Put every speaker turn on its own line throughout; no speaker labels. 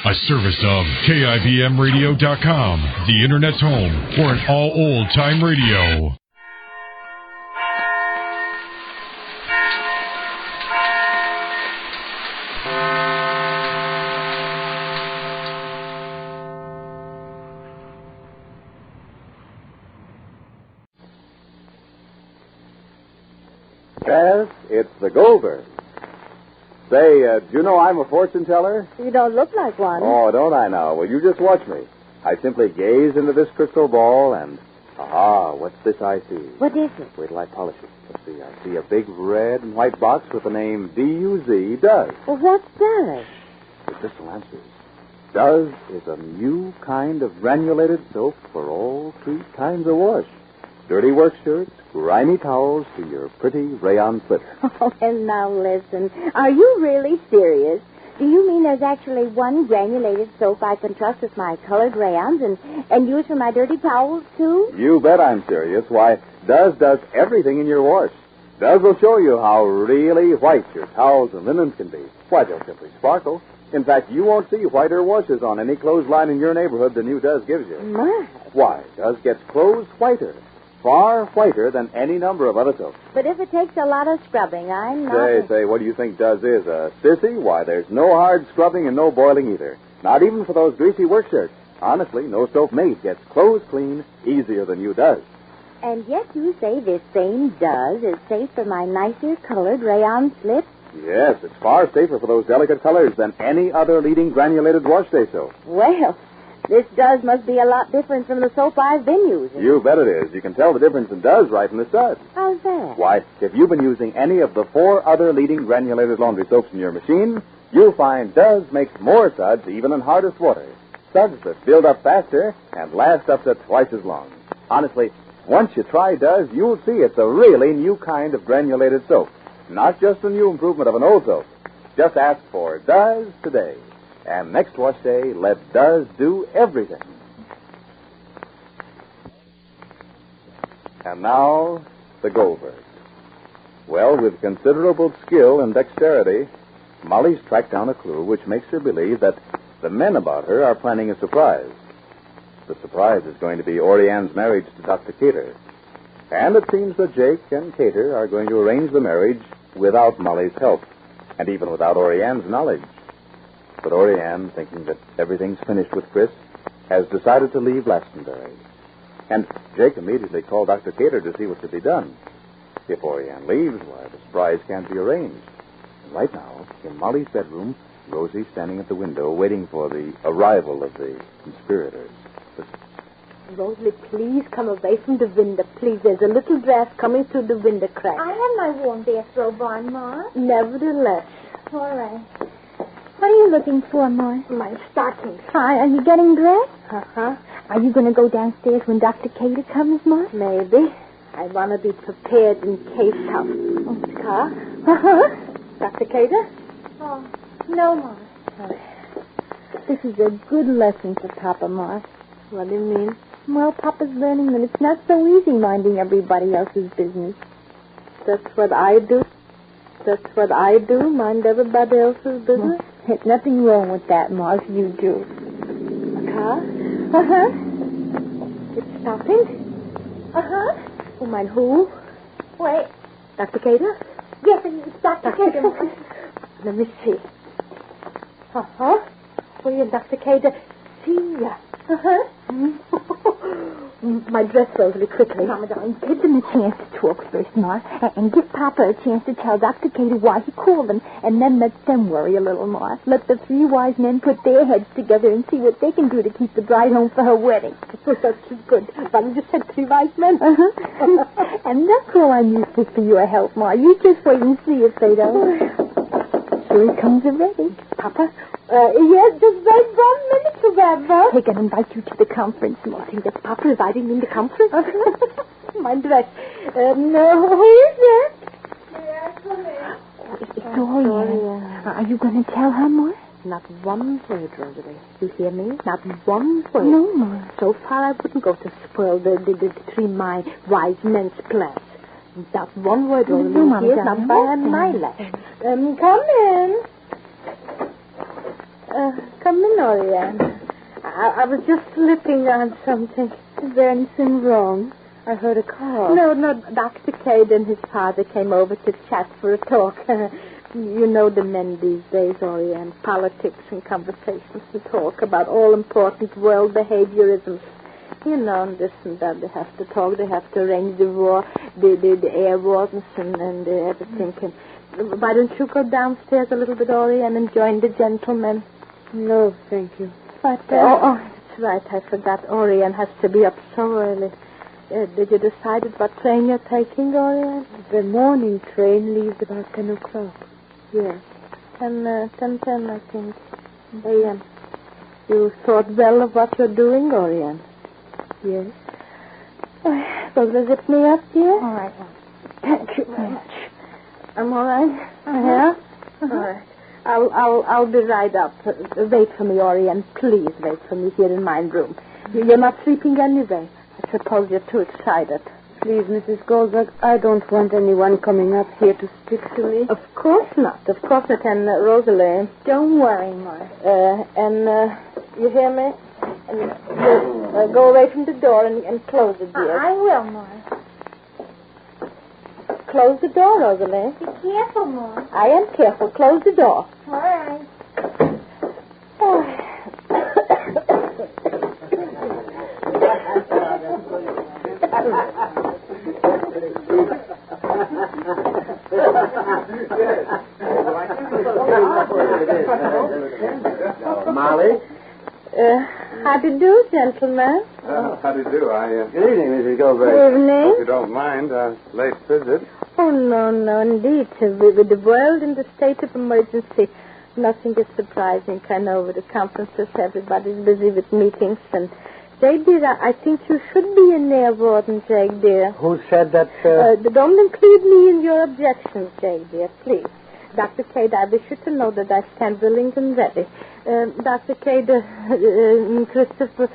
A service of KIBMradio.com, the Internet's home for an all old-time radio.
Yes, it's the Goldbergs. Say, do you know I'm a fortune teller?
You don't look like one.
Oh, don't I now? Well, you just watch me. I simply gaze into this crystal ball and, what's this I see?
What is it?
Wait till I polish it. Let's see, I see a big red and white box with the name D-U-Z, Does.
Well, what's Does?
The crystal answers. Does is a new kind of granulated soap for all three kinds of wash. Dirty work shirts, grimy towels to your pretty rayon slitter.
Oh, well, now listen. Are you really serious? Do you mean there's actually one granulated soap I can trust with my colored rayons and use for my dirty towels, too?
You bet I'm serious. Why, Does everything in your wash. Does will show you how really white your towels and linens can be. Why, they'll simply sparkle. In fact, you won't see whiter washes on any clothesline in your neighborhood than Does gives you.
My.
Why, Does gets clothes whiter. Far whiter than any number of other soaps.
But if it takes a lot of scrubbing, I'm not...
Say, what do you think Does is? A sissy? Why, there's no hard scrubbing and no boiling either. Not even for those greasy work shirts. Honestly, no soap made gets clothes clean easier than Does.
And yet you say this same Does is safe for my nicer colored rayon slips?
Yes, it's far safer for those delicate colors than any other leading granulated wash day soap.
Well... this Does must be a lot different from the soap I've been using.
You bet it is. You can tell the difference in Does right from the start.
How's that?
Why, if you've been using any of the 4 other leading granulated laundry soaps in your machine, you'll find Does makes more suds even in hardest water. Suds that build up faster and last up to twice as long. Honestly, once you try Does, you'll see it's a really new kind of granulated soap. Not just a new improvement of an old soap. Just ask for Does today. And next wash day, let Does do everything. And now, the Goldbergs. Well, with considerable skill and dexterity, Molly's tracked down a clue which makes her believe that the men about her are planning a surprise. The surprise is going to be Oriane's marriage to Dr. Cater. And it seems that Jake and Cater are going to arrange the marriage without Molly's help, and even without Oriane's knowledge. But Oriane, thinking that everything's finished with Chris, has decided to leave Glastonbury. And Jake immediately called Dr. Cater to see what could be done. If Oriane leaves, why, the surprise can't be arranged. And right now, in Molly's bedroom, Rosie's standing at the window waiting for the arrival of the conspirators.
Rosalie, please come away from the window, please. There's a little draft coming through the window crack.
I have my warm bathrobe on, Ma.
Nevertheless.
All right. What are you looking for, Ma?
My stockings.
Hi, are you getting dressed?
Uh-huh.
Are you going to go downstairs when Dr. Cater comes, Ma?
Maybe. I want to be prepared in case of... Car?
Uh-huh.
Dr. Cater?
Oh, no, Ma.
This is a good lesson for Papa, Ma.
What do you mean?
Well, Papa's learning that it's not so easy minding everybody else's business.
That's what I do. That's what I do, mind everybody else's business.
Well, there's nothing wrong with that, Ma, if you do.
A car?
Uh-huh.
It's stopping?
Uh-huh.
Oh, mind who?
Wait.
Dr. Cater?
Yes, it's Dr. Cater.
Let me see. Uh-huh. Well, Dr. Cater, see ya.
Uh-huh.
My dress, Rosalie, quickly.
Mama, darling, give them a chance to talk first, Ma, and give Papa a chance to tell Dr. Cater why he called them, and then let them worry a little, Ma. Let the 3 wise men put their heads together and see what they can do to keep the bride home for her wedding.
That's good. But you just said 3 wise men.
Uh-huh. And that's all I'm useful for your help, Ma. You just wait and see if they don't. Here he comes already.
Papa? Yes, just wait 1 minute for that, Ma.
They can invite you to the conference, Ma.
See, that's Papa inviting me to the conference? My dress.
No, who is it?
Yes, come in.
It's Oriane. Are you going to tell her, Ma?
Not one word, Rosalie. You hear me? Not one word.
No, Ma.
So far, I wouldn't go to spoil the 3 wise men's plans. Not one word, Rosalie.
No, Mama,
Here's not by a mile. Come in. Come in, Oriane. I was just slipping on something.
Is there anything wrong? I heard a call.
No, Dr. Cade and his father came over to chat for a talk. You know the men these days, Oriane. Politics and conversations and talk about all-important world behaviorisms. You know, and this and that. They have to talk. They have to arrange the war, the air wardens and everything. And why don't you go downstairs a little bit, Oriane, and join the gentlemen?
No, thank you.
But, that's right. I forgot. Oriane has to be up so early. Did you decide what train you're taking, Oriane?
The morning train leaves about 10 o'clock.
Yes. 10:10, I think. A.M. You thought well of what you're doing, Oriane?
Yes.
Will you zip me up, dear?
All right.
Thank you very much. I'm all right? Yeah? All right. I'll be right up. Wait for me, Oriane. Please wait for me here in my room. You're not sleeping anyway. I suppose you're too excited.
Please, Mrs. Goldberg, I don't want anyone coming up here to speak to me.
Of course not. Of course not. And Rosalie.
Don't worry, Ma.
You hear me? And you go away from the door and close it, dear.
I will, Ma.
Close the door, Rosalie.
Be careful, Ma.
I am careful. Close the door.
All right.
Molly?
How do you do, gentlemen?
How do you do?
Good evening, Mrs. Goldberg.
Good evening.
Hope you don't mind late visit.
Oh, no, indeed. With the world in the state of emergency, nothing is surprising. I know with the conferences, everybody's busy with meetings. And, Jake, dear, I think you should be an air warden, Jake, dear.
Who said that?
Don't include me in your objections, Jake, dear, please. Dr. Cade, I wish you to know that I stand willing and ready. Dr. Cade, Christopher,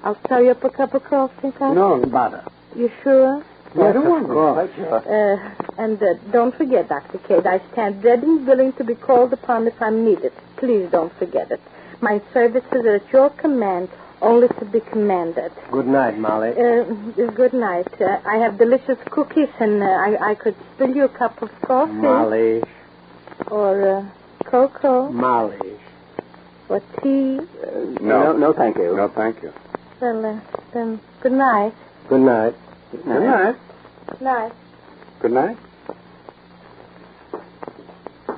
I'll stir you up a cup of coffee, huh?
No, bother.
You sure?
Yes, of course.
And don't forget, Dr. Cade, I stand ready and willing to be called upon if I'm needed. Please don't forget it. My services are at your command, only to be commanded.
Good night, Molly.
Good night. I have delicious cookies, and I could spill you a cup of coffee.
Molly.
Or cocoa.
Molly.
Or tea.
No, thank you.
No, thank you.
Well, then, good night.
Good night.
Good night.
Good night.
Good night.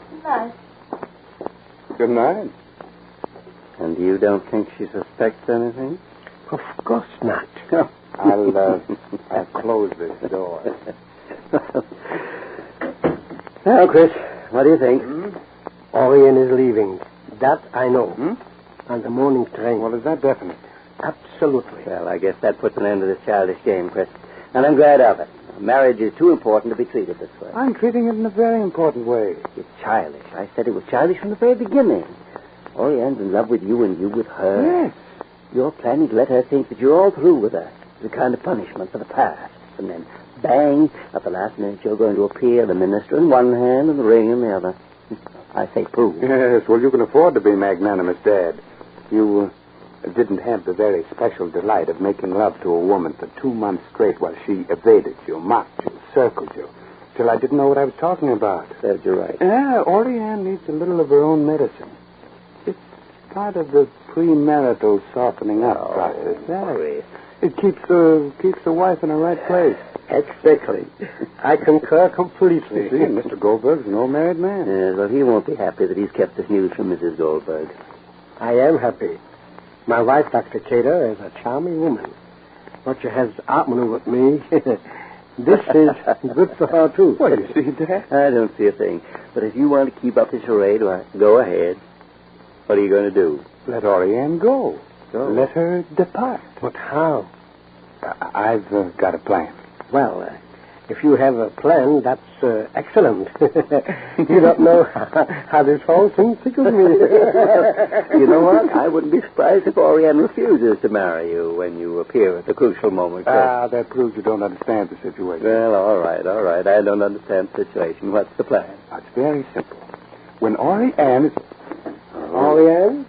Good night.
Good night.
And you don't think she suspects anything? Of course not.
I'll close this door.
Now, Chris, what do you think? Oriane is leaving. That I know. On the morning train.
Well, is that definite?
Absolutely. Well, I guess that puts an end to this childish game, Chris. And I'm glad of it. Marriage is too important to be treated this way.
I'm treating it in a very important way.
It's childish. I said it was childish from the very beginning. Oriane's in love with you and you with her.
Yes.
You're planning to let her think that you're all through with her. It's a kind of punishment for the past. And then, bang, at the last minute you're going to appear, the minister in one hand and the ring in the other. I say prove.
Yes, well, you can afford to be magnanimous, Dad. You didn't have the very special delight of making love to a woman for 2 months straight while she evaded you, mocked you, circled you, till I didn't know what I was talking about.
Serves you right.
Yeah, Oriane needs a little of her own medicine. It's part of the premarital softening up process.
Sorry.
It keeps the wife in the right place.
Exactly. I concur completely.
You see, and Mr. Goldberg's an old married man.
Yes, well, he won't be happy that he's kept this news from Mrs. Goldberg. I am happy. My wife, Dr. Cater, is a charming woman. But she has outmaneuvered me. This is good for her, too.
Well, you see, Dad?
I don't see a thing. But if you want to keep up the charade, well, go ahead. What are you going to do?
Let Oriane go. Let her depart.
But how?
I've got a plan.
Well, if you have a plan, that's excellent. You don't know how this whole thing tickles me. You know what? I wouldn't be surprised if Oriane refuses to marry you when you appear at the crucial moment.
That proves you don't understand the situation.
Well, all right. I don't understand the situation. What's the plan?
It's very simple. When Oriane is...
Oriane?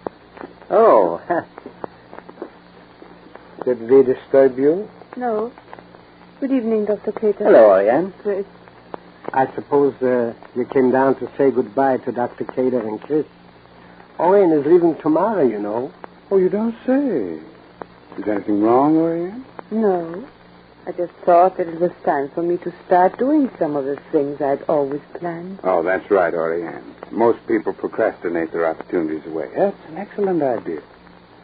Did we disturb you?
No. Good evening, Dr. Cater.
Hello, Oriane.
Chris.
I suppose you came down to say goodbye to Dr. Cater and Chris. Oriane is leaving tomorrow, you know.
Oh, you don't say. Is anything wrong, Oriane?
No. I just thought that it was time for me to start doing some of the things I'd always planned.
Oh, that's right, Oriane. Most people procrastinate their opportunities away. That's an excellent idea.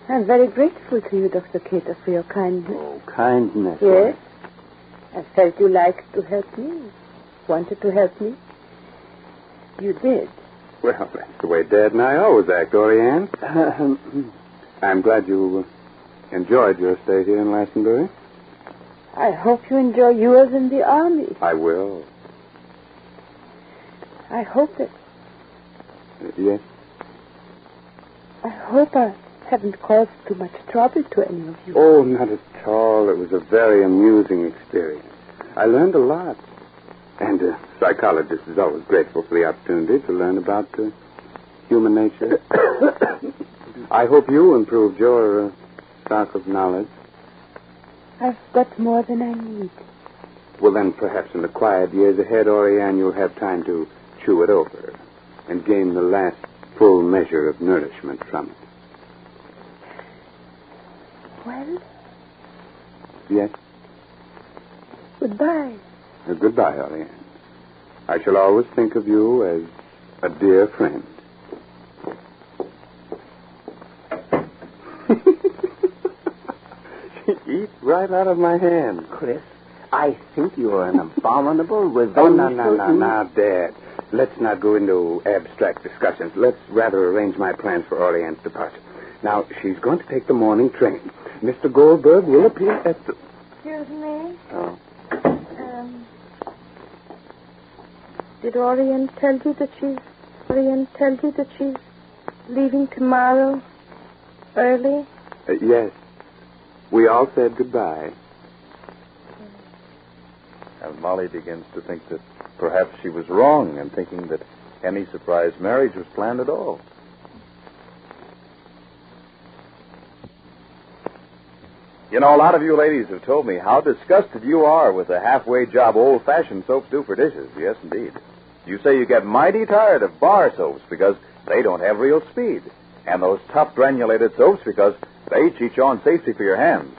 I'm very grateful to you, Dr. Cater, for your kindness.
Oh, kindness.
Yes. I felt you liked to help me. Wanted to help me. You did.
Well, that's the way Dad and I always act, Oriane. I'm glad you enjoyed your stay here in Lassenbury.
I hope you enjoy yours in the Army.
I will.
I hope that...
Yes?
I hope I haven't caused too much trouble to any of you.
Oh, not at all. It was a very amusing experience. I learned a lot. And a psychologist is always grateful for the opportunity to learn about human nature. I hope you improved your stock of knowledge.
I've got more than I need.
Well, then, perhaps in the quiet years ahead, Oriane, you'll have time to chew it over and gain the last full measure of nourishment from it.
Well?
Yes?
Goodbye.
Goodbye, Oriane. I shall always think of you as a dear friend. She eats right out of my hand.
Chris, I think you are an abominable, revengeful...
Oh, no, Dad. Let's not go into abstract discussions. Let's rather arrange my plans for Oriane's departure. Now, she's going to take the morning train. Mr. Goldberg will appear at the...
Excuse me?
Oh.
Did Oriane tell you that she's leaving tomorrow early?
Yes. We all said goodbye. And Molly begins to think that perhaps she was wrong in thinking that any surprise marriage was planned at all. You know, a lot of you ladies have told me how disgusted you are with the halfway job old-fashioned soaps do for dishes. Yes, indeed. You say you get mighty tired of bar soaps because they don't have real speed, and those tough granulated soaps because they cheat you on safety for your hands.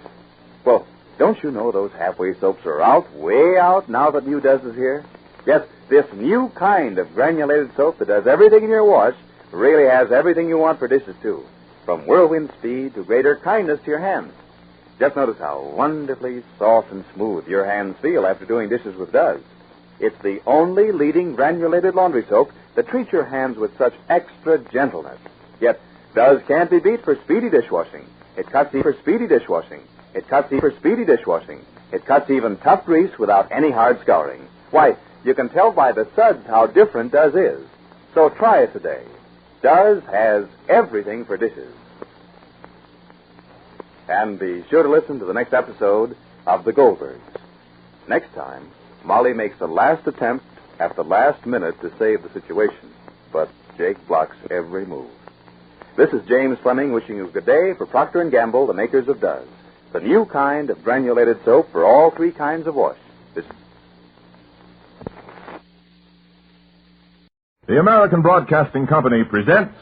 Well, don't you know those halfway soaps are out, way out, now that new Does is here? Yes, this new kind of granulated soap that does everything in your wash really has everything you want for dishes, too, from whirlwind speed to greater kindness to your hands. Just notice how wonderfully soft and smooth your hands feel after doing dishes with Does. It's the only leading granulated laundry soap that treats your hands with such extra gentleness. Yet, Does can't be beat for speedy dishwashing. It cuts even for speedy dishwashing. It cuts even for speedy dishwashing. It cuts even tough grease without any hard scouring. Why, you can tell by the suds how different Does is. So try it today. Does has everything for dishes. And be sure to listen to the next episode of The Goldbergs. Next time, Molly makes a last attempt at the last minute to save the situation, but Jake blocks every move. This is James Fleming wishing you good day for Procter & Gamble, the makers of Does, the new kind of granulated soap for all three kinds of wash.
The American Broadcasting Company presents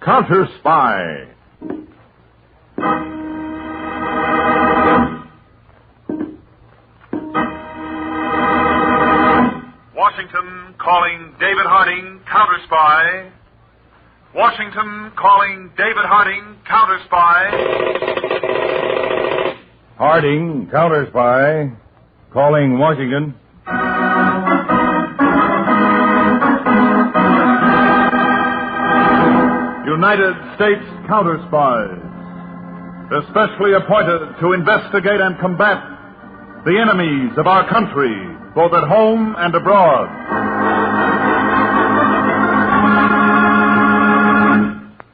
Counterspy.
Washington calling David Harding, Counterspy. Washington calling David Harding, Counterspy.
Harding, Counterspy, calling Washington. United States Counterspies, especially appointed to investigate and combat the enemies of our country, both at home and abroad.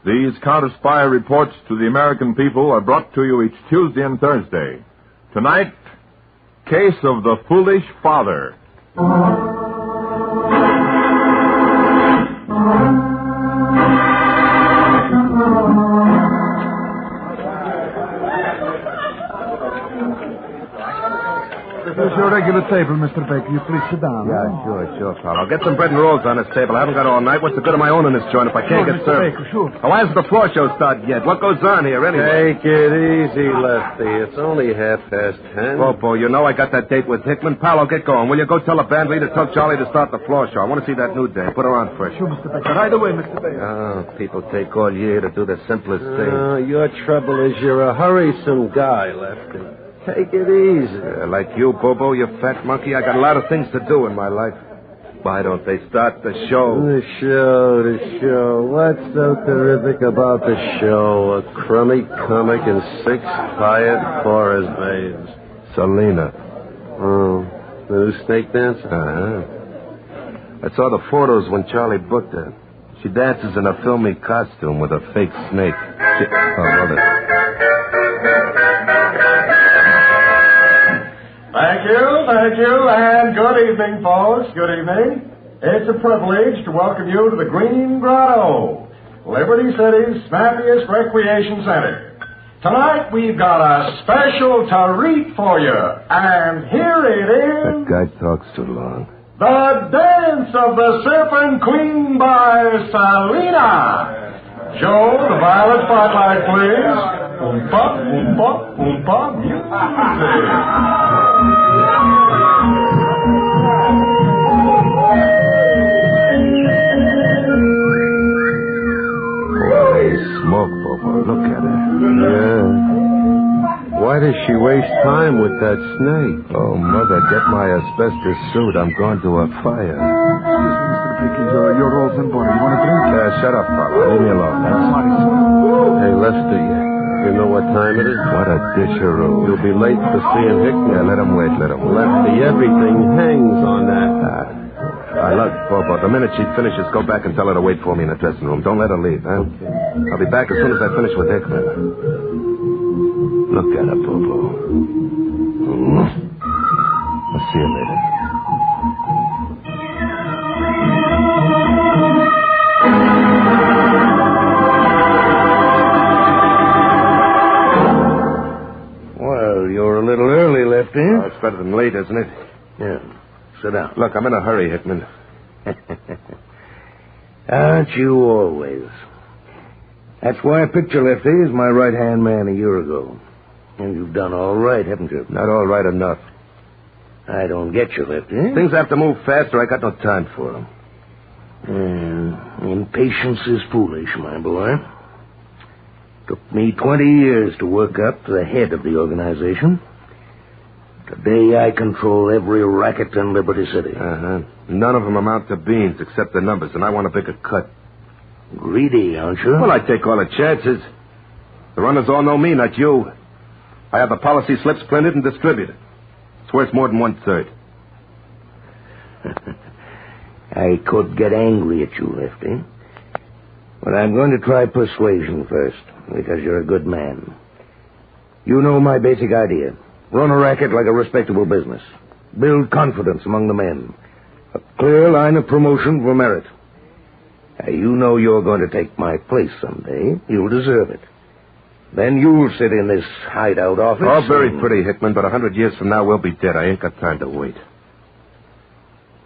These Counterspy reports to the American people are brought to you each Tuesday and Thursday. Tonight, Case of the Foolish Father. Here's your regular table, Mr. Baker. You please sit down.
Yeah, sure, pal. I'll get some bread and rolls on this table. I haven't got all night. What's the good of my owning this joint if I can't get
Mr.
served?
Baker, sure.
Oh, why hasn't the floor show started yet? What goes on here, anyway?
Take it easy, Lefty. It's only 10:30.
Bobo, you know I got that date with Hickman. Pal, I'll get going. Will you go tell the band leader, tell Charlie to start the floor show? I want to see that new dame. Put her on first.
Sure, Mr. Baker. Right away, Mr. Baker.
Oh, people take all year to do the simplest thing.
Your trouble is you're a hurriesome guy, Lefty. Take it easy.
Like you, Bobo, you fat monkey. I got a lot of things to do in my life. Why don't they start the show?
The show. What's so terrific about the show? A crummy comic and 6 hired chorus babes.
Selena.
Oh, the new snake dancer?
Uh-huh. I saw the photos when Charlie booked her. She dances in a filmy costume with a fake snake. Hold it.
Thank you, and good evening, folks. Good evening. It's a privilege to welcome you to the Green Grotto, Liberty City's snappiest recreation center. Tonight, we've got a special treat for you, and here it is.
That guy talks too long.
The Dance of the Serpent Queen by Selena. Joe, the violet spotlight, please. Oompa, oompa, oompa, music.
Holy smoke, Bobo. Look at her.
Yeah. Why does she waste time with that snake?
Oh, Mother, get my asbestos suit. I'm going to a fire.
Excuse me, Mr. Baker. Your rolls and butter. You want a drink?
Shut up, Papa. Leave me alone.
Hey, Lefty, you know what time it is?
What a disheroo.
You'll be late for seeing Hickman.
Yeah, let him wait.
Lefty, everything hangs on that.
Look, Bobo, the minute she finishes, go back and tell her to wait for me in the dressing room. Don't let her leave, huh?
Okay.
I'll be back as soon as I finish with Hickman. Look at her, Bobo. I'll see you later.
Well, you're a little early, Lefty.
Oh, it's better than late, isn't it?
Yeah. Sit down.
Look, I'm in a hurry, Hickman.
Aren't you always? That's why I picked you, Lefty, as my right-hand man a year ago. And you've done all right, haven't you?
Not all right enough.
I don't get you, Lefty.
Things have to move faster. I got no time for them.
Impatience is foolish, my boy. Took me 20 years to work up to the head of the organization. Today I control every racket in Liberty City.
Uh-huh. None of them amount to beans except the numbers, and I want a bigger cut.
Greedy, aren't you?
Well, I take all the chances. The runners all know me, not you. I have the policy slips printed and distributed. It's worth more than 1/3.
I could get angry at you, Lefty. But I'm going to try persuasion first, because you're a good man. You know my basic idea. Run a racket like a respectable business. Build confidence among the men. A clear line of promotion for merit. You know you're going to take my place someday. You'll deserve it. Then you'll sit in this hideout office.
All very pretty, Hickman, but 100 years from now we'll be dead. I ain't got time to wait.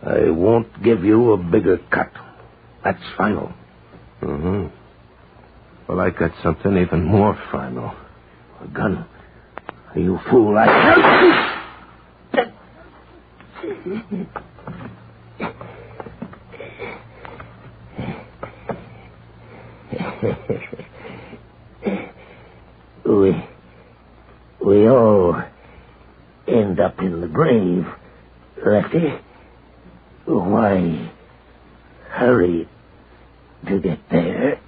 I won't give you a bigger cut. That's final.
Mm-hmm. Well, I got something even more final.
A gun. You fool, We all end up in the grave, Lefty. Why hurry to get there?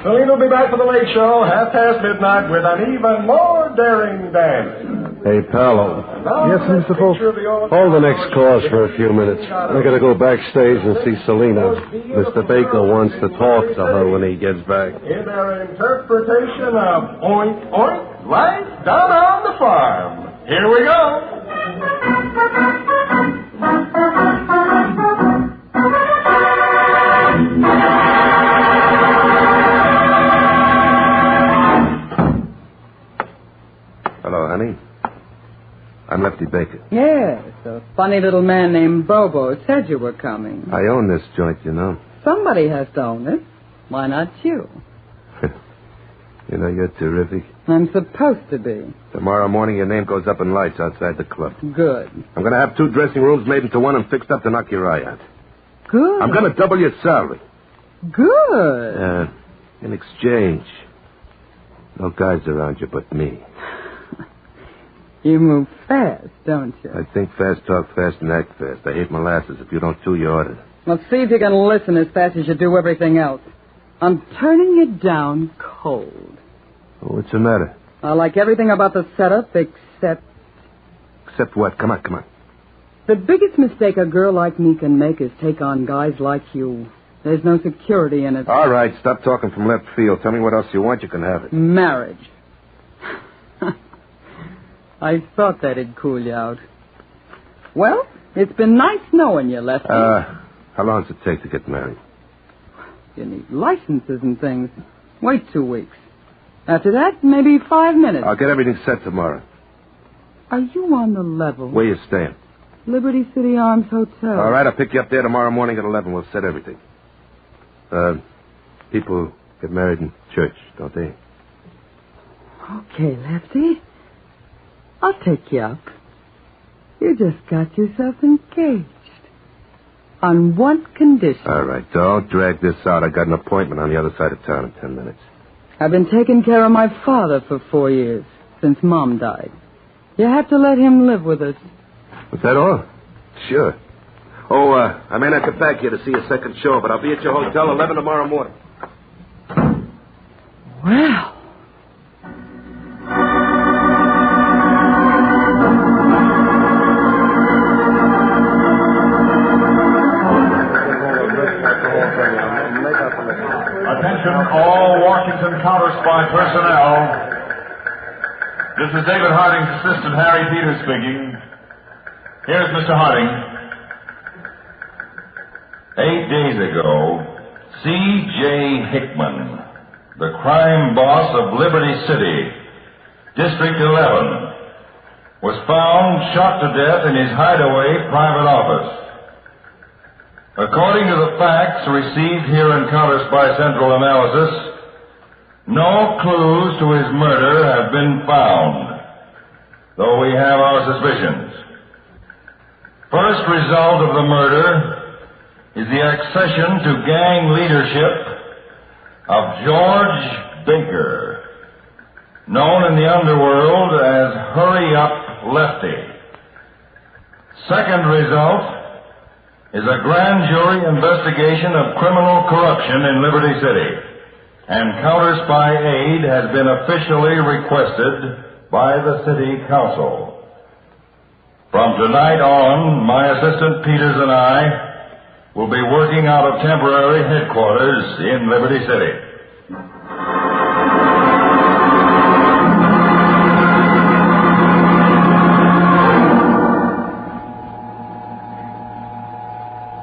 Selena will be back for the late show, midnight, with an even more daring dance.
Hey, Paolo.
Yes, Mr. Polk.
Hold the next course for a few minutes. I gotta go backstage and see Selena. Mr. Baker wants to talk to her when he gets back.
In their interpretation of oink, oink, life down on the farm. Here we go.
Hello, honey. I'm Lefty Baker.
Yes, a funny little man named Bobo said you were coming.
I own this joint, you know.
Somebody has to own it. Why not you?
You know, you're terrific.
I'm supposed to be.
Tomorrow morning, your name goes up in lights outside the club.
Good.
I'm going to have 2 dressing rooms made into one and fixed up to knock your eye out.
Good.
I'm going to double your salary.
Good.
In exchange, no guys around you but me.
You move fast, don't you?
I think fast, talk fast, and act fast. I hate molasses. If you don't chew, you order.
Well, see if you can listen as fast as you do everything else. I'm turning you down cold.
Oh, what's the matter?
I like everything about the setup except...
Except what? Come on.
The biggest mistake a girl like me can make is take on guys like you. There's no security in it.
All right, stop talking from left field. Tell me what else you want. You can have it.
Marriage. I thought that'd cool you out. Well, it's been nice knowing you, Lefty.
How long does it take to get married?
You need licenses and things. Wait 2 weeks. After that, maybe 5 minutes.
I'll get everything set tomorrow.
Are you on the level?
Where you staying?
Liberty City Arms Hotel.
All right, I'll pick you up there tomorrow morning at 11. We'll set everything. People get married in church, don't they?
Okay, Lefty. I'll take you up. You just got yourself engaged. On one condition.
All right, don't drag this out. I got an appointment on the other side of town in 10 minutes.
I've been taking care of my father for 4 years, since Mom died. You have to let him live with us.
Was that all? Sure. Oh, I may not get back here to see a second show, but I'll be at your hotel 11 tomorrow morning.
Well...
Attention, all Washington Counterspy personnel. This is David Harding's assistant, Harry Peters, speaking. Here's Mr. Harding.
8 days ago, C.J. Hickman, the crime boss of Liberty City, District 11, was found shot to death in his hideaway private office. According to the facts received here in Counterspy Central Analysis, no clues to his murder have been found, though we have our suspicions. First result of the murder is the accession to gang leadership of George Baker, known in the underworld as Hurry Up Lefty. Second result is a grand jury investigation of criminal corruption in Liberty City, and Counterspy aid has been officially requested by the City Council. From tonight on, my assistant Peters and I will be working out of temporary headquarters in Liberty City.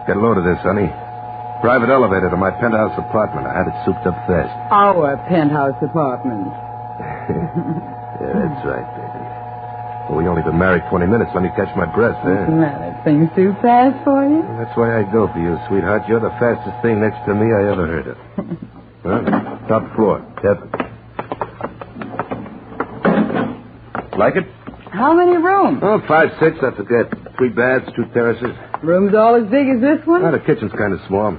Get a load of this, honey. Private elevator to my penthouse apartment. I had it souped up fast.
Our penthouse apartment.
Yeah, that's right, baby. Well, we only been married 20 minutes. Let me catch my breath,
What's the matter? Things too fast for you?
Well, that's why I go for you, sweetheart. You're the fastest thing next to me I ever heard of. Huh? Top floor. Heaven. Like it?
How many rooms?
Oh, 5, 6, I forget. 3 baths, 2 terraces.
Rooms all as big as this one?
Oh, the kitchen's kind of small.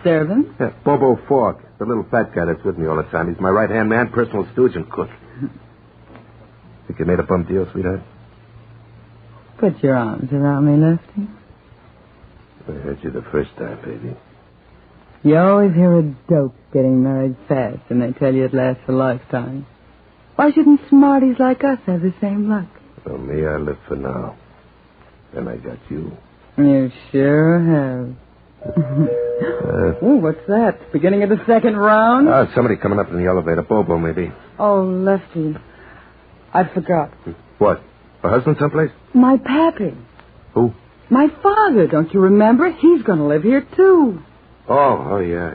Servant?
Yeah, Bobo Falk, the little fat guy that's with me all the time. He's my right-hand man, personal stooge, and cook. Think you made a bum deal, sweetheart?
Put your arms around me, Lefty.
I heard you the first time, baby.
You always hear of dopes getting married fast, and they tell you it lasts a lifetime. Why shouldn't smarties like us have the same luck?
So me, I live for now. Then I got you.
You sure have. Ooh, what's that? Beginning of the second round?
Somebody coming up in the elevator. Bobo, maybe.
Oh, Lefty. I forgot.
What? Her husband someplace?
My pappy.
Who?
My father, don't you remember? He's going to live here, too.
Oh, yeah.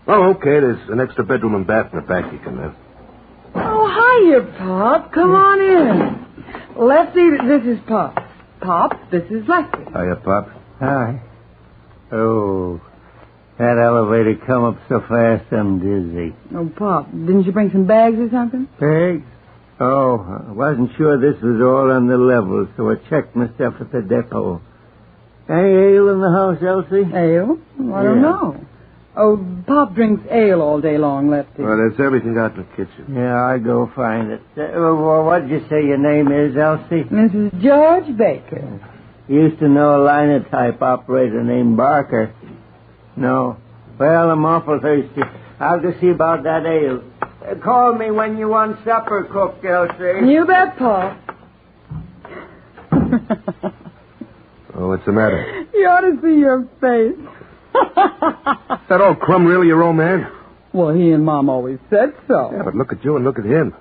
Oh, okay, there's an extra bedroom and bath in the back you can live.
Oh, hiya, Pop. Come on in. Lefty, this is Pop. Pop, this is Lefty.
Hiya, Pop.
Hi. Oh, that elevator come up so fast I'm dizzy.
Oh, Pop, didn't you bring some bags or something?
Bags? Oh, I wasn't sure this was all on the level, so I checked my stuff at the depot. Any ale in the house, Elsie?
Ale? I don't know. Oh, Pop drinks ale all day long, Lefty.
Well, there's everything out in the kitchen.
Yeah, I'll go find it. What'd you say your name is, Elsie?
Mrs. George Baker.
Used to know a linotype operator named Barker. No. Well, I'm awful thirsty. I'll just see about that ale. Call me when you want supper cooked, Elsie.
You bet, Pop.
Oh, what's the matter?
You ought to see your face.
Is that old crumb really your old man?
Well, he and Mom always said so.
Yeah, but look at you and look at him.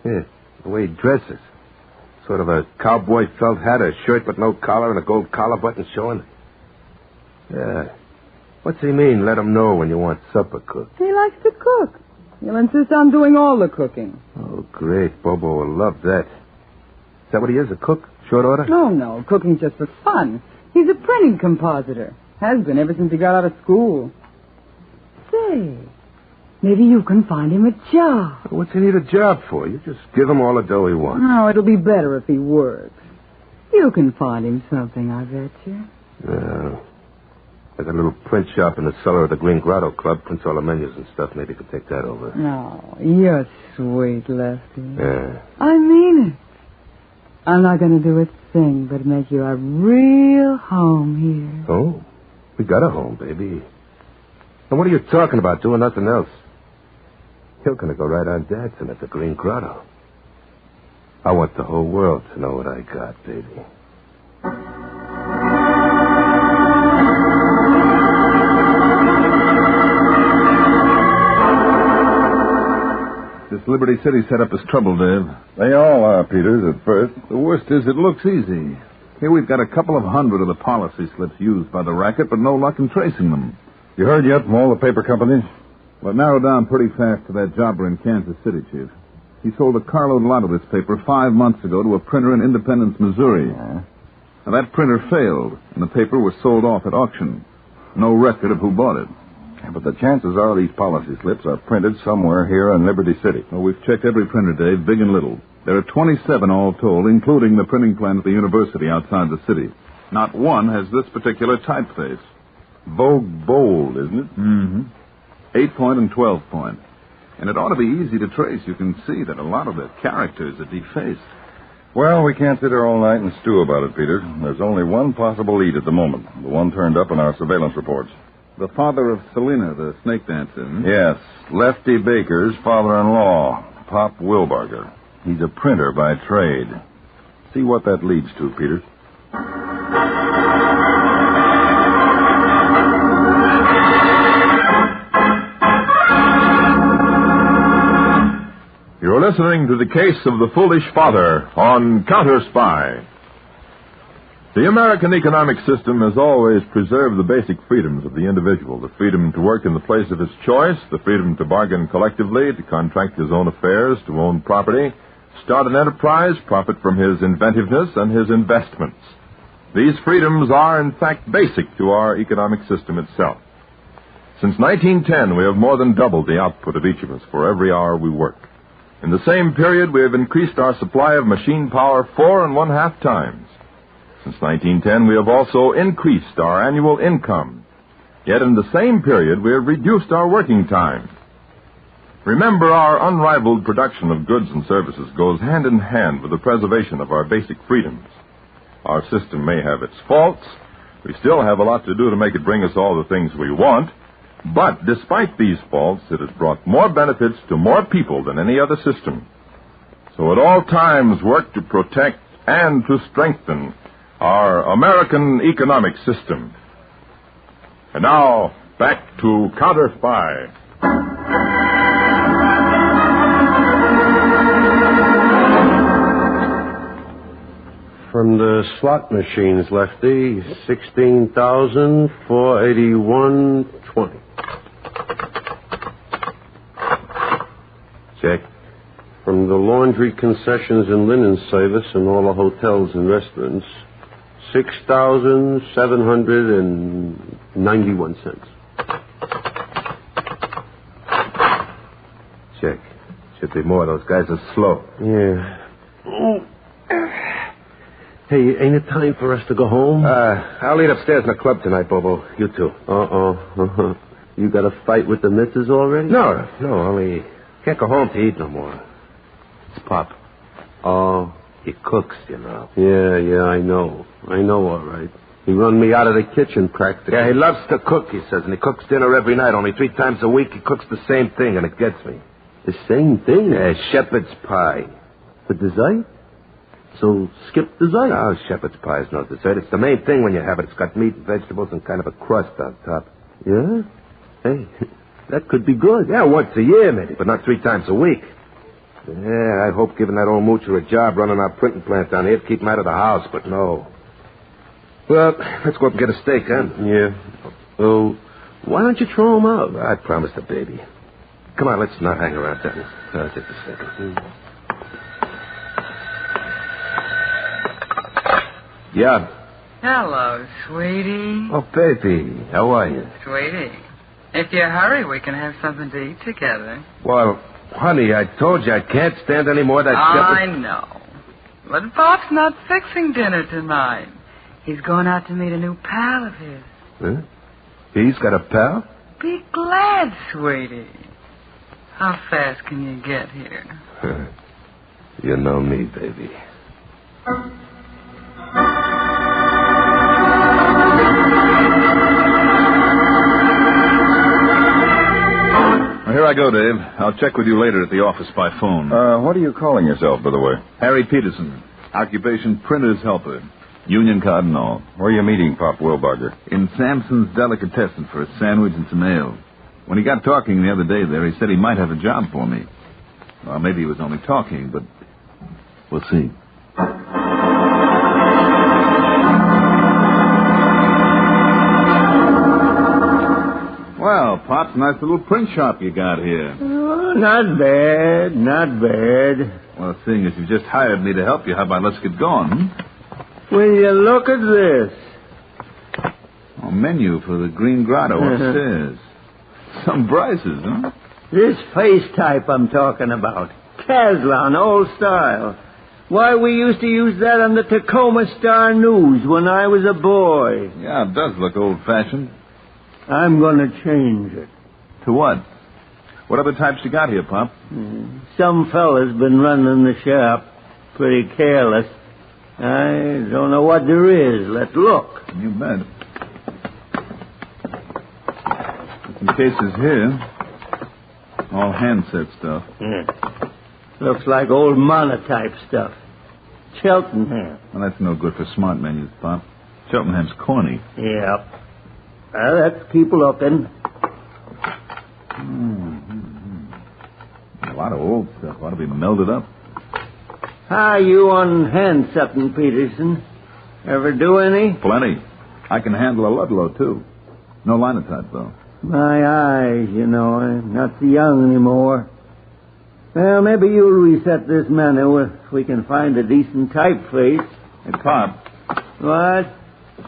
Yeah, the way he dresses. Sort of a cowboy felt hat, a shirt but no collar, and a gold collar button showing. Yeah. What's he mean, let him know when you want supper cooked?
He likes to cook. He'll insist on doing all the cooking.
Oh, great. Bobo will love that. Is that what he is, a cook? Short order?
No. Cooking's just for fun. He's a printing compositor. Has been ever since he got out of school. Say, maybe you can find him a job.
What's he need a job for? You just give him all the dough he wants.
No, it'll be better if he works. You can find him something, I bet you.
No. I got a little print shop in the cellar of the Green Grotto Club. Prints all the menus and stuff. Maybe you could take that over.
No, you're sweet, Lefty.
Yeah.
I mean it. I'm not going to do a thing but make you a real home here.
Oh? We got a home, baby. And what are you talking about, doing nothing else? You're going to go right on dancing at the Green Grotto. I want the whole world to know what I got, baby.
This Liberty City setup is trouble, Dave.
They all are, Peters, at first.
The worst is it looks easy. Here we've got a couple of hundred of the policy slips used by the racket, but no luck in tracing them.
You heard yet from all the paper companies?
Well, it narrowed down pretty fast to that jobber in Kansas City, Chief. He sold a carload lot of this paper 5 months ago to a printer in Independence, Missouri.
Yeah.
Now, that printer failed, and the paper was sold off at auction. No record of who bought it.
Yeah, but the chances are these policy slips are printed somewhere here in Liberty City.
Well, we've checked every printer, Dave, big and little. There are 27 all told, including the printing plant at the university outside the city. Not one has this particular typeface.
Vogue Bold, isn't it?
Mm-hmm. 8-point and 12-point. And it ought to be easy to trace. You can see that a lot of the characters are defaced.
Well, we can't sit here all night and stew about it, Peter. There's only one possible lead at the moment, the one turned up in our surveillance reports.
The father of Selena, the snake dancer.
Yes, Lefty Baker's father-in-law, Pop Wilbarger. He's a printer by trade. See what that leads to, Peter.
You're listening to the case of the foolish father on Counterspy. The American economic system has always preserved the basic freedoms of the individual. The freedom to work in the place of his choice, the freedom to bargain collectively, to contract his own affairs, to own property, start an enterprise, profit from his inventiveness and his investments. These freedoms are, in fact, basic to our economic system itself. Since 1910, we have more than doubled the output of each of us for every hour we work. In the same period, we have increased our supply of machine power 4.5 times. Since 1910, we have also increased our annual income. Yet in the same period, we have reduced our working time. Remember, our unrivaled production of goods and services goes hand in hand with the preservation of our basic freedoms. Our system may have its faults. We still have a lot to do to make it bring us all the things we want. But despite these faults, it has brought more benefits to more people than any other system. So at all times work to protect and to strengthen our American economic system. And now, back to Counterspy.
From the slot machines, Lefty, 16,481.20.
Check.
From the laundry concessions and linen service and all the hotels and restaurants, 6,791 cents.
Check. Should be more. Those guys are slow.
Yeah. Hey, ain't it time for us to go home?
I'll eat upstairs in the club tonight, Bobo. You too.
You got a fight with the missus already?
No, only can't go home to eat no more. It's Pop.
Oh.
He cooks, you know.
Yeah, I know. All right. He run me out of the kitchen practically.
Yeah, he loves to cook, he says, and he cooks dinner every night. Only 3 times a week he cooks the same thing, and it gets me.
The same thing?
Yeah, shepherd's pie.
For dessert? So skip dessert?
Oh, shepherd's pie is no dessert. It's the main thing when you have it. It's got meat and vegetables and kind of a crust on top.
Yeah? Hey, that could be good.
Yeah, once a year maybe, but not 3 times a week. Yeah, I hope giving that old moocher a job running our printing plant down here to keep him out of the house, but no. Well, let's go up and get a steak, huh?
Yeah. Oh, why don't you throw him out?
I promised the baby. Come on, let's not hang around, Dennis. Just a second. Yeah.
Hello, sweetie.
Oh, baby, how are you?
Sweetie, if you hurry, we can have something to eat together.
Well, honey, I told you I can't stand any more of that
I know. But Pop's not fixing dinner tonight. He's going out to meet a new pal of his.
Huh? He's got a pal?
Be glad, sweetie. How fast can you get here?
You know me, baby.
Here I go, Dave. I'll check with you later at the office by phone.
What are you calling yourself, by the way?
Harry Peterson. Occupation printer's helper. Union card and all.
Where are you meeting, Pop Wilbarger?
In Sampson's Delicatessen for a sandwich and some ale. When he got talking the other day there, he said he might have a job for me. Well, maybe he was only talking, but we'll see. Well, Pops, nice little print shop you got here.
Oh, not bad.
Well, seeing as you've just hired me to help you, how about let's get going,
Will you look at this?
Oh, menu for the Green Grotto upstairs. Some prices, huh?
This face type I'm talking about. Caslon, old style. Why, we used to use that on the Tacoma Star News when I was a boy.
Yeah, it does look old-fashioned.
I'm going to change it.
To what? What other types you got here, Pop?
Some fella's been running the shop. Pretty careless. I don't know what there is. Let's look.
You bet. Some cases here. All handset stuff.
Yeah. Looks like old monotype stuff. Cheltenham.
Well, that's no good for smart menus, Pop. Cheltenham's corny.
Yep. Well, let's keep looking.
A lot of old stuff. Ought to be melded up.
How you on hand something, Peterson? Ever do any?
Plenty. I can handle a Ludlow, too. No linotype, though.
My eyes, you know. I'm not so young anymore. Well, maybe you'll reset this menu if we can find a decent typeface.
Hey, Pop.
What?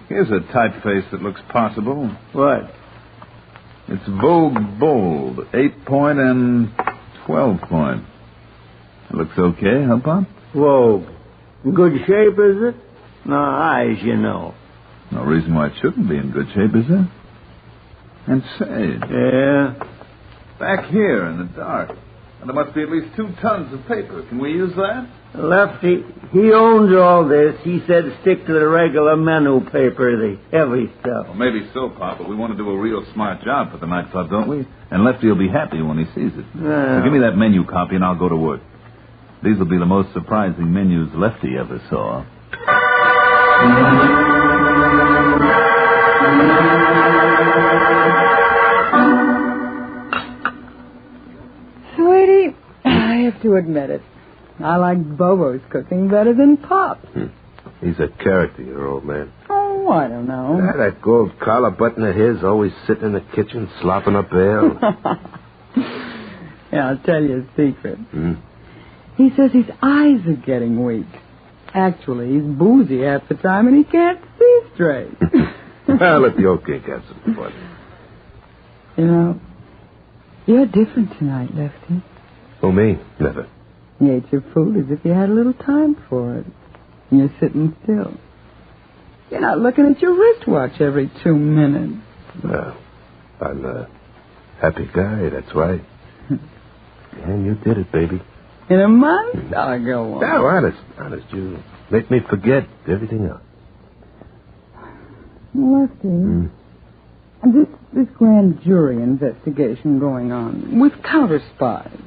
Here's a typeface that looks possible.
What?
It's Vogue Bold, 8-point and 12-point. It looks okay, huh, Pop?
Vogue. In good shape, is it? No eyes, you know.
No reason why it shouldn't be in good shape, is there? And say...
Yeah?
Back here in the dark. And there must be at least 2 tons of paper. Can we use that?
Lefty, he owns all this. He said stick to the regular menu paper, the heavy stuff.
Well, maybe so, Pop, but we want to do a real smart job for the nightclub, don't we? And Lefty will be happy when he sees it. So give me that menu copy and I'll go to work.
These will be the most surprising menus Lefty ever saw.
Sweetie, I have to admit it. I like Bobo's cooking better than Pop's.
He's a character, your old man.
Oh, I don't know.
That gold collar button of his always sitting in the kitchen slopping up ale.
Yeah, I'll tell you a secret. He says his eyes are getting weak. Actually, he's boozy half the time and he can't see straight.
Well, let the old gig have some fun.
You know, you're different tonight, Lefty.
Oh, me? Never.
You ate your food as if you had a little time for it. And you're sitting still. You're not looking at your wristwatch every 2 minutes.
Well, I'm a happy guy, that's why. And you did it, baby.
In a month? Oh, go on.
No, honest, you make me forget everything else.
Lefty, this grand jury investigation going on with counterspies.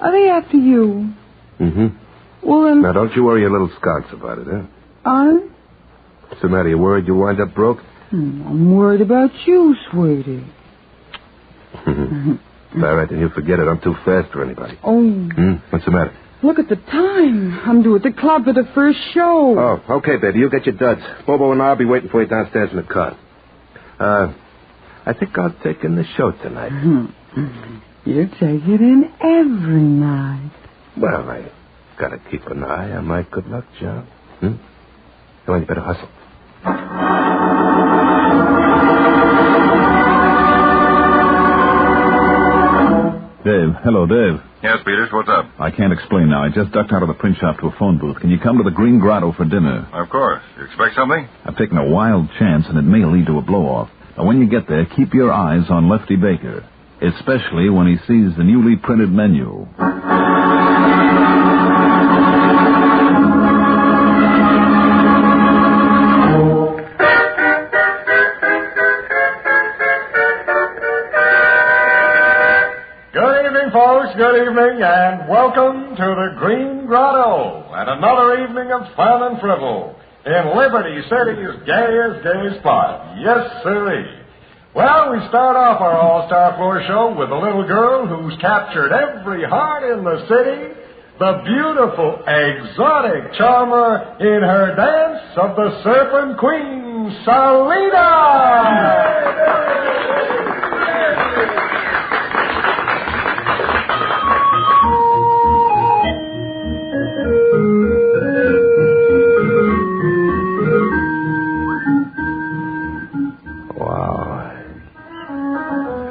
Are they after you?
Mm-hmm.
Well, then...
Now, don't you worry your little sconce about it, huh? What's the matter? You worried you wind up broke?
I'm worried about you, sweetie.
All right, then you forget it. I'm too fast for anybody.
Oh.
What's the matter?
Look at the time. I'm due at the club for the first show.
Oh, okay, baby. You get your duds. Bobo and I'll be waiting for you downstairs in the car. I think I'll take in the show tonight.
You take it in every night.
Well, I gotta keep an eye on my good luck, John. Come on, you better hustle.
Dave. Hello, Dave.
Yes, Peters, what's up?
I can't explain now. I just ducked out of the print shop to a phone booth. Can you come to the Green Grotto for dinner?
Of course. You expect something?
I've taken a wild chance, and it may lead to a blow-off. Now, when you get there, keep your eyes on Lefty Baker, especially when he sees the newly printed menu.
Good evening, and welcome to the Green Grotto, and another evening of fun and frivol in Liberty City's gay spot. Yes, sirree. Well, we start off our all-star floor show with a little girl who's captured every heart in the city, the beautiful, exotic charmer in her dance of the Serpent Queen, Salida!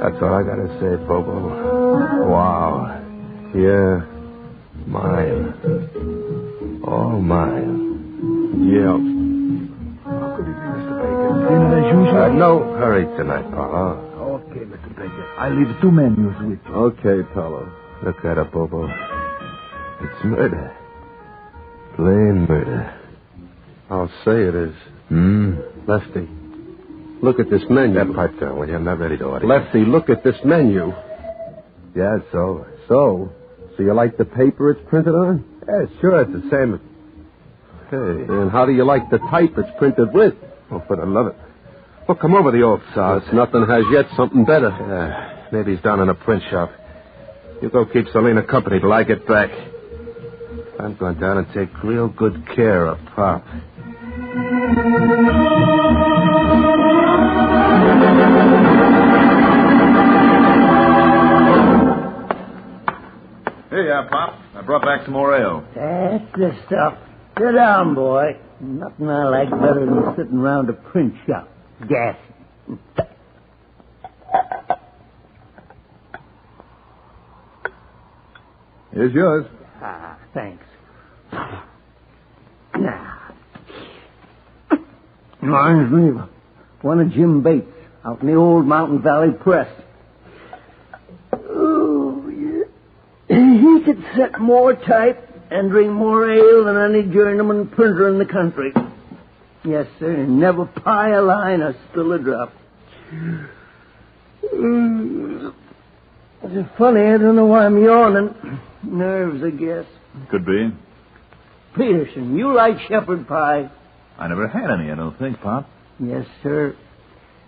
That's all I gotta say, Bobo. Wow. Yeah. Mine. All mine. Yeah. Oh, good evening, Mr. Baker.
Dinner as usual?
No hurry tonight, Paulo.
Okay, Mr. Baker. I leave 2 menus with you.
Okay, Paulo. Look at it, Bobo. It's murder. Plain murder. I'll say it is. Lefty. Look at this menu. That pipe down, will you? I'm not ready to order.
Lefty, look at this menu.
Yeah, so?
So you like the paper it's printed on?
Yeah, sure, it's the same.
Hey. And how do you like the type it's printed with?
Oh, but I love it. Well, come over the old sauce.
Nothing has yet something better.
Yeah, maybe he's down in a print shop. You go keep Selena company till I get back. I'm going down and take real good care of Pop.
Hey, Pop. I brought back some more ale.
That's the stuff. Sit down, boy. Nothing I like better than sitting around a print shop. Gassing.
Here's yours.
Ah, thanks. Now, reminds me of one of Jim Bates out in the old Mountain Valley Press. Oh, yeah. He could set more type and drink more ale than any journeyman printer in the country. Yes, sir, and never pie a line or spill a drop. It's funny, I don't know why I'm yawning. Nerves, I guess.
Could be.
Peterson, you like shepherd pie?
I never had any, I don't think, Pop.
Yes, sir.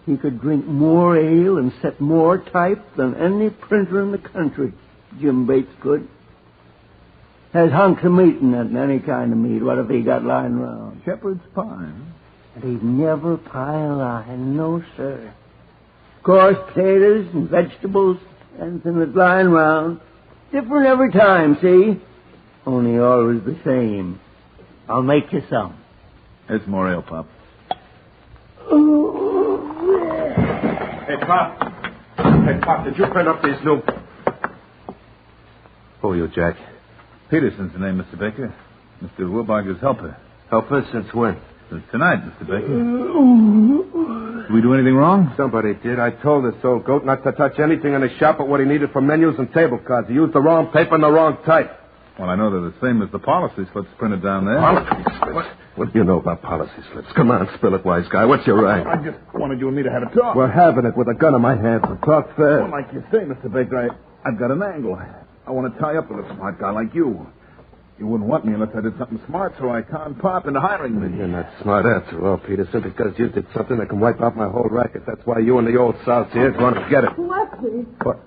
He could drink more ale and set more type than any printer in the country. Jim Bates could. Has hunks of meat in it, and any kind of meat. What if he got lying around?
Shepherd's pie.
And he'd never pie a line, no, sir. Of course, potatoes and vegetables, anything that's lying around. Different every time, see? Only always the same. I'll make you some.
It's more ale, Pop.
Hey, Pop, did you print up these new... Who are you, Jack?
Peterson's the name, Mr. Baker. Mr. Wilbarger's helper.
Helper since when?
Since tonight, Mr. Baker. Did we do anything wrong?
Somebody did. I told this old goat not to touch anything in the shop but what he needed for menus and table cards. He used the wrong paper and the wrong type.
Well, I know they're the same as the policy slips printed down there.
Policy slips? What do you know about policy slips? Come on, spill it, wise guy. What's your right?
I just wanted you and me to have a talk.
We're having it with a gun in my hand, so talk fast.
Well, like you say, Mr. Baker, I've got an angle. I want to tie up with a smart guy like you. You wouldn't want me unless I did something smart, so I can't Pop into hiring me.
You're not smart after all, Peterson, because you did something that can wipe out my whole racket. That's why you and the old South here want to get it.
Lefty.
What?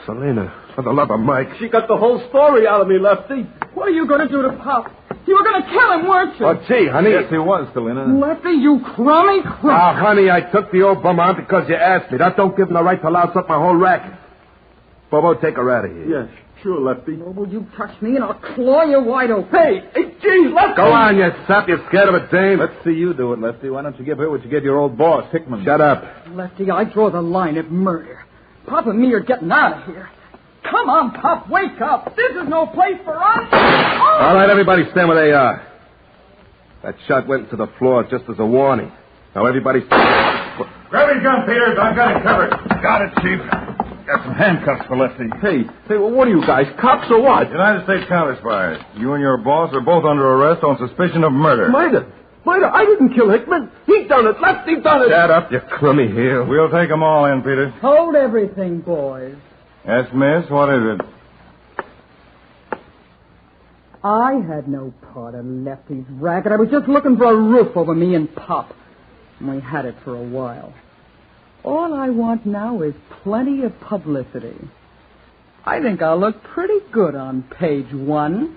Selena, for the love of Mike.
She got the whole story out of me, Lefty.
What are you going to do to Pop? You were going to kill him, weren't you?
Oh, gee, honey.
Yes, he was, Selena.
Lefty, you crummy crummy.
Ah, honey, I took the old bum on because you asked me. That don't give him the right to louse up my whole racket. Bobo, take her out of here.
Yes, sure, Lefty.
Oh, will you touch me and I'll claw you wide open.
Hey, geez, Lefty.
Go on, you sap. You're scared of a dame.
Let's see you do it, Lefty. Why don't you give her what you gave your old boss, Hickman?
Shut up.
Lefty, I draw the line at murder. Pop and me are getting out of here. Come on, Pop, wake up. This is no place for us. Oh!
All right, everybody stand where they are. That shot went into the floor just as a warning. Now, everybody...
Grab his gun, Peters. I've got it covered. Got it, Chief. Got some handcuffs for Lefty.
Hey, well, what are you guys, cops or what?
United States Counterspy. You and your boss are both under arrest on suspicion of murder.
Murder? I didn't kill Hickman. He done it. Lefty done it.
Shut up, you crummy heel.
We'll take them all in, Peters.
Hold everything, boys.
Yes, miss, what is it?
I had no part of Lefty's racket. I was just looking for a roof over me and Pop. And we had it for a while. All I want now is plenty of publicity. I think I'll look pretty good on page 1.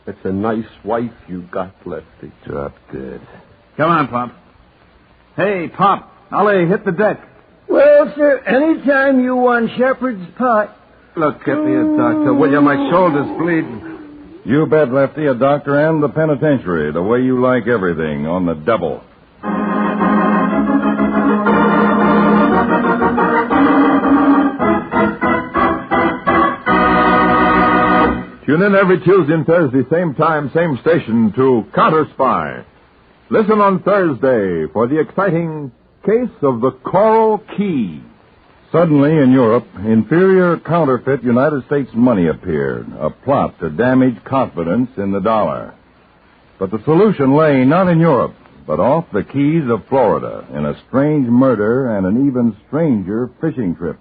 It's a nice wife you got, Lefty. Drop dead.
Come on, Pop. Hey, Pop. Ollie, hit the deck.
Well, sir, anytime you want shepherd's pie.
Look at me, doctor. Will you? My shoulder's bleeding.
You bet, Lefty, a doctor and the penitentiary, the way you like everything, on the double.
Tune in every Tuesday and Thursday, same time, same station, to Counterspy. Listen on Thursday for the exciting case of the Coral Key.
Suddenly, in Europe, inferior counterfeit United States money appeared, a plot to damage confidence in the dollar. But the solution lay not in Europe, but off the Keys of Florida, in a strange murder and an even stranger fishing trip.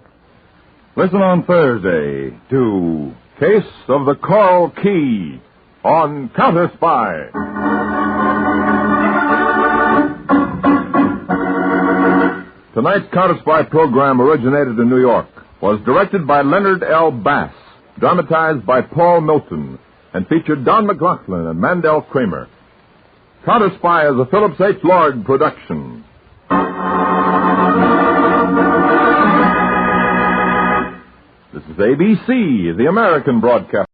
Listen on Thursday to Case of the Coral Key on Counterspy.
Tonight's Counterspy program originated in New York, was directed by Leonard L. Bass, dramatized by Paul Milton, and featured Don McLaughlin and Mandel Kramer. Counterspy is a Phillips H. Lord production. This is ABC, the American broadcast.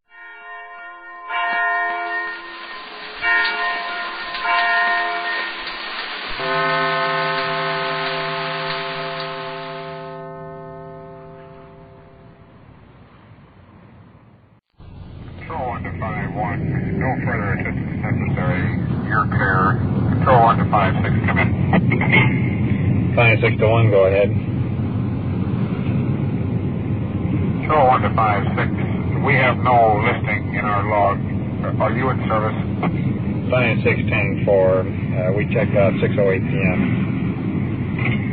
Control 1 to 5-1. No further assistance necessary. Your care. Control 1 to 5-6, come in. 5-6 to 1, go ahead. Control 1 to 5-6. We have no listing in our log. Are you in service? 5-6-10-4. We checked out 6:08 p.m.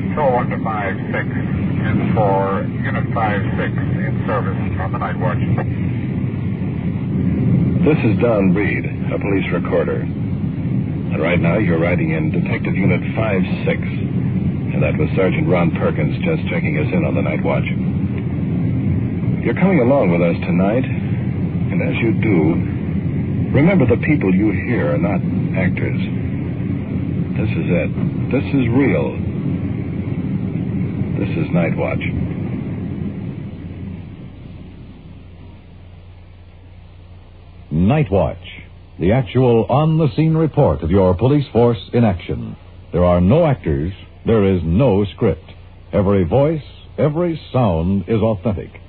Control 1 to 5-6. 10-4, Unit 5-6 in service on the night watch.
This is Don Reed, a police recorder. And right now you're riding in Detective Unit 5-6. And that was Sergeant Ron Perkins just checking us in on the night watch. You're coming along with us tonight, and as you do, remember the people you hear are not actors. This is it. This is real. This is Night Watch.
Night Watch, the actual on-the-scene report of your police force in action. There are no actors, there is no script. Every voice, every sound is authentic.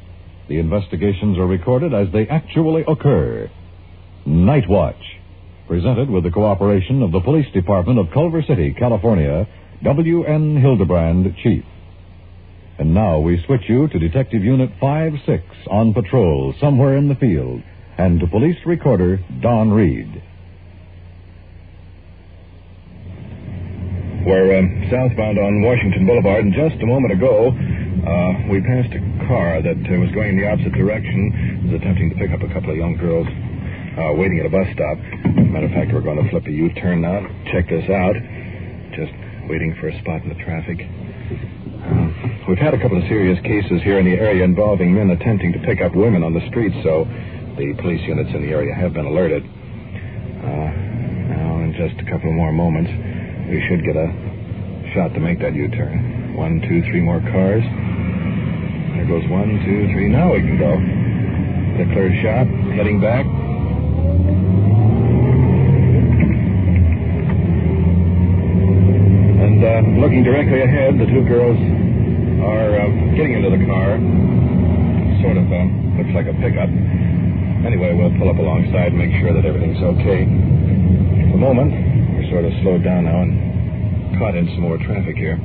The investigations are recorded as they actually occur. Night Watch, presented with the cooperation of the Police Department of Culver City, California, W.N. Hildebrand, Chief. And now we switch you to Detective Unit 5-6 on patrol somewhere in the field, and to police recorder Don Reed.
We're southbound on Washington Boulevard, and just a moment ago, we passed a car that was going in the opposite direction. It was attempting to pick up a couple of young girls waiting at a bus stop. Matter of fact, we're going to flip a U-turn now. Check this out. Just waiting for a spot in the traffic. We've had a couple of serious cases here in the area involving men attempting to pick up women on the streets, so the police units in the area have been alerted. Now, in just a couple more moments, we should get a shot to make that U-turn. 1, 2, 3 more cars. There goes 1, 2, 3. Now we can go. The clear shot, heading back. And looking directly ahead, the two girls are getting into the car. Sort of looks like a pickup. Anyway, we'll pull up alongside and make sure that everything's okay. At the moment, we're sort of slowed down now and caught in some more traffic here.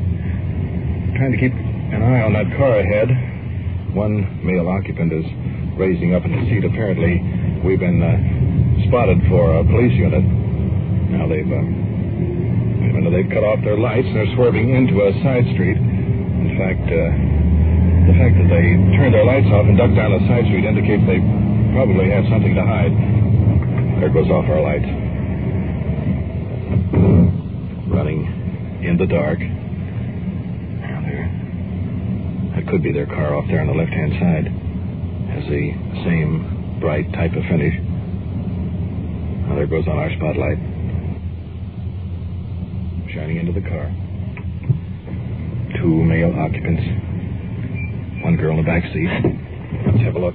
Trying to keep an eye on that car ahead. One male occupant is raising up in his seat. Apparently, we've been spotted for a police unit. Now they've cut off their lights and they're swerving into a side street. In fact, the fact that they turned their lights off and ducked down a side street indicates they probably have something to hide. There goes off our lights. Running in the dark. That could be their car off there on the left-hand side. Has the same bright type of finish. Now there goes on our spotlight. Shining into the car. 2 male occupants. 1 girl in the back seat. Let's have a look.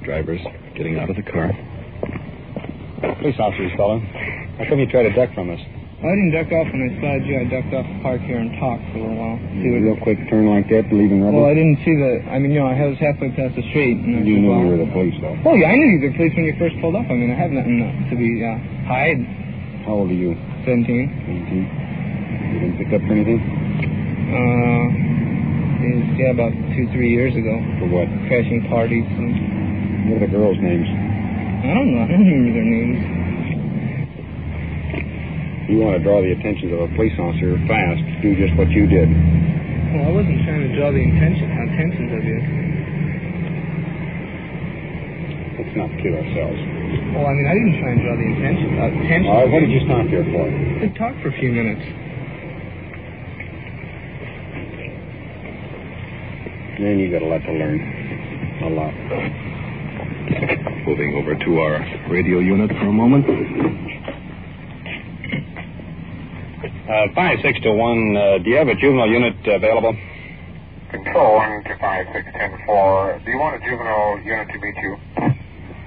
Drivers getting out of the car.
Police officers, fella. How come you tried to duck from us?
I didn't duck off when I spotted you. I ducked off the park here and talked for a little while.
Real quick turn like that, leaving rubber?
Well, I didn't see I was halfway past the street. And
you knew you were the police, though?
Oh, yeah, I knew you were the police when you first pulled up. I mean, I have nothing to be hide.
How old are you?
17.
17. You didn't pick up for anything?
About 2-3 years ago.
For what?
Crashing parties. And...
What are the girls' names?
I don't know. I don't remember their names.
You want to draw the attention of a police officer fast, do just what you did.
Well, I wasn't trying to draw the attentions of you.
Let's not kid ourselves.
Well, I mean, I didn't try and draw the attention.
All right, what did you stop here for?
To talk for a few minutes.
Then you got a lot to learn. A lot.
Moving over to our radio unit for a moment.
5-6-1, do you have a juvenile unit available?
Control 1 to 5-6-10-4. Do you want a juvenile unit to meet you?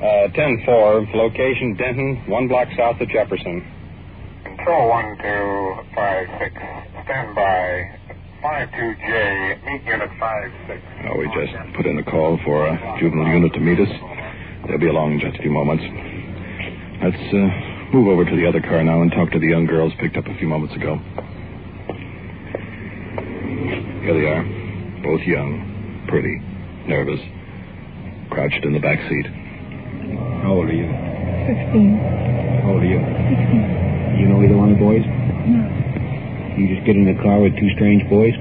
10-4, location Denton, 1 block south of Jefferson.
Control 1 to 5-6, stand by. 52J, meet unit 5-6.
We just put in a call for a juvenile unit to meet us. They'll be along in just a few moments. Let's move over to the other car now and talk to the young girls picked up a few moments ago. Here they are, both young, pretty, nervous, crouched in the back seat.
How old are you?
16.
How old are you?
16.
You know either one of the boys?
No.
You just get in the car with two strange boys?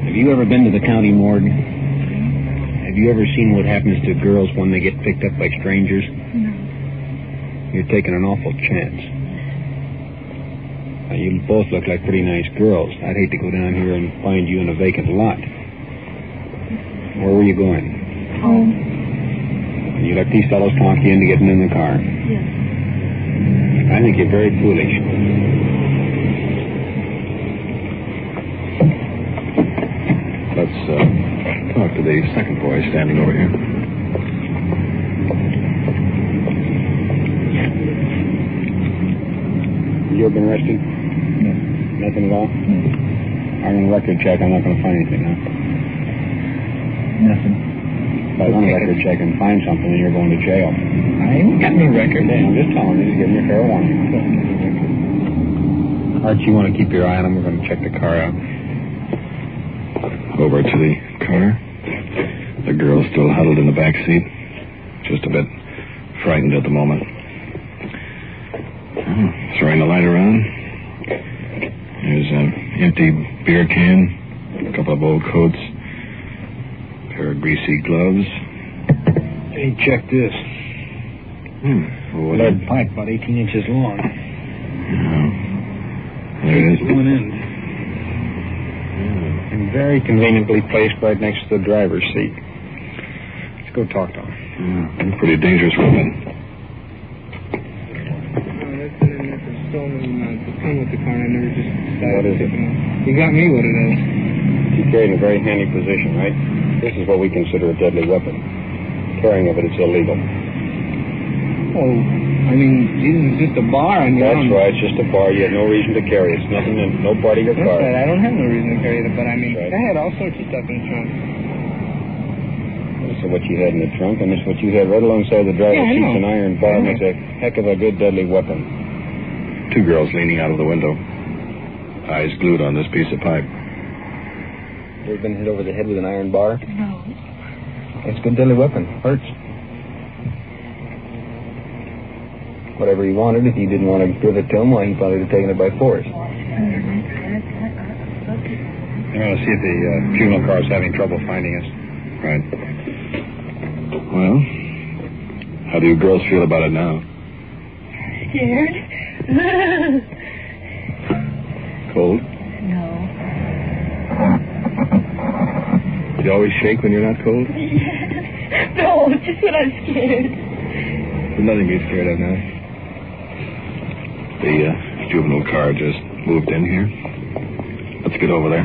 Have you ever been to the county morgue? Have you ever seen what happens to girls when they get picked up by strangers?
No.
You're taking an awful chance. Now, you both look like pretty nice girls. I'd hate to go down here and find you in a vacant lot. Where were you going?
Home.
You let these fellows talk you into getting in the car?
Yes.
I think you're very foolish.
Let's talk to the second boy standing over here.
You ever been arrested?
No.
Nothing at all?
No.
I run a record check. I'm not going to find anything, huh?
Nothing.
If I run a record check and find something, then you're going to jail.
I ain't got no record.
I'm just telling you, giving you fair warning. Archie, you want to keep your eye on him? We're going to check the car out.
Over to the car. The girl's still huddled in the back seat. Just a bit frightened at the moment. Throwing the light around. There's an empty beer can, a couple of old coats, a pair of greasy gloves.
Hey, check this.
What
Lead pipe about 18 inches long.
There it is.
One end. And very conveniently placed right next to the driver's seat. Let's go talk to him.
Pretty dangerous weapon.
With the car, I never just decided. What is it? You got me what it is. You carry it in a very handy position, right? This is what we consider a deadly weapon. Carrying of it is illegal. Oh, I mean, Jesus, it's just a bar. That's right, it's just a bar. You have no reason to carry it. It's nothing in no part of your car. That's right, I don't have no reason to carry it, but I mean, I had all sorts of stuff in the trunk. This is what you had in the trunk, and this is what you had right alongside the driver's seat. An iron bar makes a heck of a good deadly weapon.
Two girls leaning out of the window, eyes glued on this piece of pipe.
You ever been hit over the head with an iron bar?
No.
It's a good deadly weapon. Hurts. Whatever he wanted, if you didn't want to give it to him, well, he probably would have taken it by force. They're going to see if the juvenile car is having trouble finding us.
Right. Well, how do you girls feel about it now?
Scared?
Cold?
No.
Do you always shake when you're not cold?
No, just when I'm scared.
There's nothing to be scared of now. The juvenile car just moved in here. Let's get over there.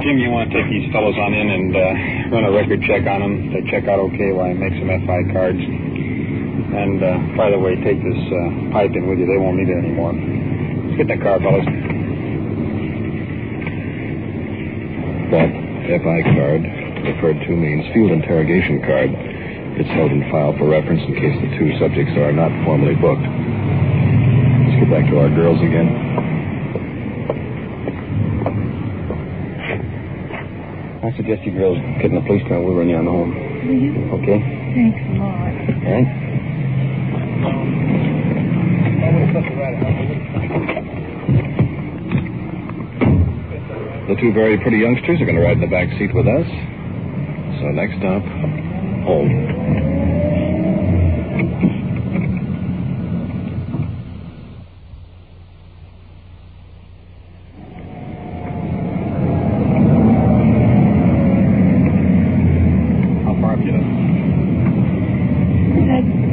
Jim, you want to take these fellows on in and run a record check on them? They check out okay while I make some FI cards. And, by the way, take this pipe in with you. They won't need it anymore. Let's get in the car, fellas.
That FI card, referred to, means field interrogation card. It's held in file for reference in case the two subjects are not formally booked. Let's get back to our girls again.
I suggest you girls get in the police car. We'll run you on home.
Will you?
Okay?
Thanks a lot.
All right?
The two very pretty youngsters are going to ride in the back seat with us. So next stop, home.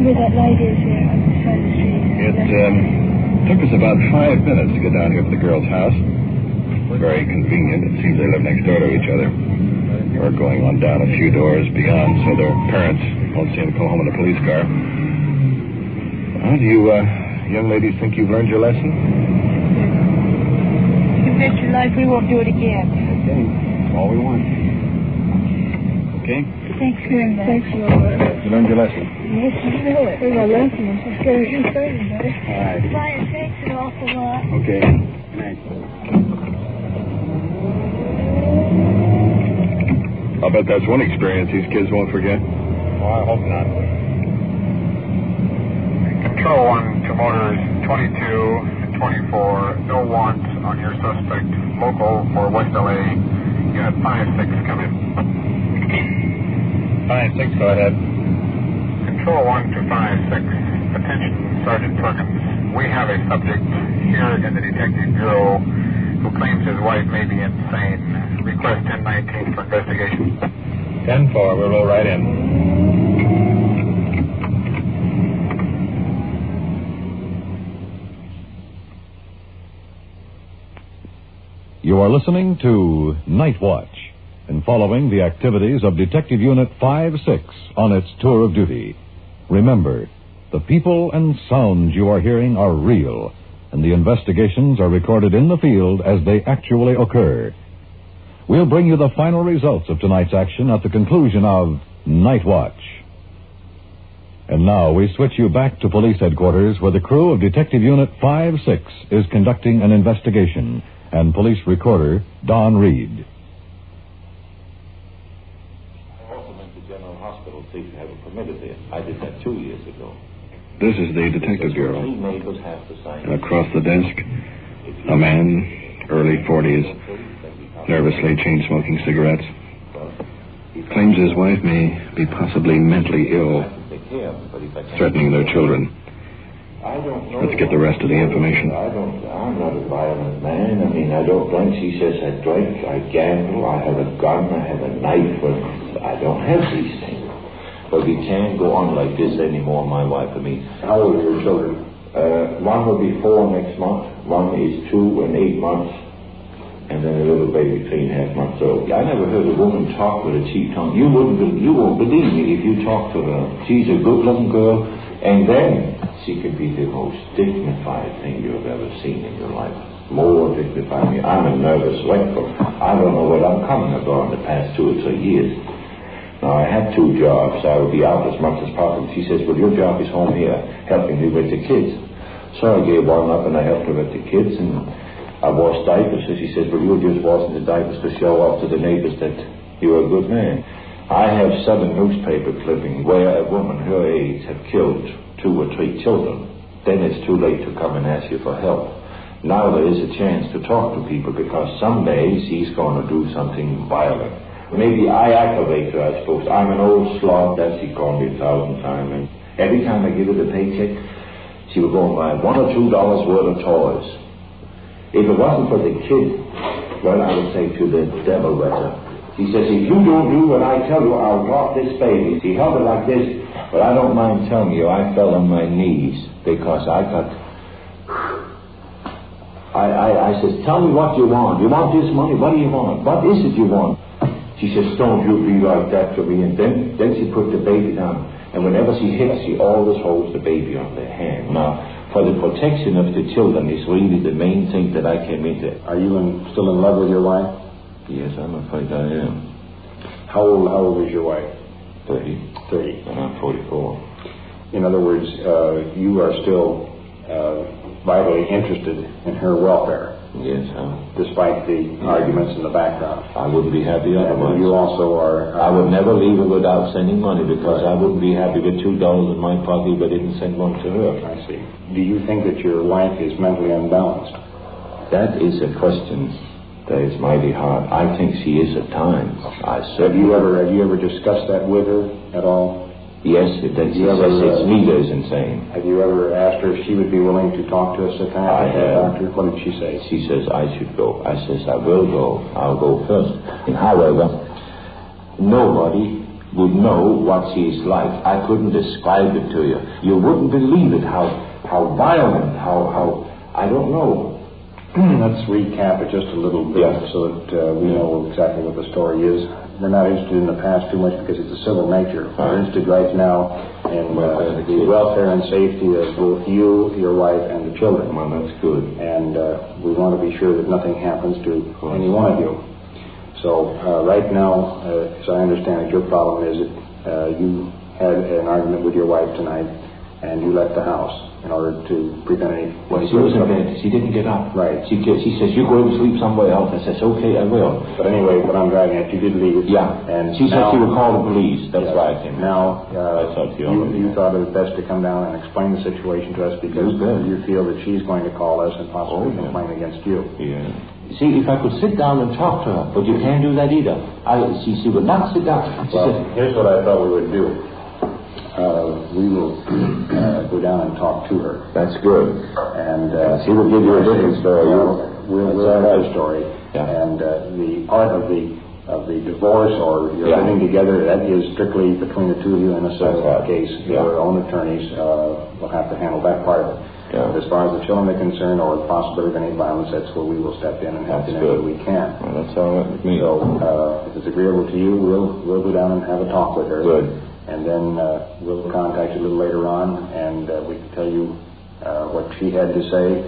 Where that light is there on the side of the street.
It took us about 5 minutes to get down here to the girls' house. Very convenient. It seems they live next door to each other. We're going on down a few doors beyond so their parents won't see them come home in a police car. Well, do you young ladies think you've learned your lesson?
You bet your life we won't do it again.
Okay. That's all we want. Okay?
Thanks very much. Thanks, Lord.
You learned your lesson?
Yes, I know it. Here's my lesson. I'm so scared you're saying that.
All right.
Brian, thanks an awful lot.
Okay. Thanks.
I'll bet that's one experience these kids won't forget.
Well, I hope not.
Control 1 to motors 22 and 22 1024, no want on your suspect. Local for West LA. Unit 56, come in.
5-6, go ahead.
Control 1 to 5-6. Attention, Sergeant Perkins. We have a subject here in the Detective Bureau who claims his wife may be insane. Request 1019 for investigation.
10-4, we'll roll right in.
You are listening to Night Watch and following the activities of Detective Unit 5-6 on its tour of duty. Remember, the people and sounds you are hearing are real, and the investigations are recorded in the field as they actually occur. We'll bring you the final results of tonight's action at the conclusion of Night Watch. And now we switch you back to police headquarters where the crew of Detective Unit 5-6 is conducting an investigation, and police recorder Don Reed.
I also went to General Hospital to have it permitted there. I did that 2 years ago.
This is the Detective Bureau. Across the desk, a man, early 40s, nervously chain-smoking cigarettes. Claims his wife may be possibly mentally ill, threatening their children. Let's get the rest of the information.
I'm not a violent man. I mean, I don't drink. She says I drink, I gamble, I have a gun, I have a knife. I don't have these things. But we can't go on like this anymore, my wife and me.
How old are your children?
One will be 4 next month. One is 2 and 8 months. And then a little baby 3.5 months old. I never heard a woman talk with a cheap tongue. You won't believe me if you talk to her. She's a good-looking girl. And then she could be the most dignified thing you've ever seen in your life. More dignified. I'm a nervous wreck. I don't know what I'm coming upon the past 2 or 3 years. Now, I had 2 jobs. I would be out as much as possible. She says, well, your job is home here, helping me with the kids. So I gave one up and I helped her with the kids, and I washed diapers. So she says, well, you're just washing the diapers to show off to the neighbors that you're a good man. I have 7 newspaper clippings where a woman her age have killed 2 or 3 children. Then it's too late to come and ask you for help. Now there is a chance to talk to people because someday she's going to do something violent. Maybe I aggravate her, I suppose. I'm an old slob, that she called me 1,000 times. And every time I give her the paycheck, she would go and buy $1 or $2 worth of toys. If it wasn't for the kid, well, I would say to the devil with her. She says, if you don't do what I tell you, I'll drop this baby. She held it like this, but I don't mind telling you, I fell on my knees because I got... I says, tell me what you want. You want this money? What do you want? What is it you want? She says, don't you be like that to me. And then she put the baby down. And whenever she hits, she always holds the baby on the hand. Now, for the protection of the children is really the main thing that I came into.
Are you still in love with your wife?
Yes, I'm afraid I am.
How old is your wife?
30.
30.
And I'm 44.
In other words, you are still vitally interested in her welfare.
Yes,
despite the arguments in the background.
I wouldn't be happy otherwise.
You also are...
I would never leave her without sending money because I wouldn't be happy with $2 in my pocket if I didn't send one to her.
I see. Do you think that your wife is mentally unbalanced?
That is a question that is mighty hard. I think she is at times. Have you
ever discussed that with her at all?
Yes, she says it's me that is insane.
Have you ever asked her if she would be willing to talk to a psychiatrist or doctor? What did she say?
She says I should go. I says I will go. I'll go first. And however, nobody would know what she is like. I couldn't describe it to you. You wouldn't believe it, how violent, how I don't know.
Let's recap it just a little bit so that we know exactly what the story is. We're not interested in the past too much because it's a civil nature. We're interested right now in the welfare and safety of both you, your wife, and the children.
Well, that's good.
And we want to be sure that nothing happens to any one of you. So right now, as I understand it, your problem is that you had an argument with your wife tonight,
and you left the house in order to prevent any...
Well, she was in bed. She didn't get up.
Right.
She says, you go and sleep somewhere else. I says, okay, I will.
But anyway, what I'm driving at, you did leave.
Yeah.
And
she said she would call the police. That's why I came.
Now, you thought it was best to come down and explain the situation to us because you feel that she's going to call us and possibly complain against you.
Yeah. See, if I could sit down and talk to her, but you can't do that either. She would not sit down.
Here's what I thought we would do. We will go down and talk to her.
That's good.
And
she will give you a different story.
We'll have a story. Yeah. And the part of the divorce or you're living together, that is strictly between the two of you in a case. Your own attorneys will have to handle that part of it. Yeah. As far as the children are concerned or the possibility of any violence, that's where we will step in and help in any way we can.
Well, that's all right with me.
So if it's agreeable to you, we'll go down and have a talk with her.
Good.
And then we'll contact you a little later on, and we can tell you what she had to say,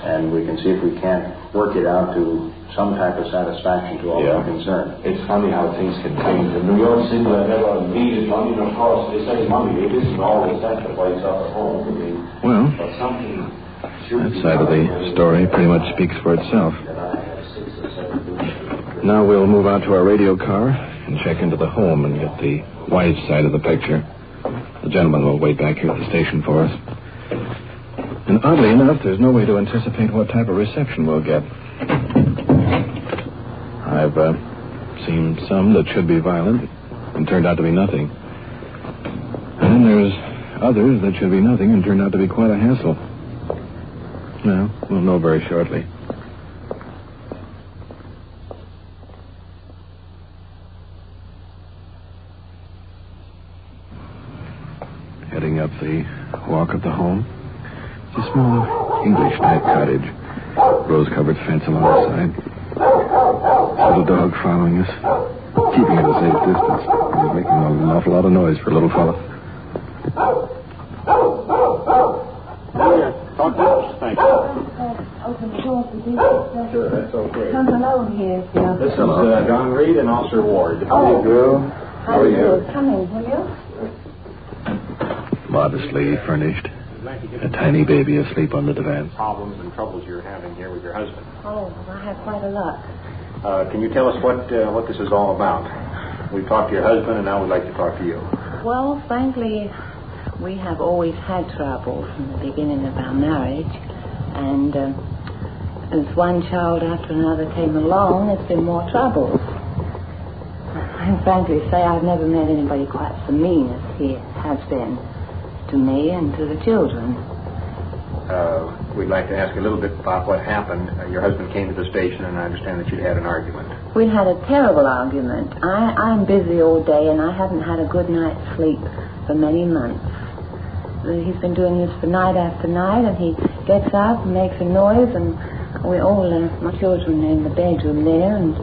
and we can see if we can't work it out to some type of satisfaction to all concerned.
It's funny how things can change. In New York City, I never needed money, and of course, they say money. It isn't always that place up at home. I mean,
well, that side of the story pretty much speaks for itself. Now we'll move out to our radio car and check into the home and get the wife's side of the picture. The gentleman will wait back here at the station for us. And oddly enough, there's no way to anticipate what type of reception we'll get. I've seen some that should be violent and turned out to be nothing. And then there's others that should be nothing and turned out to be quite a hassle. Well, we'll know very shortly. Heading up the walk of the home. It's a small English-type cottage. Rose-covered fence along the side. Little dog following us, keeping at a safe distance. He's making an awful lot of noise for a little fella.
Thank you.
Open the door for you.
Sure, that's okay.
Come alone here, Phil.
This is Don Reed and Officer Ward.
Oh.
Hey, girl.
How are you? Come in, will you?
Modestly furnished. A tiny baby asleep on the divan.
Problems and troubles you're having here with your husband.
Oh, I have quite a lot.
Can you tell us what this is all about? We've talked to your husband, and now we'd like to talk to you.
Well, frankly, we have always had trouble from the beginning of our marriage. And as one child after another came along, there's been more trouble. I frankly say I've never met anybody quite so mean as he has been to me and to the children.
We'd like to ask a little bit about what happened. Your husband came to the station, and I understand that you'd had an argument.
We had a terrible argument. I'm busy all day, and I haven't had a good night's sleep for many months. He's been doing this for night after night, and he gets up and makes a noise, and we all, my children are in the bedroom there, and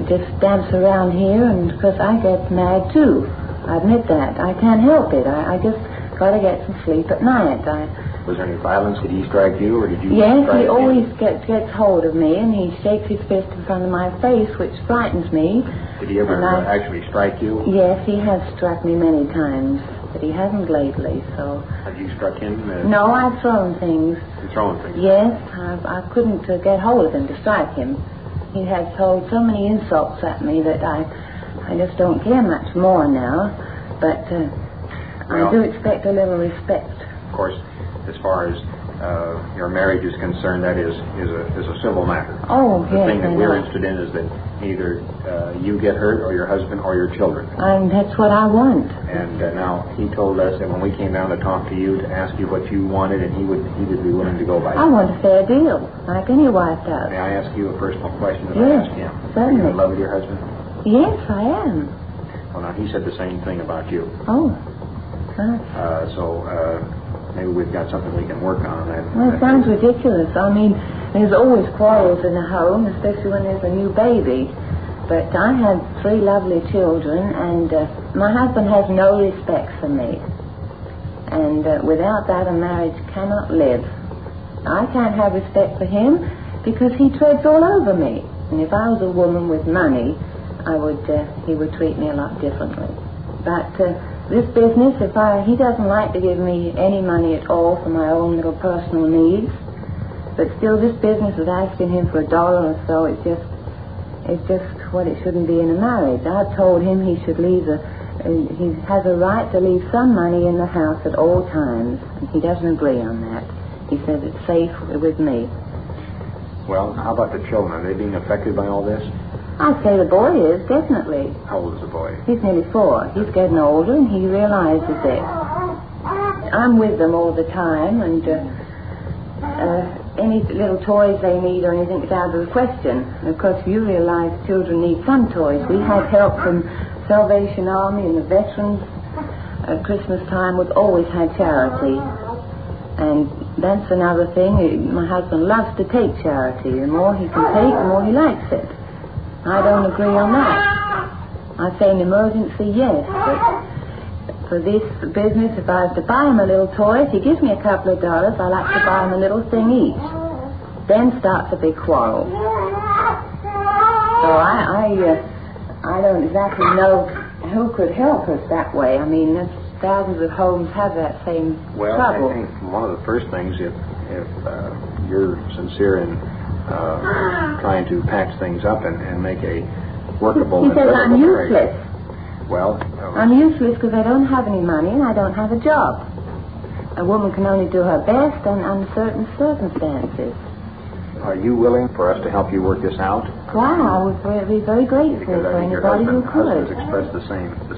just dance around here, and because I get mad too. I admit that. I can't help it. I just got to get some sleep at night.
Was there any violence? Did he strike you, or did you
Yes,
strike
he
him?
always gets hold of me, and he shakes his fist in front of my face, which frightens me.
Did he ever actually strike you?
Yes, he has struck me many times, but he hasn't lately, so...
Have you struck him?
No, I've thrown things.
You've thrown things?
Yes, I couldn't get hold of him to strike him. He has told so many insults at me that I just don't care much more now, but I do expect a little respect.
Of course, as far as your marriage is concerned, that is a civil matter.
Oh,
the
yes.
thing that we're interested in is that either you get hurt or your husband or your children.
That's what I want.
And now he told us that when we came down to talk to you, to ask you what you wanted, and he would be willing to go by.
I want a fair deal, like any wife does.
May I ask you a personal question that
Yes,
I asked him?
certainly.
Are you in love with your husband?
Yes, I am.
Well, now, he said the same thing about you.
Oh.
So maybe we've got something we can work on.
Well, it sounds ridiculous. I mean, there's always quarrels in a home, especially when there's a new baby. But I had 3 lovely children, and my husband has no respect for me. And without that, a marriage cannot live. I can't have respect for him because he treads all over me. And if I was a woman with money, he would treat me a lot differently. But this business, he doesn't like to give me any money at all for my own little personal needs. But still, this business of asking him for $1 or so, it's just what it shouldn't be in a marriage. I've told him he should leave he has a right to leave some money in the house at all times. He doesn't agree on that. He says it's safe with me.
Well, how about the children? Are they being affected by all this?
I'd say the boy is, definitely.
How old is the boy?
He's nearly 4. He's getting older, and he realizes it. I'm with them all the time, and any little toys they need or anything is out of the question. And of course, you realize children need some toys. We had help from Salvation Army and the veterans. At Christmas time, we've always had charity. And that's another thing. My husband loves to take charity. The more he can take, the more he likes it. I don't agree on that. I say in emergency, yes, but for this business, if I have to buy him a little toy, if he gives me a couple of dollars, I like to buy him a little thing each. Then starts a big quarrel. So I don't exactly know who could help us that way. I mean, thousands of homes have that same trouble.
I think one of the first things, if you're sincere in trying to patch things up and make a workable
he says I'm useless.
Well,
I'm useless because I don't have any money and I don't have a job. A woman can only do her best under certain circumstances.
Are you willing for us to help you work this out?
Wow, I would be very grateful for anybody who could.
Husband's expressed the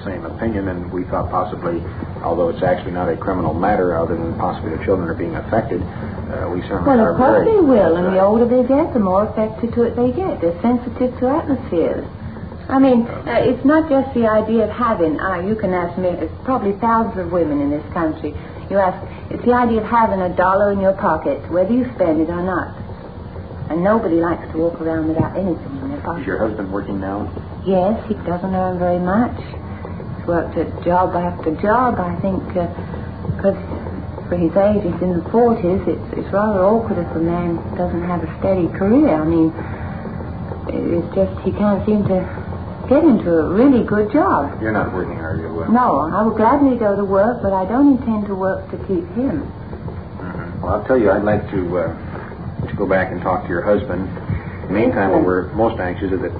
same opinion, and we thought possibly, although it's actually not a criminal matter, other than possibly the children are being affected, we certainly
Well,
are
of course
very...
they will, and the older they get, the more affected to it they get. They're sensitive to atmospheres. I mean, it's not just the idea of having, you can ask me, it's probably thousands of women in this country. You ask, it's the idea of having $1 in your pocket, whether you spend it or not. And nobody likes to walk around without anything in their pocket.
Is your husband working now?
Yes, he doesn't earn very much. He's worked at job after job, I think, because for his age, he's in the 40s, it's rather awkward if a man doesn't have a steady career. I mean, it's just he can't seem to get into a really good job.
You're not working, are you?
No, I would gladly go to work, but I don't intend to work to keep him.
Mm-hmm. Well, I'll tell you, I'd like to go back and talk to your husband. In the meantime, what we're most anxious is that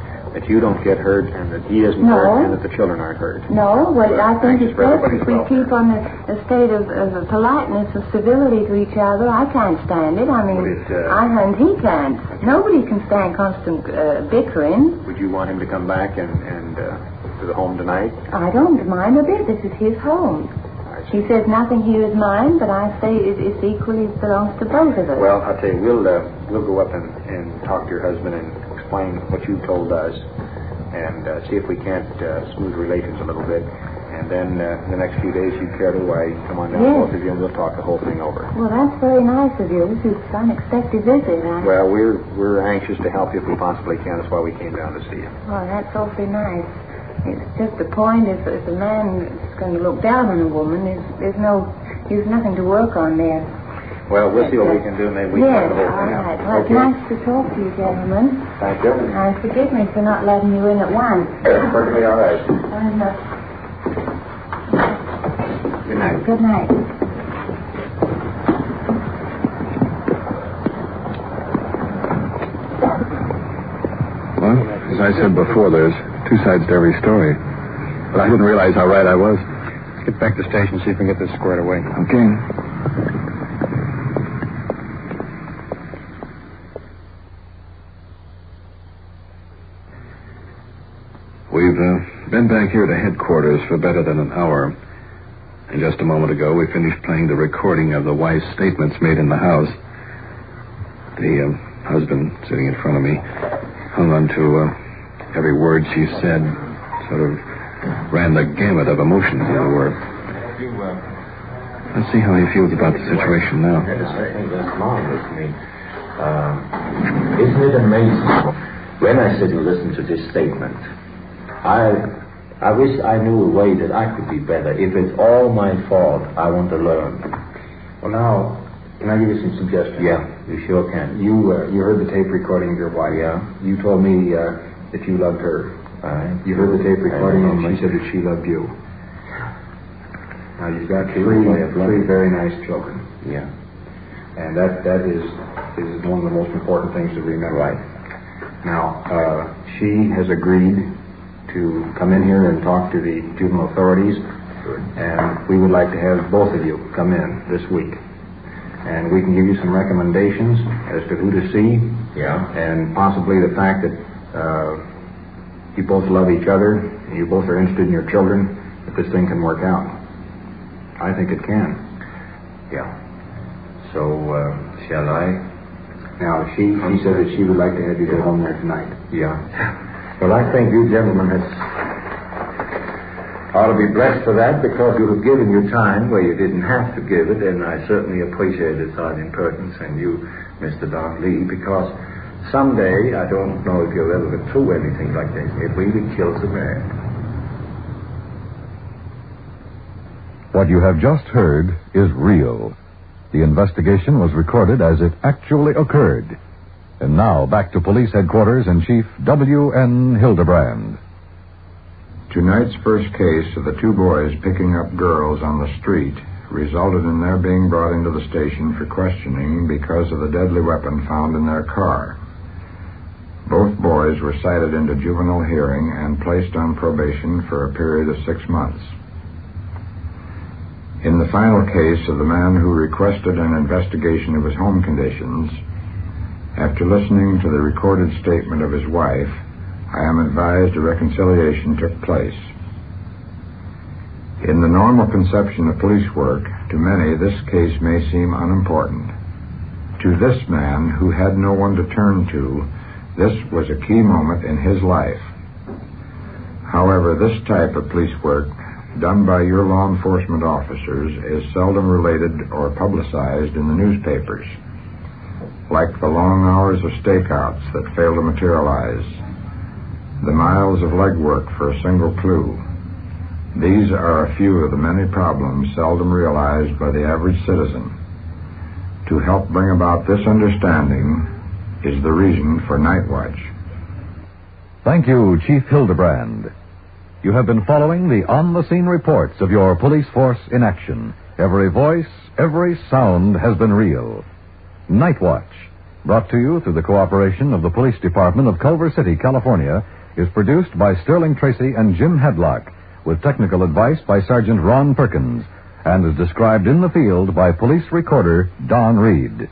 you don't get hurt and that he isn't hurt and that the children aren't hurt.
No, well, I think it's best if we keep on a state of politeness, of civility to each other. I can't stand it. I mean, and he can't. Nobody can stand constant bickering.
Would you want him to come back and to the home tonight?
I don't mind a bit. This is his home. He says nothing here is mine, but I say it equally belongs to both of us.
Well, I'll tell you, we'll go up and talk to your husband and explain what you told us and see if we can't smooth relations a little bit. And then in the next few days, you care to come on down, both of you, and we'll talk the whole thing over.
Well, that's very nice of you. This is an unexpected visit.
Well, we're anxious to help you if we possibly can. That's why we came down to see you.
Well, that's awfully nice. It's just the point, if a man is going to look down on a woman, there's nothing to work on there.
Well, we'll see what we can do. Maybe we can the whole thing out.
Right. Well, it's nice to talk to you, gentlemen.
Thank you.
And forgive me for not letting you in at once.
That's perfectly all right. Good night.
Good night.
Well, as I said before, there's two sides to every story. But I didn't realize how right I was.
Let's get back to the station, see if we can get this squared away.
Okay. We've been back here to headquarters for better than an hour. And just a moment ago, we finished playing the recording of the wife's statements made in the house. The husband, sitting in front of me, hung on to every word she said, sort of ran the gamut of emotions, as it were. Let's see how he feels about the situation now.
That's marvelous to me. Isn't it amazing? When I sit and listen to this statement, I wish I knew a way that I could be better. If it's all my fault, I want to learn.
Well, now, can I give you some suggestions?
Yeah, you sure can.
You heard the tape recording of your wife.
Yeah.
You told me that you loved her.
Right.
You heard the tape recording and she said that she loved you.
Now, you've got three very nice children.
Yeah.
And that is one of the most important things to remember.
Right.
Now, she has agreed to come in here and talk to the juvenile authorities. Good. And we would like to have both of you come in this week. And we can give you some recommendations as to who to see.
Yeah.
And possibly the fact that you both love each other, and you both are interested in your children, that this thing can work out. I think it can.
Yeah. So, shall I?
Now, she said that she would like to have you go home there tonight.
Yeah. Well, I think you gentlemen ought to be blessed for that, because you have given your time where you didn't have to give it, and I certainly appreciate it, Sergeant Perkins, and you, Mr. Don Lee, because someday, I don't know if you'll ever get through anything like this, it really kills a man.
What you have just heard is real. The investigation was recorded as it actually occurred. And now, back to Police Headquarters and Chief W.N. Hildebrand.
Tonight's first case of the two boys picking up girls on the street resulted in their being brought into the station for questioning because of the deadly weapon found in their car. Both boys were cited into juvenile hearing and placed on probation for a period of 6 months. In the final case of the man who requested an investigation of his home conditions, after listening to the recorded statement of his wife, I am advised a reconciliation took place. In the normal conception of police work, to many this case may seem unimportant. To this man, who had no one to turn to, this was a key moment in his life. However, this type of police work, done by your law enforcement officers, is seldom related or publicized in the newspapers, like the long hours of stakeouts that fail to materialize, the miles of legwork for a single clue. These are a few of the many problems seldom realized by the average citizen. To help bring about this understanding is the reason for Night Watch.
Thank you, Chief Hildebrand. You have been following the on-the-scene reports of your police force in action. Every voice, every sound has been real. Night Watch, brought to you through the cooperation of the Police Department of Culver City, California, is produced by Sterling Tracy and Jim Hadlock, with technical advice by Sergeant Ron Perkins, and is described in the field by police recorder Don Reed.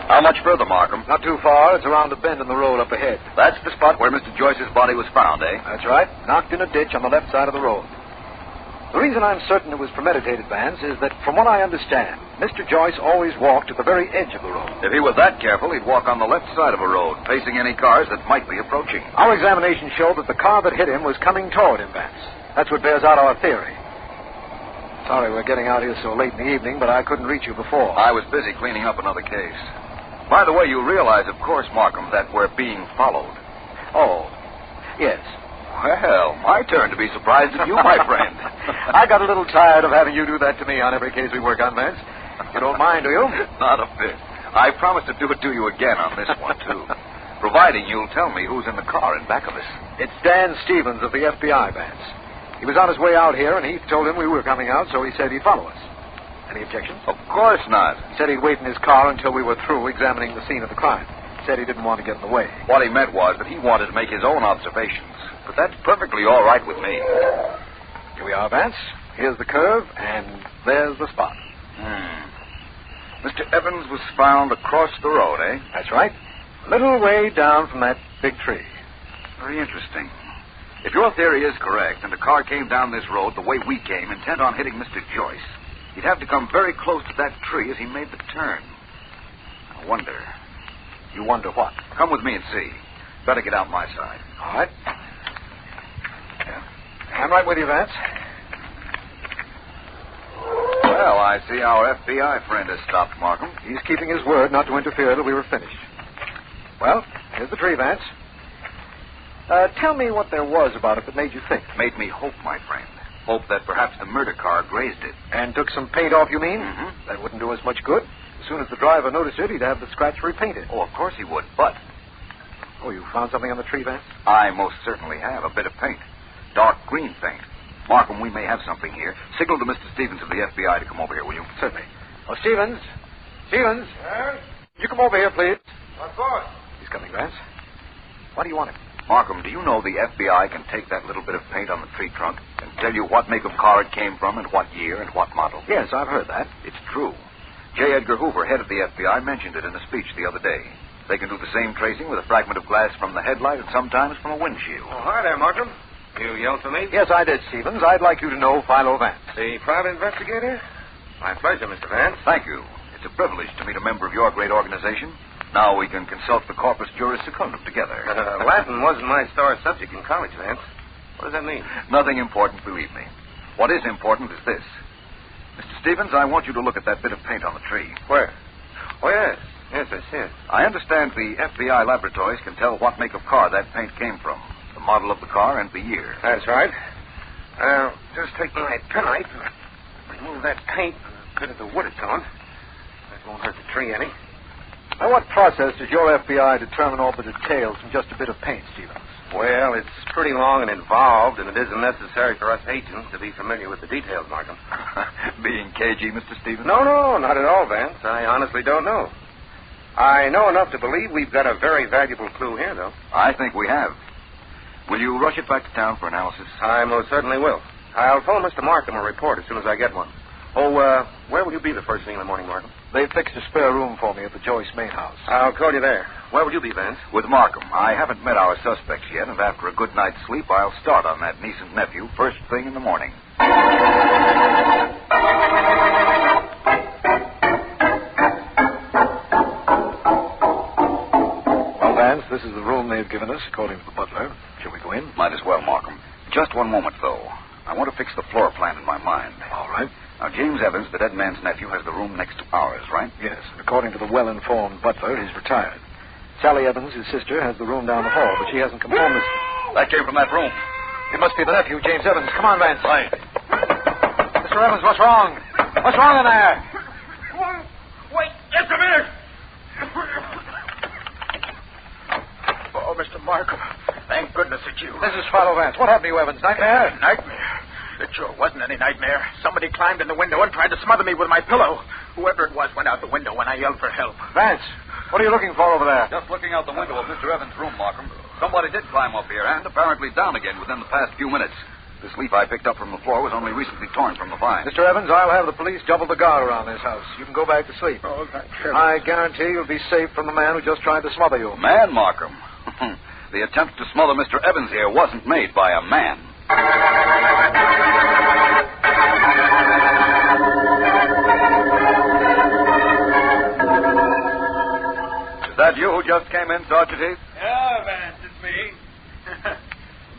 How much further, Markham?
Not too far. It's around a bend in the road up ahead.
That's the spot where Mr. Joyce's body was found, eh?
That's right. Knocked in a ditch on the left side of the road. The reason I'm certain it was premeditated, Vance, is that from what I understand, Mr. Joyce always walked at the very edge of the road.
If he were that careful, he'd walk on the left side of a road, facing any cars that might be approaching.
Our examination showed that the car that hit him was coming toward him, Vance. That's what bears out our theory. Sorry we're getting out here so late in the evening, but I couldn't reach you before.
I was busy cleaning up another case. By the way, you realize, of course, Markham, that we're being followed.
Oh, yes.
Well, my turn to be surprised at you, my friend.
I got a little tired of having you do that to me on every case we work on, Vance. You don't mind, do you?
Not a bit. I promise to do it to you again on this one, too. Providing you'll tell me who's in the car in back of us.
It's Dan Stevens of the FBI, Vance. He was on his way out here, and Heath told him we were coming out, so he said he'd follow us. Any objections?
Of course not.
He said he'd wait in his car until we were through examining the scene of the crime. Said he didn't want to get in the way.
What he meant was that he wanted to make his own observations. But that's perfectly all right with me.
Here we are, Vance. Here's the curve, and there's the spot.
Mr. Evans was found across the road, eh?
That's right. A little way down from that big tree.
Very interesting. If your theory is correct, and the car came down this road the way we came, intent on hitting Mr. Joyce, he'd have to come very close to that tree as he made the turn. I wonder.
You wonder what?
Come with me and see. Better get out my side.
All right. I'm right with you, Vance.
Well, I I see our FBI friend has stopped, Markham.
He's keeping his word not to interfere till we were finished. Well, here's the tree, Vance. Tell me what there was about it that made you think.
Made me hope, my friend. Hope that perhaps the murder car grazed it.
And took some paint off, you mean?
Mm-hmm.
That wouldn't do us much good. As soon as the driver noticed it, he'd have the scratch repainted.
Oh, of course he would, but...
Oh, you found something on the tree, Vance?
I most certainly have. A bit of paint. Dark green paint. Markham, we may have something here. Signal to Mr. Stevens of the FBI to come over here, will you?
Certainly. Oh, Stevens. Stevens.
Yes?
You come over here, please.
Of course.
He's coming, Vance. Why do you want him?
Markham, do you know the FBI can take that little bit of paint on the tree trunk and tell you what make of car it came from and what year and what model?
Yes, I've heard that.
It's true. J. Edgar Hoover, head of the FBI, mentioned it in a speech the other day. They can do the same tracing with a fragment of glass from the headlight and sometimes from a windshield.
Oh, hi there, Markham. You yelled for me?
Yes, I did, Stevens. I'd like you to know Philo Vance.
The private investigator? My pleasure, Mr. Vance.
Thank you. It's a privilege to meet a member of your great organization. Now we can consult the corpus juris secundum together.
Latin wasn't my star subject in college, Vance. What does that mean?
Nothing important, believe me. What is important is this. Mr. Stevens, I want you to look at that bit of paint on the tree.
Where? Oh, yes. Yes, I see it.
I understand the FBI laboratories can tell what make of car that paint came from, the model of the car and the year.
That's right. I'll just take my penknife and remove that paint and a bit of the wood it's on. That won't hurt the tree any.
By what process does your FBI determine all the details from just a bit of paint, Stevens?
Well, it's pretty long and involved, and it isn't necessary for us agents to be familiar with the details, Markham.
Being cagey, Mr. Stevens?
No, not at all, Vance. I honestly don't know. I know enough to believe we've got a very valuable clue here, though.
I think we have. Will you rush it back to town for analysis?
I most certainly will. I'll phone Mr. Markham a report as soon as I get one. Oh, where will you be the first thing in the morning, Markham?
They fixed a spare room for me at the Joyce main house.
I'll call you there. Where will you be, Vance?
With Markham. I haven't met our suspects yet, and after a good night's sleep, I'll start on that niece and nephew first thing in the morning.
Well, Vance, this is the room they've given us, according to the butler. Shall we go in?
Might as well, Markham. Just one moment, though. I want to fix the floor plan in my mind.
All right.
Now, James Evans, the dead man's nephew, has the room next to ours, right?
Yes, and according to the well-informed butler, he's retired. Sally Evans, his sister, has the room down the hall, but she hasn't come home this...
That came from that room.
It must be the nephew, James Evans. Come on, Vance.
Right.
Mr. Evans, what's wrong? What's wrong in there?
Wait, just a minute.
Oh, Mr. Markham. Thank goodness it's you.
This is Philo Vance. What happened to you, Evans? Nightmare?
Nightmare? It sure wasn't any nightmare. Somebody climbed in the window and tried to smother me with my pillow. Whoever it was went out the window when I yelled for help.
Vance, what are you looking for over there?
Just looking out the window of Mr. Evans' room, Markham. Somebody did climb up here and apparently down again within the past few minutes. This leaf I picked up from the floor was only recently torn from the vine.
Mr. Evans, I'll have the police double the guard around this house. You can go back to sleep.
Oh, thank you.
I guarantee you'll be safe from the man who just tried to smother you.
Man, Markham. The attempt to smother Mr. Evans here wasn't made by a man. Is that you who just came in, Sergeant Heath?
Yeah, Vance, it's me.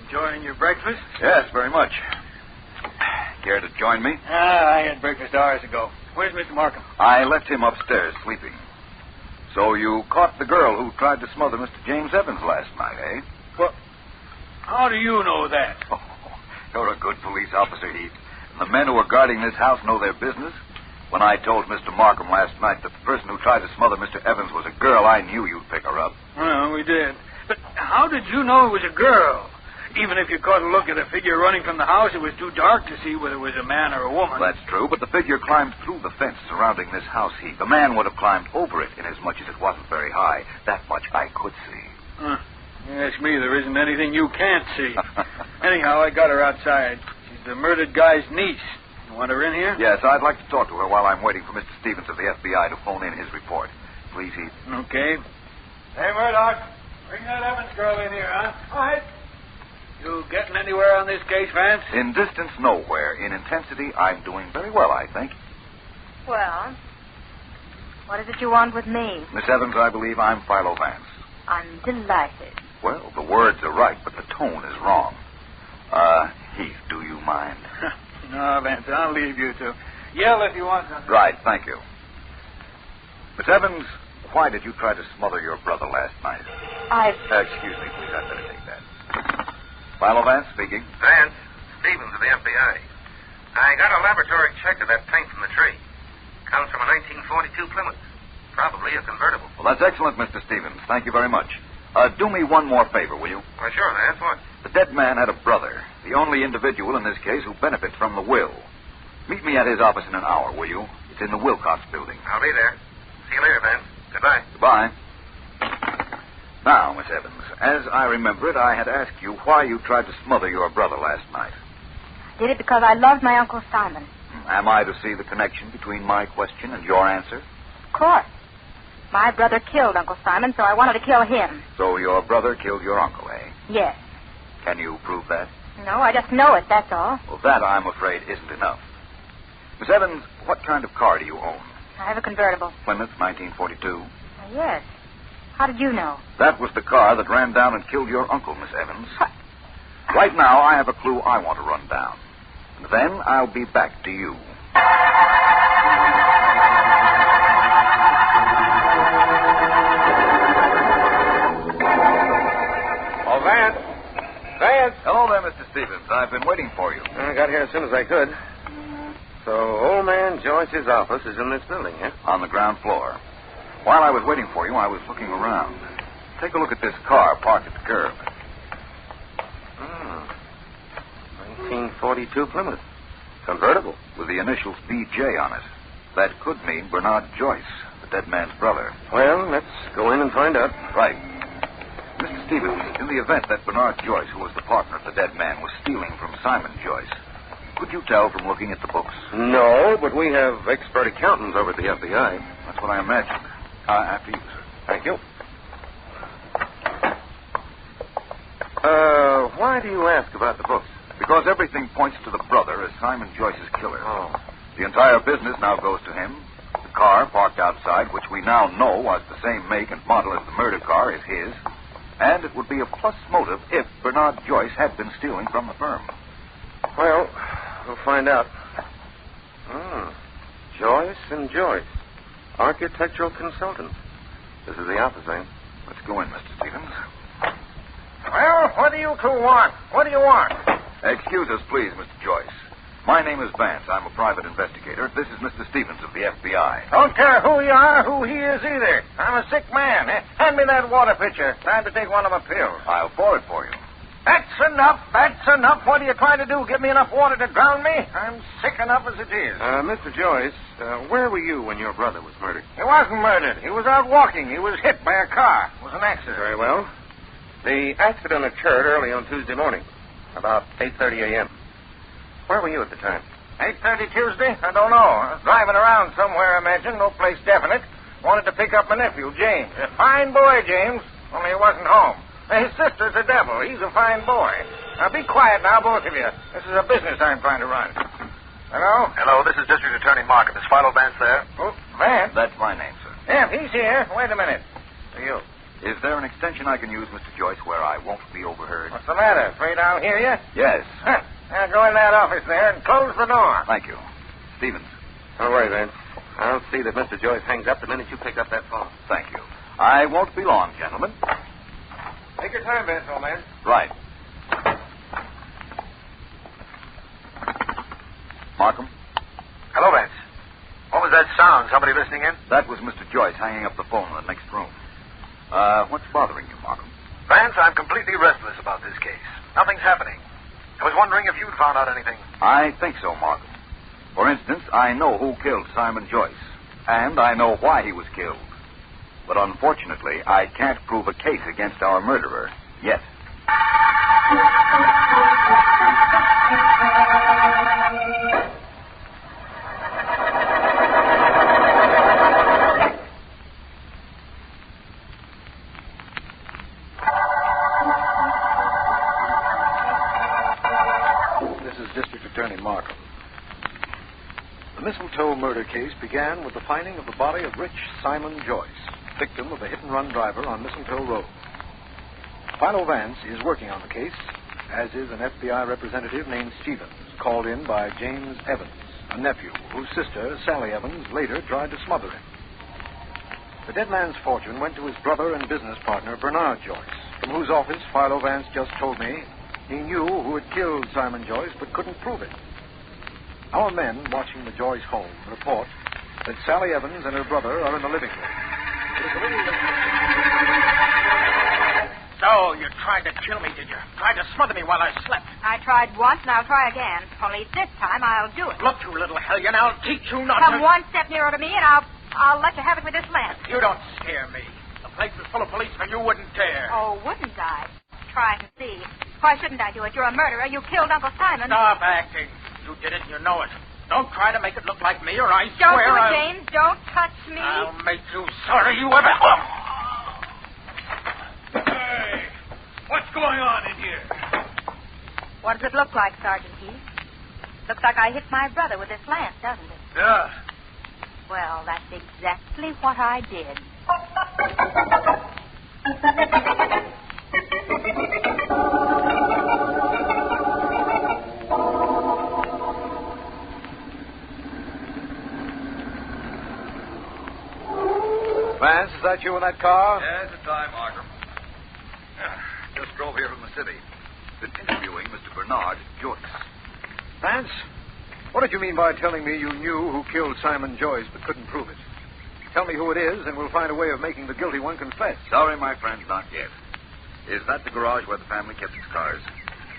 Enjoying your breakfast?
Yes, very much. Care to join me?
I had breakfast hours ago. Where's Mr. Markham?
I left him upstairs sleeping. So you caught the girl who tried to smother Mr. James Evans last night, eh?
Well, how do you know that?
Oh, you're a good police officer, Heath. And the men who are guarding this house know their business. When I told Mr. Markham last night that the person who tried to smother Mr. Evans was a girl, I knew you'd pick her up.
Well, we did. But how did you know it was a girl? Even if you caught a look at a figure running from the house, it was too dark to see whether it was a man or a woman.
That's true, but the figure climbed through the fence surrounding this house, Heath. The man would have climbed over it, inasmuch as it wasn't very high. That much I could see.
You ask me, there isn't anything you can't see. Anyhow, I got her outside. She's the murdered guy's niece. You want her in here?
Yes, I'd like to talk to her while I'm waiting for Mr. Stevens of the FBI to phone in his report. Please, Heath.
Okay. Hey, Murdoch, bring that Evans girl in here, huh? All right. You getting anywhere on this case, Vance?
In distance, nowhere. In intensity, I'm doing very well, I think.
Well, what is it you want with me?
Miss Evans, I believe I'm Philo Vance.
I'm delighted.
Well, the words are right, but the tone is wrong. Heath, do you mind?
No, Vance, I'll leave you to Yell if you want something.
Right, thank you. Miss Evans, why did you try to smother your brother last night? Excuse me, please. I'd better take that. Philo Vance speaking.
Vance, Stevens of the FBI. I got a laboratory check of that paint from the tree. Comes from a 1942 Plymouth. Probably a convertible.
Well, that's excellent, Mr. Stevens. Thank you very much. Do me one more favor, will you?
Well, sure, Vance. What?
The dead man had a brother, the only individual in this case who benefits from the will. Meet me at his office in an hour, will you? It's in the Wilcox building.
I'll be there. See you later, Vance. Goodbye.
Goodbye. Now, Miss Evans, as I remember it, I had asked you why you tried to smother your brother last night.
Did it because I loved my Uncle Simon.
Am I to see the connection between my question and your answer?
Of course. My brother killed Uncle Simon, so I wanted to kill him.
So your brother killed your uncle, eh?
Yes.
Can you prove that?
No, I just know it, that's all.
Well, that, I'm afraid, isn't enough. Miss Evans, what kind of car do you own?
I have a convertible.
Plymouth, 1942.
Yes. How did you know?
That was the car that ran down and killed your uncle, Miss Evans. Right now, I have a clue I want to run down. And then I'll be back to you.
Oh, Vance. Vance.
Hello there, Mr. Stevens. I've been waiting for you.
I got here as soon as I could. So, old man Joyce's office is in this building, eh?
On the ground floor. While I was waiting for you, I was looking around. Take a look at this car parked at the curb.
1942 Plymouth. Convertible.
With the initials BJ on it. That could mean Bernard Joyce, the dead man's brother.
Well, let's go in and find out.
Right. Mr. Stevens, in the event that Bernard Joyce, who was the partner of the dead man, was stealing from Simon Joyce, could you tell from looking at the books?
No, but we have expert accountants over at the FBI.
That's what I imagined. After you, sir.
Thank you. Why do you ask about the books?
Because everything points to the brother as Simon Joyce's killer.
Oh.
The entire business now goes to him. The car parked outside, which we now know was the same make and model as the murder car, is his. And it would be a plus motive if Bernard Joyce had been stealing from the firm.
Well, we'll find out. Joyce and Joyce. Architectural consultants. This is the office, eh?
Let's go in, Mr. Stevens.
Well, what do you two want? What do you want?
Excuse us, please, Mr. Joyce. My name is Vance. I'm a private investigator. This is Mr. Stevens of the FBI.
Don't care who you are, who he is either. I'm a sick man. Hand me that water pitcher. Time to take one of my pills.
I'll pour it for you.
That's enough. That's enough. What are you trying to do? Give me enough water to drown me? I'm sick enough as it is.
Mr. Joyce, where were you when your brother was murdered?
He wasn't murdered. He was out walking. He was hit by a car. It was an accident.
Very well. The accident occurred early on Tuesday morning, about 8:30 a.m. Where were you at the time?
8:30 Tuesday? I don't know. I was driving around somewhere, I imagine. No place definite. Wanted to pick up my nephew, James. A fine boy, James. Only he wasn't home. His sister's a devil. He's a fine boy. Now, be quiet now, both of you. This is a business I'm trying to run. Hello?
Hello, this is District Attorney Markham. Is Philo Vance there?
Oh, Vance?
That's my name, sir.
Yeah, he's here. Wait a minute. Who are you?
Is there an extension I can use, Mr. Joyce, where I won't be overheard?
What's the matter? Afraid I'll hear you?
Yes.
Now, go in that office there and close the door.
Thank you. Stevens.
Don't worry, Vance. I'll see that Mr. Joyce hangs up the minute you pick up that phone.
Thank you. I won't be long, gentlemen.
Take your time, Vance, old man.
Right. Markham?
Hello, Vance. What was that sound? Somebody listening in?
That was Mr. Joyce hanging up the phone in the next room. What's bothering you, Markham?
Vance, I'm completely restless about this case. Nothing's happening. I was wondering if you'd found out anything.
I think so, Markham. For instance, I know who killed Simon Joyce, and I know why he was killed. But unfortunately, I can't prove a case against our murderer yet.
This is District Attorney Markham. The Mistle-Toe Murder case began with the finding of the body of Rich Simon Joyce, victim of a hit-and-run driver on Mistle-Toe Road. Philo Vance is working on the case, as is an FBI representative named Stevens, called in by James Evans, a nephew, whose sister, Sally Evans, later tried to smother him. The dead man's fortune went to his brother and business partner, Bernard Joyce, from whose office Philo Vance just told me he knew who had killed Simon Joyce but couldn't prove it. Our men watching the Joyce home report that Sally Evans and her brother are in the living room.
So, you tried to kill me, did you? Tried to smother me while I slept.
I tried once, and I'll try again. Only this time I'll do it.
Look, you little hellion, I'll teach you not
Come
to...
one step nearer to me, and I'll let you have it with this lance.
You don't scare me. The place is full of policemen. You wouldn't dare.
Oh, wouldn't I? Try to see. Why shouldn't I do it? You're a murderer. You killed Uncle Simon.
Stop acting. You did it, and you know it. Don't try to make it look like me, or I
Don't
swear
do it,
I'll...
James. Don't touch me.
I'll make you sorry you ever...
Hey, what's going on in here?
What does it look like, Sergeant Heath? Looks like I hit my brother with this lance, doesn't it?
Yeah.
Well, that's exactly what I did.
Vance, is that you in that car?
Yes, it's I, Markham. Just drove here from the city. Been interviewing Mr. Bernard Joyce.
Vance, what did you mean by telling me you knew who killed Simon Joyce but couldn't prove it? Tell me who it is, and we'll find a way of making the guilty one confess.
Sorry, my friend, not yet. Is that the garage where the family kept its cars?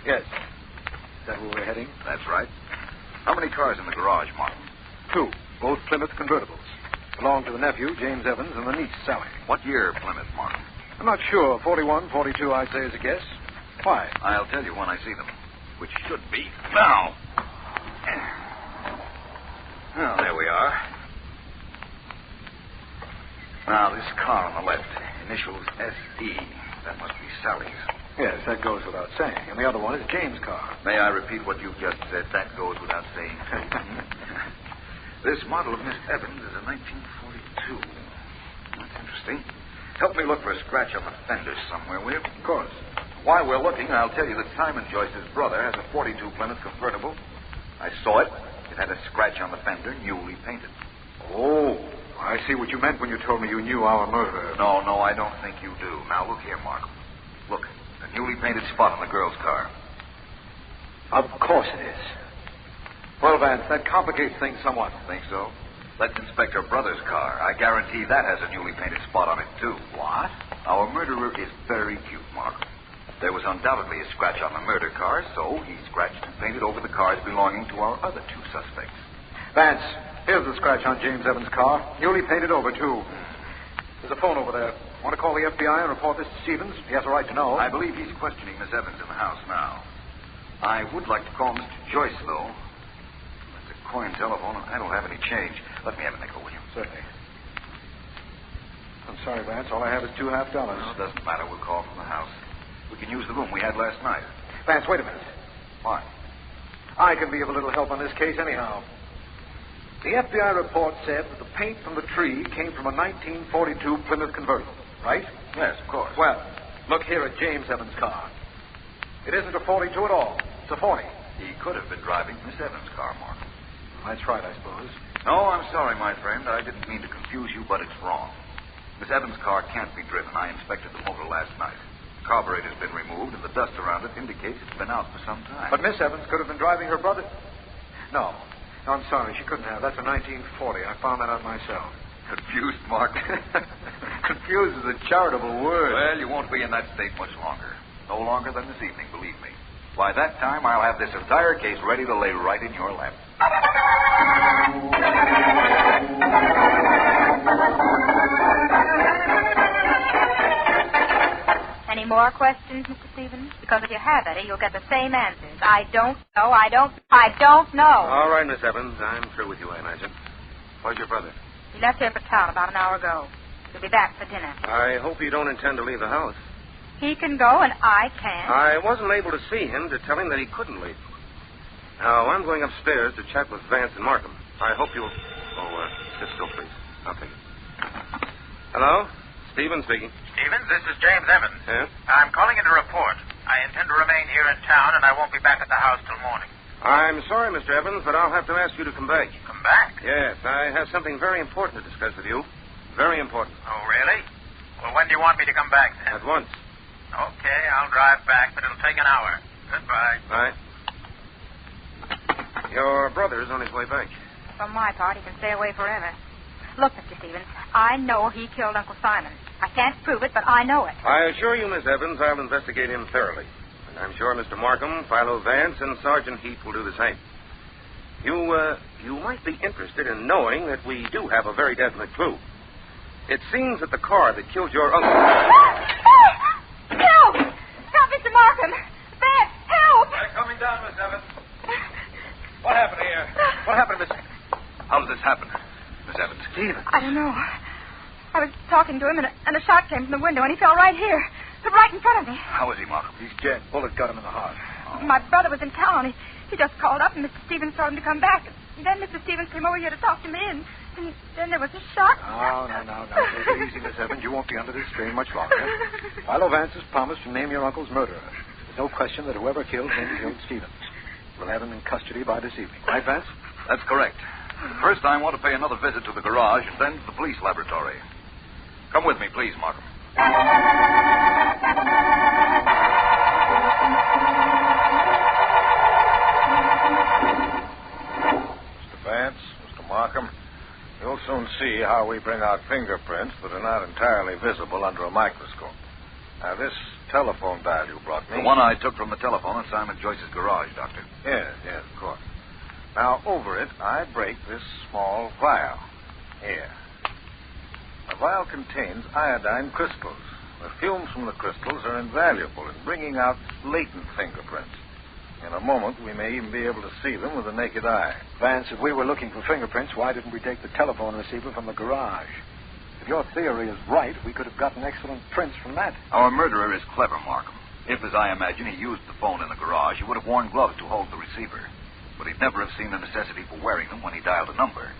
Yes. Is that where we're heading?
That's right. How many cars in the garage, Markham?
2, both Plymouth convertibles. Belong to the nephew, James Evans, and the niece, Sally.
What year Plymouth, Markham?
I'm not sure. 41, 42, I'd say, as a guess. Why?
I'll tell you when I see them. Which should be now. Well, there we are. Now, this car on the left, initials S.E. That must be Sally's.
Yes, that goes without saying. And the other one is James' car.
May I repeat what you've just said? That goes without saying. This model of Miss Evans is a 1942. That's interesting. Help me look for a scratch on the fender somewhere, will you?
Of course.
While we're looking, I'll tell you that Simon Joyce's brother has a 42 Plymouth convertible. I saw it. It had a scratch on the fender, newly painted.
Oh, I see what you meant when you told me you knew our murderer.
No, I don't think you do. Now, look here, Markham. Look, a newly painted spot on the girl's car.
Of course it is. Well, Vance, that complicates things somewhat.
Think so? Let's inspect her brother's car. I guarantee that has a newly painted spot on it, too.
What?
Our murderer is very cute, Markham. There was undoubtedly a scratch on the murder car, so he scratched and painted over the cars belonging to our other 2 suspects.
Vance, here's the scratch on James Evans' car. Newly painted over, too. There's a phone over there. Want to call the FBI and report this to Stevens? He has a right to know.
I believe he's questioning Miss Evans in the house now. I would like to call Mr. Joyce, though. That's a coin telephone, and I don't have any change. Let me have a nickel, will you?
Certainly. I'm sorry, Vance. All I have is $2 half dollars.
No, it doesn't matter. We'll call from the house. We can use the room we had last night.
Vance, wait a minute.
Why?
I can be of a little help on this case anyhow. The FBI report said that the paint from the tree came from a 1942 Plymouth convertible, right?
Yes, of course.
Well, look here at James Evans' car. It isn't a 42 at all. It's a 40.
He could have been driving Miss Evans' car, Mark.
That's right, I suppose.
No, I'm sorry, my friend. I didn't mean to confuse you, but it's wrong. Miss Evans' car can't be driven. I inspected the motor last night. The carburetor's been removed, and the dust around it indicates it's been out for some time.
But Miss Evans could have been driving her brother. No, I'm sorry. She couldn't have. That's a 1940. I found that out myself.
Confused, Mark. Confused is a charitable word. Well, you won't be in that state much longer. No longer than this evening, believe me. By that time, I'll have this entire case ready to lay right in your lap.
Any more questions, Mr. Stevens? Because if you have any, you'll get the same answers. I don't know. I don't know.
All right, Miss Evans. I'm through with you, I imagine. Where's your brother?
He left here for town about an hour ago. He'll be back for dinner.
I hope you don't intend to leave the house.
He can go and I can't.
I wasn't able to see him to tell him that he couldn't leave. Now, I'm going upstairs to chat with Vance and Markham. I hope you'll... just go, please. I'll take it. Hello? Stevens speaking.
Stevens, this is James Evans.
Yeah?
I'm calling in to report. I intend to remain here in town, and I won't be back at the house till morning. I'm sorry, Mr. Evans, but I'll have to ask you to come back.
Come back?
Yes, I have something very important to discuss with you. Very important.
Oh, really? Well, when do you want me to come back, then?
At once.
Okay, I'll drive back, but it'll take an hour. Goodbye.
Bye. Your brother's on his way back.
For my part, he can stay away forever. Look, Mr. Stevens, I know he killed Uncle Simon. I can't prove it, but I know it.
I assure you, Miss Evans, I'll investigate him thoroughly. And I'm sure Mr. Markham, Philo Vance, and Sergeant Heath will do the same. You might be interested in knowing that we do have a very definite clue. It seems that the car that killed your uncle...
Help! Help, Mr. Markham! Vance, help!
They're coming down, Miss Evans. What happened here? What happened, Miss...
How did this happen, Miss Evans?
Stephen.
I don't know. I was talking to him, and a shot came from the window, and he fell right here. Right in front of me.
How is he, Markham?
He's dead. Bullet got him in the heart.
My brother was in town. He just called up, and Mr. Stevens told him to come back. And then Mr. Stevens came over here to talk to me, and then there was a shot.
No. Take it easy, Miss Evans. You won't be under this strain much longer. Philo Vance has promised to name your uncle's murderer. There's no question that whoever killed him killed Stevens. We'll have him in custody by this evening. Right, Vance?
That's correct. First, I want to pay another visit to the garage and then to the police laboratory. Come with me, please, Markham.
Mr. Vance, Mr. Markham, you'll soon see how we bring out fingerprints that are not entirely visible under a microscope. Now, this telephone dial you brought me...
The one I took from the telephone in Simon Joyce's garage, Doctor.
Yes, of course. Now, over it, I break this small vial. Here. The vial contains iodine crystals. The fumes from the crystals are invaluable in bringing out latent fingerprints. In a moment, we may even be able to see them with the naked eye. Vance, if we were looking for fingerprints, why didn't we take the telephone receiver from the garage? If your theory is right, we could have gotten excellent prints from that.
Our murderer is clever, Markham. If, as I imagine, he used the phone in the garage, he would have worn gloves to hold the receiver. But he'd never have seen the necessity for wearing them when he dialed a number.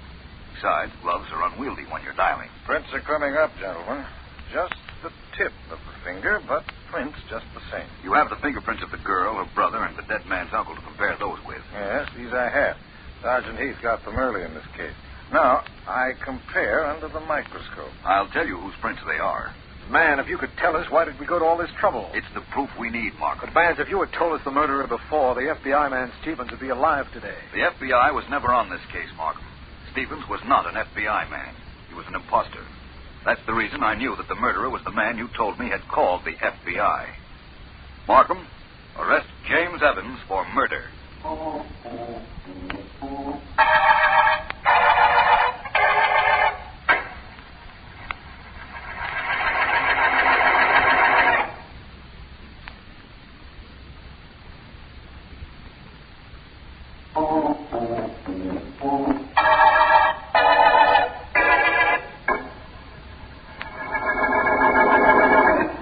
Besides, gloves are unwieldy when you're dialing.
Prints are coming up, gentlemen. Just the tip of the finger, but prints just the same.
You have the fingerprints of the girl, her brother, and the dead man's uncle to compare those with.
Yes, these I have. Sergeant Heath got them early in this case. Now, I compare under the microscope.
I'll tell you whose prints they are.
Man, if you could tell us, why did we go to all this trouble?
It's the proof we need, Markham.
But, Vance, if you had told us the murderer before, the FBI man Stevens would be alive today.
The FBI was never on this case, Markham. Stevens was not an FBI man. He was an imposter. That's the reason I knew that the murderer was the man you told me had called the FBI. Markham, arrest James Evans for murder.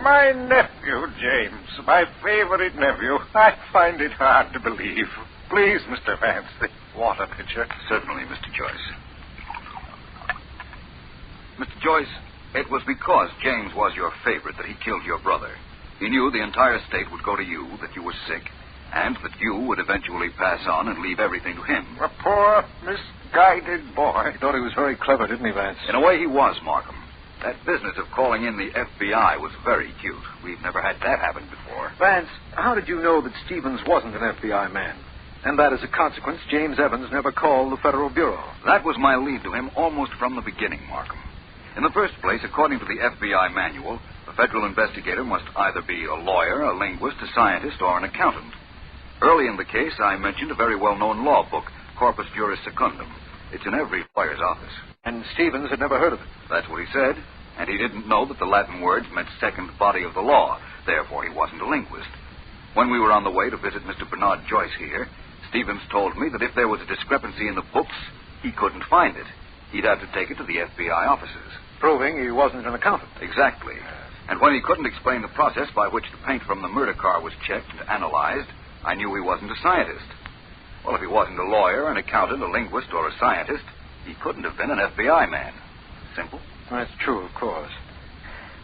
My nephew, James. My favorite nephew. I find it hard to believe. Please, Mr. Vance, the water pitcher.
Certainly, Mr. Joyce. Mr. Joyce, it was because James was your favorite that he killed your brother. He knew the entire state would go to you, that you were sick, and that you would eventually pass on and leave everything to him.
A poor, misguided boy. He thought he was very clever, didn't he, Vance?
In a way, he was, Markham. That business of calling in the FBI was very cute. We've never had that happen before.
Vance, how did you know that Stevens wasn't an FBI man? And that as a consequence, James Evans never called the Federal Bureau.
That was my lead to him almost from the beginning, Markham. In the first place, according to the FBI manual, a federal investigator must either be a lawyer, a linguist, a scientist, or an accountant. Early in the case, I mentioned a very well-known law book, Corpus Juris Secundum. It's in every lawyer's office.
And Stevens had never heard of it.
That's what he said. And he didn't know that the Latin words meant second body of the law. Therefore, he wasn't a linguist. When we were on the way to visit Mr. Bernard Joyce here, Stevens told me that if there was a discrepancy in the books, he couldn't find it. He'd have to take it to the FBI offices.
Proving he wasn't an accountant.
Exactly. And when he couldn't explain the process by which the paint from the murder car was checked and analyzed, I knew he wasn't a scientist. Well, if he wasn't a lawyer, an accountant, a linguist, or a scientist, he couldn't have been an FBI man. Simple.
That's true, of course.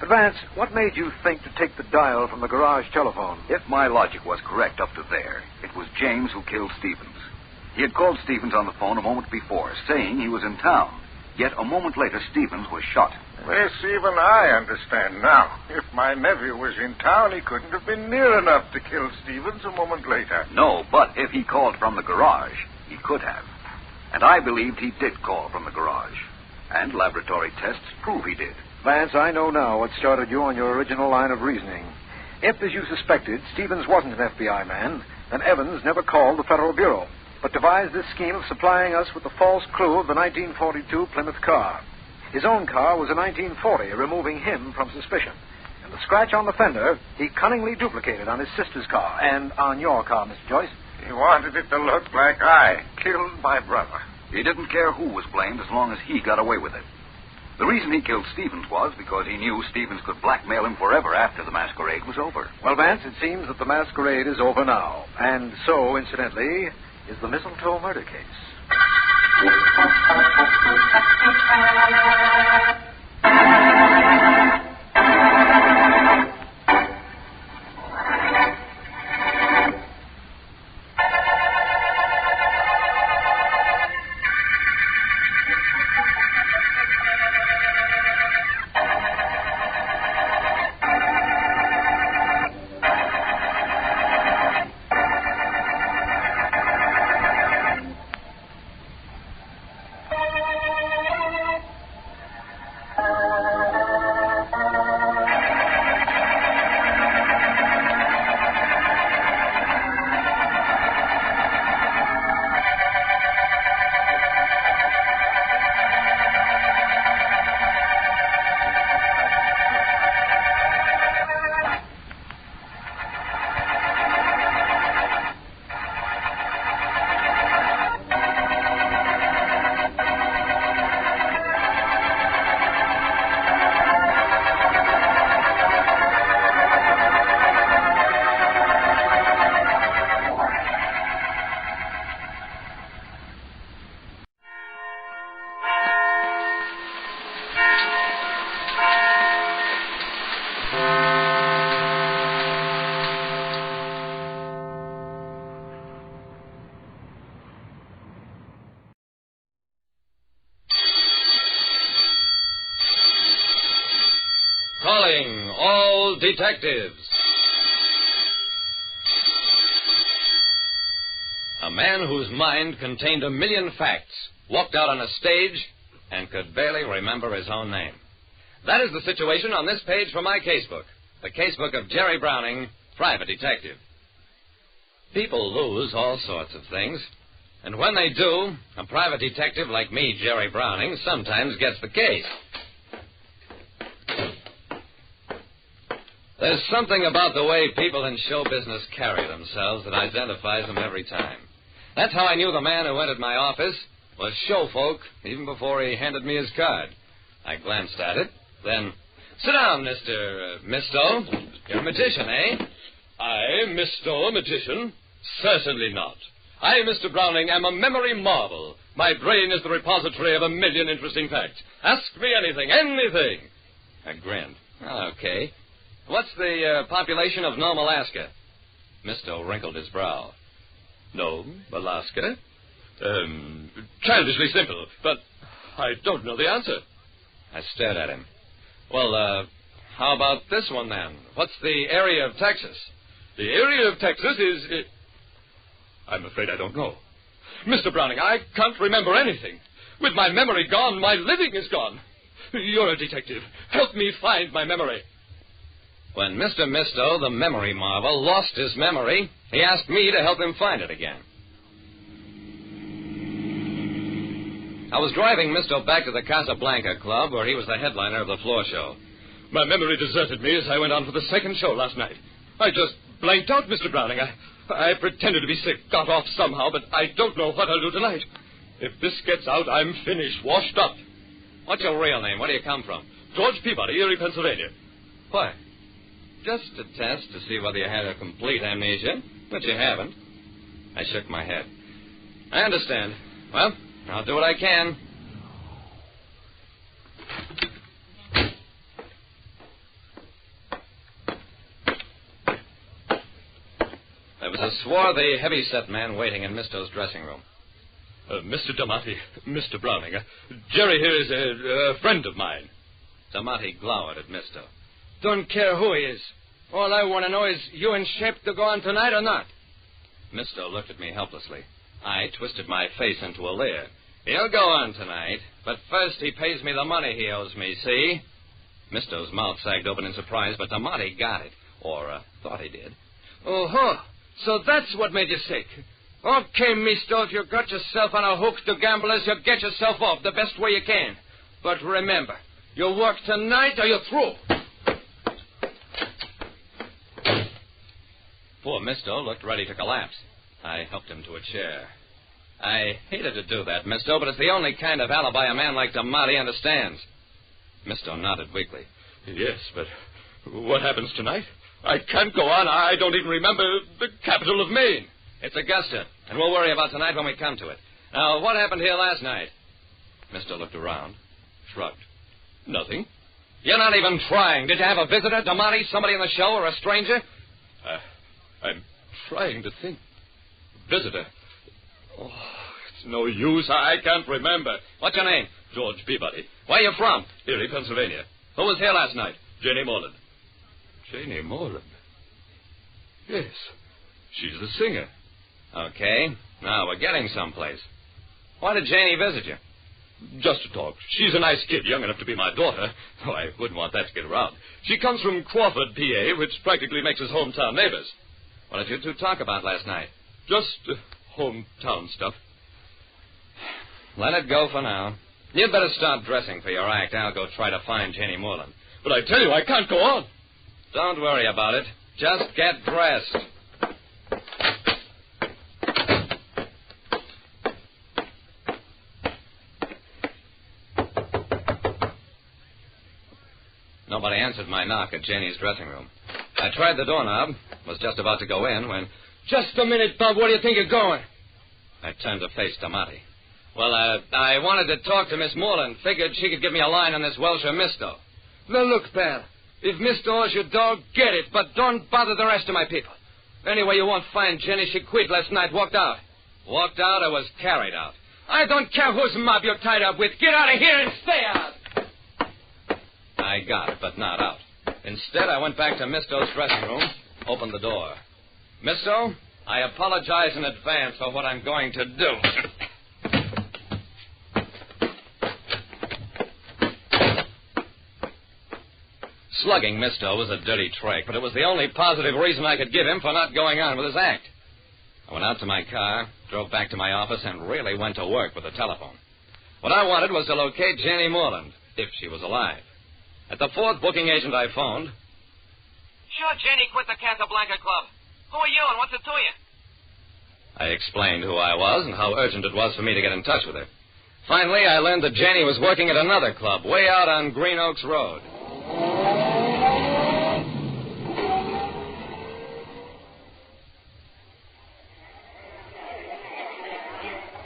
But, Vance, what made you think to take the dial from the garage telephone?
If my logic was correct up to there, it was James who killed Stevens. He had called Stevens on the phone a moment before, saying he was in town. Yet a moment later, Stevens was shot.
This even I understand now. If my nephew was in town, he couldn't have been near enough to kill Stevens a moment later.
No, but if he called from the garage, he could have. And I believed he did call from the garage. And laboratory tests prove he did.
Vance, I know now what started you on your original line of reasoning. If, as you suspected, Stevens wasn't an FBI man, then Evans never called the Federal Bureau, but devised this scheme of supplying us with the false clue of the 1942 Plymouth car. His own car was a 1940, removing him from suspicion. And the scratch on the fender, he cunningly duplicated on his sister's car and on your car, Mr. Joyce.
He wanted it to look like I killed my brother.
He didn't care who was blamed as long as he got away with it. The reason he killed Stevens was because he knew Stevens could blackmail him forever after the masquerade was over.
Well, Vance, it seems that the masquerade is over now. And so, incidentally, is the Mistle-Toe Murder case.
Calling all detectives. A man whose mind contained 1,000,000 facts walked out on a stage and could barely remember his own name. That is the situation on this page from my casebook, the casebook of Jerry Browning, private detective. People lose all sorts of things, and when they do, a private detective like me, Jerry Browning, sometimes gets the case. There's something about the way people in show business carry themselves that identifies them every time. That's how I knew the man who entered my office was showfolk even before he handed me his card. I glanced at it, then, "Sit down, Mr. Mysto. You're a magician, eh?"
I, Mysto, a magician? Certainly not. I, Mr. Browning, am a memory marvel. My brain is the repository of 1,000,000 interesting facts. Ask me anything, anything.
I grinned. Okay. What's the population of Nome, Alaska? Mysto wrinkled his brow.
Nome, Alaska? Childishly simple, but I don't know the answer.
I stared at him. Well, how about this one, then? What's the area of Texas?
The area of Texas is... I'm afraid I don't know. Mr. Browning, I can't remember anything. With my memory gone, my living is gone. You're a detective. Help me find my memory.
When Mr. Mysto, the memory marvel, lost his memory, he asked me to help him find it again. I was driving Mysto back to the Casablanca Club, where he was the headliner of the floor show.
My memory deserted me as I went on for the second show last night. I just blanked out, Mr. Browning. I pretended to be sick, got off somehow, but I don't know what I'll do tonight. If this gets out, I'm finished, washed up.
What's your real name? Where do you come from?
George Peabody, Erie, Pennsylvania.
Why? Just a test to see whether you had a complete amnesia, but you haven't. I shook my head. I understand. Well, I'll do what I can. There was a swarthy, heavy-set man waiting in Mysto's dressing room.
Mr. Damati, Mr. Browning, Jerry here is a friend of mine.
Damati glowered at Mysto.
Don't care who he is. All I want to know is, you in shape to go on tonight or not?
Mysto looked at me helplessly. I twisted my face into a leer. He'll go on tonight, but first he pays me the money he owes me, see? Mysto's mouth sagged open in surprise, but Damati got it. Or thought he did.
Oh-ho. So that's what made you sick. Okay, Mysto, if you got yourself on a hook to gamblers, you get yourself off the best way you can. But remember, you work tonight or you're through.
Poor Mysto looked ready to collapse. I helped him to a chair. I hated to do that, Mysto, but it's the only kind of alibi a man like Damati understands. Mysto nodded weakly.
Yes, but what happens tonight? I can't go on. I don't even remember the capital of Maine.
It's Augusta, and we'll worry about tonight when we come to it. Now, what happened here last night? Mysto looked around, shrugged.
Nothing.
You're not even trying. Did you have a visitor, Damati, somebody in the show, or a stranger?
I'm trying to think. Visitor. Oh, it's no use. I can't remember.
What's your name?
George Peabody.
Where are you from?
Erie, Pennsylvania.
Who was here last night?
Janie Morland. Janie Morland? Yes. She's the singer.
Okay. Now, we're getting someplace. Why did Janie visit you?
Just to talk. She's a nice kid, young enough to be my daughter. Oh, I wouldn't want that to get around. She comes from Crawford, PA, which practically makes us hometown neighbors.
What did you two talk about last night?
Just hometown stuff.
Let it go for now. You'd better start dressing for your act. I'll go try to find Janie Morland.
But I tell you, I can't go on.
Don't worry about it. Just get dressed. Nobody answered my knock at Janie's dressing room. I tried the doorknob, was just about to go in when...
Just a minute, Bob. Where do you think you're going?
I turned to face Damati. Well, I wanted to talk to Miss Morland. Figured she could give me a line on this Welsher Mysto.
Now, look, pal. If Mysto owes your dog, get it, but don't bother the rest of my people. Anyway, you won't find Jenny. She quit last night, walked out.
Walked out or was carried out?
I don't care whose mob you're tied up with. Get out of here and stay out.
I got it, but not out. Instead, I went back to Mysto's dressing room, opened the door. Mysto, I apologize in advance for what I'm going to do. Slugging Mysto was a dirty trick, but it was the only positive reason I could give him for not going on with his act. I went out to my car, drove back to my office, and really went to work with the telephone. What I wanted was to locate Janie Morland, if she was alive. At the fourth booking agent I phoned...
Sure, Jenny quit the Casablanca Club. Who are you and what's it to you?
I explained who I was and how urgent it was for me to get in touch with her. Finally, I learned that Jenny was working at another club way out on Green Oaks Road.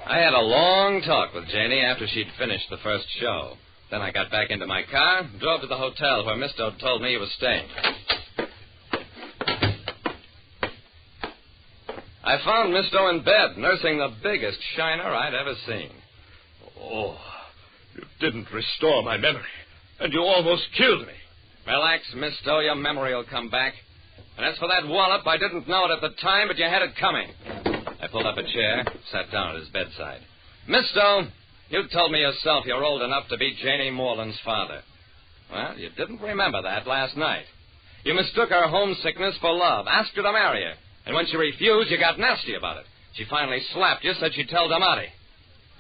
I had a long talk with Janie after she'd finished the first show. Then I got back into my car, drove to the hotel where Mysto told me he was staying. I found Mysto in bed, nursing the biggest shiner I'd ever seen.
Oh, you didn't restore my memory, and you almost killed me.
Relax, Mysto, your memory will come back. And as for that wallop, I didn't know it at the time, but you had it coming. I pulled up a chair, sat down at his bedside. Mysto, you told me yourself you're old enough to be Janie Morland's father. Well, you didn't remember that last night. You mistook her homesickness for love, asked her to marry you. And when she refused, you got nasty about it. She finally slapped you, said she'd tell Damati.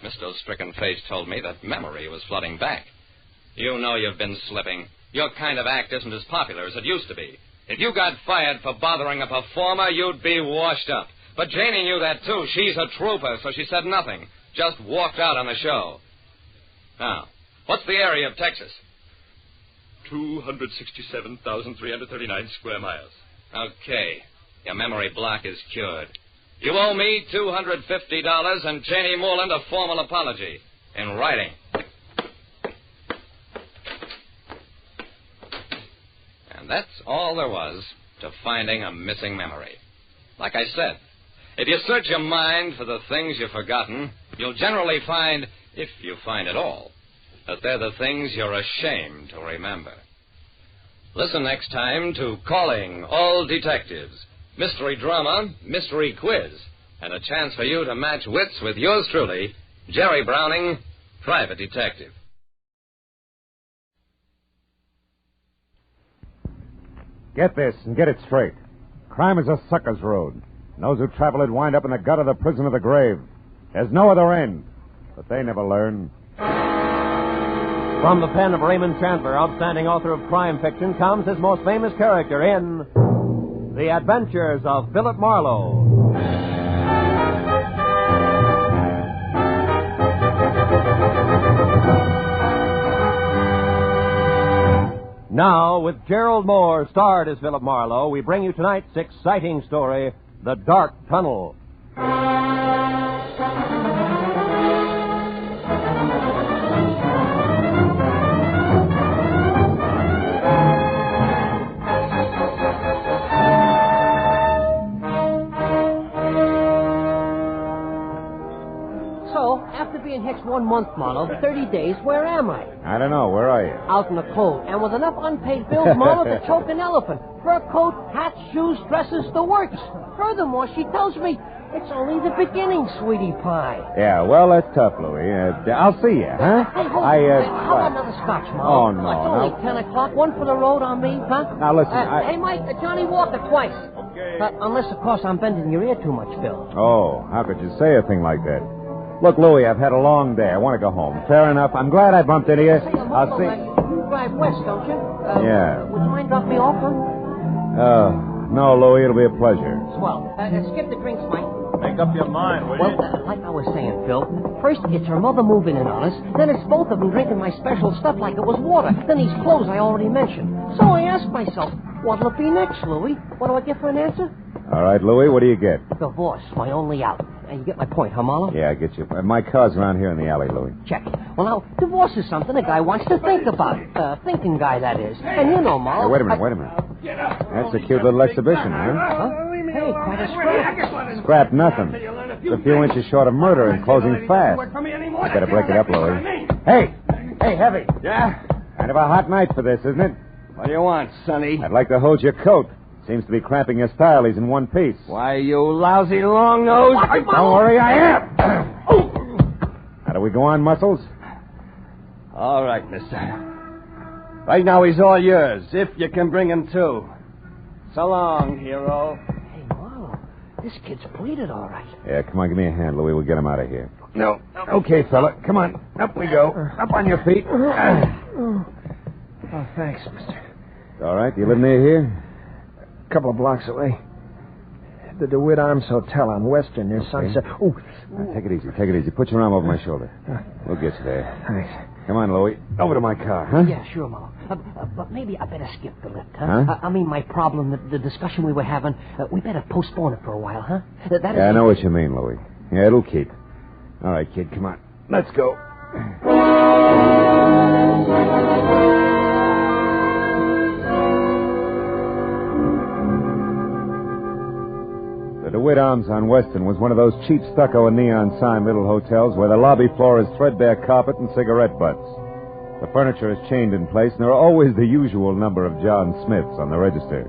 Mysto's stricken face told me that memory was flooding back. You know you've been slipping. Your kind of act isn't as popular as it used to be. If you got fired for bothering a performer, you'd be washed up. But Janie knew that, too. She's a trooper, so she said nothing. Just walked out on the show. Now, what's the area of Texas?
267,339 square miles.
Okay. Your memory block is cured. You owe me $250 and Janie Morland a formal apology. In writing. And that's all there was to finding a missing memory. Like I said, if you search your mind for the things you've forgotten, you'll generally find, if you find at all, that they're the things you're ashamed to remember. Listen next time to Calling All Detectives, mystery drama, mystery quiz, and a chance for you to match wits with yours truly, Jerry Browning, Private Detective.
Get this and get it straight. Crime is a sucker's road. And those who travel it wind up in the gut of the prison of the grave. There's no other end. But they never learn.
From the pen of Raymond Chandler, outstanding author of crime fiction, comes his most famous character in The Adventures of Philip Marlowe. Now, with Gerald Moore starred as Philip Marlowe, we bring you tonight's exciting story, The Dark Tunnel.
Being hitched 1 month, Marlowe, 30 days, where am I?
I don't know. Where are you?
Out in the cold, and with enough unpaid bills, Marlowe, to choke an elephant. Fur coat, hats, shoes, dresses, the works. Furthermore, she tells me it's only the beginning, sweetie pie.
Yeah, well, that's tough, Louie. I'll see you, huh?
Hey, hold on. How about another scotch, Marlowe?
Oh, no.
It's only 10 o'clock. One for the road on me, huh?
Now, listen,
Hey, Mike, Johnny Walker twice. Okay. Unless, of course, I'm bending your ear too much, Phil.
Oh, how could you say a thing like that? Look, Louie, I've had a long day. I want to go home. Fair enough. I'm glad I bumped into you. I'll see.
You drive west, don't you?
Yeah.
Would you mind dropping me off, huh?
No, Louie, it'll be a pleasure.
Swell. Skip the drinks, Mike.
Make up your mind, will you?
Well, like I was saying, Phil, first it's her mother moving in on us, then it's both of them drinking my special stuff like it was water, then these clothes I already mentioned. So I asked myself, what'll it be next, Louie? What do I get for an answer?
All right, Louie, what do you get?
Divorce, my only out. You get my point, huh, Marlowe?
Yeah, I get you. My car's around here in the alley, Louie.
Check. Well, now, divorce is something a guy wants to think about. Thinking guy, that is. And you know, Marlowe...
Hey, wait a minute. That's a cute little exhibition, huh?
Hey, quite a scrap.
Scrap nothing. It's a few inches short of murder and closing fast. You better break it up, Louie. Hey, Heavy.
Yeah?
Kind of a hot night for this, isn't it?
What do you want, Sonny?
I'd like to hold your coat. Seems to be cramping your style. He's in one piece.
Why, you lousy long nose.
Don't worry, I am. How do we go on, Muscles?
All right, mister. Right now he's all yours, if you can bring him to. So long, hero.
Hey, Marlowe, this kid's pleated all right.
Yeah, come on, give me a hand, Louie. We'll get him out of here.
No.
Okay, fella. Come on. Up we go. Up on your feet.
Oh, thanks, mister.
All right. You live near here?
A couple of blocks away. The DeWitt Arms Hotel on Western near Sunset.
Ooh. Take it easy. Put your arm over my shoulder. We'll get you there.
Thanks.
Come on, Louie. Over to my car, huh?
Yeah, sure, Marlowe. But maybe I better skip the lift, huh? I mean, my problem, the discussion we were having, we better postpone it for a while, huh?
I know what you mean, Louie. Yeah, it'll keep. All right, kid, come on. Let's go. The DeWitt Arms on Western was one of those cheap stucco and neon sign little hotels where the lobby floor is threadbare carpet and cigarette butts. The furniture is chained in place, and there are always the usual number of John Smiths on the register.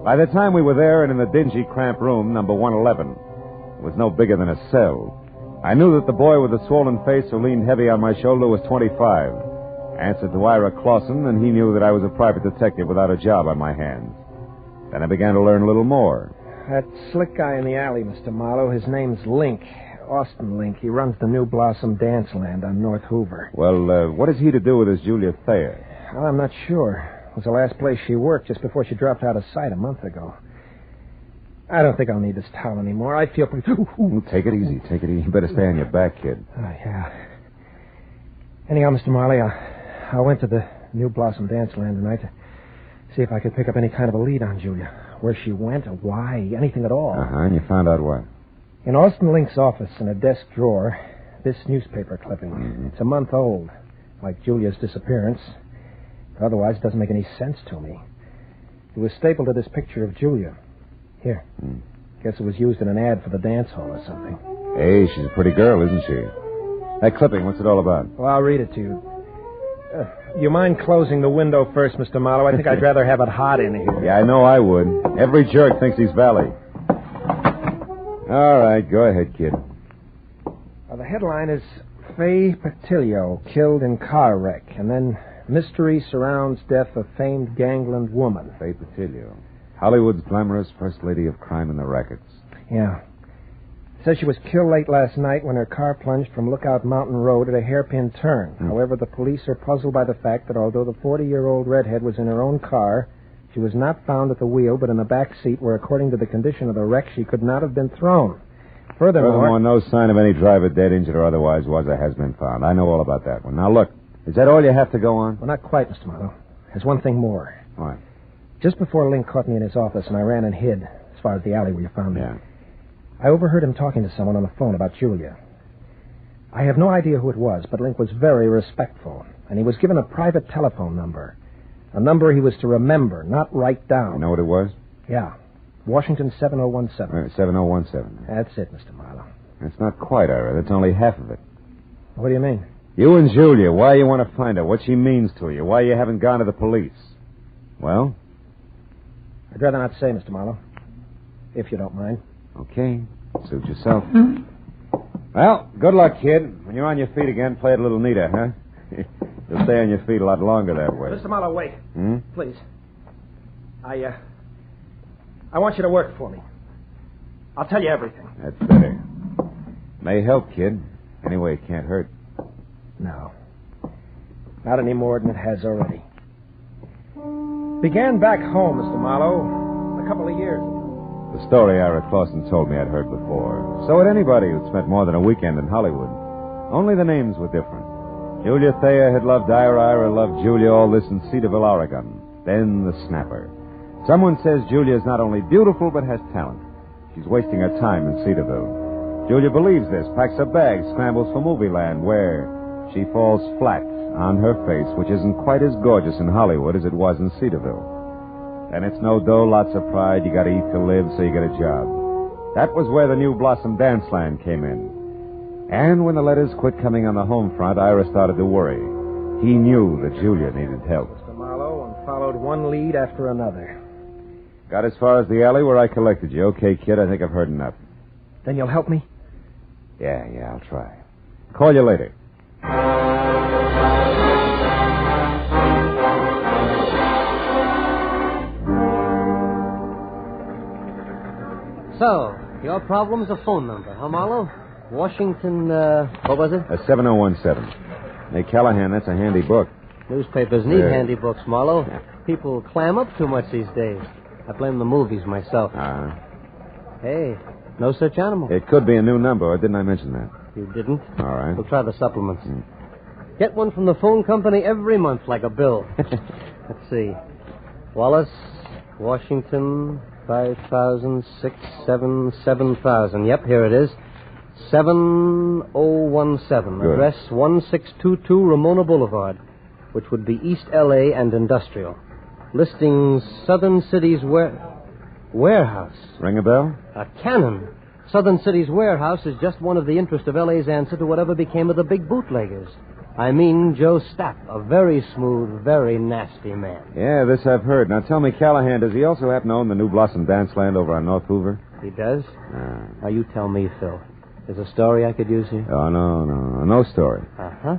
By the time we were there and in the dingy, cramped room, number 111, it was no bigger than a cell. I knew that the boy with the swollen face who leaned heavy on my shoulder was 25. I answered to Ira Clausen, and he knew that I was a private detective without a job on my hands. Then I began to learn a little more.
That slick guy in the alley, Mr. Marlowe, his name's Link. Austin Link. He runs the New Blossom Dance Land on North Hoover.
Well, what has he to do with this Julia Thayer?
Well, I'm not sure. It was the last place she worked just before she dropped out of sight a month ago. I don't think I'll need this towel anymore. I feel pretty...
Take it easy. You better stay on your back, kid.
Oh, yeah. Anyhow, Mr. Marley, I went to the New Blossom Dance Land tonight to see if I could pick up any kind of a lead on Julia. Where she went or why, anything at all.
And you found out what?
In Austin Link's office, in a desk drawer, this newspaper clipping.
Mm-hmm.
It's a month old, like Julia's disappearance. But otherwise, it doesn't make any sense to me. It was stapled to this picture of Julia. Here. Guess it was used in an ad for the dance hall or something.
Hey, she's a pretty girl, isn't she? That clipping, what's it all about?
Well, I'll read it to you. You mind closing the window first, Mr. Marlowe? I think I'd rather have it hot in here.
Yeah, I know I would. Every jerk thinks he's Valley. All right, go ahead, kid.
The headline is Faye Patillo killed in car wreck, and then mystery surrounds death of famed gangland woman.
Faye Patillo. Hollywood's glamorous first lady of crime in the rackets.
Yeah. It says she was killed late last night when her car plunged from Lookout Mountain Road at a hairpin turn. However, the police are puzzled by the fact that although the 40-year-old redhead was in her own car, she was not found at the wheel but in the back seat where, according to the condition of the wreck, she could not have been thrown. Furthermore,
no sign of any driver dead, injured, or otherwise was or has been found. I know all about that one. Now, look, is that all you have to go on?
Well, not quite, Mr. Marlowe. There's one thing more.
What?
Just before Link caught me in his office and I ran and hid, as far as the alley where you found me,
Yeah.
I overheard him talking to someone on the phone about Julia. I have no idea who it was, but Link was very respectful, and he was given a private telephone number. A number he was to remember, not write down.
You know what it was?
Yeah. Washington 7017.
7017.
That's it, Mr. Marlowe.
That's not quite, Ira. That's only half of it.
What do you mean?
You and Julia, why you want to find her, what she means to you, why you haven't gone to the police. Well?
I'd rather not say, Mr. Marlowe, if you don't mind.
Okay. Suit yourself. Well, good luck, kid. When you're on your feet again, play it a little neater, huh? You'll stay on your feet a lot longer that way.
Mr. Marlowe, wait. Please. I want you to work for me. I'll tell you everything.
That's better. May help, kid. Anyway, it can't hurt.
No. Not any more than it has already. Began back home, Mr. Marlowe, a couple of years ago.
The story Ira Clausen told me I'd heard before. So had anybody who'd spent more than a weekend in Hollywood. Only the names were different. Julia Thayer had loved Ira loved Julia, all this in Cedarville, Oregon. Then the snapper. Someone says Julia's not only beautiful, but has talent. She's wasting her time in Cedarville. Julia believes this, packs her bags, scrambles for movie land, where she falls flat on her face, which isn't quite as gorgeous in Hollywood as it was in Cedarville. And it's no dough, lots of pride. You got to eat to live, so you get a job. That was where the New Blossom Dance Land came in. And when the letters quit coming on the home front, Ira started to worry. He knew that Julia needed help.
Mr. Marlowe, and followed one lead after another.
Got as far as the alley where I collected you. Okay, kid, I think I've heard enough.
Then you'll help me?
Yeah, I'll try. Call you later.
So, your problem's a phone number, huh, Marlowe? Washington, what was it?
7017. Hey, Callahan, that's a handy book.
Newspapers need handy books, Marlowe. People clam up too much these days. I blame the movies myself. Hey, no such animal.
It could be a new number, or didn't I mention that?
You didn't?
All right.
We'll try the supplements. Get one from the phone company every month like a bill. Let's see. Wallace, Washington, 5,000, 6, 7, 7,000. Yep, here it is. 7017.
Good.
Address 1622 Ramona Boulevard, which would be East L.A. and Industrial. Listings Southern Cities Warehouse.
Ring a bell?
A cannon. Southern Cities Warehouse is just one of the interest of L.A.'s answer to whatever became of the big bootleggers. I mean Joe Stapp, a very smooth, very nasty man.
Yeah, this I've heard. Now tell me, Callahan, does he also happen to own the New Blossom Dance Land over on North Hoover?
He does? Now you tell me, Phil. There's a story I could use here?
Oh, no story.
Uh-huh.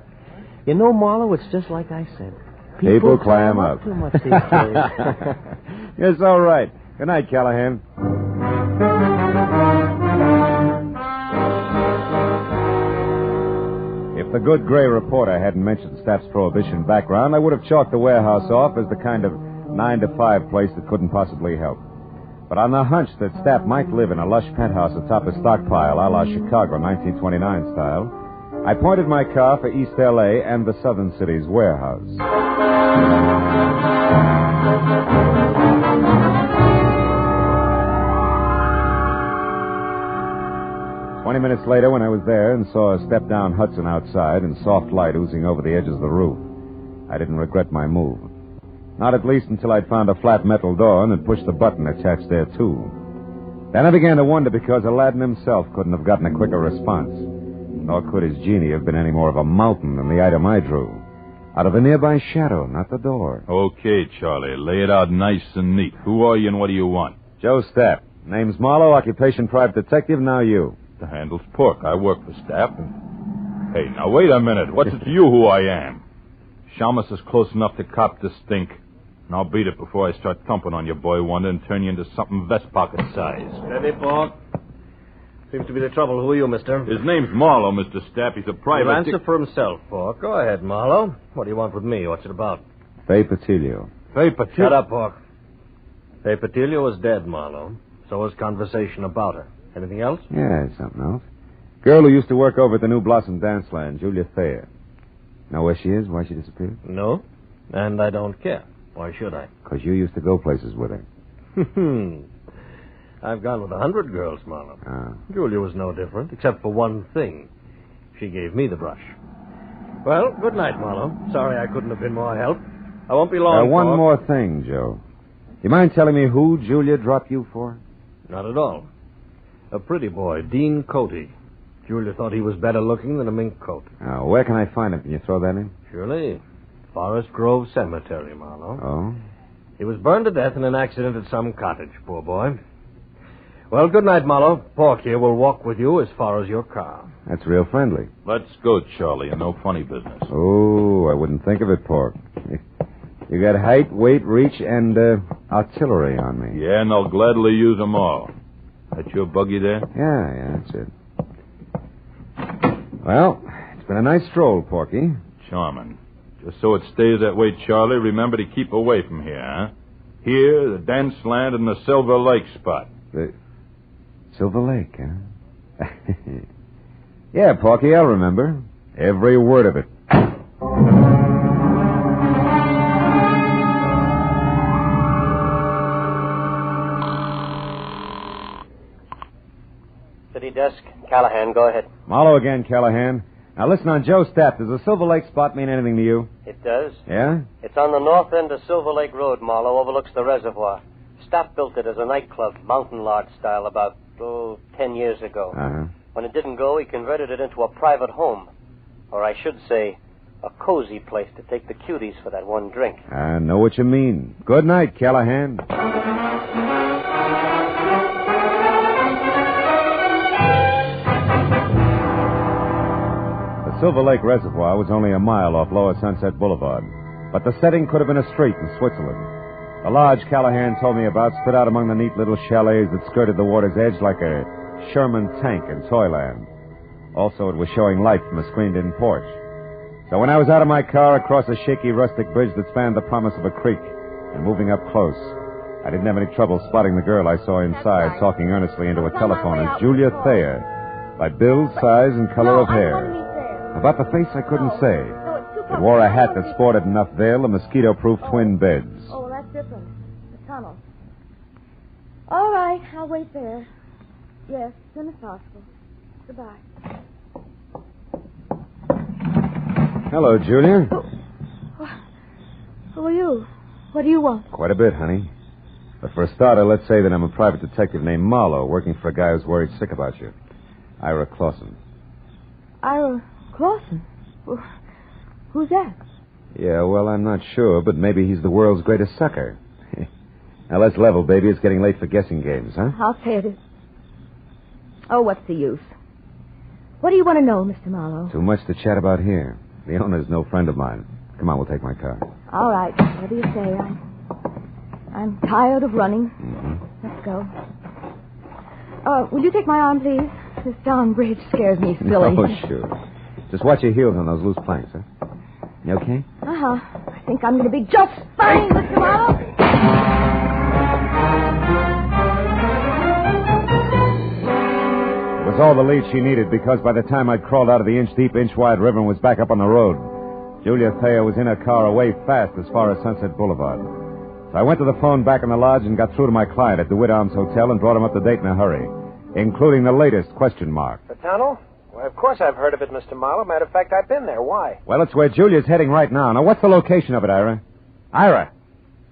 You know, Marlowe, it's just like I said.
People clam up.
Too much these days.
Yes, all right. Good night, Callahan. If the good gray reporter hadn't mentioned Stapp's prohibition background, I would have chalked the warehouse off as the kind of 9-to-5 place that couldn't possibly help. But on the hunch that Stapp might live in a lush penthouse atop a stockpile a la Chicago 1929 style, I pointed my car for East L.A. and the Southern Cities Warehouse. 20 minutes later, when I was there and saw a step-down Hudson outside and soft light oozing over the edges of the roof, I didn't regret my move. Not at least until I'd found a flat metal door and had pushed the button attached there, too. Then I began to wonder because Aladdin himself couldn't have gotten a quicker response. Nor could his genie have been any more of a mountain than the item I drew. Out of a nearby shadow, not the door.
Okay, Charlie. Lay it out nice and neat. Who are you and what do you want?
Joe Stapp. Name's Marlowe, occupation private detective, now you.
The handle's Pork. I work for Stapp. Hey, now wait a minute. What's it to you who I am? Shamus is close enough to cop the stink. And I'll beat it before I start thumping on your boy Wonder and turn you into something vest pocket size.
Steady, Pork. Seems to be the trouble. Who are you, mister?
His name's Marlowe, Mr. Stapp. He's a private...
He'll answer for himself, Pork. Go ahead, Marlowe. What do you want with me? What's it about?
Fay Patilio.
Fay Patilio?
Shut up, Pork. Fay Patilio is dead, Marlowe. So was conversation about her. Anything else?
Yeah, something else. Girl who used to work over at the New Blossom Dance Land, Julia Thayer. Know where she is? Why she disappeared?
No, and I don't care. Why should I?
Because you used to go places with her.
I've gone with 100 girls, Marlowe.
Ah.
Julia was no different, except for one thing. She gave me the brush. Well, good night, Marlowe. Sorry I couldn't have been more help. I won't be long,
One
Pork.
more thing, Joe. You mind telling me who Julia dropped you for?
Not at all. A pretty boy, Dean Coty. Julia thought he was better looking than a mink coat.
Now, where can I find him? Can you throw that in?
Surely. Forest Grove Cemetery, Marlowe.
Oh?
He was burned to death in an accident at some cottage, poor boy. Well, good night, Marlowe. Pork here will walk with you as far as your car.
That's real friendly.
Let's go, Charlie, and no funny business.
Oh, I wouldn't think of it, Pork. You got height, weight, reach, and artillery on me.
Yeah, and I'll gladly use them all. That your buggy there?
Yeah, that's it. Well, it's been a nice stroll, Porky.
Charming. Just so it stays that way, Charlie, remember to keep away from here, huh? Here, the dance land, and the Silver Lake spot.
The Silver Lake, huh? Yeah, Porky, I'll remember. Every word of it.
City desk. Callahan, go ahead.
Marlowe again, Callahan. Now, listen, on Joe Stapp, does the Silver Lake spot mean anything to you?
It does.
Yeah?
It's on the north end of Silver Lake Road, Marlowe, overlooks the reservoir. Stapp built it as a nightclub, mountain lodge style, about, 10 years ago.
Uh-huh.
When it didn't go, he converted it into a private home. Or I should say, a cozy place to take the cuties for that one drink.
I know what you mean. Good night, Callahan. The Silver Lake Reservoir was only a mile off Lower Sunset Boulevard, but the setting could have been a street in Switzerland. The lodge Callahan told me about stood out among the neat little chalets that skirted the water's edge like a Sherman tank in Toyland. Also, it was showing light from a screened-in porch. So when I was out of my car across a shaky rustic bridge that spanned the promise of a creek and moving up close, I didn't have any trouble spotting the girl I saw inside talking earnestly into a telephone as Julia Thayer, by build, size, and color of hair. About the face, I couldn't say. It wore a hat that sported enough veil and mosquito-proof twin beds.
Oh, well, that's different. The tunnel. All right, I'll wait there. Yes, as soon as possible. Goodbye.
Hello, Julia.
Who are you? What do you want?
Quite a bit, honey. But for a starter, let's say that I'm a private detective named Marlowe, working for a guy who's worried sick about you. Ira Clausen.
Ira Clausen? Who's that?
Yeah, well, I'm not sure, but maybe he's the world's greatest sucker. Now, let's level, baby. It's getting late for guessing games, huh?
I'll say it is. Oh, what's the use? What do you want to know, Mr. Marlowe?
Too much to chat about here. The owner's no friend of mine. Come on, we'll take my car.
All right, whatever you say. I'm tired of running.
Mm-hmm.
Let's go. Will you take my arm, please? This darn bridge scares me silly.
Oh, sure. Just watch your heels on those loose planks, huh? You okay?
Uh-huh. I think I'm going to be just fine, Mr. Marlowe.
It was all the lead she needed because by the time I'd crawled out of the inch-deep, inch-wide river and was back up on the road, Julia Thayer was in her car away fast as far as Sunset Boulevard. So I went to the phone back in the lodge and got through to my client at the Witt Arms Hotel and brought him up to date in a hurry, including the latest question mark.
The tunnel? Well, of course I've heard of it, Mr. Marlowe. Matter of fact, I've been there. Why?
Well, it's where Julia's heading right now. Now, what's the location of it, Ira? Ira!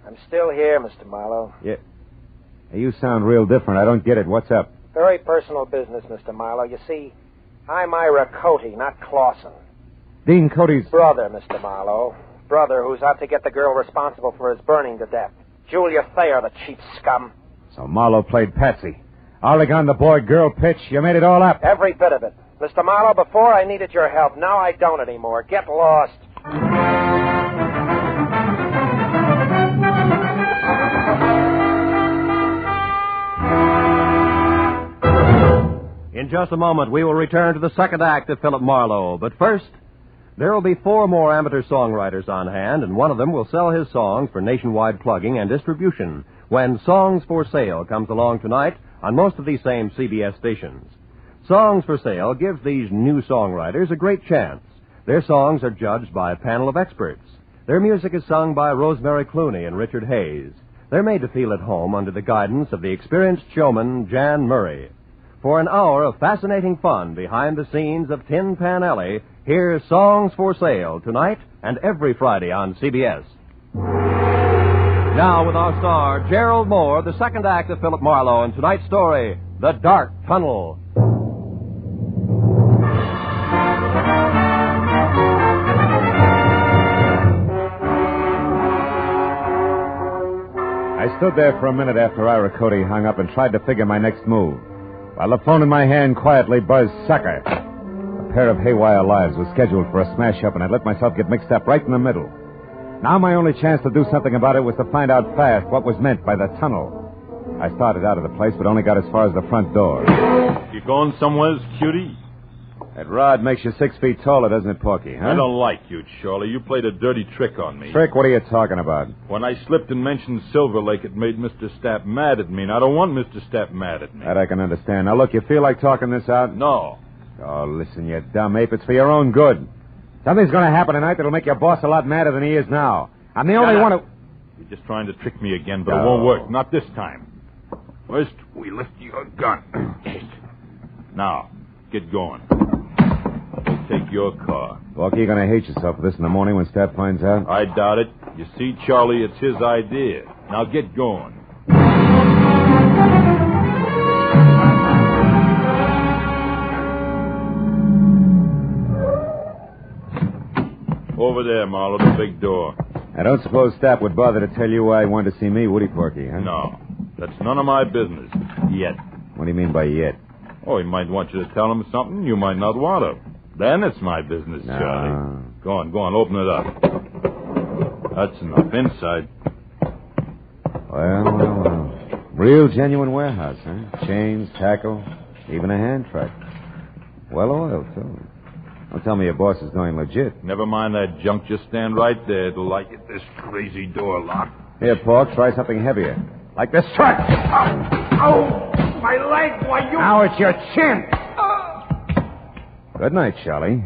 I'm still here, Mr. Marlowe.
Yeah. Hey, you sound real different. I don't get it. What's up?
Very personal business, Mr. Marlowe. You see, I'm Ira Cody, not Clausen.
Dean Cody's...
Brother, Mr. Marlowe. Brother who's out to get the girl responsible for his burning to death. Julia Thayer, the cheap scum.
So Marlowe played Patsy. Arlegon, the boy-girl pitch. You made it all up.
Every bit of it. Mr. Marlowe, before I needed your help. Now I don't anymore. Get lost.
In just a moment, we will return to the second act of Philip Marlowe. But first, there will be 4 more amateur songwriters on hand, and one of them will sell his songs for nationwide plugging and distribution when Songs for Sale comes along tonight on most of these same CBS stations. Songs for Sale gives these new songwriters a great chance. Their songs are judged by a panel of experts. Their music is sung by Rosemary Clooney and Richard Hayes. They're made to feel at home under the guidance of the experienced showman Jan Murray. For an hour of fascinating fun behind the scenes of Tin Pan Alley, here's Songs for Sale tonight and every Friday on CBS. Now with our star, Gerald Moore, the second act of Philip Marlowe, and tonight's story, The Dark Tunnel.
I stood there for a minute after Ira Cody hung up and tried to figure my next move, while the phone in my hand quietly buzzed sucker. A pair of haywire lives was scheduled for a smash-up, and I'd let myself get mixed up right in the middle. Now my only chance to do something about it was to find out fast what was meant by the tunnel. I started out of the place, but only got as far as the front door.
You going somewheres, cutie?
That rod makes you 6 feet taller, doesn't it, Porky, huh?
I don't like you, Charlie. You played a dirty trick on me.
Trick? What are you talking about?
When I slipped and mentioned Silver Lake, it made Mr. Stapp mad at me, and I don't want Mr. Stapp mad at me.
That I can understand. Now, look, you feel like talking this out?
No.
Oh, listen, you dumb ape. It's for your own good. Something's going to happen tonight that'll make your boss a lot madder than he is now. I'm the only one who...
You're just trying to trick me again, but it won't work. Not this time. First, we lift your gun. Now, get going. We'll take your car.
Porky, you're going to hate yourself for this in the morning when Stapp finds out?
I doubt it. You see, Charlie, it's his idea. Now get going. Over there, Marlowe, the big door.
I don't suppose Stapp would bother to tell you why he wanted to see me, would he, Porky, huh?
No. That's none of my business. Yet.
What do you mean by yet?
Oh, he might want you to tell him something you might not want to. Then it's my business,
No.
Charlie. Go on, open it up. That's enough. Inside.
Well. Real genuine warehouse, huh? Chains, tackle, even a hand truck. Well oiled, too. Don't tell me your boss is going legit.
Never mind that junk. Just stand right there. It'll like it. This crazy door locked.
Here, Pork, try something heavier. Like this truck.
Oh, my leg. Why, you...
Now it's your chin. Good night, Charlie.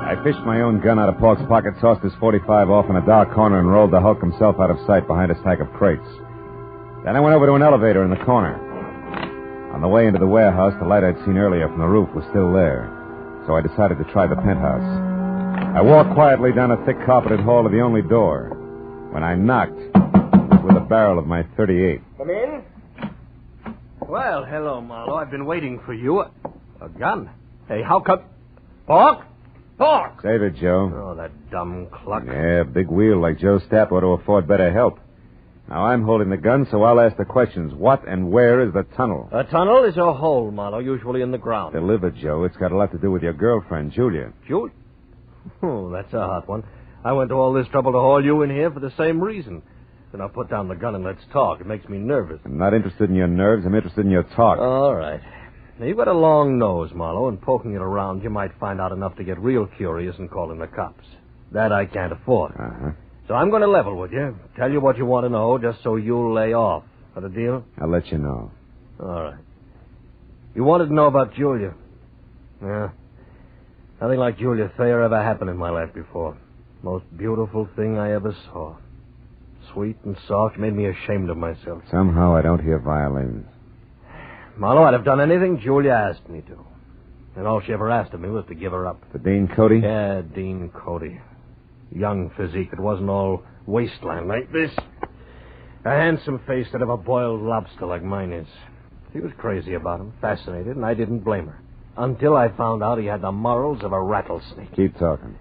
I fished my own gun out of Pork's pocket, tossed his .45 off in a dark corner, and rolled the Hulk himself out of sight behind a stack of crates. Then I went over to an elevator in the corner. On the way into the warehouse, the light I'd seen earlier from the roof was still there, so I decided to try the penthouse. I walked quietly down a thick carpeted hall to the only door. When I knocked, it was with the barrel of my .38.
Come in.
Well, hello, Marlowe. I've been waiting for you. A gun? Hey, how come... Pork? Pork!
Save it, Joe.
Oh, that dumb cluck.
Yeah, big wheel like Joe Stapp ought to afford better help. Now, I'm holding the gun, so I'll ask the questions. What and where is the tunnel?
A tunnel is a hole, Marlowe, usually in the ground.
Deliver, Joe. It's got a lot to do with your girlfriend, Julia.
Julia? Oh, that's a hot one. I went to all this trouble to haul you in here for the same reason. Then I'll put down the gun and let's talk. It makes me nervous.
I'm not interested in your nerves. I'm interested in your talk.
All right. Now, you've got a long nose, Marlowe, and poking it around, you might find out enough to get real curious and call in the cops. That I can't afford.
Uh-huh.
So I'm going to level with you, tell you what you want to know, just so you'll lay off. Got a deal?
I'll let you know.
All right. You wanted to know about Julia. Yeah. Nothing like Julia Thayer ever happened in my life before. Most beautiful thing I ever saw. Sweet and soft, made me ashamed of myself.
Somehow I don't hear violins.
Marlowe, I'd have done anything Julia asked me to. And all she ever asked of me was to give her up.
For Dean Cody?
Yeah, Dean Cody. Young physique. It wasn't all wasteland like this. A handsome face instead of a boiled lobster like mine is. She was crazy about him, fascinated, and I didn't blame her. Until I found out he had the morals of a rattlesnake.
Keep talking.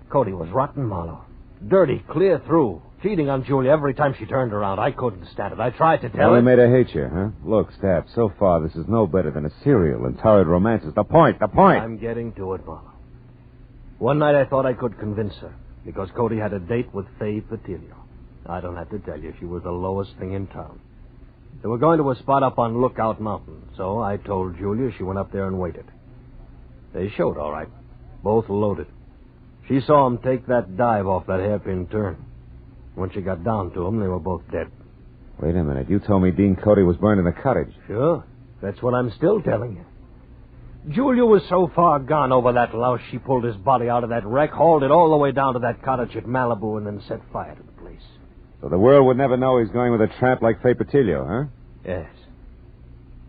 Cody was rotten, Marlowe. Dirty, clear through. Cheating on Julia every time she turned around. I couldn't stand it. I tried to tell her.
Only made her hate you, huh? Look, Stapp, so far this is no better than a serial and torrid romances. The point.
I'm getting to it, Marlowe. One night I thought I could convince her, because Cody had a date with Faye Patillo. I don't have to tell you, she was the lowest thing in town. They were going to a spot up on Lookout Mountain, so I told Julia. She went up there and waited. They showed, all right. Both loaded. She saw him take that dive off that hairpin turn. When she got down to him, they were both dead.
Wait a minute. You told me Dean Cody was burned in the cottage.
Sure. That's what I'm still telling you. Julia was so far gone over that louse, she pulled his body out of that wreck, hauled it all the way down to that cottage at Malibu, and then set fire to the place.
So the world would never know he's going with a tramp like Faye Patillo, huh?
Yes.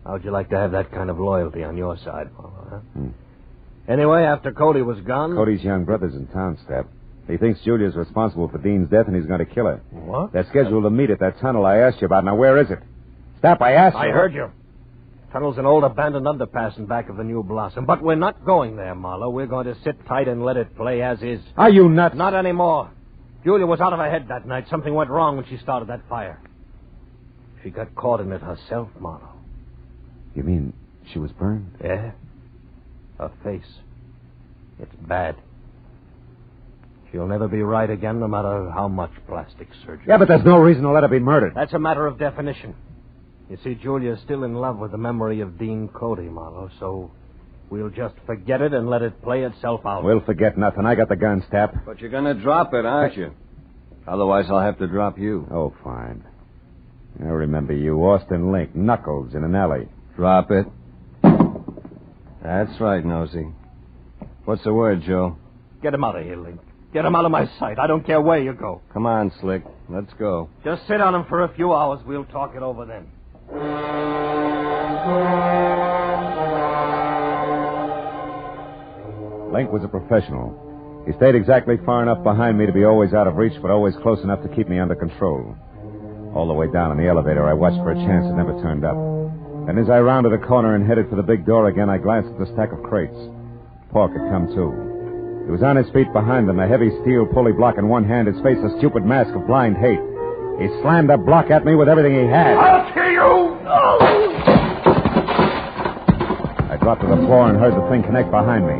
How'd you like to have that kind of loyalty on your side, Marlowe, huh? Anyway, after Cody was gone...
Cody's young brother's in town, Stapp. He thinks Julia's responsible for Dean's death, and he's going to kill her.
What?
They're scheduled to meet at that tunnel I asked you about. Now, where is it? Stapp, I asked you.
I heard you. Tunnel's an old abandoned underpass in back of the New Blossom. But we're not going there, Marlowe. We're going to sit tight and let it play as is.
Are you nuts?
Not anymore. Julia was out of her head that night. Something went wrong when she started that fire. She got caught in it herself, Marlowe.
You mean she was burned?
Yeah. Her face. It's bad. She'll never be right again, no matter how much plastic surgery.
Yeah, but there's no reason to let her be murdered.
That's a matter of definition. You see, Julia's still in love with the memory of Dean Cody, Marlowe, so we'll just forget it and let it play itself out.
We'll forget nothing. I got the gun, Stapp.
But you're going to drop it, aren't you? Otherwise, I'll have to drop you.
Oh, fine. I remember you, Austin Link, Knuckles, in an alley.
Drop it. That's right, Nosy. What's the word, Joe?
Get him out of here, Link. Get him out of my sight. I don't care where you go.
Come on, Slick. Let's go.
Just sit on him for a few hours. We'll talk it over then.
Link was a professional. He stayed exactly far enough behind me to be always out of reach, but always close enough to keep me under control. All the way down in the elevator, I watched for a chance that never turned up. And as I rounded the corner and headed for the big door again, I glanced at the stack of crates. Pork had come too. He was on his feet behind them, a heavy steel pulley block in one hand, his face a stupid mask of blind hate. He slammed the block at me with everything he had.
I'll kill you! Oh.
I dropped to the floor and heard the thing connect behind me.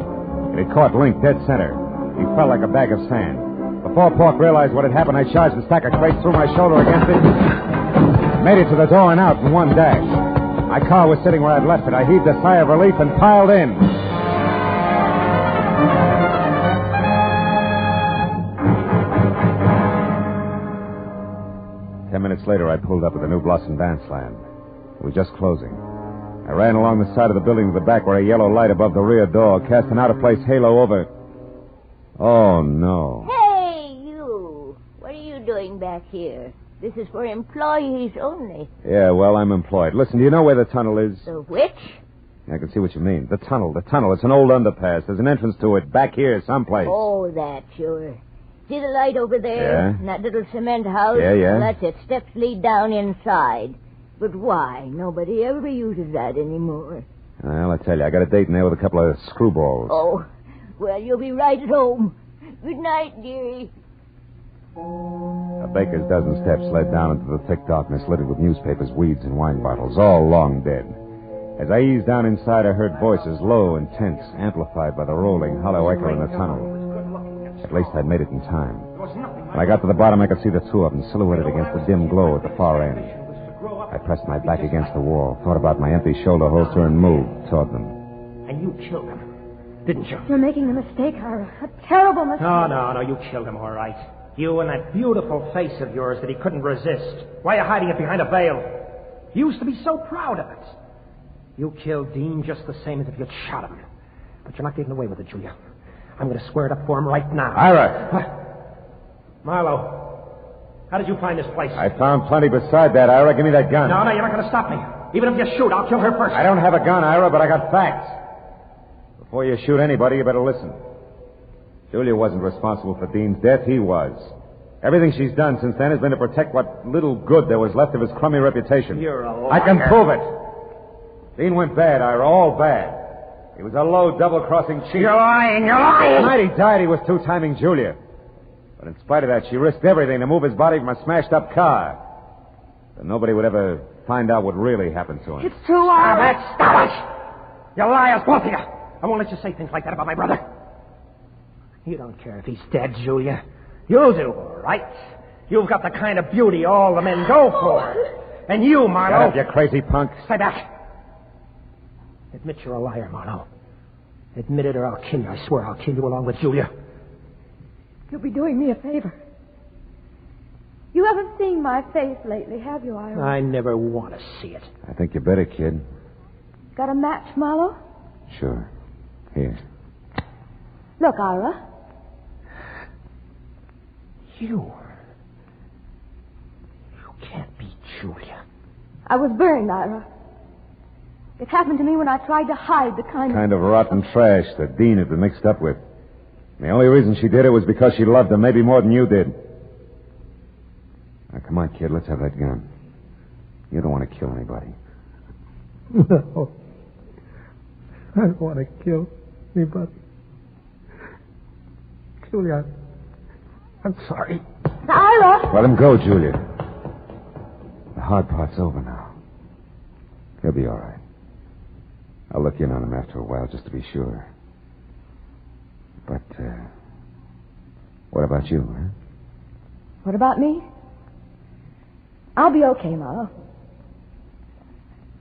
It had caught Link dead center. He fell like a bag of sand. Before Pork realized what had happened, I charged the stack of crates through my shoulder against it. Made it to the door and out in one dash. My car was sitting where I'd left it. I heaved a sigh of relief and piled in. 10 minutes later, I pulled up at the New Blossom dance land. It was just closing. I ran along the side of the building to the back where a yellow light above the rear door cast an out-of-place halo over... Oh, no.
Hey, you! What are you doing back here? This is for employees only.
Yeah, well, I'm employed. Listen, do you know where the tunnel is?
The which?
I can see what you mean. The tunnel. It's an old underpass. There's an entrance to it back here someplace.
Oh, that, sure. See the light over there?
Yeah.
And that little cement house?
Yeah.
Well, that's it. Steps lead down inside. But why? Nobody ever uses that anymore.
Well, I tell you, I got a date in there with a couple of screwballs.
Oh, well, you'll be right at home. Good night, dearie.
A baker's dozen steps led down into the thick darkness littered with newspapers, weeds, and wine bottles, all long dead. As I eased down inside, I heard voices, low and tense, amplified by the rolling, hollow echo in the tunnel. At least I'd made it in time. When I got to the bottom, I could see the two of them silhouetted against the dim glow at the far end. I pressed my back against the wall, thought about my empty shoulder holster, and moved toward them.
And you killed him, didn't you?
You're making a mistake, Ira. A terrible mistake.
No, you killed him, all right. You and that beautiful face of yours that he couldn't resist. Why are you hiding it behind a veil? You used to be so proud of it. You killed Dean just the same as if you'd shot him. But you're not getting away with it, Julia. I'm going to swear it up for him right now.
Ira!
What? Marlowe, how did you find this place?
I found plenty beside that, Ira. Give me that gun.
No, you're not going to stop me. Even if you shoot, I'll kill her first.
I don't have a gun, Ira, but I got facts. Before you shoot anybody, you better listen. Julia wasn't responsible for Dean's death. He was. Everything she's done since then has been to protect what little good there was left of his crummy reputation.
You're a liar.
I can prove it. Dean went bad, Ira, all bad. He was a low, double-crossing cheat.
You're lying.
The night he died, he was two-timing Julia. But in spite of that, she risked everything to move his body from a smashed-up car. But nobody would ever find out what really happened to him.
It's true, Ira.
Stop it! You liars, both of you. I won't let you say things like that about my brother. You don't care if he's dead, Julia. You'll do all right. You've got the kind of beauty all the men go for. And you, Marlowe...
Shut up, you crazy punk.
Stay back. Admit you're a liar, Marlowe. Admit it or I'll kill you. I swear I'll kill you along with Julia.
You'll be doing me a favor. You haven't seen my face lately, have you, Ira?
I never want to see it.
I think you better, kid.
Got a match, Marlowe?
Sure. Here.
Look, Ira.
You can't be Julia.
I was burned, Ira. It happened to me when I tried to hide the
kind of rotten trash that Dean had been mixed up with. And the only reason she did it was because she loved him, maybe more than you did. Now, come on, kid, let's have that gun. You don't want to kill anybody.
No. I don't want to kill anybody. Julia, I'm sorry.
Ira!
Let him go, Julia. The hard part's over now. He'll be all right. I'll look in on him after a while just to be sure. But, what about you, huh?
What about me? I'll be okay, Marlowe.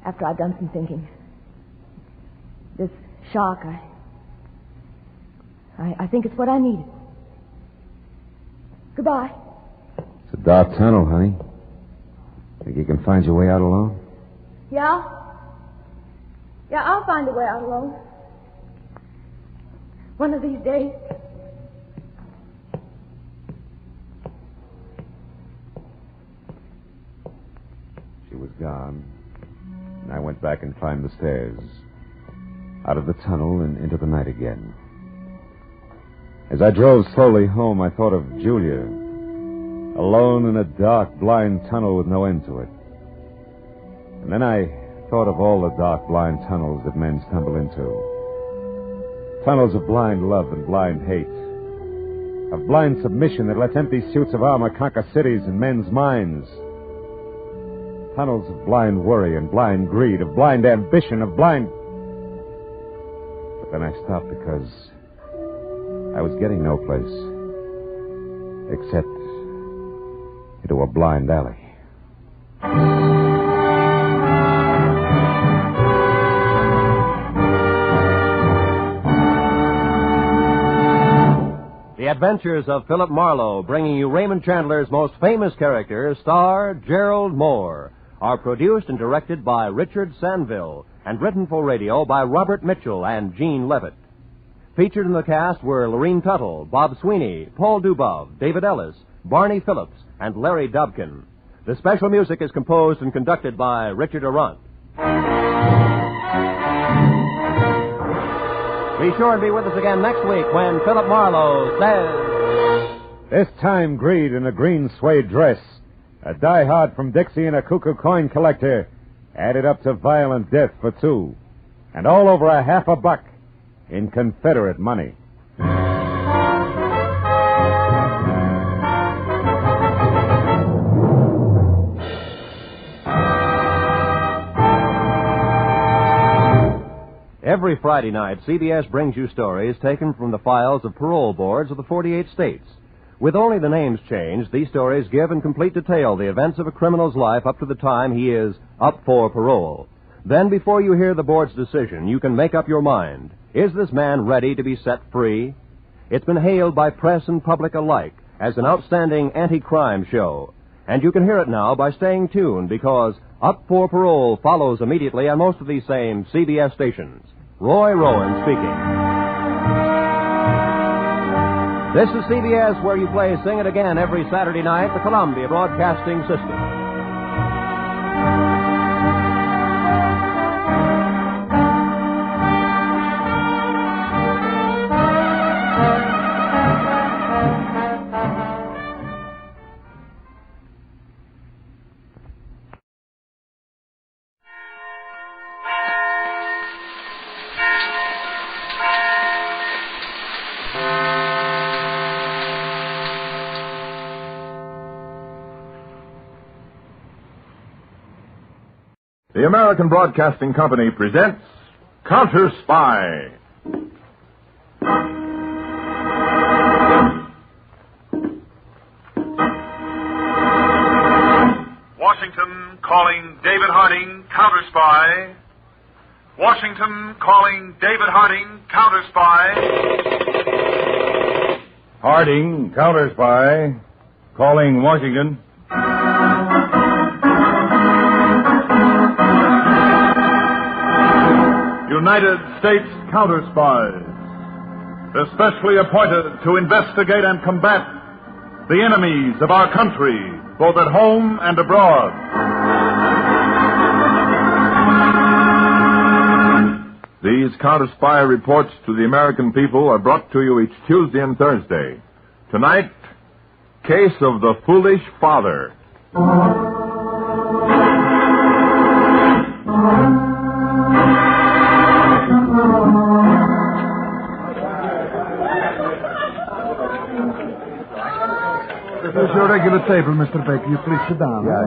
After I've done some thinking. This shock, I think it's what I needed. Goodbye.
It's a dark tunnel, honey. Think you can find your way out alone?
Yeah? Yeah, I'll find a way out alone. One of these days.
She was gone, and I went back and climbed the stairs. Out of the tunnel and into the night again. As I drove slowly home, I thought of Julia, alone in a dark, blind tunnel with no end to it. And then I thought of all the dark, blind tunnels that men stumble into. Tunnels of blind love and blind hate. Of blind submission that lets empty suits of armor conquer cities and men's minds. Tunnels of blind worry and blind greed, of blind ambition, of blind... But then I stopped because I was getting no place except into a blind alley.
The Adventures of Philip Marlowe, bringing you Raymond Chandler's most famous character, star Gerald Moore, are produced and directed by Richard Sanville and written for radio by Robert Mitchell and Gene Levitt. Featured in the cast were Lorene Tuttle, Bob Sweeney, Paul Dubov, David Ellis, Barney Phillips, and Larry Dobkin. The special music is composed and conducted by Richard Arant. Be sure and be with us again next week when Philip Marlowe says...
This time, Greed in a green suede dress, a diehard from Dixie and a cuckoo coin collector, added up to violent death for two, and all over $50 in Confederate money.
Every Friday night, CBS brings you stories taken from the files of parole boards of the 48 states. With only the names changed, these stories give in complete detail the events of a criminal's life up to the time he is up for parole. Then, before you hear the board's decision, you can make up your mind. Is this man ready to be set free? It's been hailed by press and public alike as an outstanding anti-crime show. And you can hear it now by staying tuned, because Up for Parole follows immediately on most of these same CBS stations. Roy Rowan speaking. This is CBS, where you play Sing It Again every Saturday night, the Columbia Broadcasting System.
The American Broadcasting Company presents Counterspy.
Washington calling David Harding, Counterspy. Washington calling David Harding, Counterspy.
Harding, Counterspy. Calling Washington. United States Counterspies, especially appointed to investigate and combat the enemies of our country, both at home and abroad. These Counterspy reports to the American people are brought to you each Tuesday and Thursday. Tonight, Case of the Foolish Father.
This is your regular table, Mr. Baker. You please sit down.
Yeah,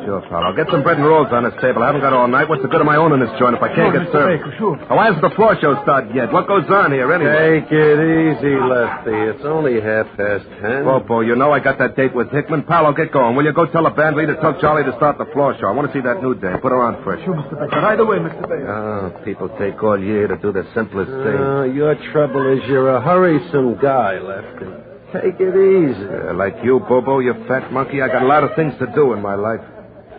sure, pal. I'll get some bread and rolls on this table. I haven't got all night. What's the good of my owning this joint if I can't get
Mr.
served?
Baker, sure.
Now, why hasn't the floor show started yet? What goes on here, anyway?
Take it easy, Lefty. It's only 10:30.
Popo, you know I got that date with Hickman. Pal, I'll get going. Will you go tell the band leader, tell Charlie to start the floor show? I want to see that new dame. Put her on first.
Sure, Mr. Baker. Right away, Mr. Baker.
Oh, people take all year to do the simplest thing.
Your trouble is you're a hurriesome guy, Lefty. Take it easy.
Like you, Bobo, you fat monkey, I got a lot of things to do in my life.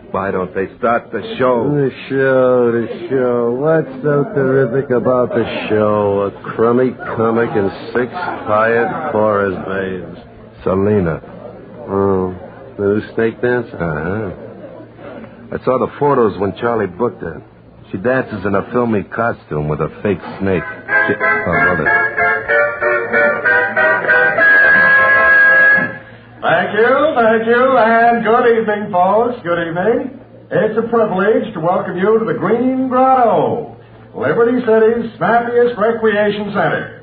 Why don't they start the show?
The show. What's so terrific about the show? A crummy comic and 6 tired chorus babes.
Selena.
Oh, the new snake dancer?
Uh-huh. I saw the photos when Charlie booked her. She dances in a filmy costume with a fake snake. Love it.
Thank you, and good evening, folks. Good evening. It's a privilege to welcome you to the Green Grotto, Liberty City's snappiest recreation center.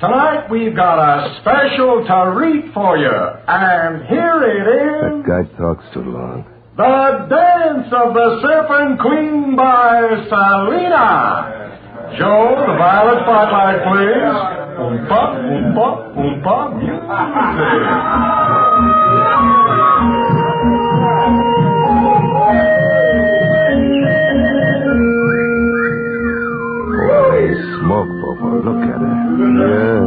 Tonight, we've got a special treat for you, and here it is.
That guy talks too long.
The Dance of the Surfing Queen by Selena. Joe, the violet spotlight, please. Oompa, music.
Smoke, Bobo. Look at her.
Yeah.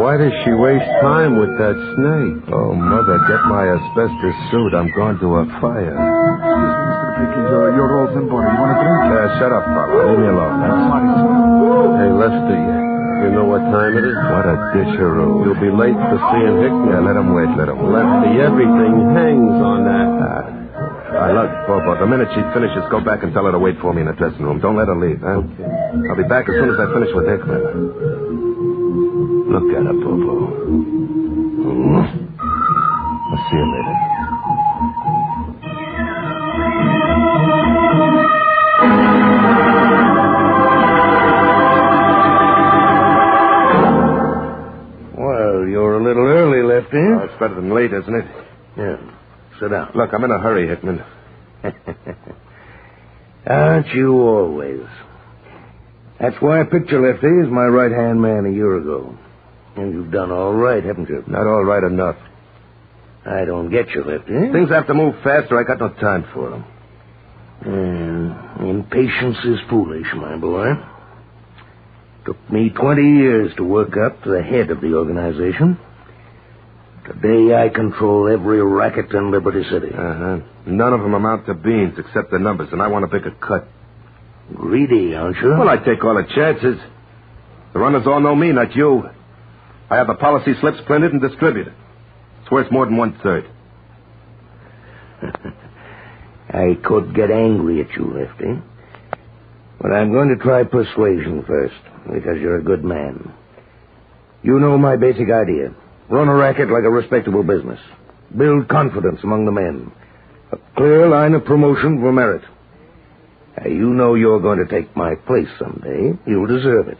Why does she waste time with that snake?
Oh, Mother, get my asbestos suit. I'm going to a fire.
Excuse me, Mr. Baker. Your rolls and butter. You want a drink?
Shut up, Papa. Leave me alone.
Hey, Lefty, you know what time it is?
What a disheroo.
You'll be late for seeing Hickman.
Yeah, let him wait.
Lefty, everything hangs on that.
Look, Bobo, the minute she finishes, go back and tell her to wait for me in the dressing room. Don't let her leave, huh?
Okay.
I'll be back as soon as I finish with Hickman. Look at her, Bobo. I'll see you later.
Well, you're a little early, Lefty.
Oh, it's better than late, isn't it?
Yeah. Sit down.
Look, I'm in a hurry, Hickman.
Aren't you always? That's why I picked you, Lefty, as my right-hand man a year ago. And you've done all right, haven't you?
Not all right enough.
I don't get you, Lefty.
Things have to move faster. I got no time for them.
Impatience is foolish, my boy. Took me 20 years to work up to the head of the organization. Today I control every racket in Liberty City.
Uh-huh. None of them amount to beans except the numbers, and I want a bigger cut.
Greedy, aren't you?
Well, I take all the chances. The runners all know me, not you. I have the policy slips printed and distributed. It's worth more than 1/3.
I could get angry at you, Lefty. But I'm going to try persuasion first, because you're a good man. You know my basic idea. Run a racket like a respectable business. Build confidence among the men. A clear line of promotion for merit. You know you're going to take my place someday. You'll deserve it.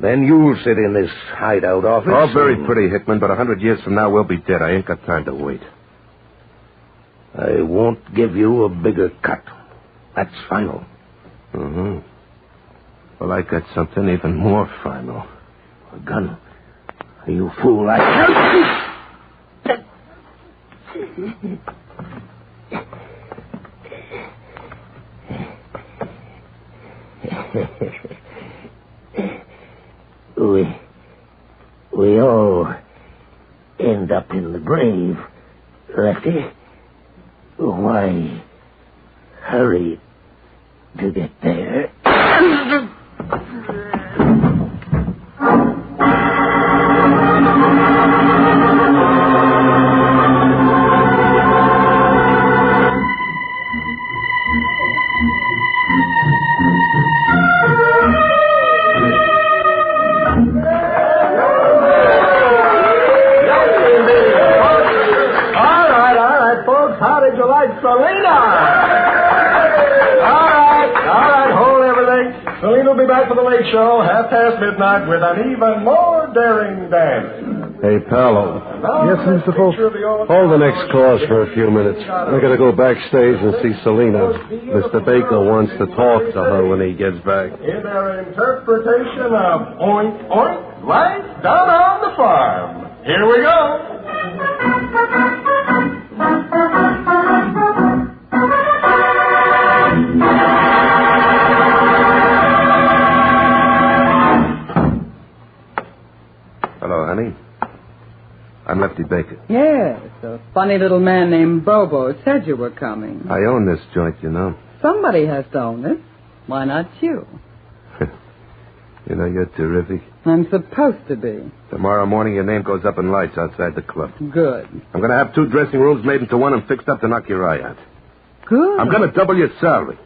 Then you'll sit in this hideout office.
All very pretty, Hickman, but 100 years from now we'll be dead. I ain't got time to wait.
I won't give you a bigger cut. That's final.
Mm-hmm. Well, I got something even more final.
A gun. You fool, We all end up in the grave, Lefty. Why hurry to get there?
Selena! All right, hold everything. Selena will be back for the late show, midnight, with an even more daring dance.
Hey, Paolo.
Yes, Mr. Folk.
Hold the next cause for a few minutes. I gotta go backstage and see Selena. Mr. Baker wants to talk to her when he gets back.
In their interpretation of oink, oink, life down on the farm. Here we go.
Hello, honey. I'm Lefty Baker.
Yes, a funny little man named Bobo said you were coming.
I own this joint, you know.
Somebody has to own it. Why not you?
You know, you're terrific.
I'm supposed to be.
Tomorrow morning, your name goes up in lights outside the club.
Good.
I'm going to have 2 dressing rooms made into one and fixed up to knock your eye out.
Good.
I'm going to double your salary.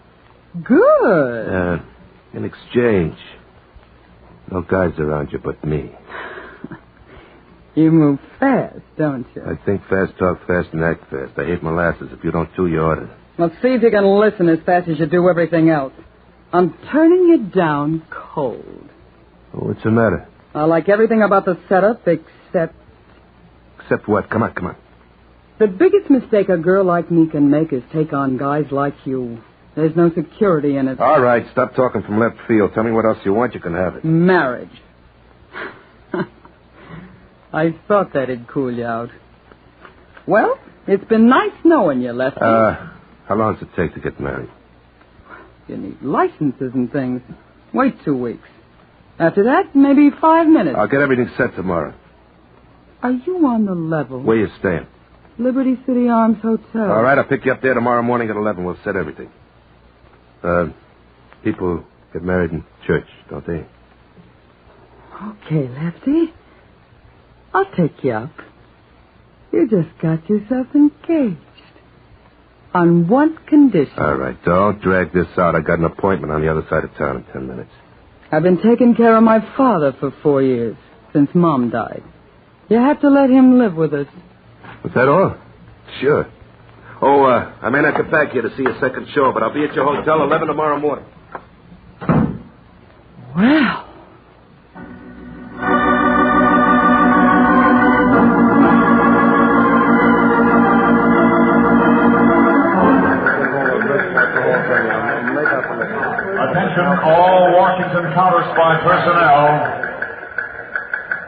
Good.
In exchange, no guys around you but me.
You move fast, don't you?
I think fast, talk fast, and act fast. I hate molasses. If you don't do, you order.
Well, see if you can listen as fast as you do everything else. I'm turning you down cold.
Oh, what's the matter?
I like everything about the setup except...
Except what? Come on.
The biggest mistake a girl like me can make is take on guys like you. There's no security in it.
All right, stop talking from left field. Tell me what else you want. You can have it.
Marriage. I thought that'd cool you out. Well, it's been nice knowing you, Lefty.
How long does it take to get married?
You need licenses and things. Wait 2 weeks. After that, maybe 5 minutes.
I'll get everything set tomorrow.
Are you on the level?
Where you staying?
Liberty City Arms Hotel.
All right, I'll pick you up there tomorrow morning at 11. We'll set everything. People get married in church, don't they?
Okay, Lefty. I'll take you up. You just got yourself engaged. On one condition.
All right, don't drag this out. I got an appointment on the other side of town in 10 minutes.
I've been taking care of my father for 4 years, since Mom died. You have to let him live with us.
Was that all? Sure. Oh, I may not get back here to see a second show, but I'll be at your hotel 11 tomorrow morning.
Well...
Attention all Washington Counterspy personnel.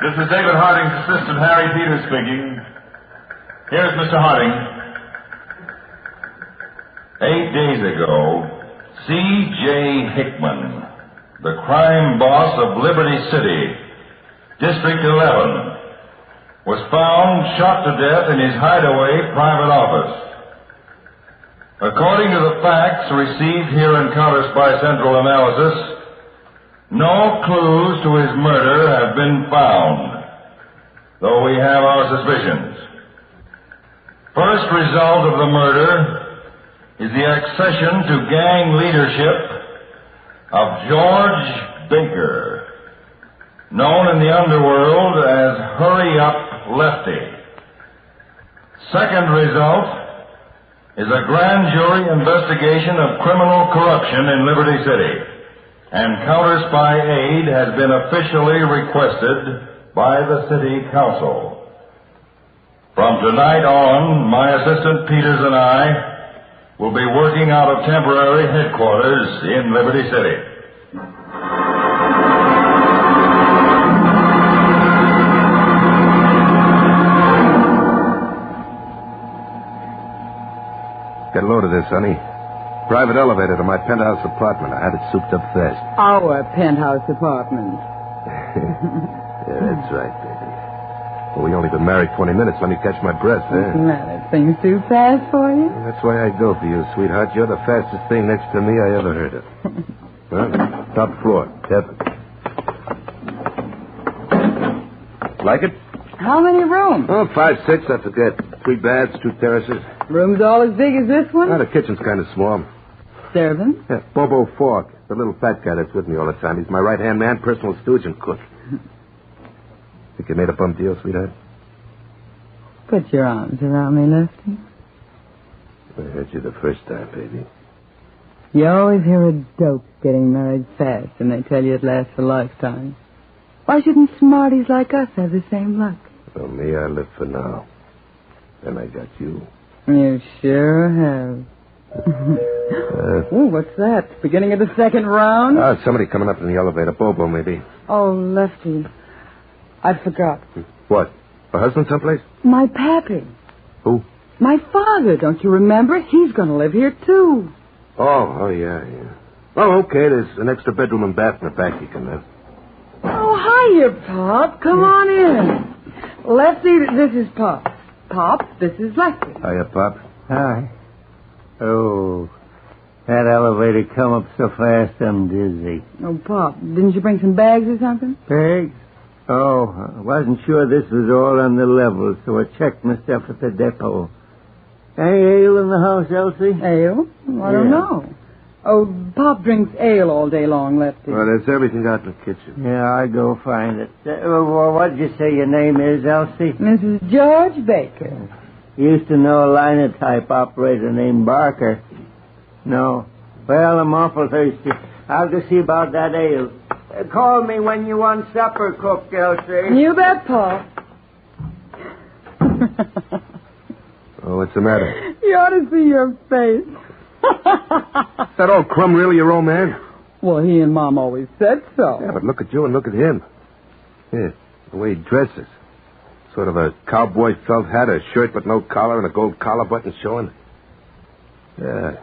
This is David Harding's assistant, Harry Peters, speaking. Here's Mr. Harding. 8 days ago, C.J. Hickman, the crime boss of Liberty City, District 11, was found shot to death in his hideaway private office. According to the facts received here in Counterspy Central Analysis, no clues to his murder have been found, though we have our suspicions. First result of the murder is the accession to gang leadership of George Baker, known in the underworld as Hurry Up Lefty. Second result is a grand jury investigation of criminal corruption in Liberty City, and Counterspy aid has been officially requested by the City Council. From tonight on, my assistant Peters and I
will be working out of temporary headquarters in Liberty City.
Get a load of this, honey. Private elevator to my penthouse apartment. I had it souped up fast.
Our penthouse apartment.
Yeah, that's right, baby. Well, we only been married 20 minutes. Let me catch my breath, eh?
That thing's too fast for you?
That's why I go for you, sweetheart. You're the fastest thing next to me I ever heard of. Well, top floor. Heaven. Like it?
How many rooms?
Oh, 5, 6, I forget. 3 baths, 2 terraces.
Rooms all as big as this one?
Oh, the kitchen's kind of small.
Servant?
Yeah, Bobo Falk, the little fat guy that's with me all the time. He's my right-hand man, personal stooge, and cook. Think you made a bum deal, sweetheart?
Put your arms around me, Lefty.
I heard you the first time, baby.
You always hear a dope getting married fast, and they tell you it lasts a lifetime. Why shouldn't smarties like us have the same luck?
Well, me, I live for now. Then I got you.
You sure have. Ooh, what's that? Beginning of the second round?
Somebody coming up in the elevator. Bobo, maybe.
Oh, Lefty. I forgot.
What? A husband someplace?
My pappy.
Who?
My father, don't you remember? He's going to live here, too.
Oh, yeah. Oh, okay, there's an extra bedroom and bath in the back you can live.
Oh, hiya, Pop. Come on in. Lefty, this is Pop. Pop, this is Lefty.
Hiya, Pop.
Hi. Oh, that elevator come up so fast I'm dizzy.
Oh, Pop, didn't you bring some bags or something?
Bags? Oh, I wasn't sure this was all on the level, so I checked my stuff at the depot. Any ale in the house, Elsie?
Ale? I don't know. Oh, Pop drinks ale all day long, Lefty.
Well, there's everything out in the kitchen.
Yeah, I'll go find it. What'd you say your name is, Elsie?
Mrs. George Baker.
Used to know a linotype operator named Barker. No. Well, I'm awful thirsty. I'll just see about that ale. Call me when you want supper cooked, Elsie.
You bet, Pop.
Oh, what's the matter?
You ought to see your face.
Is that old Crumb really your old man?
Well, he and Mom always said so.
Yeah, but look at you and look at him. Yeah, the way he dresses. Sort of a cowboy felt hat, a shirt but no collar, and a gold collar button showing. Yeah.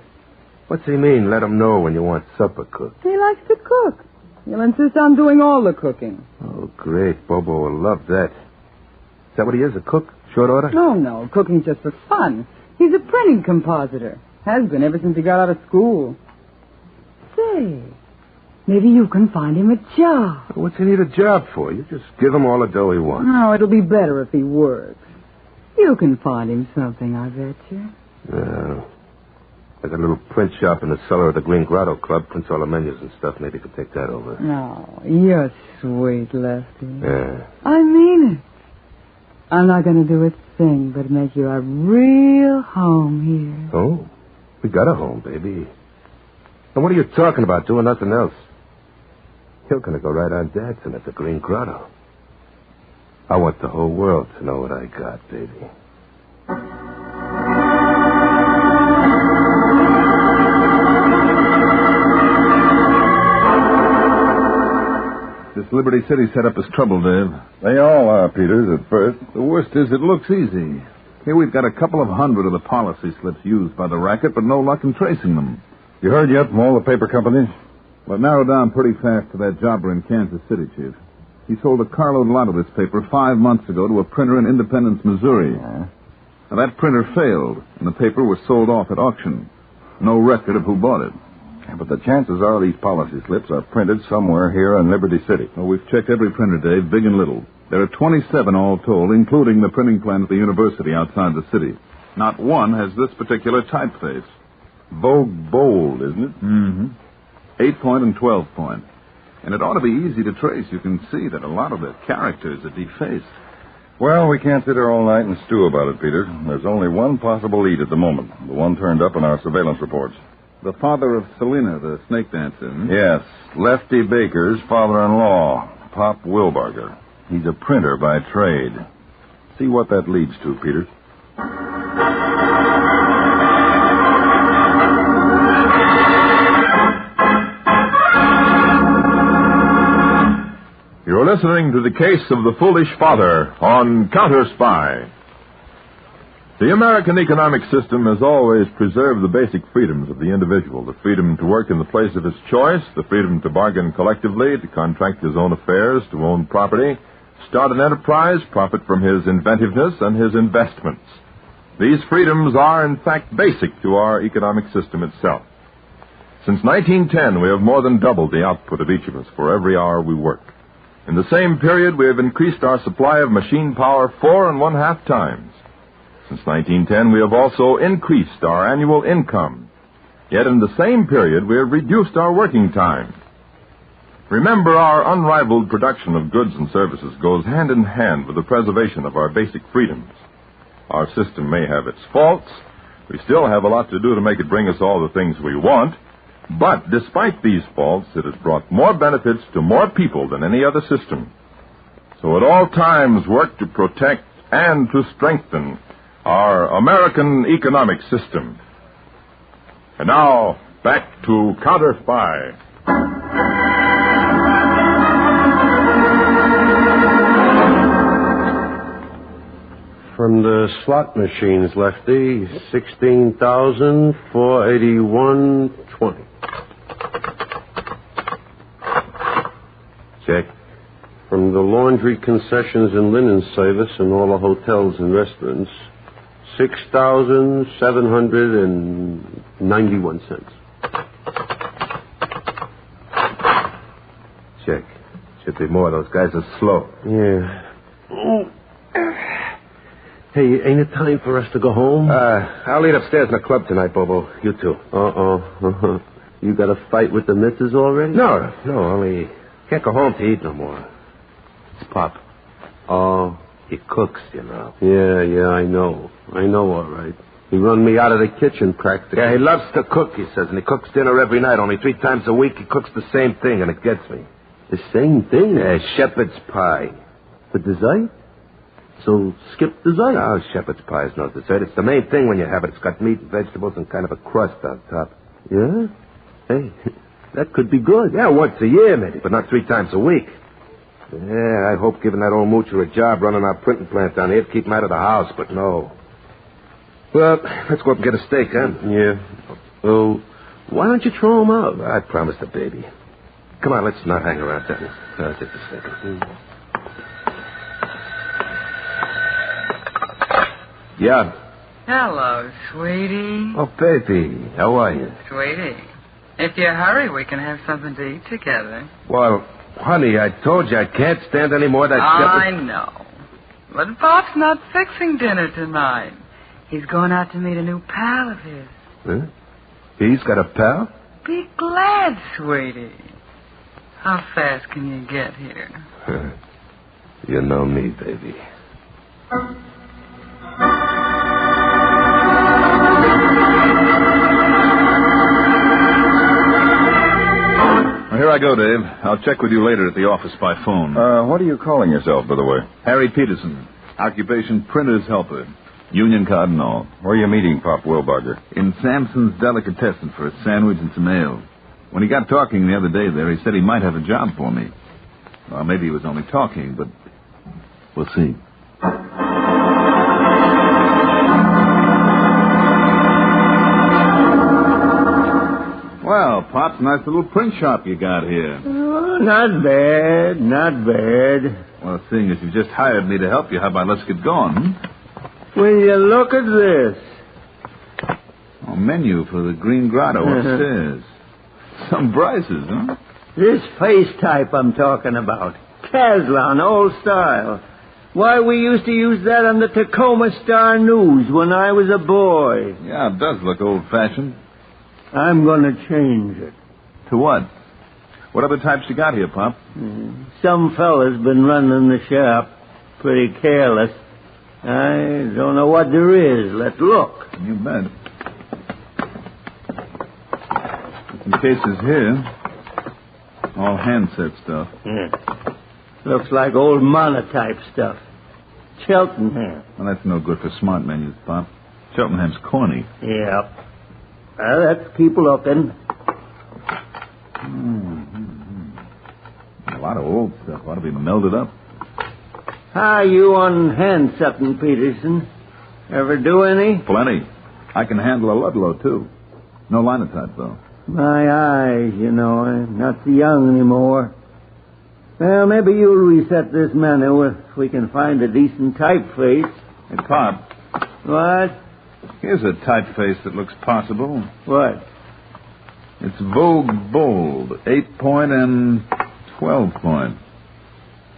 What's he mean, let him know when you want supper cooked?
He likes to cook. He'll insist on doing all the cooking.
Oh, great. Bobo will love that. Is that what he is, a cook? Short order?
No. Cooking's just for fun. He's a printing compositor. Has been ever since he got out of school. Say, maybe you can find him a job.
What's he need a job for? You just give him all the dough he wants.
No, it'll be better if he works. You can find him something, I bet you.
Yeah. I got a little print shop in the cellar of the Green Grotto Club. Prints all the menus and stuff. Maybe you could take that over.
Oh, you're sweet, Lefty.
Yeah.
I mean it. I'm not going to do a thing but make you a real home here.
Oh? We got a home, baby. And what are you talking about, doing nothing else? You're going to go right on dancing at the Green Grotto. I want the whole world to know what I got, baby.
This Liberty City setup is trouble, Dave. They all are, Peters, at first. The worst is it looks easy. Here we've got a couple of hundred of the policy slips used by the racket, but no luck in tracing them. You heard yet from all the paper companies? Well, it narrowed down pretty fast to that jobber in Kansas City, Chief. He sold a carload lot of this paper 5 months ago to a printer in Independence, Missouri. Now, that printer failed, and the paper was sold off at auction. No record of who bought it.
Yeah, but the chances are these policy slips are printed somewhere here in Liberty City.
Well, we've checked every printer, Dave, big and little. There are 27 all told, including the printing plant at the university outside the city. Not one has this particular typeface.
Vogue Bold, isn't it?
Mm-hmm. 8-point and 12-point. And it ought to be easy to trace. You can see that a lot of the characters are defaced.
Well, we can't sit here all night and stew about it, Peter. There's only one possible lead at the moment. The one turned up in our surveillance reports.
The father of Selena, the snake dancer.
Yes, Lefty Baker's father-in-law, Pop Wilbarger. He's a printer by trade. See what that leads to, Peter.
You're listening to the case of the foolish father on Counterspy. The American economic system has always preserved the basic freedoms of the individual. The freedom to work in the place of his choice, the freedom to bargain collectively, to contract his own affairs, to own property, start an enterprise, profit from his inventiveness and his investments. These freedoms are, in fact, basic to our economic system itself. Since 1910, we have more than doubled the output of each of us for every hour we work. In the same period, we have increased our supply of machine power 4.5 times. Since 1910, we have also increased our annual income. Yet in the same period, we have reduced our working time. Remember, our unrivaled production of goods and services goes hand in hand with the preservation of our basic freedoms. Our system may have its faults. We still have a lot to do to make it bring us all the things we want. But despite these faults, it has brought more benefits to more people than any other system. So at all times, work to protect and to strengthen our American economic system. And now, back to Counterspy.
From the slot machines, Lefty, 16,481.20.
Check.
From the laundry concessions and linen service in all the hotels and restaurants, 6,791 cents.
Check. Should be more. Those guys are slow.
Yeah. Hey, ain't it time for us to go home?
I'll eat upstairs in the club tonight, Bobo. You too.
You got a fight with the missus already?
No, only can't go home to eat no more. It's Pop.
Oh.
He cooks, you know.
Yeah, I know. All right. He run me out of the kitchen practically.
Yeah, he loves to cook, he says, and he cooks dinner every night. Only 3 times a week he cooks the same thing, and it gets me.
The same thing?
Yeah, shepherd's pie.
For dessert? So skip dessert.
No, shepherd's pie is no dessert. It's the main thing when you have it. It's got meat and vegetables and kind of a crust on top.
Yeah? Hey, that could be good.
Yeah, once a year maybe, but not 3 times a week. Yeah, I hope giving that old moocher a job running our printing plant down here to keep him out of the house, but no. Well, let's go up and get a steak, huh?
Yeah. Oh, why don't you throw him out?
I promised the baby. Come on, let's not hang around then. Just a second. Yeah.
Hello, sweetie.
Oh, baby. How are you?
Sweetie, if you hurry, we can have something to eat together.
Well, honey, I told you I can't stand any more of that
I know. But Pop's not fixing dinner tonight. He's going out to meet a new pal of his.
Huh? He's got a pal?
Be glad, sweetie. How fast can you get here?
You know me, baby.
Here I go, Dave. I'll check with you later at the office by phone.
What are you calling yourself, by the way?
Harry Peterson. Occupation printer's helper. Union card and all.
Where are you meeting, Pop Wilbarger?
In Samson's Delicatessen for a sandwich and some ale. When he got talking the other day there, he said he might have a job for me. Well, maybe he was only talking, but we'll see. Well, Pops, nice little print shop you got here.
Oh, not bad.
Well, seeing as you just hired me to help you, how about let's get going,
Will you look at this?
Oh, menu for the Green Grotto upstairs. Some prices, huh?
This face type I'm talking about. Caslon, old style. Why, we used to use that on the Tacoma Star News when I was a boy.
Yeah, it does look old-fashioned.
I'm going to change it.
To what? What other types you got here, Pop?
Some fella's been running the shop. Pretty careless. I don't know what there is. Let's look.
You bet. Some cases here. All handset stuff.
Yeah. Looks like old monotype stuff. Cheltenham.
Well, that's no good for smart menus, Pop. Cheltenham's corny.
Yep. Let's keep looking.
A lot of old stuff ought to be melded up.
How you on hand something, Peterson? Ever do any?
Plenty. I can handle a Ludlow, too. No linotype, though.
My eyes, I'm not so young anymore. Well, maybe you'll reset this menu if we can find a decent typeface.
Hey, Pop.
What?
Here's a typeface that looks possible.
What?
It's Vogue Bold, 8-point and 12-point.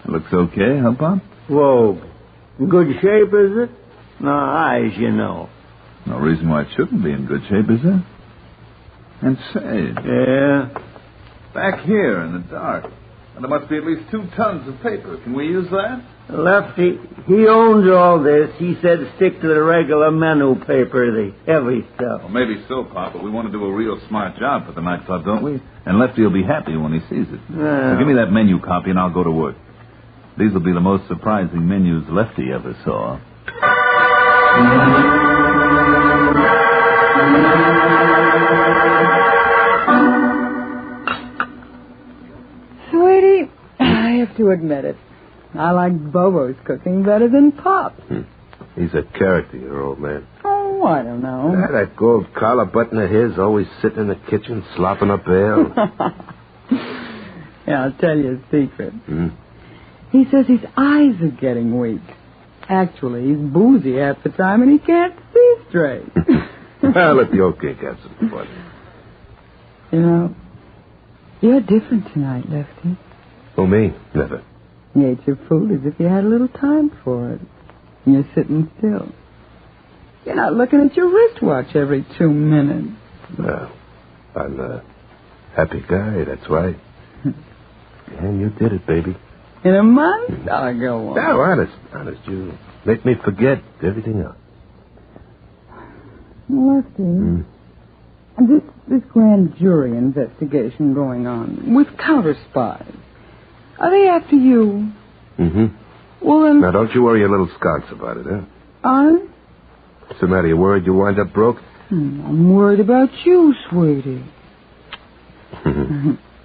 It looks okay, huh, Pop?
Vogue. In good shape, is it? No eyes,
No reason why it shouldn't be in good shape, is there? And say...
Yeah?
Back here in the dark. And there must be at least 2 tons of paper. Can we use that?
Lefty, he owns all this. He said stick to the regular menu paper, the heavy stuff.
Well, maybe so, Pop, but we want to do a real smart job for the nightclub, don't we? And Lefty will be happy when he sees it.
Yeah.
So give me that menu copy and I'll go to work. These will be the most surprising menus Lefty ever saw.
Sweetie, I have to admit it. I like Bobo's cooking better than Pop's.
He's a character, your old man.
Oh, I don't know.
That gold collar button of his always sitting in the kitchen slopping up ale.
Yeah, I'll tell you a secret. He says his eyes are getting weak. Actually, he's boozy half the time and he can't see straight.
Well, let the old gig have some fun.
You're different tonight, Lefty.
Oh, me? Never.
You ate your food as if you had a little time for it. And you're sitting still. You're not looking at your wristwatch every 2 minutes.
Well, I'm a happy guy, that's why. And you did it, baby.
In a month? I'll go on.
No, honest, you make me forget everything else.
Lefty, this grand jury investigation going on with Counterspy. Are they after you? Well, then...
Now, don't you worry your little sconce about it, huh?
What's
the matter? You worried you wind up broke?
I'm worried about you, sweetie.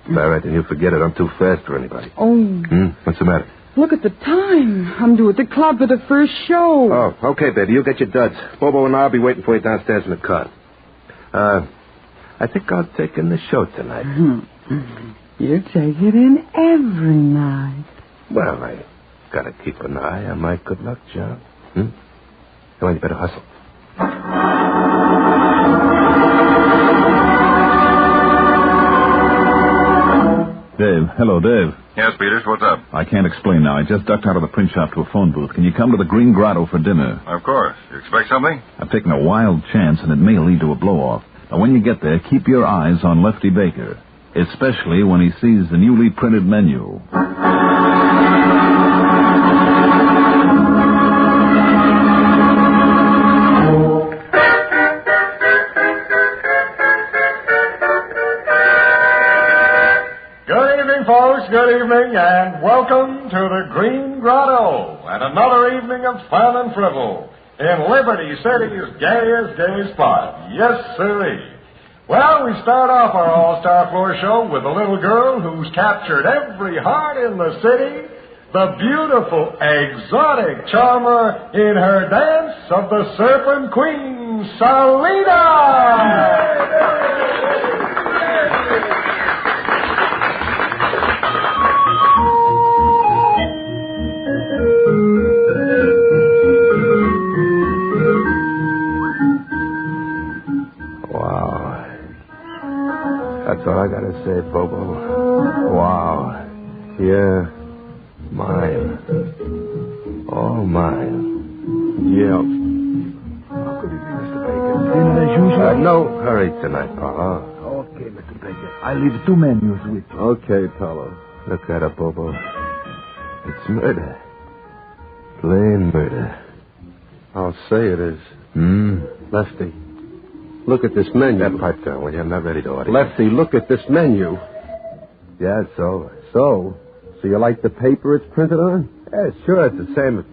All right, then you forget it. I'm too fast for anybody.
Oh.
What's the matter?
Look at the time. I'm due at the club for the first show.
Oh, okay, baby. You get your duds. Bobo and I'll be waiting for you downstairs in the car. I think I'll take in the show tonight.
You take it in every night.
Well, I gotta keep an eye on my good luck, John. Come on, you better hustle.
Dave. Hello, Dave.
Yes, Peters, what's up?
I can't explain now. I just ducked out of the print shop to a phone booth. Can you come to the Green Grotto for dinner?
Of course. You expect something?
I've taken a wild chance, and it may lead to a blow-off. Now, when you get there, keep your eyes on Lefty Baker, especially when he sees the newly printed menu.
Good evening, and welcome to the Green Grotto, and another evening of fun and frivol in Liberty City's gay spot. Yes, sirree. Well, we start off our all-star floor show with a little girl who's captured every heart in the city, the beautiful, exotic charmer in her dance of the Serpent Queen, Salina!
That's all I gotta say, Bobo. Wow. Yeah. Mine. All mine. Yeah.
How could it be, Mr. Baker? Dinner as usual?
No hurry tonight, Paulo.
Okay, Mr. Baker. I leave 2 menus with you.
Okay, Paulo. Look at it, Bobo. It's murder. Plain murder. I'll say it is. Lefty. Look at this menu. That pipe down, will you? I'm not ready to order. Lefty, look at this menu. Yeah, so you like the paper it's printed on? Yeah, sure, it's the same.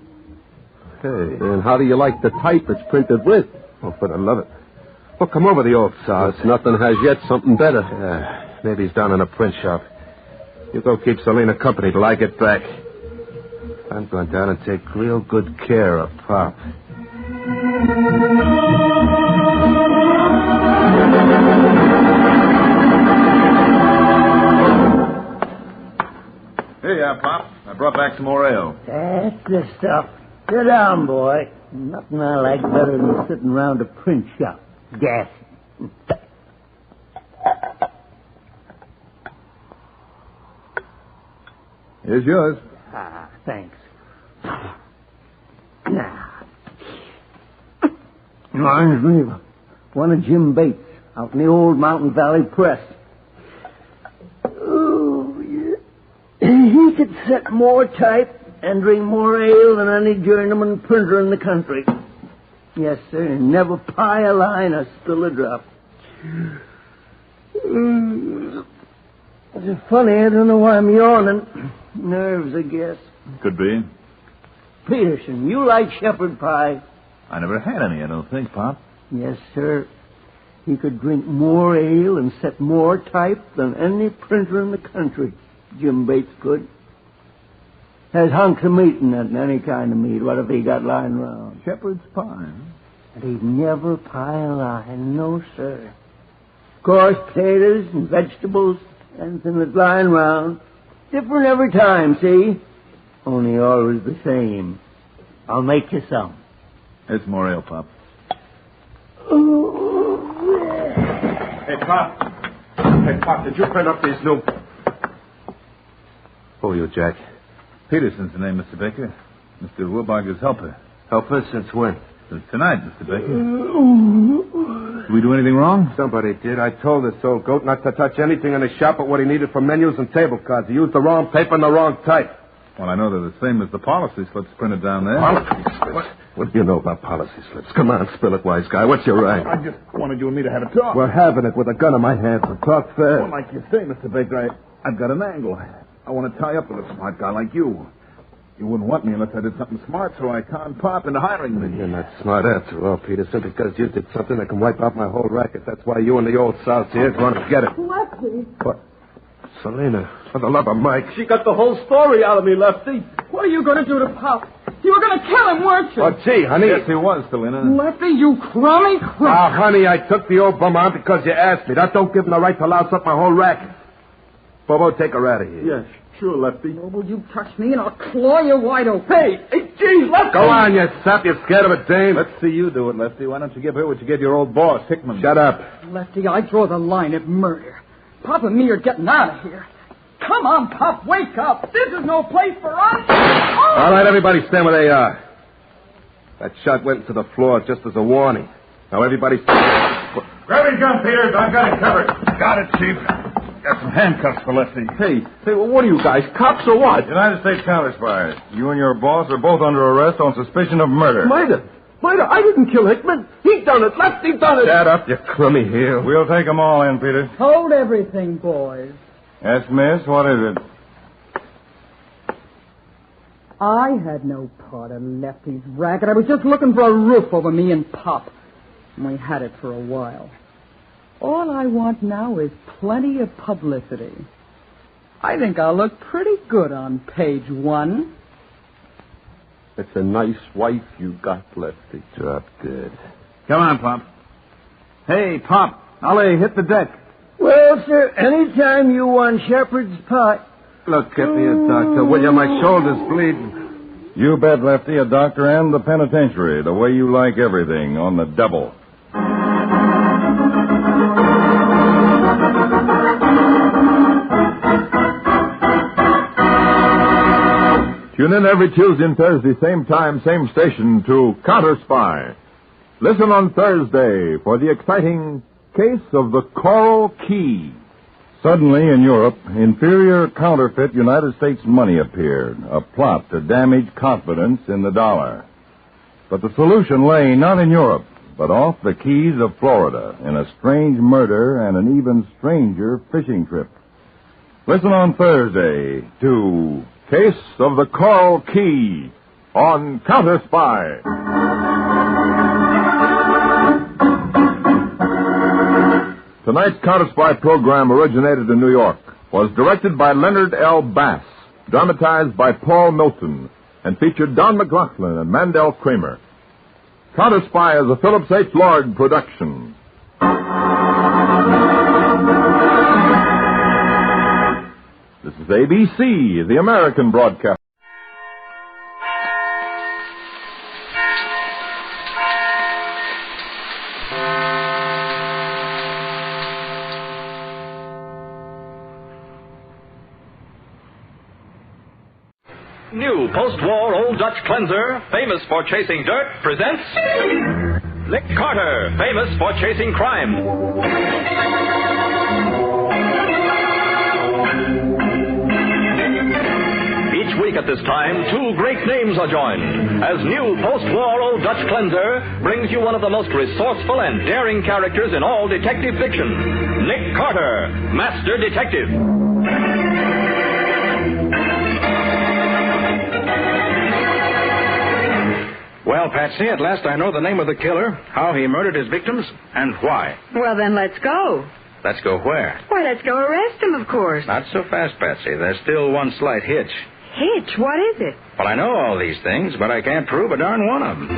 Hey. And how do you like the type it's printed with? Oh, for the love of it. Well, come over the old sauce. Nothing has yet something better. Maybe he's down in a print shop. You go keep Selena company till I get back. I'm going down and take real good care of Pop.
Hey, Pop. I brought back some more ale.
That's the stuff. Sit down, boy. Nothing I like better than sitting around a print shop. Gassing.
Here's yours.
Ah, thanks. Now. Reminds me of one of Jim Bates out in the old Mountain Valley Press. Oh, yeah. He could set more type and drink more ale than any journeyman printer in the country. Yes, sir, and never pie a line or spill a drop. It's funny, I don't know why I'm yawning. Nerves, I guess.
Could be.
Peterson, you like shepherd pie?
I never had any, I don't think, Pop.
Yes, sir. He could drink more ale and set more type than any printer in the country. Jim Bates could. Has hunks of meat in it, and any kind of meat. What if he got lying around?
Shepherd's pie.
And he'd never pie a line, no, sir. Of course, potatoes and vegetables, anything that's lying around. Different every time, see? Only always the same. I'll make you some.
Here's more ale, Pop.
Hey, Pop, did you print up these new... Who are you, Jack?
Peterson's the name, Mr. Baker. Mr. Wilbarger's helper.
Helper since when?
Since tonight, Mr. Baker. Did we do anything wrong?
Somebody did. I told this old goat not to touch anything in the shop but what he needed for menus and table cards. He used the wrong paper and the wrong type.
Well, I know they're the same as the policy slips printed down there.
Policy slips? What do you know about policy slips? Come on, spill it, wise guy. What's your right?
I just wanted you and me to have a talk.
We're having it with a gun in my hand, so talk fast.
Well, like you say, Mr. Baker, I've got an angle. I want to tie up with a smart guy like you. You wouldn't want me unless I did something smart, so I conned Pop into hiring me.
You're not smart after all, Peterson, because you did something that can wipe out my whole racket. That's why you and the old South here going to get it.
Lefty.
What? Selena, for the love of Mike.
She got the whole story out of me, Lefty.
What are you going to do to Pop? You were going to kill him, weren't you?
Oh, gee, honey.
Yes, he was, Selena.
Lefty, you crummy crummy.
Ah, honey, I took the old bum out because you asked me. That don't give him the right to louse up my whole racket. Bobo, take her out of here.
Yes, sure, Lefty.
Oh, will you touch me and I'll claw you wide open.
Hey, geez, Lefty.
Go on, you sap. You're scared of a dame.
Let's see you do it, Lefty. Why don't you give her what you gave your old boss, Hickman?
Shut up.
Lefty, I draw the line at murder. Pop and me are getting out of here. Come on, Pop, wake up. This is no place for us. Oh!
All right, everybody stand where they are. That shot went into the floor just as a warning. Now, everybody...
Grab his gun, Peters. I've got it covered.
Got it, Chief. Got some handcuffs for Lefty. Hey, well, what are you guys, cops or what?
United States Counterspy. You and your boss are both under arrest on suspicion of murder.
Murder? I didn't kill Hickman. He done it. Lefty done it.
Shut up, you crummy heel.
We'll take them all in, Peters.
Hold everything, boys.
Yes, miss, what is it?
I had no part in Lefty's racket. I was just looking for a roof over me and Pop. And we had it for a while. All I want now is plenty of publicity. I think I'll look pretty good on page 1.
It's a nice wife you got, Lefty. Drop dead.
Come on, Pop. Hey, Pop. Ollie, hit the deck.
Well, sir, anytime you want shepherd's pie.
Look at me, a doctor. Will you? My shoulder's bleeding.
You bet, Lefty, a doctor and the penitentiary, the way you like everything, on the double. Tune in every Tuesday and Thursday, same time, same station, to Counterspy. Listen on Thursday for the exciting case of the Coral Key. Suddenly in Europe, inferior counterfeit United States money appeared, a plot to damage confidence in the dollar. But the solution lay not in Europe, but off the Keys of Florida, in a strange murder and an even stranger fishing trip. Listen on Thursday to Case of the Coral Key on Counterspy. Tonight's Counterspy program originated in New York.
was directed by Leonard L. Bass, dramatized by Paul Milton, and featured Don McLaughlin and Mandel Kramer. Counterspy is a Phillips H. Lord production. This is ABC, the American broadcast.
New post-war Old Dutch cleanser, famous for chasing dirt, presents Nick Carter, famous for chasing crime. Each week at this time, two great names are joined as new post-war Old Dutch cleanser brings you one of the most resourceful and daring characters in all detective fiction, Nick Carter, Master Detective.
Well, Patsy, at last I know the name of the killer, how he murdered his victims, and why.
Well, then let's go.
Let's go where?
Why, let's go arrest him, of course.
Not so fast, Patsy. There's still one slight hitch.
Hitch? What is it?
Well, I know all these things, but I can't prove a darn one of them.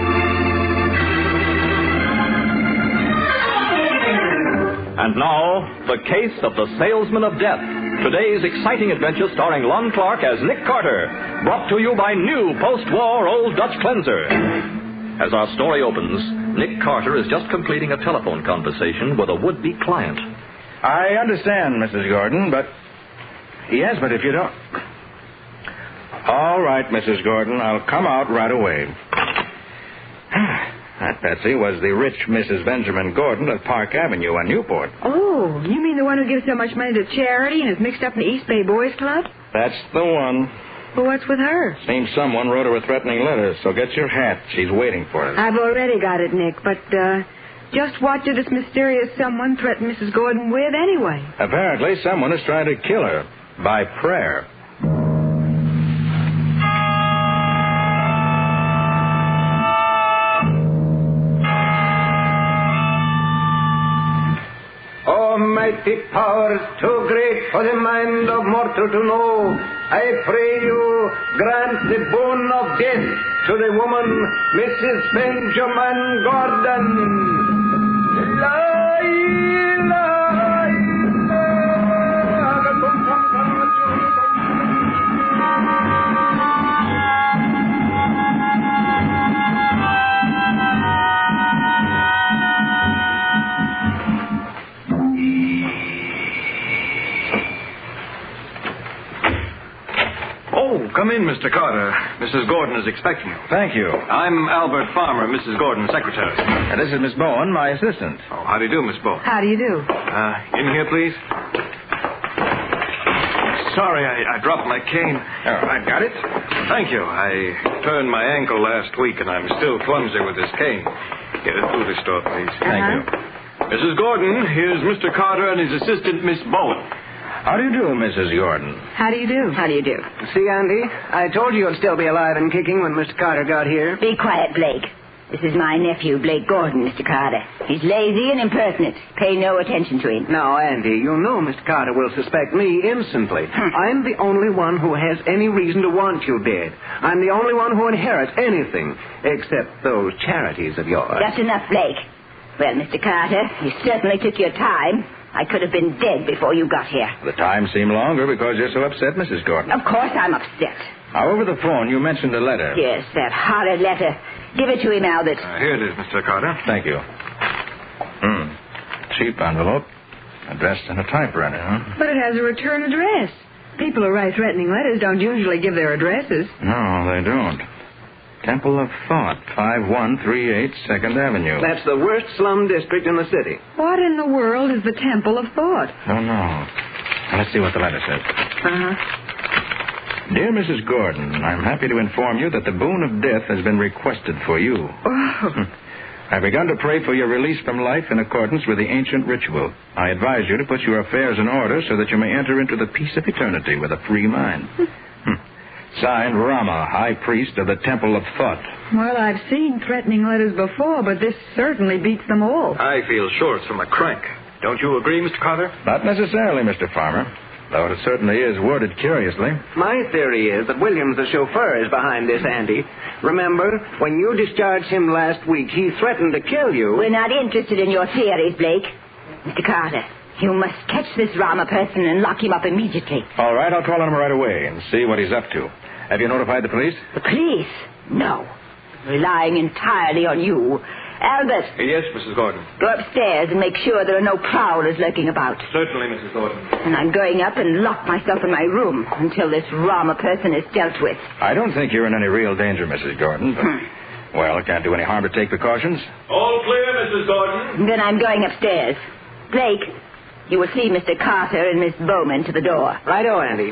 And now, the case of the Salesman of Death. Today's exciting adventure starring Lon Clark as Nick Carter, brought to you by new post-war Old Dutch cleanser. As our story opens, Nick Carter is just completing a telephone conversation with a would-be client.
I understand, Mrs. Gordon, but... Yes, but if you don't... All right, Mrs. Gordon, I'll come out right away. That, Patsy, was the rich Mrs. Benjamin Gordon of Park Avenue on Newport.
Oh, you mean the one who gives so much money to charity and is mixed up in the East Bay Boys Club?
That's the one.
Well, what's with her?
Seems someone wrote her a threatening letter, so get your hat. She's waiting for us.
I've already got it, Nick, but, just what did this mysterious someone threaten Mrs. Gordon with anyway?
Apparently, someone is trying to kill her by prayer.
Almighty powers too great for the mind of mortal to know. I pray you, grant the boon of death to the woman, Mrs. Benjamin Gordon.
Come in, Mr. Carter. Mrs. Gordon is expecting you.
Thank you.
I'm Albert Farmer, Mrs. Gordon's secretary.
And this is Miss Bowen, my assistant.
Oh, how do you do, Miss Bowen?
How do you do?
In here, please. Sorry, I dropped my cane.
Oh, I got it.
Thank you. I turned my ankle last week, and I'm still clumsy with this cane. Get it through the store, please.
Thank you.
Mrs. Gordon, here's Mr. Carter and his assistant, Miss Bowen.
How do you do, Mrs. Gordon?
How do you do?
How do you do? See, Andy, I told you you'd still be alive and kicking when Mr. Carter got here.
Be quiet, Blake. This is my nephew, Blake Gordon, Mr. Carter. He's lazy and impertinent. Pay no attention to him.
Now, Andy, you know Mr. Carter will suspect me instantly. I'm the only one who has any reason to want you dead. I'm the only one who inherits anything, except those charities of yours.
That's enough, Blake. Well, Mr. Carter, you certainly took your time. I could have been dead before you got here.
The time seemed longer because you're so upset, Mrs. Gordon.
Of course I'm upset.
Now, over the phone, you mentioned a letter.
Yes, that horrid letter. Give it to him, Albert.
Here it is, Mr. Carter.
Thank you. Cheap envelope. Addressed in a typewriter, huh?
But it has a return address. People who write threatening letters don't usually give their addresses.
No, they don't. Temple of Thought, 5138 2nd Avenue.
That's the worst slum district in the city.
What in the world is the Temple of Thought?
Don't know. Now, let's see what the letter says. Dear Mrs. Gordon, I'm happy to inform you that the boon of death has been requested for you.
Oh.
I've begun to pray for your release from life in accordance with the ancient ritual. I advise you to put your affairs in order so that you may enter into the peace of eternity with a free mind. Signed, Rama, High Priest of the Temple of Thought.
Well, I've seen threatening letters before, but this certainly beats them all.
I feel sure it's from a crank. Don't you agree, Mr. Carter?
Not necessarily, Mr. Farmer. Though it certainly is worded curiously.
My theory is that Williams, the chauffeur, is behind this, Andy. Remember, when you discharged him last week, he threatened to kill you.
We're not interested in your theories, Blake. Mr. Carter, you must catch this Rama person and lock him up immediately.
All right, I'll call on him right away and see what he's up to. Have you notified the police?
The police? No. Relying entirely on you. Albert.
Yes, Mrs. Gordon.
Go upstairs and make sure there are no prowlers lurking about.
Certainly, Mrs. Gordon.
And I'm going up and lock myself in my room until this Rama person is dealt with.
I don't think you're in any real danger, Mrs. Gordon. But, well, it can't do any harm to take precautions.
All clear, Mrs. Gordon.
Then I'm going upstairs. Blake, you will see Mr. Carter and Miss Bowman to the door.
Righto, Andy.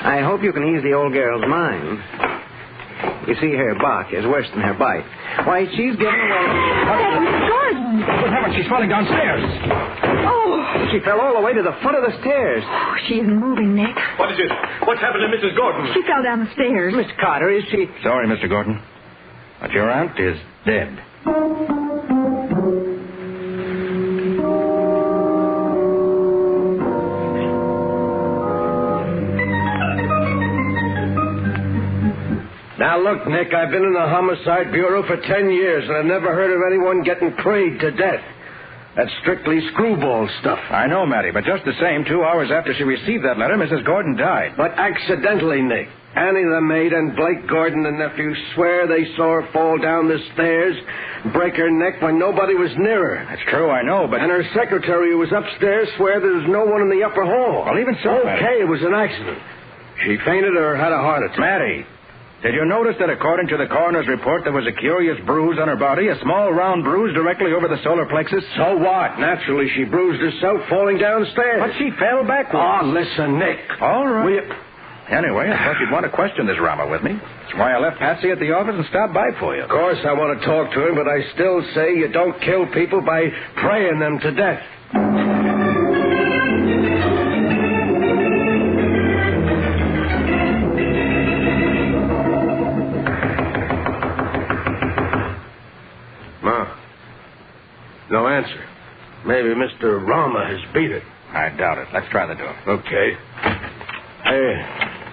I hope you can ease the old girl's mind. You see, her bark is worse than her bite. Why, she's giving away...
Miss Gordon!
What happened? She's falling downstairs.
Oh!
She fell all the way to the foot of the stairs.
Oh, she isn't moving, Nick.
What is it? What's happened to Mrs. Gordon?
She fell down the stairs.
Miss Carter, is she...
Sorry, Mr. Gordon. But your aunt is dead.
Now, look, Nick, I've been in the Homicide Bureau for 10 years, and I've never heard of anyone getting prayed to death. That's strictly screwball stuff.
I know, Matty, but just the same, 2 hours after she received that letter, Mrs. Gordon died.
But accidentally, Nick. Annie the maid and Blake Gordon, the nephew, swear they saw her fall down the stairs, break her neck when nobody was near her.
That's true, I know, but...
And her secretary, who was upstairs, swear there was no one in the upper hall.
Well, even so, Matty.
Okay, it was an accident. She fainted or had a heart attack.
Matty, did you notice that according to the coroner's report, there was a curious bruise on her body, a small round bruise directly over the solar plexus?
So what? Naturally, she bruised herself falling downstairs.
But she fell backwards.
Oh, listen, Nick.
All right.
Will you...
Anyway, I thought you'd want to question this Rama with me. That's why I left Patsy at the office and stopped by for you.
Of course, I want to talk to him, but I still say you don't kill people by praying them to death. No answer. Maybe Mr. Rama has beat it.
I doubt it. Let's try the door.
Okay. Hey,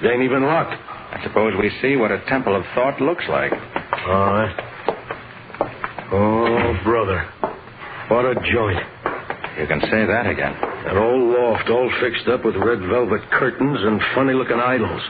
it ain't even locked.
I suppose we see what a temple of thought looks like.
All right. Oh, brother. What a joint.
You can say that again.
An old loft all fixed up with red velvet curtains and funny-looking idols.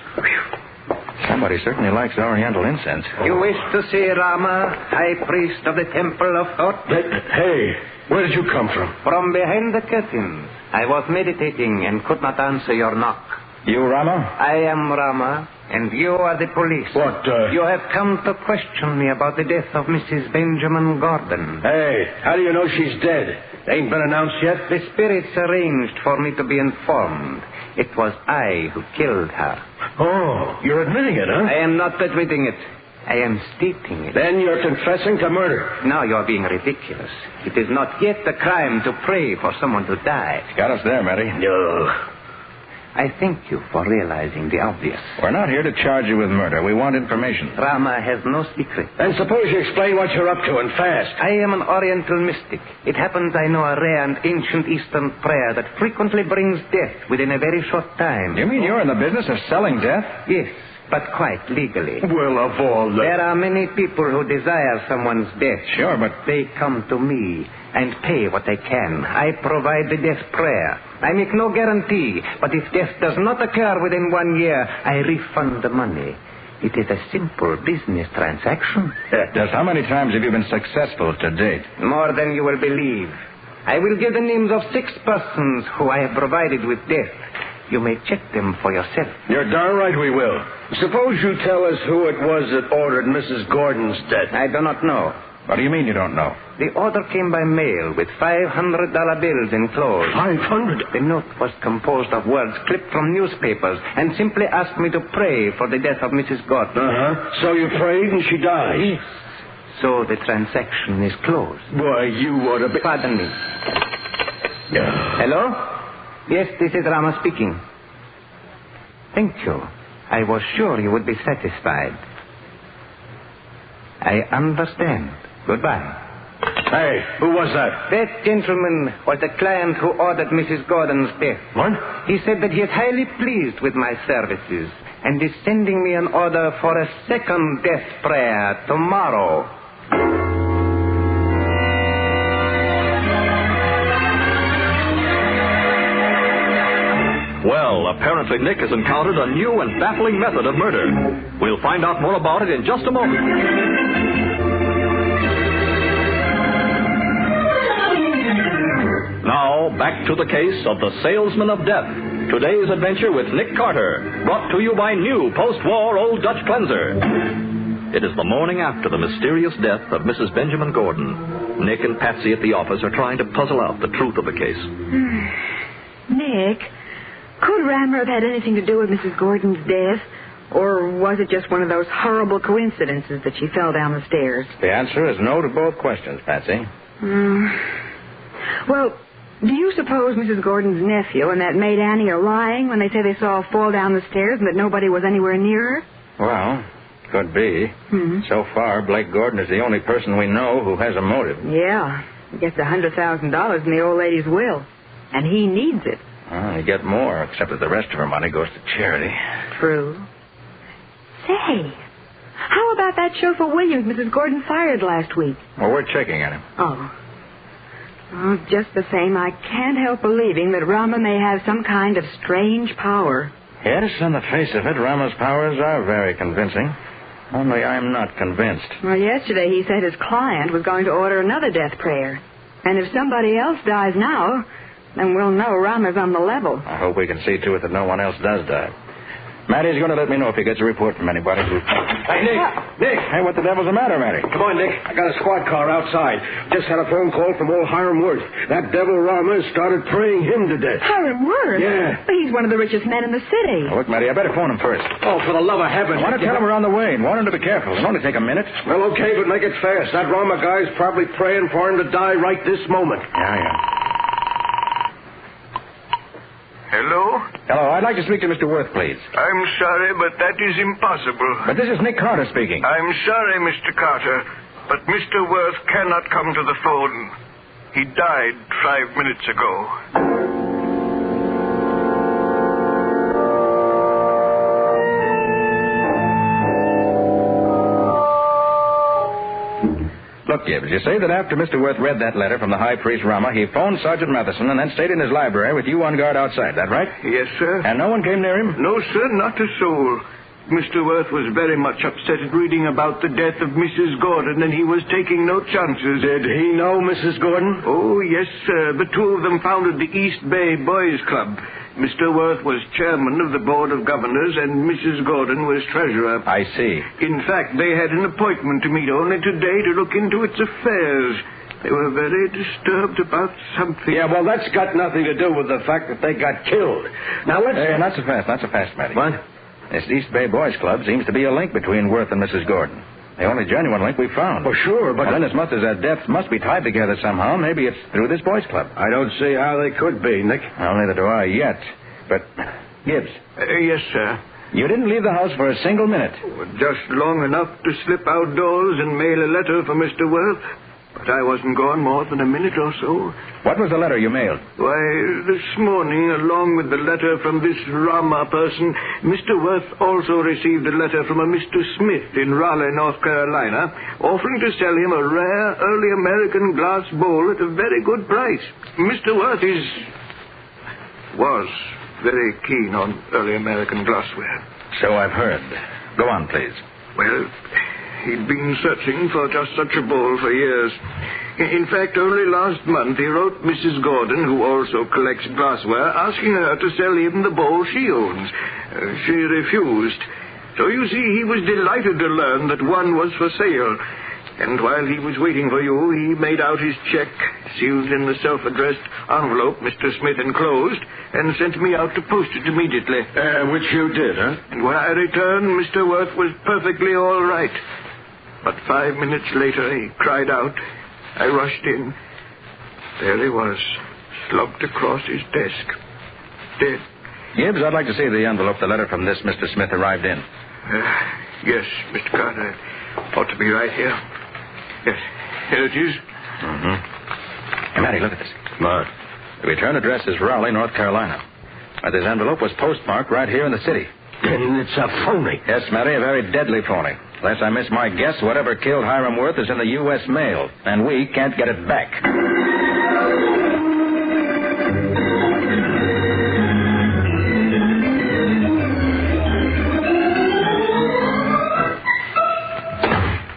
Somebody certainly likes Oriental incense.
You wish to see Rama, high priest of the Temple of Thought? Hey, where did you come from?
From behind the curtains. I was meditating and could not answer your knock.
You Rama?
I am Rama, and you are the police.
What,
You have come to question me about the death of Mrs. Benjamin Gordon.
Hey, how do you know she's dead? Ain't been announced yet?
The spirits arranged for me to be informed. It was I who killed her.
Oh, you're admitting it, huh?
I am not admitting it. I am stating it.
Then you're confessing to murder.
Now you're being ridiculous. It is not yet a crime to pray for someone to die.
Got us there, Matty.
No.
I thank you for realizing the obvious.
We're not here to charge you with murder. We want information.
Rama has no secret.
Then suppose you explain what you're up to, and fast.
I am an Oriental mystic. It happens I know a rare and ancient Eastern prayer that frequently brings death within a very short time.
You mean you're in the business of selling death?
Yes, but quite legally.
Well, of all the...
There are many people who desire someone's death.
Sure, but...
They come to me and pay what I can. I provide the death prayer. I make no guarantee, but if death does not occur within 1 year, I refund the money. It is a simple business transaction.
Just how many times have you been successful to date?
More than you will believe. I will give the names of 6 persons who I have provided with death. You may check them for yourself.
You're darn right we will. Suppose you tell us who it was that ordered Mrs. Gordon's death.
I do not know.
What do you mean you don't know?
The order came by mail with $500 bills enclosed.
500?
The note was composed of words clipped from newspapers and simply asked me to pray for the death of Mrs. Gordon.
Uh-huh. So you prayed and she died?
Yes. So the transaction is closed.
Boy, you ought to be...
Pardon me. Hello? Yes, this is Rama speaking. Thank you. I was sure you would be satisfied. I understand. Goodbye.
Hey, who was that?
That gentleman was the client who ordered Mrs. Gordon's death.
What?
He said that he is highly pleased with my services and is sending me an order for a second death prayer tomorrow.
Well, apparently Nick has encountered a new and baffling method of murder. We'll find out more about it in just a moment. Now, back to the case of the Salesman of Death. Today's adventure with Nick Carter, brought to you by new post-war Old Dutch Cleanser. It is the morning after the mysterious death of Mrs. Benjamin Gordon. Nick and Patsy at the office are trying to puzzle out the truth of the case.
Nick, could Rammer have had anything to do with Mrs. Gordon's death? Or was it just one of those horrible coincidences that she fell down the stairs?
The answer is no to both questions, Patsy.
Well, do you suppose Mrs. Gordon's nephew and that maid Annie are lying when they say they saw her fall down the stairs and that nobody was anywhere near her?
Well, could be. So far, Blake Gordon is the only person we know who has a motive.
Yeah. He gets $100,000 in the old lady's will. And he needs it.
Well, you get more, except that the rest of her money goes to charity.
True. Say, how about that chauffeur Williams Mrs. Gordon fired last week?
Well, we're checking on him.
Oh, just the same, I can't help believing that Rama may have some kind of strange power.
Yes, on the face of it, Rama's powers are very convincing. Only I'm not convinced.
Well, yesterday he said his client was going to order another death prayer. And if somebody else dies now, then we'll know Rama's on the level.
I hope we can see to it that no one else does die. Matty's going to let me know if he gets a report from anybody who...
Hey, Nick! Nick!
Hey, what the devil's the matter, Matty?
Come on, Nick. I got a squad car outside. Just had a phone call from old Hiram Worth. That devil Rama started praying him to death.
Hiram Worth?
Yeah.
But he's one of the richest men in the city.
Oh, look, Matty, I better phone him first.
Oh, for the love of heaven.
I want to tell him we're on the way and warn him to be careful. It'll only take a minute.
Well, okay, but make it fast. That Rama guy's probably praying for him to die right this moment.
Yeah.
Hello?
Hello, I'd like to speak to Mr. Worth, please.
I'm sorry, but that is impossible.
But this is Nick Carter speaking.
I'm sorry, Mr. Carter, but Mr. Worth cannot come to the phone. He died 5 minutes ago.
Look, Gibbs, you say that after Mr. Worth read that letter from the High Priest Rama, he phoned Sergeant Matheson and then stayed in his library with you on guard outside. That right?
Yes, sir.
And no one came near him?
No, sir, not a soul. Mr. Worth was very much upset at reading about the death of Mrs. Gordon, and he was taking no chances.
Did he know Mrs. Gordon?
Oh, yes, sir. The two of them founded the East Bay Boys Club. Mr. Worth was chairman of the Board of Governors, and Mrs. Gordon was treasurer.
I see.
In fact, they had an appointment to meet only today to look into its affairs. They were very disturbed about something.
Yeah, well, that's got nothing to do with the fact that they got killed. Now, let's...
Not so fast, Matty.
What?
This East Bay Boys Club seems to be a link between Worth and Mrs. Gordon. The only genuine link we've found.
Oh, sure, but...
And then as much as their deaths must be tied together somehow, maybe it's through this boys' club.
I don't see how they could be, Nick.
Well, neither do I yet. But, Gibbs.
Yes, sir.
You didn't leave the house for a single minute.
Just long enough to slip outdoors and mail a letter for Mr. Worth. But I wasn't gone more than a minute or so.
What was the letter you mailed?
Why, this morning, along with the letter from this Rama person, Mr. Worth also received a letter from a Mr. Smith in Raleigh, North Carolina, offering to sell him a rare early American glass bowl at a very good price. Mr. Worth was very keen on early American glassware.
So I've heard. Go on, please.
Well, he'd been searching for just such a bowl for years. In fact, only last month he wrote Mrs. Gordon, who also collects glassware, asking her to sell him the bowl she owns. She refused. So you see, he was delighted to learn that one was for sale. And while he was waiting for you, he made out his check, sealed in the self-addressed envelope Mr. Smith enclosed, and sent me out to post it immediately.
Which you did, huh?
And when I returned, Mr. Worth was perfectly all right. But 5 minutes later, he cried out. I rushed in. There he was, slumped across his desk, dead.
Gibbs, I'd like to see the envelope the letter from this Mr. Smith arrived in.
Yes, Mr. Carter. Ought to be right here. Yes, here it is.
Mm-hmm. Hey, Matty, look at this.
What?
The return address is Raleigh, North Carolina. But this envelope was postmarked right here in the city.
And it's a phony.
Yes, Matty, a very deadly phony. Unless I miss my guess, whatever killed Hiram Worth is in the U.S. mail, and we can't get it back.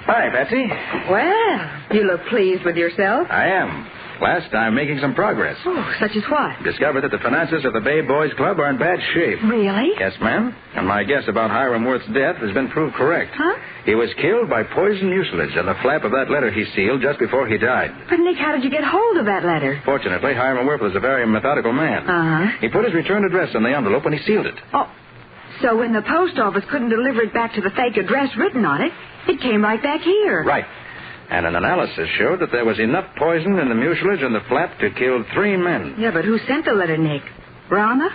Hi, Betsy.
Well, you look pleased with yourself.
I am. Last time, making some progress.
Oh, such as what?
Discovered that the finances of the Bay Boys Club are in bad shape.
Really?
Yes, ma'am. And my guess about Hiram Worth's death has been proved correct.
Huh?
He was killed by poison mucilage on the flap of that letter he sealed just before he died.
But, Nick, how did you get hold of that letter?
Fortunately, Hiram Worth was a very methodical man.
Uh-huh.
He put his return address on the envelope when he sealed it.
Oh, so when the post office couldn't deliver it back to the fake address written on it, it came right back here.
Right. And an analysis showed that there was enough poison in the mucilage and the flap to kill 3 men.
Yeah, but who sent the letter, Nick? Rama?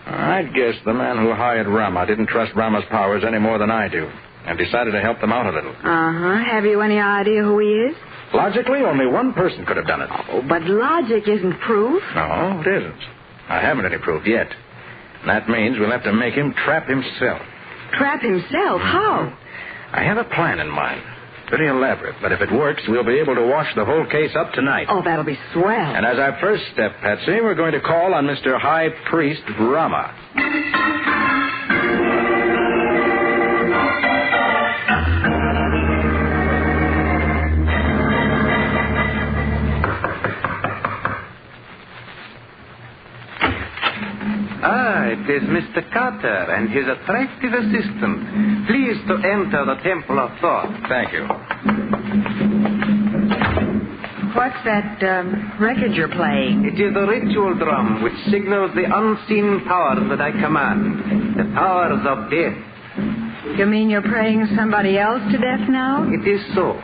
I'd guess the man who hired Rama didn't trust Rama's powers any more than I do, and decided to help them out a little.
Uh-huh. Have you any idea who he is?
Logically, only one person could have done it.
Oh, but logic isn't proof.
No, it isn't. I haven't any proof yet. And that means we'll have to make him trap himself.
Trap himself? How?
I have a plan in mind. Pretty elaborate, but if it works, we'll be able to wash the whole case up tonight.
Oh, that'll be swell.
And as our first step, Patsy, we're going to call on Mr. High Priest Rama.
It is Mr. Carter and his attractive assistant. Please to enter the Temple of Thought.
Thank you.
What's that record you're playing?
It is the ritual drum which signals the unseen powers that I command. The powers of death.
You mean you're praying somebody else to death now?
It is so.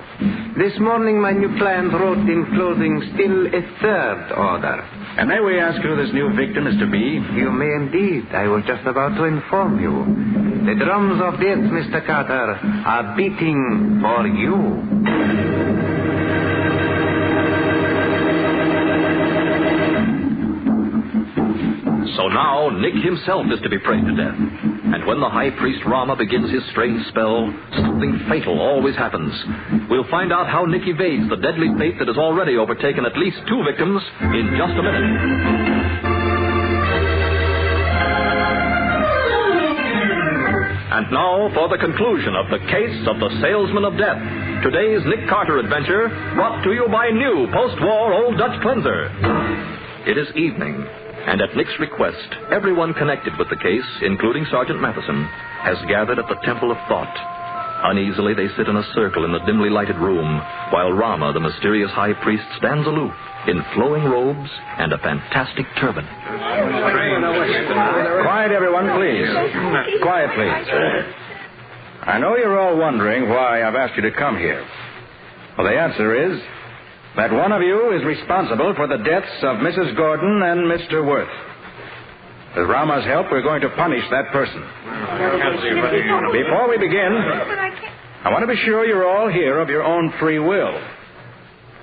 This morning my new client wrote in closing still a third order.
And may we ask who this new victim is to be?
You may indeed. I was just about to inform you. The drums of death, Mr. Carter, are beating for you.
So now Nick himself is to be prayed to death. And when the high priest Rama begins his strange spell, something fatal always happens. We'll find out how Nick evades the deadly fate that has already overtaken at least 2 victims in just a minute. And now for the conclusion of the case of the Salesman of Death. Today's Nick Carter adventure, brought to you by new post-war Old Dutch Cleanser. It is evening. And at Nick's request, everyone connected with the case, including Sergeant Matheson, has gathered at the Temple of Thought. Uneasily, they sit in a circle in the dimly lighted room, while Rama, the mysterious high priest, stands aloof in flowing robes and a fantastic turban.
Quiet, everyone, please. Quiet, please. I know you're all wondering why I've asked you to come here. Well, the answer is that one of you is responsible for the deaths of Mrs. Gordon and Mr. Worth. With Rama's help, we're going to punish that person. Before we begin, I want to be sure you're all here of your own free will.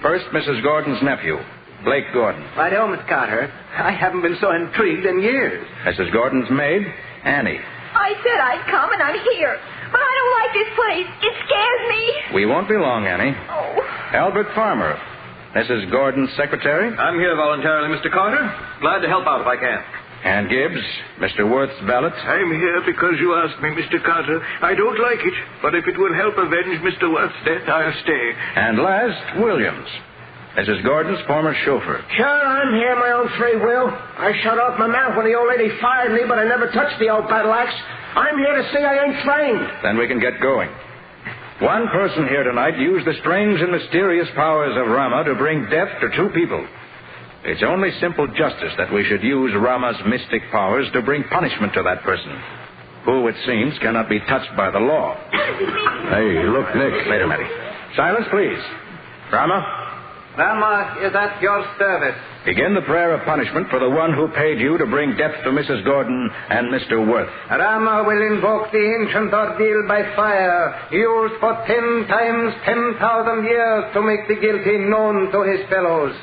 First, Mrs. Gordon's nephew, Blake Gordon.
Right on, Miss Carter. I haven't been so intrigued in years.
Mrs. Gordon's maid, Annie.
I said I'd come, and I'm here. But I don't like this place. It scares me.
We won't be long, Annie.
Oh.
Albert Farmer, Mrs. Gordon's secretary.
I'm here voluntarily, Mr. Carter. Glad to help out if I can.
Ann Gibbs, Mr. Worth's valet.
I'm here because you asked me, Mr. Carter. I don't like it, but if it will help avenge Mr. Worth's death, I'll stay.
And last, Williams, Mrs. Gordon's former chauffeur.
Sure, I'm here, my own free will. I shut off my mouth when the old lady fired me, but I never touched the old battle axe. I'm here to see I ain't framed.
Then we can get going. One person here tonight used the strange and mysterious powers of Rama to bring death to 2 people. It's only simple justice that we should use Rama's mystic powers to bring punishment to that person, who, it seems, cannot be touched by the law.
Hey, look, Nick.
Wait a minute. Silence, please. Rama,
Rama is at your service.
Begin the prayer of punishment for the one who paid you to bring death to Mrs. Gordon and Mr. Worth.
Rama will invoke the ancient ordeal by fire, used for 10 times 10,000 years to make the guilty known to his fellows.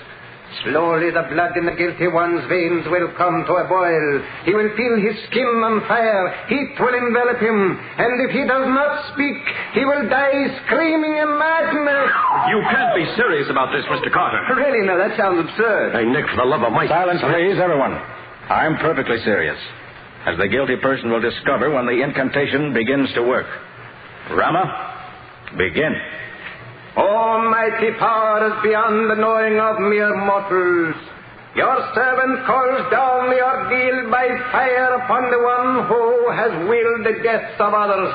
Slowly the blood in the guilty one's veins will come to a boil. He will feel his skin on fire. Heat will envelop him. And if he does not speak, he will die screaming in madness.
You can't be serious about this, Mr. Carter.
Really, no, that sounds absurd.
Hey, Nick, for the love of Mike.
Silence, please, everyone. I'm perfectly serious, as the guilty person will discover when the incantation begins to work. Rama, begin.
Almighty powers beyond the knowing of mere mortals, your servant calls down the ordeal by fire upon the one who has willed the deaths of others.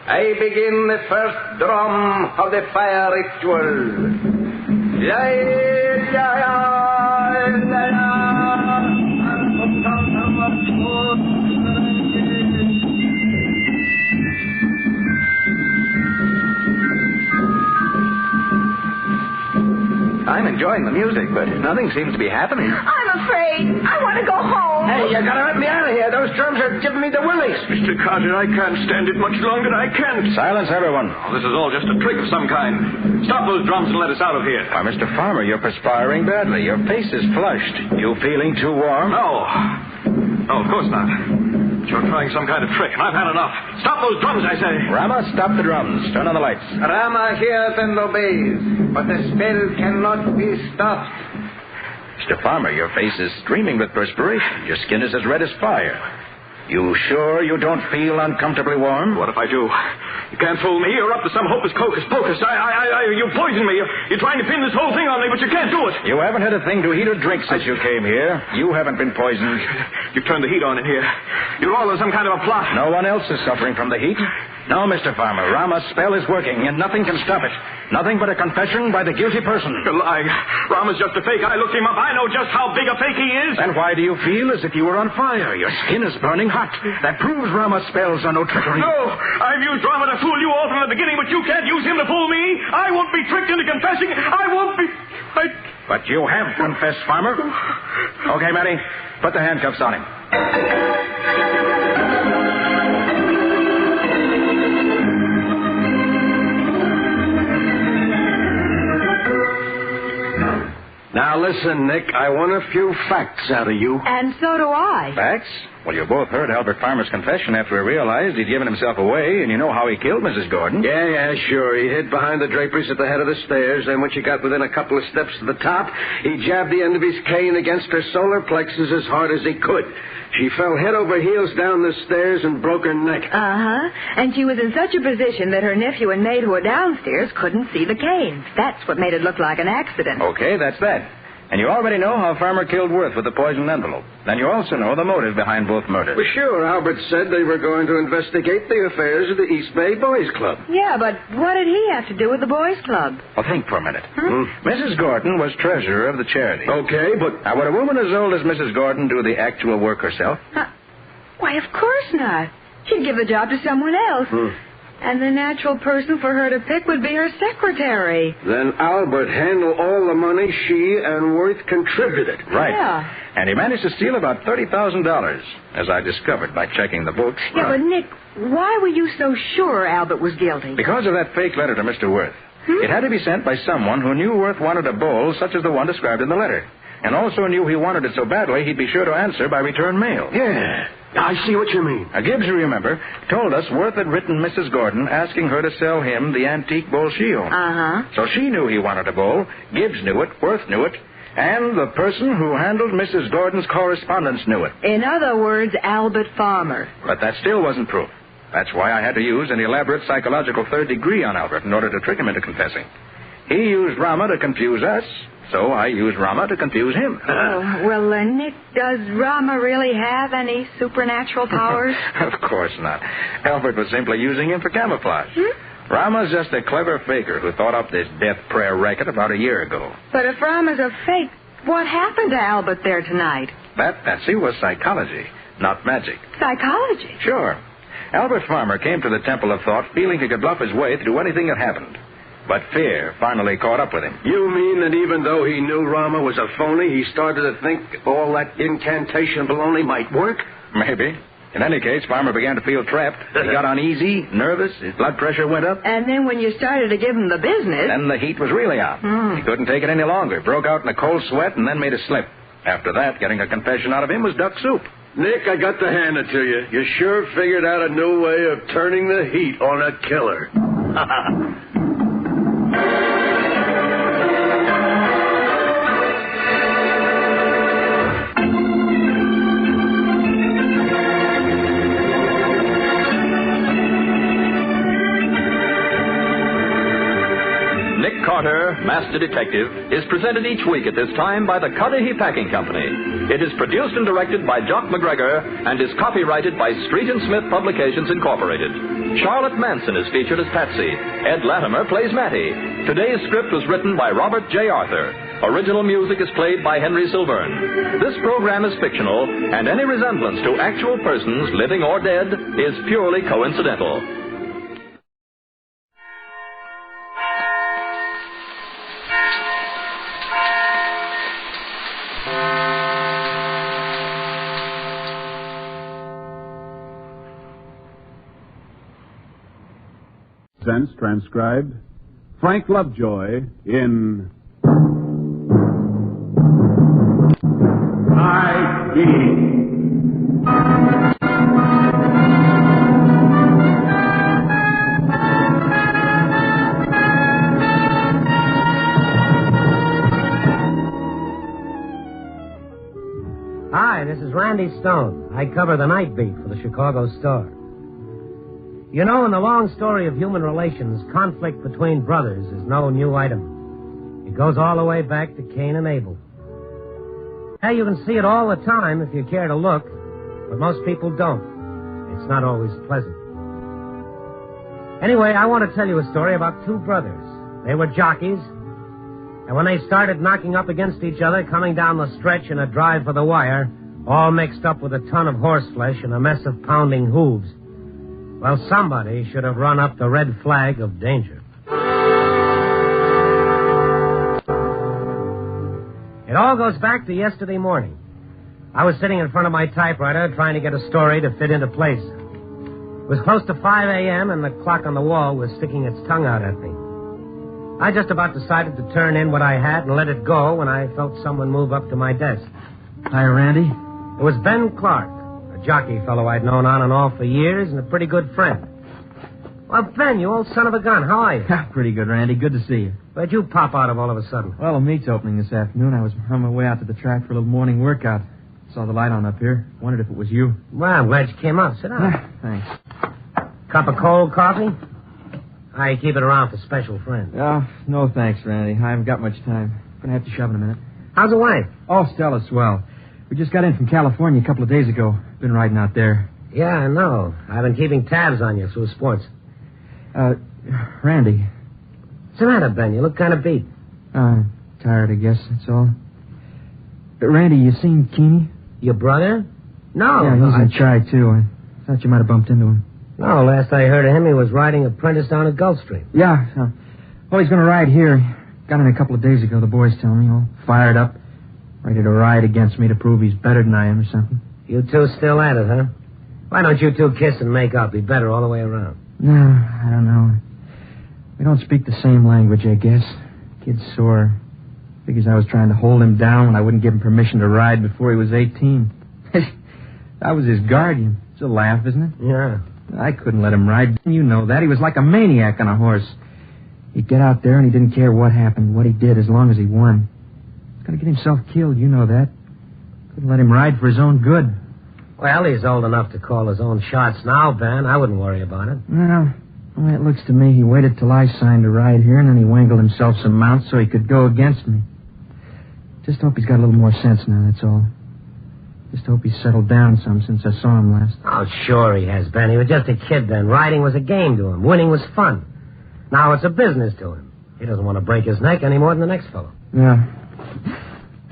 I begin the first drum of the fire ritual.
I'm enjoying the music, but nothing seems to be happening.
I'm afraid. I want to go home.
Hey, you gotta let me out of here. Those drums are giving me the willies.
Mr. Carter, I can't stand it much longer. I can't.
Silence, everyone.
Oh, this is all just a trick of some kind. Stop those drums and let us out of here.
Why, Mr. Farmer, you're perspiring badly. Your face is flushed. You feeling too warm?
No. No, of course not. You're trying some kind of trick, and I've had enough. Stop those drums, I say.
Rama, stop the drums. Turn on the lights.
Rama hears and obeys, but the spell cannot be stopped.
Mr. Farmer, your face is streaming with perspiration. Your skin is as red as fire. You sure you don't feel uncomfortably warm?
What if I do? You can't fool me. You're up to some hocus pocus. You poisoned me. You're trying to pin this whole thing on me, but you can't do it.
You haven't had a thing to eat or drink since you came here. You haven't been poisoned.
You've turned the heat on in here. You're all in some kind of a plot.
No one else is suffering from the heat. No, Mr. Farmer. Rama's spell is working, and nothing can stop it. Nothing but a confession by the guilty person.
You're lying. Rama's just a fake. I looked him up. I know just how big a fake he is.
Then why do you feel as if you were on fire? Your skin is burning hot. That proves Rama's spells are no trickery.
No, I've used Rama to fool you all from the beginning, but you can't use him to fool me. I won't be tricked into confessing. I won't be...
But you have confessed, Farmer. Okay, Matty, put the handcuffs on him.
Now listen, Nick, I want a few facts out of you.
And so do I.
Facts? Well, you both heard Albert Farmer's confession after he realized he'd given himself away, and you know how he killed Mrs. Gordon.
Yeah, sure. He hid behind the draperies at the head of the stairs, and when she got within a couple of steps to the top, he jabbed the end of his cane against her solar plexus as hard as he could. She fell head over heels down the stairs and broke her neck.
Uh-huh. And she was in such a position that her nephew and maid who were downstairs couldn't see the cane. That's what made it look like an accident.
Okay, that's that. And you already know how Farmer killed Worth with the poisoned envelope. Then you also know the motive behind both murders.
Well, sure. Albert said they were going to investigate the affairs of the East Bay Boys Club.
Yeah, but what did he have to do with the boys' club?
Well, think for a minute. Mrs. Gordon was treasurer of the charity.
Okay, but...
Now, would a woman as old as Mrs. Gordon do the actual work herself?
Why, of course not. She'd give the job to someone else. And the natural person for her to pick would be her secretary.
Then Albert handled all the money she and Worth contributed.
Right.
Yeah.
And he managed to steal about $30,000, as I discovered by checking the books.
Yeah, but Nick, why were you so sure Albert was guilty?
Because of that fake letter to Mr. Worth. It had to be sent by someone who knew Worth wanted a bowl such as the one described in the letter. And also knew he wanted it so badly he'd be sure to answer by return mail.
Yeah, I see what you mean.
Now, Gibbs, you remember, told us Worth had written Mrs. Gordon asking her to sell him the antique bowl she owned.
Uh-huh.
So she knew he wanted a bowl, Gibbs knew it, Worth knew it, and the person who handled Mrs. Gordon's correspondence knew it.
In other words, Albert Farmer.
But that still wasn't proof. That's why I had to use an elaborate psychological third degree on Albert in order to trick him into confessing. He used Rama to confuse us, so I used Rama to confuse him.
Well, Nick, does Rama really have any supernatural powers?
Of course not. Albert was simply using him for camouflage. Rama's just a clever faker who thought up this death prayer racket about a year ago.
But if Rama's a fake, what happened to Albert there tonight?
That, Patsy, was psychology, not magic.
Psychology?
Sure. Albert Farmer came to the Temple of Thought feeling he could bluff his way through anything that happened. But fear finally caught up with him.
You mean that even though he knew Rama was a phony, he started to think all that incantation baloney might work?
Maybe. In any case, Farmer began to feel trapped. He got uneasy, nervous, his blood pressure went up.
And then when you started to give him the business...
Then the heat was really on. He couldn't take it any longer. Broke out in a cold sweat and then made a slip. After that, getting a confession out of him was duck soup.
Nick, I got to hand it to you. You sure figured out a new way of turning the heat on a killer.
Carter, Master Detective, is presented each week at this time by the Cudahy Packing Company. It is produced and directed by Jock McGregor and is copyrighted by Street & Smith Publications, Incorporated. Charlotte Manson is featured as Patsy. Ed Latimer plays Matty. Today's script was written by Robert J. Arthur. Original music is played by Henry Silverne. This program is fictional, and any resemblance to actual persons, living or dead, is purely coincidental.
Transcribed, Frank Lovejoy in I.E.
Hi, this is Randy Stone. I cover the night beat for the Chicago Star. You know, in the long story of human relations, conflict between brothers is no new item. It goes all the way back to Cain and Abel. Hey, you can see it all the time if you care to look, but most people don't. It's not always pleasant. Anyway, I want to tell you a story about two brothers. They were jockeys, and when they started knocking up against each other, coming down the stretch in a drive for the wire, all mixed up with a ton of horseflesh and a mess of pounding hooves, well, somebody should have run up the red flag of danger. It all goes back to yesterday morning. I was sitting in front of my typewriter trying to get a story to fit into place. It was close to 5 a.m., and the clock on the wall was sticking its tongue out at me. I just about decided to turn in what I had and let it go when I felt someone move up to my desk.
Hi, Randy.
It was Ben Clark, a jockey fellow I'd known on and off for years and a pretty good friend. Well, Ben, you old son of a gun, how are you?
Pretty good, Randy. Good to see you.
Where'd you pop out of all of a sudden?
Well, a meet's opening this afternoon. I was on my way out to the track for a little morning workout. Saw the light on up here. Wondered if it was you.
Well, I'm glad you came up. Sit down.
Thanks.
Cup of cold coffee? I keep it around for special friends.
Oh, no thanks, Randy. I haven't got much time. Gonna have to shove in a minute.
How's the wife?
Oh, Stella's swell. We just got in from California a couple of days ago. Been riding out there.
Yeah, I know. I've been keeping tabs on you through sports.
Randy.
What's the matter, Ben? You look kind of beat.
Tired, I guess, that's all. Randy, you seen Keeney?
Your brother? No.
Yeah, he's in Chi, too. I thought you might have bumped into him.
No, last I heard of him, he was riding apprentice down at Gulfstream.
Yeah. Well, he's going to ride here. Got in a couple of days ago, the boys tell me. All fired up. Ready to ride against me to prove he's better than I am or something.
You two still at it, huh? Why don't you two kiss and make up? Be better all the way around.
No, I don't know. We don't speak the same language, I guess. Kid's sore. Figures I was trying to hold him down when I wouldn't give him permission to ride before he was 18. I was his guardian. It's a laugh, isn't it?
Yeah.
I couldn't let him ride. You know that. He was like a maniac on a horse. He'd get out there and he didn't care what happened, what he did, as long as he won. He's going to get himself killed, you know that. Couldn't let him ride for his own good.
Well, he's old enough to call his own shots now, Ben. I wouldn't worry about it.
No. Well, it looks to me he waited till I signed to ride here, and then he wangled himself some mounts so he could go against me. Just hope he's got a little more sense now, that's all. Just hope he's settled down some since I saw him last.
Oh, sure he has, Ben. He was just a kid then. Riding was a game to him. Winning was fun. Now it's a business to him. He doesn't want to break his neck any more than the next fellow.
Yeah.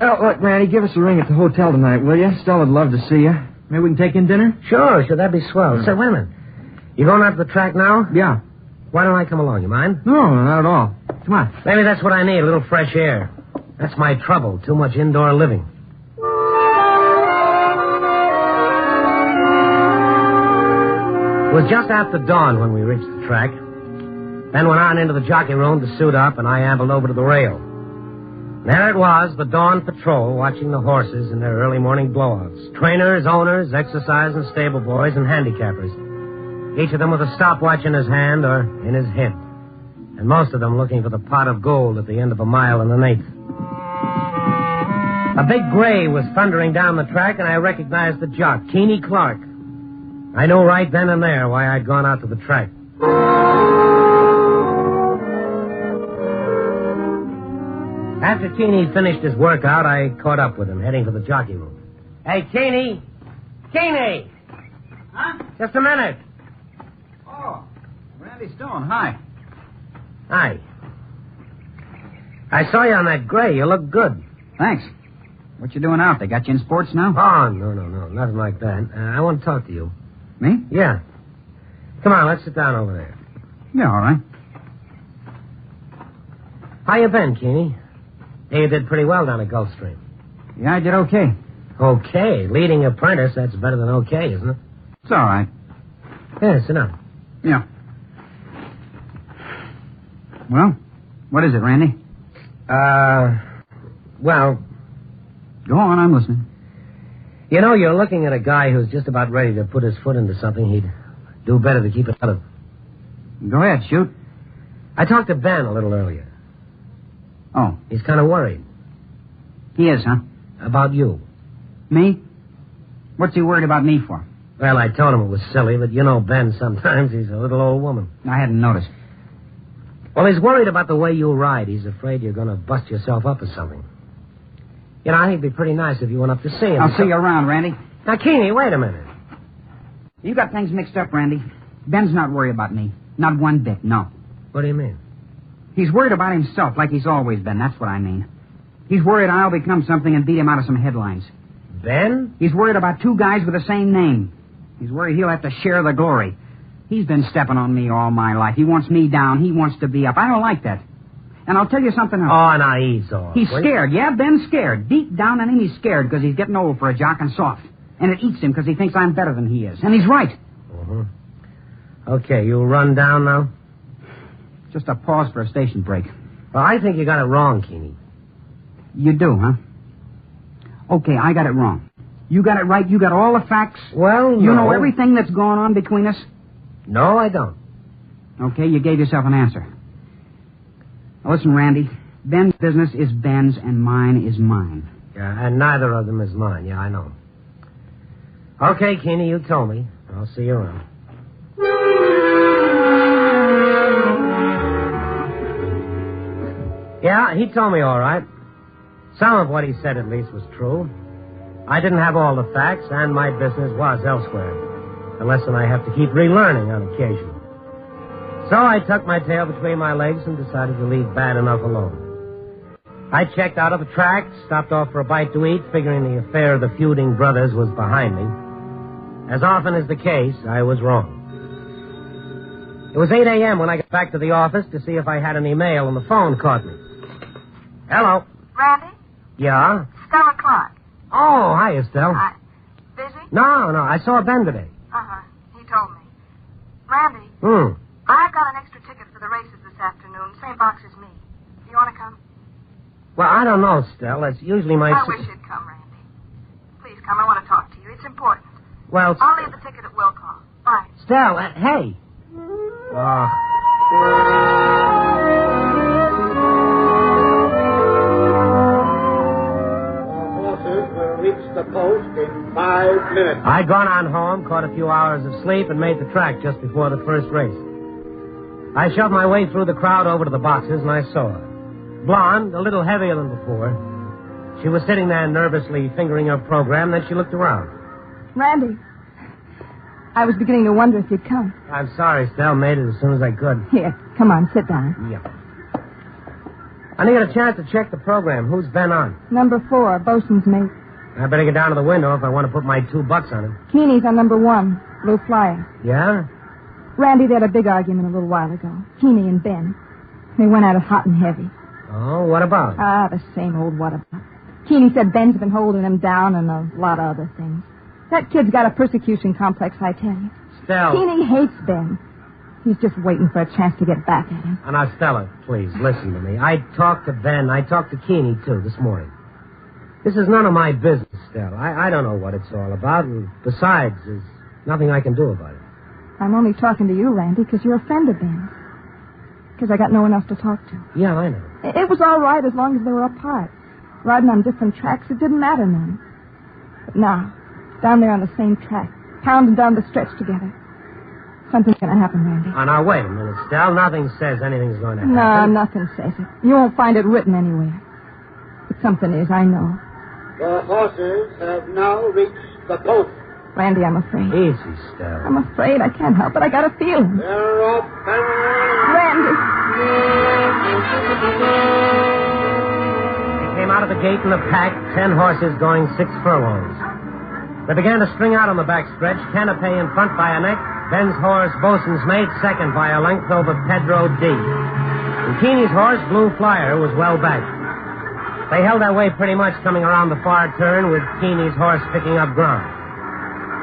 Oh, look, Randy, give us a ring at the hotel tonight, will you? Stella'd love to see you. Maybe we can take in dinner?
Sure, that'd be swell. Say, wait a minute. You going out to the track now?
Yeah.
Why don't I come along? You mind?
No, not at all.
Come on. Maybe that's what I need, a little fresh air. That's my trouble, too much indoor living. It was just after dawn when we reached the track. Ben went on into the jockey room to suit up, and I ambled over to the rail. There it was, the dawn patrol, watching the horses in their early morning blowouts. Trainers, owners, exercise and stable boys, and handicappers. Each of them with a stopwatch in his hand or in his head. And most of them looking for the pot of gold at the end of a mile and an eighth. A big gray was thundering down the track, and I recognized the jock, Keene Clark. I knew right then and there why I'd gone out to the track. After Keene finished his workout, I caught up with him, heading for the jockey room. Hey, Keene! Keene!
Huh?
Just a minute.
Oh, Randy Stone, hi.
Hi. I saw you on that gray. You look good.
Thanks. What you doing out? They got you in sports now?
Oh, no. Nothing like that. I want to talk to you.
Me?
Yeah. Come on, let's sit down over there.
Yeah, all right.
How you been, Keene? You did pretty well down at Gulfstream.
Yeah, I did okay.
Okay? Leading apprentice, that's better than okay, isn't it?
It's all right.
Yeah, sit down.
Yeah. Well, what is it, Randy?
Well...
Go on, I'm listening.
You know, you're looking at a guy who's just about ready to put his foot into something he'd do better to keep it out of.
Go ahead, shoot.
I talked to Ben a little earlier.
Oh.
He's kind of worried.
He is, huh?
About you.
Me? What's he worried about me for?
Well, I told him it was silly, but you know Ben, sometimes he's a little old woman.
I hadn't noticed.
Well, he's worried about the way you ride. He's afraid you're going to bust yourself up or something. You know, I think it'd be pretty nice if you went up to see him.
I'll see you around, Randy.
Now, Keene, wait a minute.
You got things mixed up, Randy. Ben's not worried about me. Not one bit, no.
What do you mean?
He's worried about himself, like he's always been. That's what I mean. He's worried I'll become something and beat him out of some headlines.
Ben?
He's worried about two guys with the same name. He's worried he'll have to share the glory. He's been stepping on me all my life. He wants me down. He wants to be up. I don't like that. And I'll tell you something else.
Oh, now ease off.
He's scared. Yeah, Ben's scared. Deep down in him, he's scared because he's getting old for a jock and soft. And it eats him because he thinks I'm better than he is. And he's right.
Mm-hmm. Okay, you run down now?
Just a pause for a station break.
Well, I think you got it wrong, Keene.
You do, huh? Okay, I got it wrong. You got it right? You got all the facts?
Well, no.
You know everything that's gone on between us?
No, I don't.
Okay, you gave yourself an answer. Now, listen, Randy. Ben's business is Ben's and mine is mine.
Yeah, and neither of them is mine. Yeah, I know. Okay, Keene, you told me. I'll see you around. Yeah, he told me all right. Some of what he said, at least, was true. I didn't have all the facts, and my business was elsewhere. A lesson I have to keep relearning on occasion. So I tucked my tail between my legs and decided to leave bad enough alone. I checked out of the track, stopped off for a bite to eat, figuring the affair of the feuding brothers was behind me. As often is the case, I was wrong. It was 8 a.m. when I got back to the office to see if I had any mail, and the phone caught me. Hello.
Randy?
Yeah?
Stella Clark.
Oh, hi, Estelle.
Busy?
No, I saw Ben today.
Uh-huh. He told me. Randy, I got an extra ticket for the races this afternoon. Same box as me. Do you want to come?
Well, I don't know, Estelle. That's usually my...
I wish you'd come, Randy. Please come. I want to talk to you. It's important.
Well...
I'll leave the ticket at will call. Bye.
Estelle, hey.
Reach the post in 5 minutes.
I'd gone on home, caught a few hours of sleep, and made the track just before the first race. I shoved my way through the crowd over to the boxes, and I saw her. Blonde, a little heavier than before. She was sitting there nervously fingering her program, then she looked around.
Randy, I was beginning to wonder if you'd come.
I'm sorry, Estelle. Made it as soon as I could.
Here, come on, sit down.
Yeah. I didn't get a chance to check the program. Who's Ben on?
Number 4, Bosun's mate.
I better get down to the window if I want to put my $2 on him.
Keeney's on number 1, Blue Flyer.
Yeah?
Randy, they had a big argument a little while ago. Keeney and Ben.
They went at it hot and heavy.
Oh, what about?
The same old what about. Keeney said Ben's been holding him down and a lot of other things. That kid's got a persecution complex, I tell you.
Stella.
Keeney hates Ben. He's just waiting for a chance to get back at him.
Now, Stella, please, listen to me. I talked to Ben. I talked to Keeney, too, this morning. This is none of my business, Stella. I don't know what it's all about, and besides, there's nothing I can do about it.
I'm only talking to you, Randy, because you're a friend of Ben's. Because I got no one else to talk to.
Yeah, I know.
It was all right as long as they were apart. Riding on different tracks, it didn't matter none. But now, down there on the same track, pounding down the stretch together, something's going to happen, Randy.
Oh, now, wait a minute, Stella. Nothing says anything's going to happen.
No, nothing says it. You won't find it written anywhere. But something is, I know.
The horses have now reached the post.
Randy, I'm afraid.
Easy, Stella.
I'm afraid. I can't help it. I got a feeling.
They're off and
Randy.
They came out of the gate in a pack, 10 horses going 6 furlongs. They began to string out on the backstretch, Canapé in front by a neck, Ben's horse, Bosun's Mate, second by a length over Pedro D. And Keeney's horse, Blue Flyer, was well back. They held their way pretty much coming around the far turn with Keeney's horse picking up ground.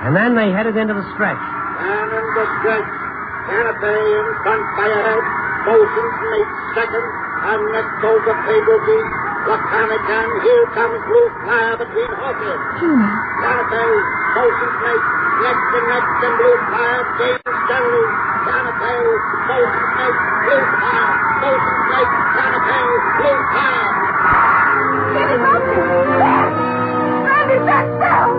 And then they headed into the stretch.
And in the stretch, Canapé in front by a head, Bosun's Mate second, and next over Pedro D. Laconic, and here comes Blue Flyer between horses. Canapé, Bosun's Mate, next to next, and Blue Flyer gains steadily. Canapé, Bosun's Mate, Blue Flyer, Bosun's Mate, Canapé, Blue Flyer.
Randy, back down!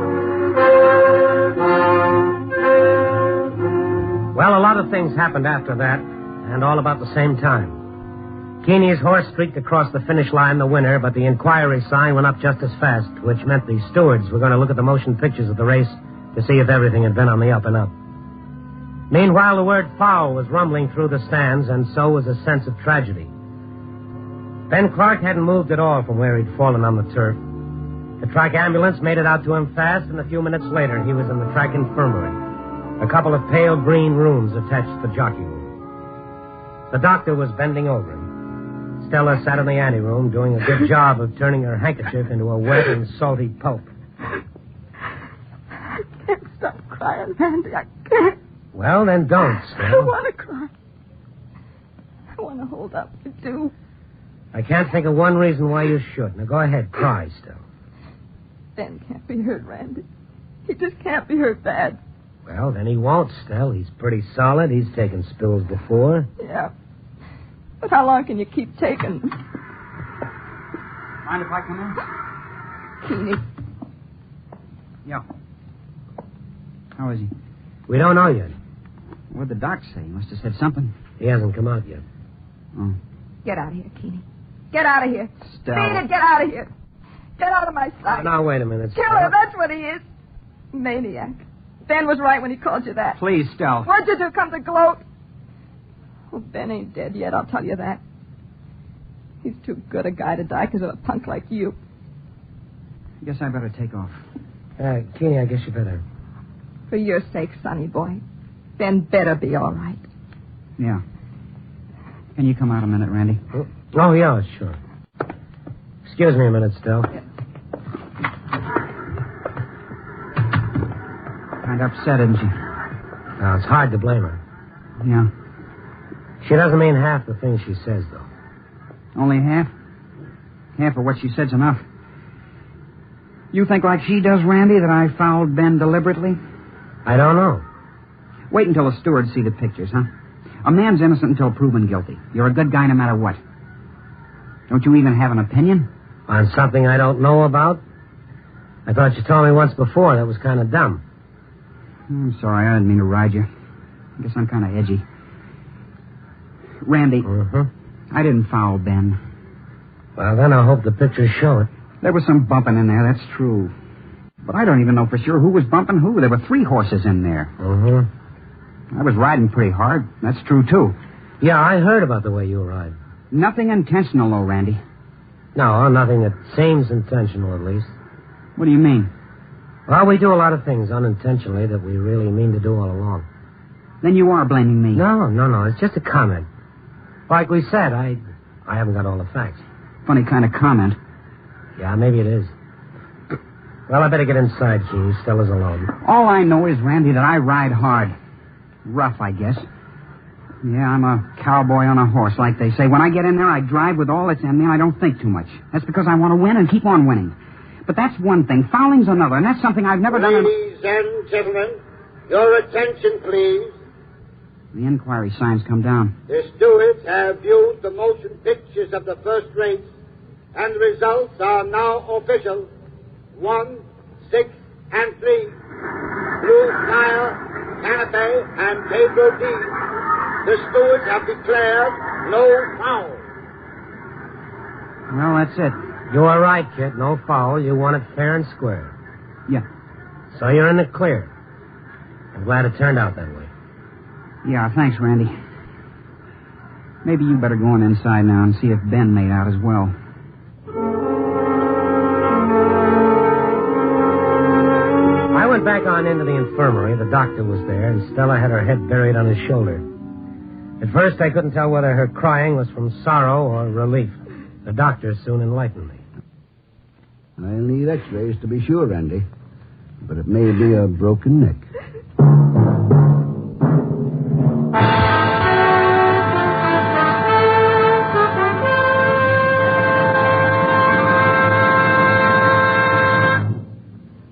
Well, a lot of things happened after that, and all about the same time. Keeney's horse streaked across the finish line the winner, but the inquiry sign went up just as fast, which meant the stewards were going to look at the motion pictures of the race to see if everything had been on the up and up. Meanwhile, the word foul was rumbling through the stands, and so was a sense of tragedy. Ben Clark hadn't moved at all from where he'd fallen on the turf. The track ambulance made it out to him fast, and a few minutes later he was in the track infirmary. A couple of pale green rooms attached to the jockey room. The doctor was bending over him. Stella sat in the anteroom doing a good job of turning her handkerchief into a wet and salty pulp.
I can't stop crying, Randy. I can't.
Well, then don't, Stella.
I don't want to cry. I want to hold up. I do.
I can't think of one reason why you should. Now, go ahead. Cry, Stella.
Ben can't be hurt, Randy. He just can't be hurt bad.
Well, then he won't, Stella. He's pretty solid. He's taken spills before.
Yeah. But how long can you keep taking them?
Mind if I come in?
Keeney.
Yeah. How is he?
We don't know yet.
What'd the doc say? He must have said something.
He hasn't come out yet.
Oh.
Get out of here, Keeney. Get out of here.
Stella.
Beat it, get out of here. Get out of my sight.
Now, wait a minute,
Killer,
Stella.
that's what he is. Maniac. Ben was right when he called you that.
Please, Stella.
What'd you do, come to gloat? Well, Ben ain't dead yet, I'll tell you that. He's too good a guy to die because of a punk like you.
I guess I better take off.
Keeney, I guess you better.
For your sake, sonny boy. Ben better be all right.
Yeah. Can you come out a minute, Randy?
Oh, yeah, sure. Excuse me a minute, Stella.
Kind of upset, isn't she?
Now, it's hard to blame her.
Yeah.
She doesn't mean half the things she says, though.
Only half? Half of what she said's enough. You think like she does, Randy, that I fouled Ben deliberately?
I don't know.
Wait until the stewards see the pictures, huh? A man's innocent until proven guilty. You're a good guy no matter what. Don't you even have an opinion?
On something I don't know about? I thought you told me once before. That was kind of dumb.
I'm sorry. I didn't mean to ride you. I guess I'm kind of edgy. Randy, I didn't foul Ben.
Well, then I hope the pictures show it.
There was some bumping in there, that's true. But I don't even know for sure who was bumping who. There were 3 horses in there. I was riding pretty hard. That's true, too.
Yeah, I heard about the way you ride.
Nothing intentional, though, Randy.
No, nothing that seems intentional, at least.
What do you mean?
Well, we do a lot of things unintentionally that we really mean to do all along.
Then you are blaming me.
No. It's just a comment. Like we said, I haven't got all the facts.
Funny kind of comment.
Yeah, maybe it is. Well, I better get inside, Key. Stella's alone.
All I know is, Randy, that I ride hard. Rough, I guess. Yeah, I'm a cowboy on a horse, like they say. When I get in there, I drive with all that's in me, and I don't think too much. That's because I want to win and keep on winning. But that's one thing. Fouling's another, and that's something I've never done.
Ladies and gentlemen, your attention, please.
The inquiry signs come down.
The stewards have viewed the motion pictures of the first race, and the results are now official. 1, 6, and 3. Blue Flyer, Canapé, and Pedro D. The stewards have declared no foul.
Well, that's it.
You were right, kid. No foul. You won it fair and square.
Yeah.
So you're in the clear. I'm glad it turned out that way.
Yeah, thanks, Randy. Maybe you better go on inside now and see if Ben made out as well.
I went back on into the infirmary. The doctor was there, and Stella had her head buried on his shoulder. At first, I couldn't tell whether her crying was from sorrow or relief. The doctor soon enlightened me.
I'll need x-rays to be sure, Randy. But it may be a broken neck.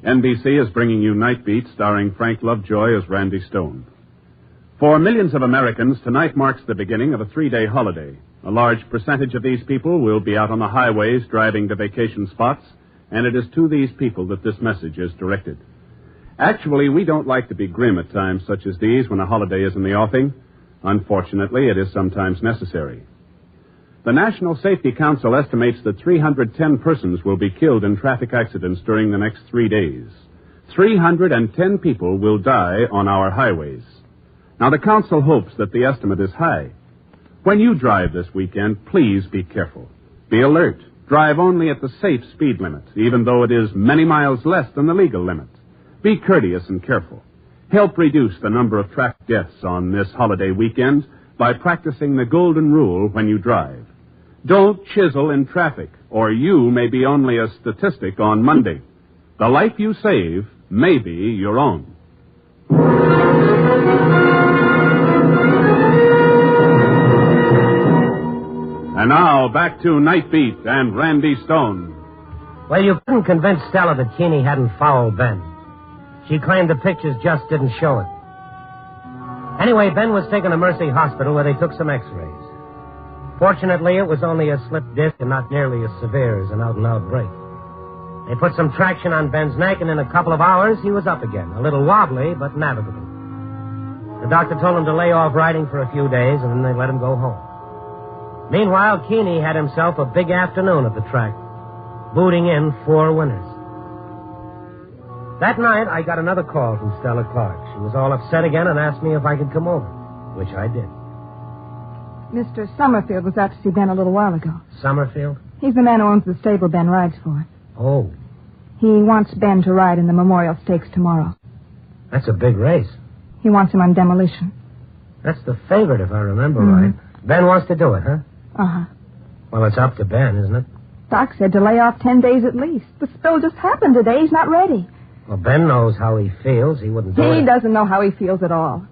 NBC is bringing you Night Beat, starring Frank Lovejoy as Randy Stone. For millions of Americans, tonight marks the beginning of a 3-day holiday. A large percentage of these people will be out on the highways driving to vacation spots, and it is to these people that this message is directed. Actually, we don't like to be grim at times such as these when a holiday is in the offing. Unfortunately, it is sometimes necessary. The National Safety Council estimates that 310 persons will be killed in traffic accidents during the next 3 days. 310 people will die on our highways. Now, the council hopes that the estimate is high. When you drive this weekend, please be careful. Be alert. Drive only at the safe speed limit, even though it is many miles less than the legal limit. Be courteous and careful. Help reduce the number of traffic deaths on this holiday weekend by practicing the golden rule when you drive. Don't chisel in traffic, or you may be only a statistic on Monday. The life you save may be your own. And now, back to Night Beat and Randy Stone.
Well, you couldn't convince Stella that Keeney hadn't fouled Ben. She claimed the pictures just didn't show it. Anyway, Ben was taken to Mercy Hospital where they took some x-rays. Fortunately, it was only a slipped disc and not nearly as severe as an out-and-out break. They put some traction on Ben's neck, and in a couple of hours, he was up again. A little wobbly, but navigable. The doctor told him to lay off riding for a few days, and then they let him go home. Meanwhile, Keeney had himself a big afternoon at the track, booting in 4 winners. That night, I got another call from Stella Clark. She was all upset again and asked me if I could come over, which I did.
Mr. Summerfield was out to see Ben a little while ago.
Summerfield?
He's the man who owns the stable Ben rides for.
Oh.
He wants Ben to ride in the Memorial Stakes tomorrow.
That's a big race.
He wants him on demolition.
That's the favorite, if I remember right. Ben wants to do it, huh?
Uh-huh.
Well, it's up to Ben, isn't it?
Doc said to lay off 10 days at least. The spill just happened today. He's not ready.
Well, Ben knows how he feels. He wouldn't do it.
He doesn't know how he feels at all.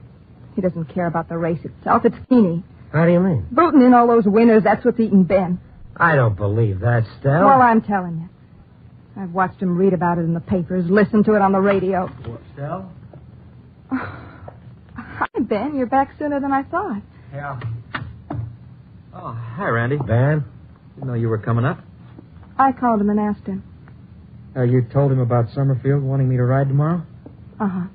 He doesn't care about the race itself. It's Keeney.
How do you mean?
Booting in all those winners, that's what's eating Ben.
I don't believe that, Stella.
Well, I'm telling you. I've watched him read about it in the papers, listened to it on the radio.
What, Stella?
Hi, Ben. You're back sooner than I thought.
Yeah. Oh, hi, Randy.
Ben?
Didn't know you were coming up.
I called him and asked him.
You told him about Summerfield wanting me to ride tomorrow?
Uh-huh.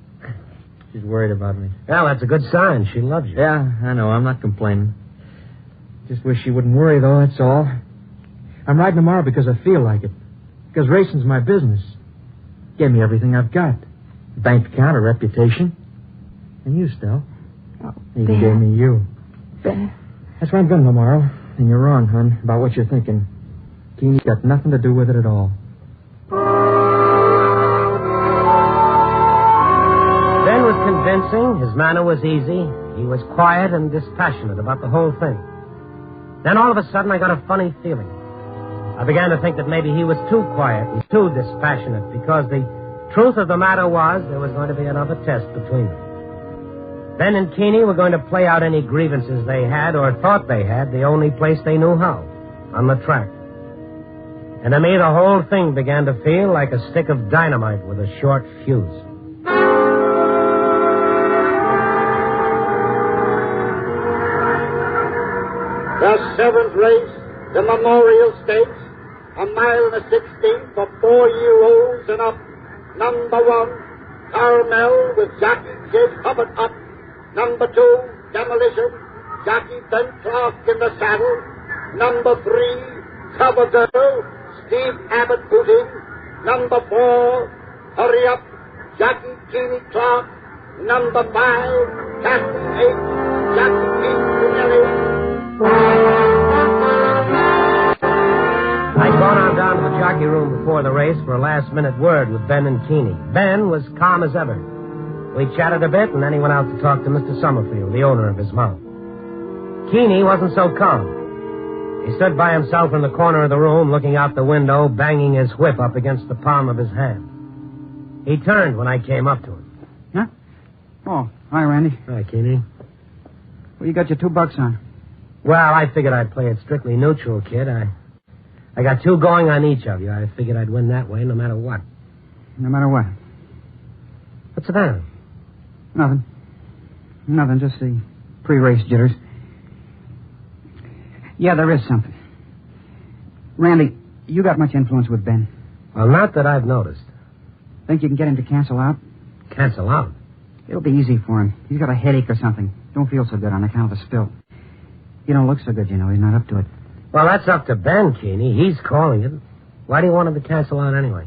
She's worried about me.
Well, that's a good sign. She loves you.
Yeah, I know. I'm not complaining. Just wish she wouldn't worry, though, that's all. I'm riding tomorrow because I feel like it. Because racing's my business. Gave me everything I've got. A bank account, a reputation. And you, Stell.
Oh,
Even gave me you.
Ben.
That's why I'm going tomorrow. And you're wrong, hon, about what you're thinking. Keeney's got nothing to do with it at all.
Ben was convincing. His manner was easy. He was quiet and dispassionate about the whole thing. Then all of a sudden I got a funny feeling. I began to think that maybe he was too quiet and too dispassionate because the truth of the matter was there was going to be another test between them. Ben and Keeney were going to play out any grievances they had or thought they had the only place they knew how, on the track. And to me, the whole thing began to feel like a stick of dynamite with a short fuse.
The 7th race, the Memorial Stakes, 1 mile and a 16th for 4-year-olds and up. Number 1, Carmel with Jockey Kid Hubbard up. Number 2, Demolition, Jockey Ben Clark in the saddle. Number 3, Cover Girl, Steve Abbott booting. Number 4, Hurry Up, Jockey Keeney Clark. Number 5, Captain 8, Jockey Keith Brunelli.
I'd gone on down to the jockey room before the race for a last-minute word with Ben and Keeney. Ben was calm as ever. We chatted a bit, and then he went out to talk to Mr. Summerfield, the owner of his mount. Keeney wasn't so calm. He stood by himself in the corner of the room, looking out the window, banging his whip up against the palm of his hand. He turned when I came up to him.
Huh? Oh, hi, Randy.
Hi, Keeney.
Well, you got your $2 on.
Well, I figured I'd play it strictly neutral, kid. I got 2 going on each of you. I figured I'd win that way no matter what.
No matter what?
What's the matter?
Nothing. Nothing, just the pre-race jitters. Yeah, there is something. Randy, you got much influence with Ben.
Well, not that I've noticed.
Think you can get him to cancel out?
Cancel out?
It'll be easy for him. He's got a headache or something. Don't feel so good on account of the spill. He don't look so good, you know. He's not up to it.
Well, that's up to Ben, Keeney. He's calling it. Why do you want him to cancel out anyway?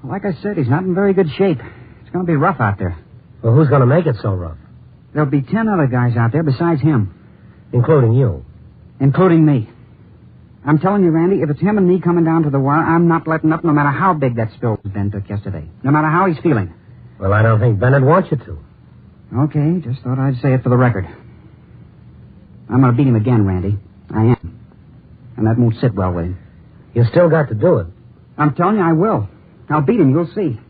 Well, like I said, he's not in very good shape. It's going to be rough out there.
Well, who's going to make it so rough?
There'll be 10 other guys out there besides him.
Including you?
Including me. I'm telling you, Randy, if it's him and me coming down to the wire, I'm not letting up no matter how big that spill Ben took yesterday. No matter how he's feeling.
Well, I don't think Ben would want you to.
Okay, just thought I'd say it for the record. I'm going to beat him again, Randy. I am. And that won't sit well with him.
You still got to do it.
I'm telling you, I will. I'll beat him, you'll see.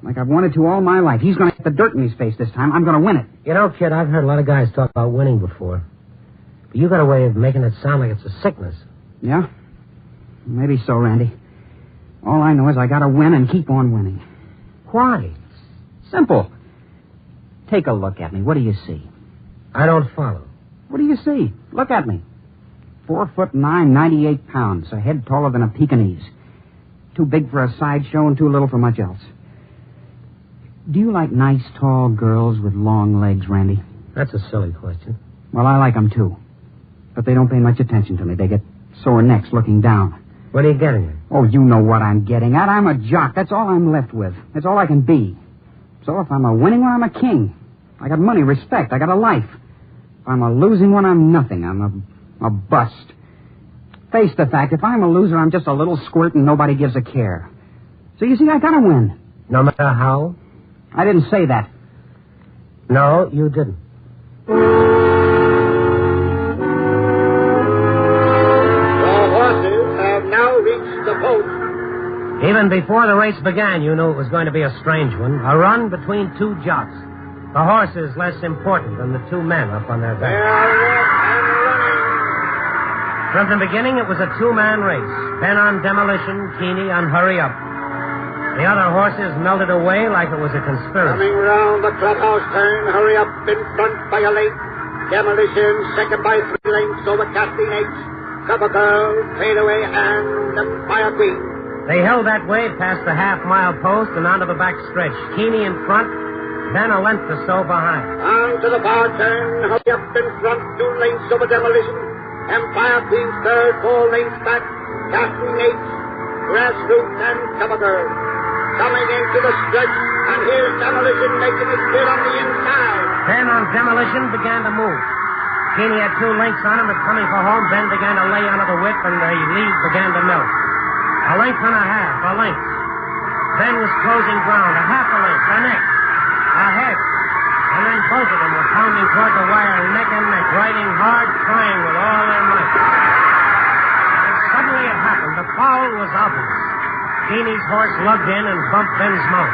Like I've wanted to all my life. He's going to get the dirt in his face this time. I'm going to win it.
You know, kid, I've heard a lot of guys talk about winning before. But you got a way of making it sound like it's a sickness.
Yeah? Maybe so, Randy. All I know is I got to win and keep on winning.
Why?
Simple. Take a look at me. What do you see?
I don't follow.
What do you see? Look at me. 4'9", 98 pounds, a head taller than a Pekingese. Too big for a sideshow and too little for much else. Do you like nice, tall girls with long legs, Randy?
That's a silly question.
Well, I like them, too. But they don't pay much attention to me. They get sore necks looking down.
What are you getting at?
Oh, you know what I'm getting at. I'm a jock. That's all I'm left with. That's all I can be. So if I'm a winning one, I'm a king. I got money, respect. I got a life. If I'm a losing one, I'm nothing. I'm a bust. Face the fact, if I'm a loser, I'm just a little squirt and nobody gives a care. So you see, I gotta win.
No matter how?
I didn't say that.
No, you didn't.
The horses have now reached the post.
Even before the race began, you knew it was going to be a strange one. A run between 2 jocks. The horses less important than the 2 men up on their back. From the beginning, it was a 2-man race. Ben on Demolition, Keeney on Hurry Up. The other horses melted away like it was a conspiracy.
Coming round the clubhouse turn, Hurry Up in front by a length. Demolition second by 3 lengths over Kathleen H. Cover Girl, Fade Away, and Empire Queen.
They held that way past the half-mile post and onto the back stretch. Keeney in front, then a length or so behind.
On to the far turn, Hurry Up in front, 2 lengths over Demolition. Empire Queen third, 4 lengths back. Kathleen H. Grassroots, and Cover Girl. Coming into the stretch, and here's Demolition making it good on the inside.
Ben on Demolition began to move. Keeney had 2 lengths on him, but coming for home, Ben began to lay onto the whip, and the lead began to melt. A length and a half, a length. Ben was closing ground, a half a length, a neck, a head. And then both of them were pounding toward the wire, neck and neck, riding hard, trying with all their might. foul was obvious. Keeney's horse lugged in and bumped Ben's mount,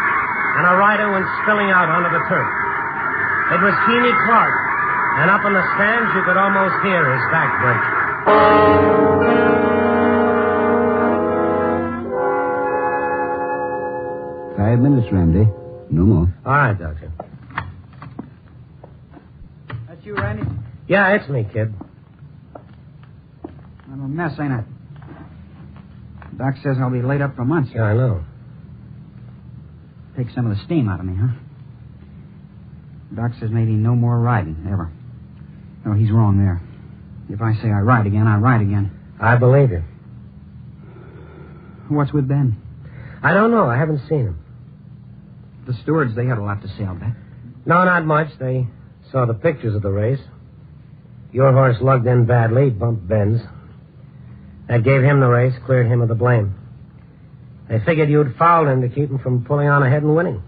and a rider went spilling out onto the turf. It was Keeney Clark, and up in the stands you could almost hear his back break.
5 minutes, Randy. No more.
All right, Doctor.
That's you, Randy?
Yeah, it's me, kid.
I'm a mess, ain't I? Doc says I'll be laid up for months.
Yeah, I know.
Take some of the steam out of me, huh? Doc says maybe no more riding, ever. No, he's wrong there. If I say I ride again, I ride again.
I believe you.
What's with Ben?
I don't know. I haven't seen him.
The stewards, they had a lot to say, I'll bet.
No, not much. They saw the pictures of the race. Your horse lugged in badly, bumped Ben's. That gave him the race, cleared him of the blame. They figured you'd fouled him to keep him from pulling on ahead and winning.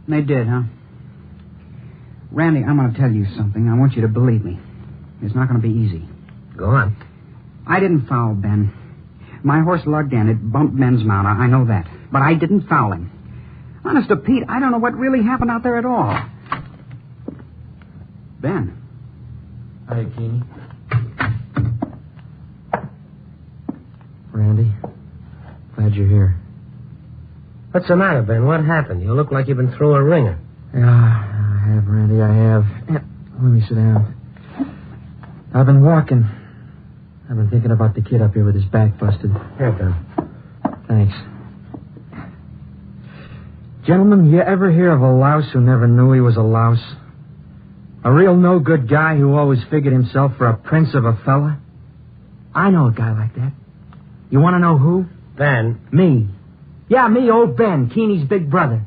They did, huh? Randy, I'm going to tell you something. I want you to believe me. It's not going to be easy.
Go on.
I didn't foul Ben. My horse lugged in. It bumped Ben's mount. I know that. But I didn't foul him. Honest to Pete, I don't know what really happened out there at all. Ben.
Hi, Keeney. Randy, glad you're here.
What's the matter, Ben? What happened? You look like you've been through a ringer.
Yeah, I have, Randy, I have. Yeah, let me sit down. I've been walking. I've been thinking about the kid up here with his back busted.
Here, Ben.
Thanks. Gentlemen, you ever hear of a louse who never knew he was a louse? A real no-good guy who always figured himself for a prince of a fella? I know a guy like that. You want to know who?
Ben.
Me. Yeah, me, old Ben, Keeney's big brother.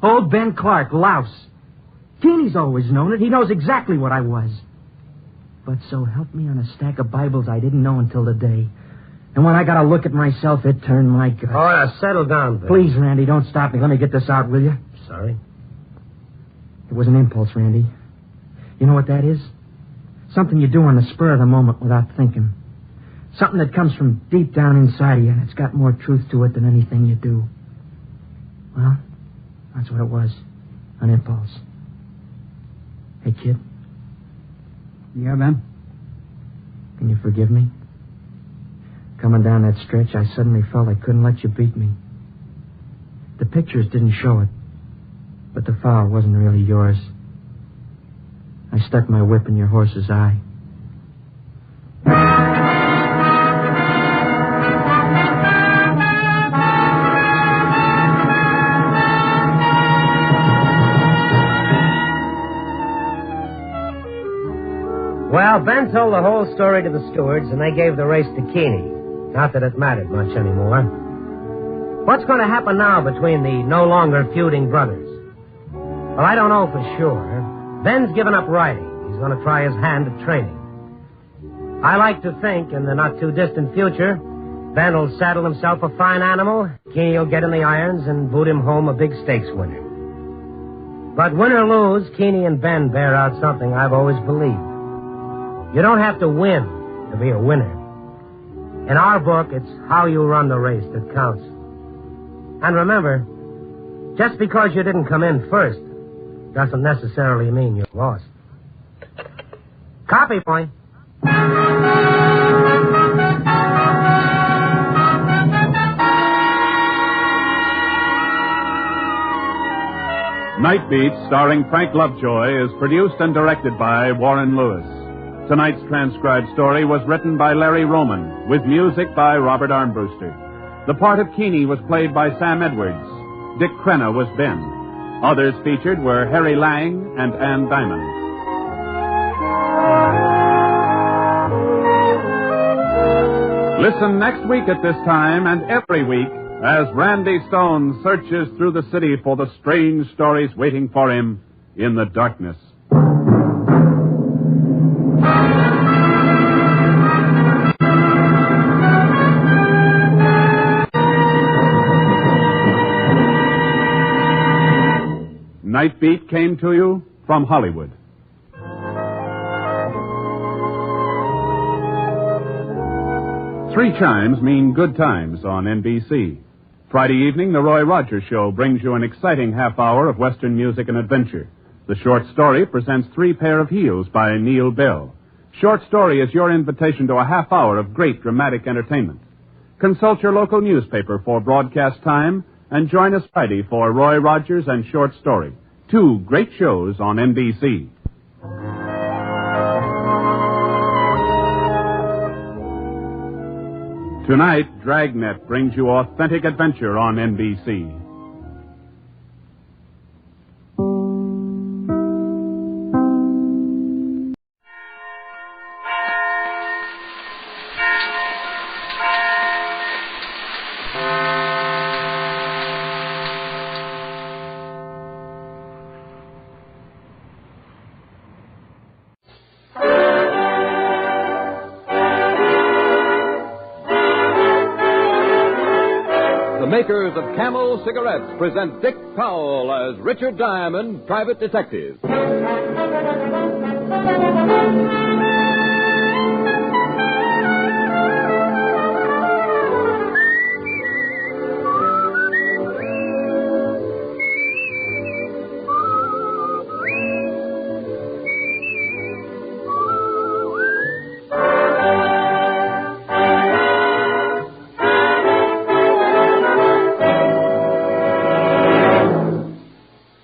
Old Ben Clark, louse. Keeney's always known it. He knows exactly what I was. But so help me on a stack of Bibles I didn't know until today. And when I got a look at myself, it turned my guts.
Oh, yeah, settle down, Ben.
Please, Randy, don't stop me. Let me get this out, will you?
Sorry.
It was an impulse, Randy. You know what that is? Something you do on the spur of the moment without thinking. Something that comes from deep down inside of you, and it's got more truth to it than anything you do. Well, that's what it was. An impulse. Hey, kid.
Yeah, Ben?
Can you forgive me? Coming down that stretch, I suddenly felt I couldn't let you beat me. The pictures didn't show it, but the foul wasn't really yours. I stuck my whip in your horse's eye.
Well, Ben told the whole story to the stewards, and they gave the race to Keeney. Not that it mattered much anymore. What's going to happen now between the no longer feuding brothers? Well, I don't know for sure. Ben's given up riding. He's going to try his hand at training. I like to think in the not-too-distant future, Ben will saddle himself a fine animal, Keeney will get in the irons and boot him home a big stakes winner. But win or lose, Keeney and Ben bear out something I've always believed. You don't have to win to be a winner. In our book, it's how you run the race that counts. And remember, just because you didn't come in first doesn't necessarily mean you lost. Copy point.
Night Beat, starring Frank Lovejoy, is produced and directed by Warren Lewis. Tonight's transcribed story was written by Larry Roman, with music by Robert Armbruster. The part of Keeney was played by Sam Edwards. Dick Crenna was Ben. Others featured were Harry Lang and Ann Diamond. Listen next week at this time and every week as Randy Stone searches through the city for the strange stories waiting for him in the darkness. Night Beat came to you from Hollywood. 3 chimes mean good times on NBC. Friday evening, The Roy Rogers Show brings you an exciting half hour of Western music and adventure. The short story presents 3 Pair of Heels by Neil Bell. Short story is your invitation to a half hour of great dramatic entertainment. Consult your local newspaper for broadcast time and join us Friday for Roy Rogers and Short Story. 2 great shows on NBC. Tonight, Dragnet brings you authentic adventure on NBC.
The makers of Camel cigarettes present Dick Powell as Richard Diamond, Private Detective.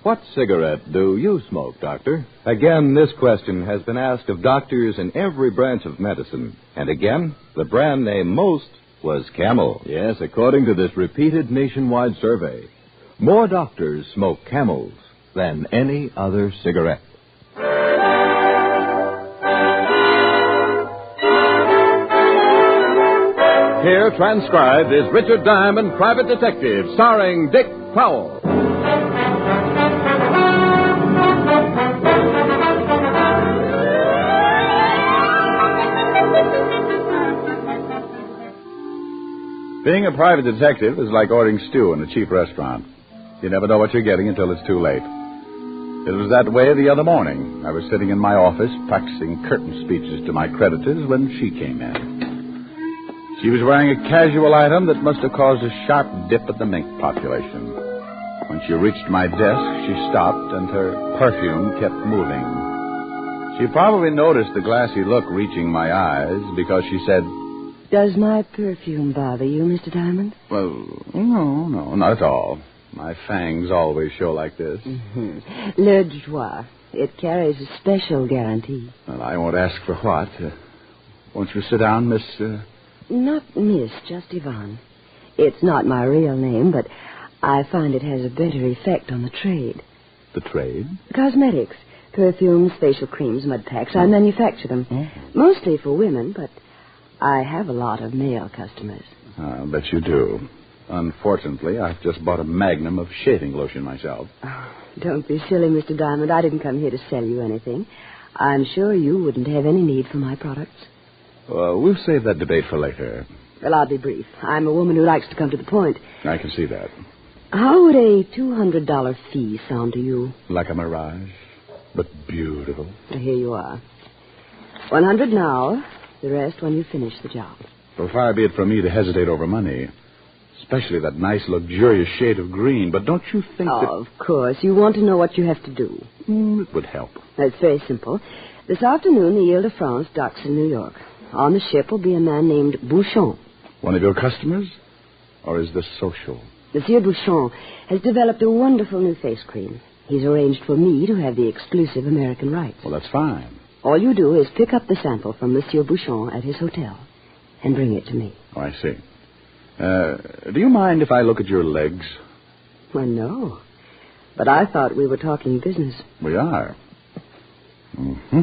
What cigarette do you smoke, Doctor? Again, this question has been asked of doctors in every branch of medicine. And again, the brand name most was Camel. Yes, according to this repeated nationwide survey, more doctors smoke Camels than any other cigarette. Here, transcribed, is Richard Diamond, Private Detective, starring Dick Powell.
Being a private detective is like ordering stew in a cheap restaurant. You never know what you're getting until it's too late. It was that way the other morning. I was sitting in my office practicing curtain speeches to my creditors when she came in. She was wearing a casual item that must have caused a sharp dip at the mink population. When she reached my desk, she stopped and her perfume kept moving. She probably noticed the glassy look reaching my eyes because she said,
"Does my perfume bother you, Mr. Diamond?"
"Well, no, not at all. My fangs always show like this."
Mm-hmm. Le Joie. It carries a special guarantee.
Well, I won't ask for what. Won't you sit down, Miss...
Not Miss, just Yvonne. It's not my real name, but I find it has a better effect on the trade.
The trade?
Cosmetics. Perfumes, facial creams, mud packs. I manufacture them. Mostly for women, but I have a lot of male customers.
I bet you do. Unfortunately, I've just bought a magnum of shaving lotion myself.
Oh, don't be silly, Mr. Diamond. I didn't come here to sell you anything. I'm sure you wouldn't have any need for my products.
We'll save that debate for later.
Well, I'll be brief. I'm a woman who likes to come to the point.
I can see that.
How would a $200 fee sound to you?
Like a mirage, but beautiful.
Here you are. 100 now. The rest when you finish the job.
Well, far be it from me to hesitate over money. Especially that nice, luxurious shade of green. But don't you think that...
Of course. You want to know what you have to do.
It would help.
It's very simple. This afternoon, the Ile-de-France docks in New York. On the ship will be a man named Bouchon.
One of your customers? Or is this social?
Monsieur Bouchon has developed a wonderful new face cream. He's arranged for me to have the exclusive American rights.
Well, that's fine.
All you do is pick up the sample from Monsieur Bouchon at his hotel and bring it to me.
Oh, I see. Do you mind if I look at your legs?
Well, no. But I thought we were talking business.
We are. Mm-hmm.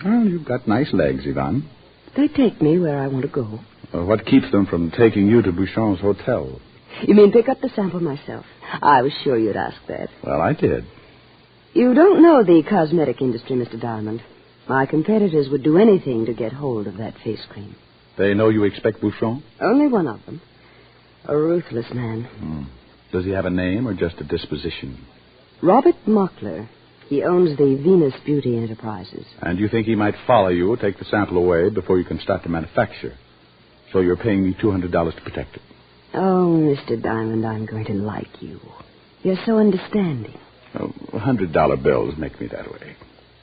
Well, you've got nice legs, Yvonne.
They take me where I want to go.
What keeps them from taking you to Bouchon's hotel?
You mean pick up the sample myself? I was sure you'd ask that.
Well, I did.
You don't know the cosmetic industry, Mr. Diamond. My competitors would do anything to get hold of that face cream.
They know you expect Bouchon?
Only one of them. A ruthless man.
Does he have a name or just a disposition?
Robert Mockler. He owns the Venus Beauty Enterprises.
And you think he might follow you, take the sample away before you can start to manufacture? So you're paying me $200 to protect it.
Oh, Mr. Diamond, I'm going to like you. You're so understanding.
Oh, $100 bills make me that way.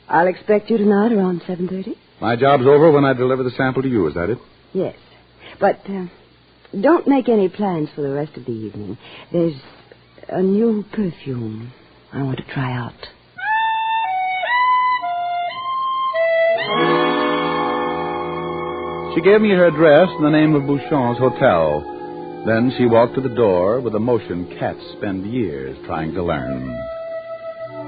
I'll expect you tonight around 7:30.
My job's over when I deliver the sample to you, is that it?
Yes. But don't make any plans for the rest of the evening. There's a new perfume I want to try out.
She gave me her address and the name of Bouchon's hotel. Then she walked to the door with a motion cats spend years trying to learn.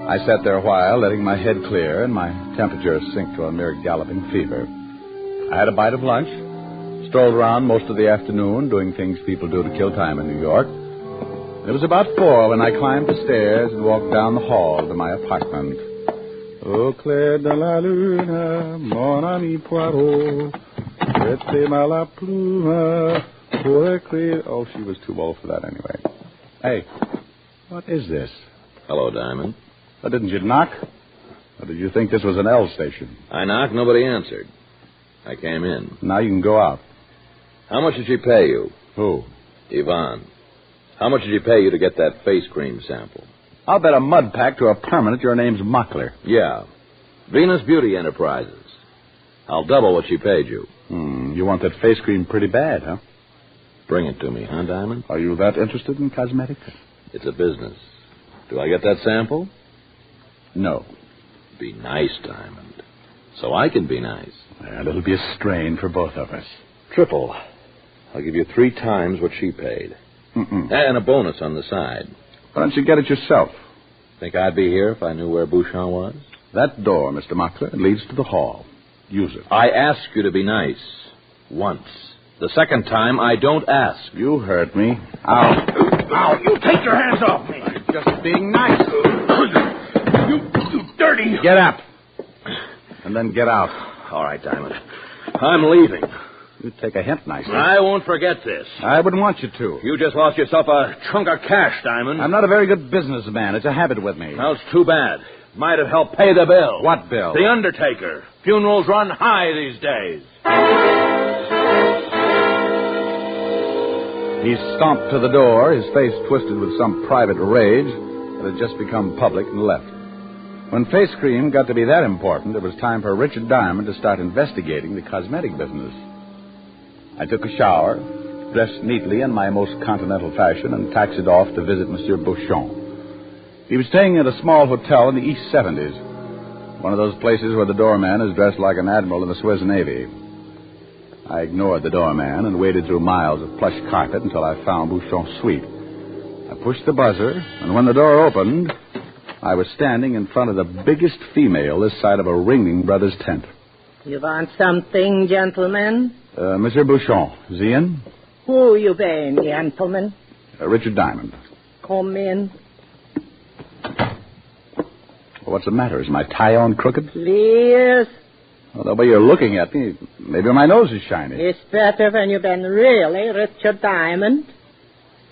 I sat there a while, letting my head clear and my temperature sink to a mere galloping fever. I had a bite of lunch, strolled around most of the afternoon doing things people do to kill time in New York. It was about 4 when I climbed the stairs and walked down the hall to my apartment. Au clair de la lune, mon ami Poirot, mettez-moi la plume pour écrire. Oh, she was too old for that anyway. Hey, what is this?
Hello, Diamond.
Well, didn't you knock? Or did you think this was an L station?
I knocked, nobody answered. I came in.
Now you can go out.
How much did she pay you?
Who?
Yvonne. How much did she pay you to get that face cream sample?
I'll bet a mud pack to a permanent your name's Muckler.
Yeah. Venus Beauty Enterprises. I'll double what she paid you.
You want that face cream pretty bad, huh?
Bring it to me, huh, Diamond?
Are you that interested in cosmetics?
It's a business. Do I get that sample?
No.
Be nice, Diamond. So I can be nice.
Well, it'll be a strain for both of us.
Triple. I'll give you 3 times what she paid. And a bonus on the side.
Why don't you get it yourself?
Think I'd be here if I knew where Bouchon was?
That door, Mr. Muckler, leads to the hall. Use it.
I ask you to be nice. Once. The second time, I don't ask.
You heard me.
Ow. Ow, you take your hands off me.
I'm just being nice.
You dirty.
Get up. And then get out.
All right, Diamond. I'm leaving.
You take a hint nicely.
I won't forget this.
I wouldn't want you to.
You just lost yourself a chunk of cash, Diamond.
I'm not a very good businessman. It's a habit with me.
Well, it's too bad. Might have helped pay the bill.
What bill?
The undertaker. Funerals run high these days.
He stomped to the door, his face twisted with some private rage that had just become public, and left. When face cream got to be that important, it was time for Richard Diamond to start investigating the cosmetic business. I took a shower, dressed neatly in my most continental fashion, and taxied off to visit Monsieur Bouchon. He was staying at a small hotel in the East 70s, one of those places where the doorman is dressed like an admiral in the Swiss Navy. I ignored the doorman and waded through miles of plush carpet until I found Bouchon's suite. I pushed the buzzer, and when the door opened, I was standing in front of the biggest female this side of a Ringling Brothers tent.
You want something, gentlemen?
Monsieur Bouchon, is he in?
Who you been, gentlemen?
Richard Diamond.
Come in.
What's the matter? Is my tie on crooked?
Please.
Well, the way you're looking at me, maybe my nose is shiny.
It's better when you've been really Richard Diamond.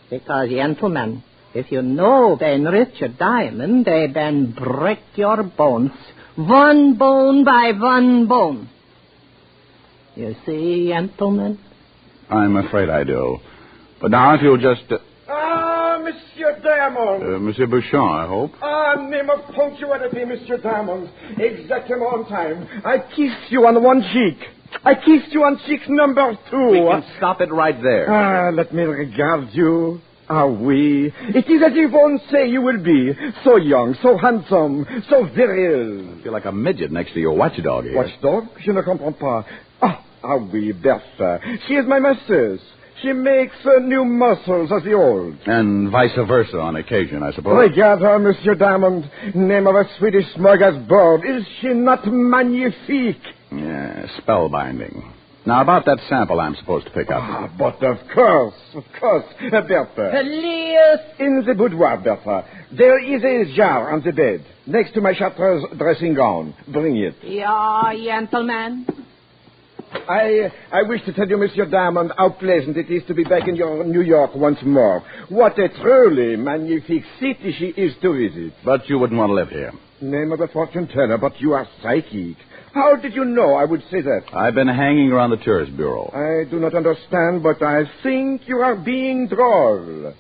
Because, gentlemen, if you know Ben Richard Diamond, they ben break your bones. One bone by one bone. You see, gentlemen?
I'm afraid I do. But now if you'll just...
Monsieur Diamond.
Monsieur Bouchon, I hope.
Name of punctuality, Monsieur Diamond. Exactly on time. I kissed you on one cheek. I kissed you on cheek number 2.
We can stop it right there.
Let me regard you. Oui. It is as if one say you will be. So young, so handsome, so viril.
I feel like a midget next to your watchdog here.
Watchdog? Je ne comprends pas. Oui, Bertha. She is my masseuse. She makes new muscles as the old.
And vice versa on occasion, I suppose.
Regard her, Monsieur Diamond. Name of a Swedish smorgasbord. Is she not magnifique?
Yeah, spellbinding. Now, about that sample I'm supposed to pick up.
But of course, Bertha.
Please.
In the boudoir, Bertha, there is a jar on the bed, next to my Chartreuse dressing gown. Bring it.
Yeah, gentlemen.
I wish to tell you, Monsieur Diamond, how pleasant it is to be back in your New York once more. What a truly magnifique city she is to visit.
But you wouldn't want to live here.
Name of a fortune teller, but you are psychic. How did you know I would say that?
I've been hanging around the tourist bureau.
I do not understand, but I think you are being droll.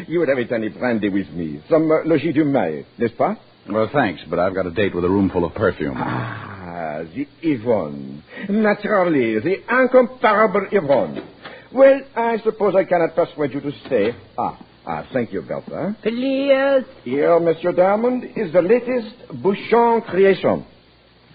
You would have a tiny brandy with me. Some logis du mail, n'est-ce pas?
Well, thanks, but I've got a date with a room full of perfume.
The Yvonne. Naturally, the incomparable Yvonne. Well, I suppose I cannot persuade you to stay. Thank you, Bertha.
Please.
Here, Monsieur Diamond, is the latest Bouchon creation.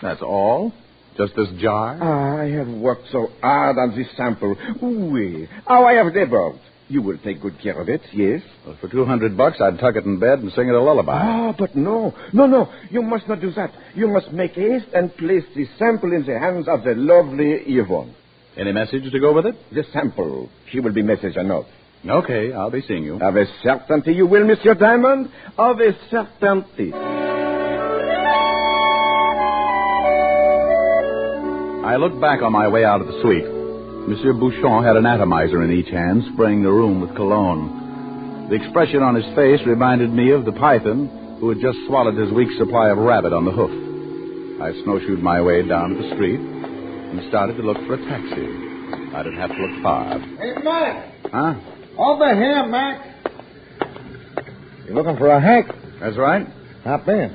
That's all? Just this jar?
I have worked so hard on this sample. Oui. How I have labored. You will take good care of it, yes?
Well, for $200, I'd tuck it in bed and sing it a lullaby.
But no. No. You must not do that. You must make haste and place the sample in the hands of the lovely Yvonne.
Any message to go with it?
The sample. She will be message enough.
Okay, I'll be seeing you.
Of a certainty you will, Monsieur Diamond. Of a certainty.
I looked back on my way out of the suite. Monsieur Bouchon had an atomizer in each hand, spraying the room with cologne. The expression on his face reminded me of the python who had just swallowed his week's supply of rabbit on the hoof. I snowshoed my way down to the street and started to look for a taxi. I didn't have to look far.
Hey, Mac.
Huh?
Over here, Mac.
You looking for a hack?
That's right.
Hop in.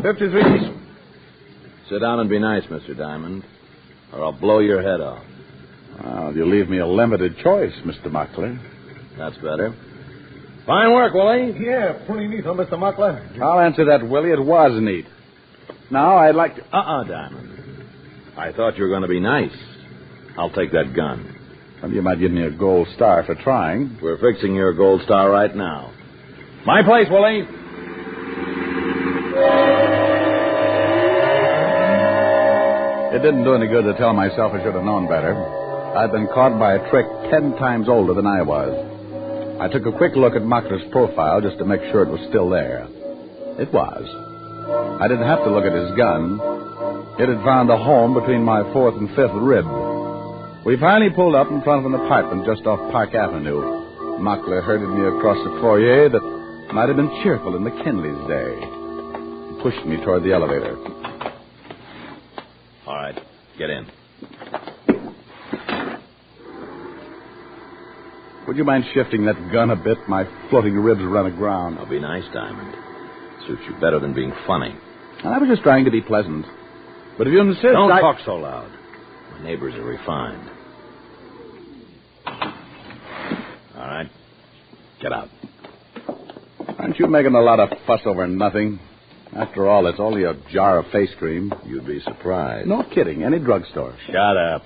53.
Sit down and be nice, Mr. Diamond, or I'll blow your head off.
Well, you leave me a limited choice, Mr. Muckler.
That's better. Fine work, Willie.
Yeah, pretty neat, huh, Mr. Muckler?
I'll answer that, Willie. It was neat. Now, I'd like to...
Diamond. I thought you were going to be nice. I'll take that gun.
Well, you might give me a gold star for trying.
We're fixing your gold star right now. My place, Willie.
It didn't do any good to tell myself I should have known better. I'd been caught by a trick 10 times older than I was. I took a quick look at Muckler's profile just to make sure it was still there. It was. I didn't have to look at his gun. It had found a home between my 4th and 5th rib. We finally pulled up in front of an apartment just off Park Avenue. Muckler herded me across a foyer that might have been cheerful in McKinley's day. He pushed me toward the elevator.
All right, get in.
Would you mind shifting that gun a bit? My floating ribs run aground.
I'll be nice, Diamond. Suits you better than being funny.
I was just trying to be pleasant. But if you insist,
Don't talk so loud. My neighbors are refined. All right, get out.
Aren't you making a lot of fuss over nothing? After all, it's only a jar of face cream.
You'd be surprised.
No kidding. Any drugstore.
Shut up.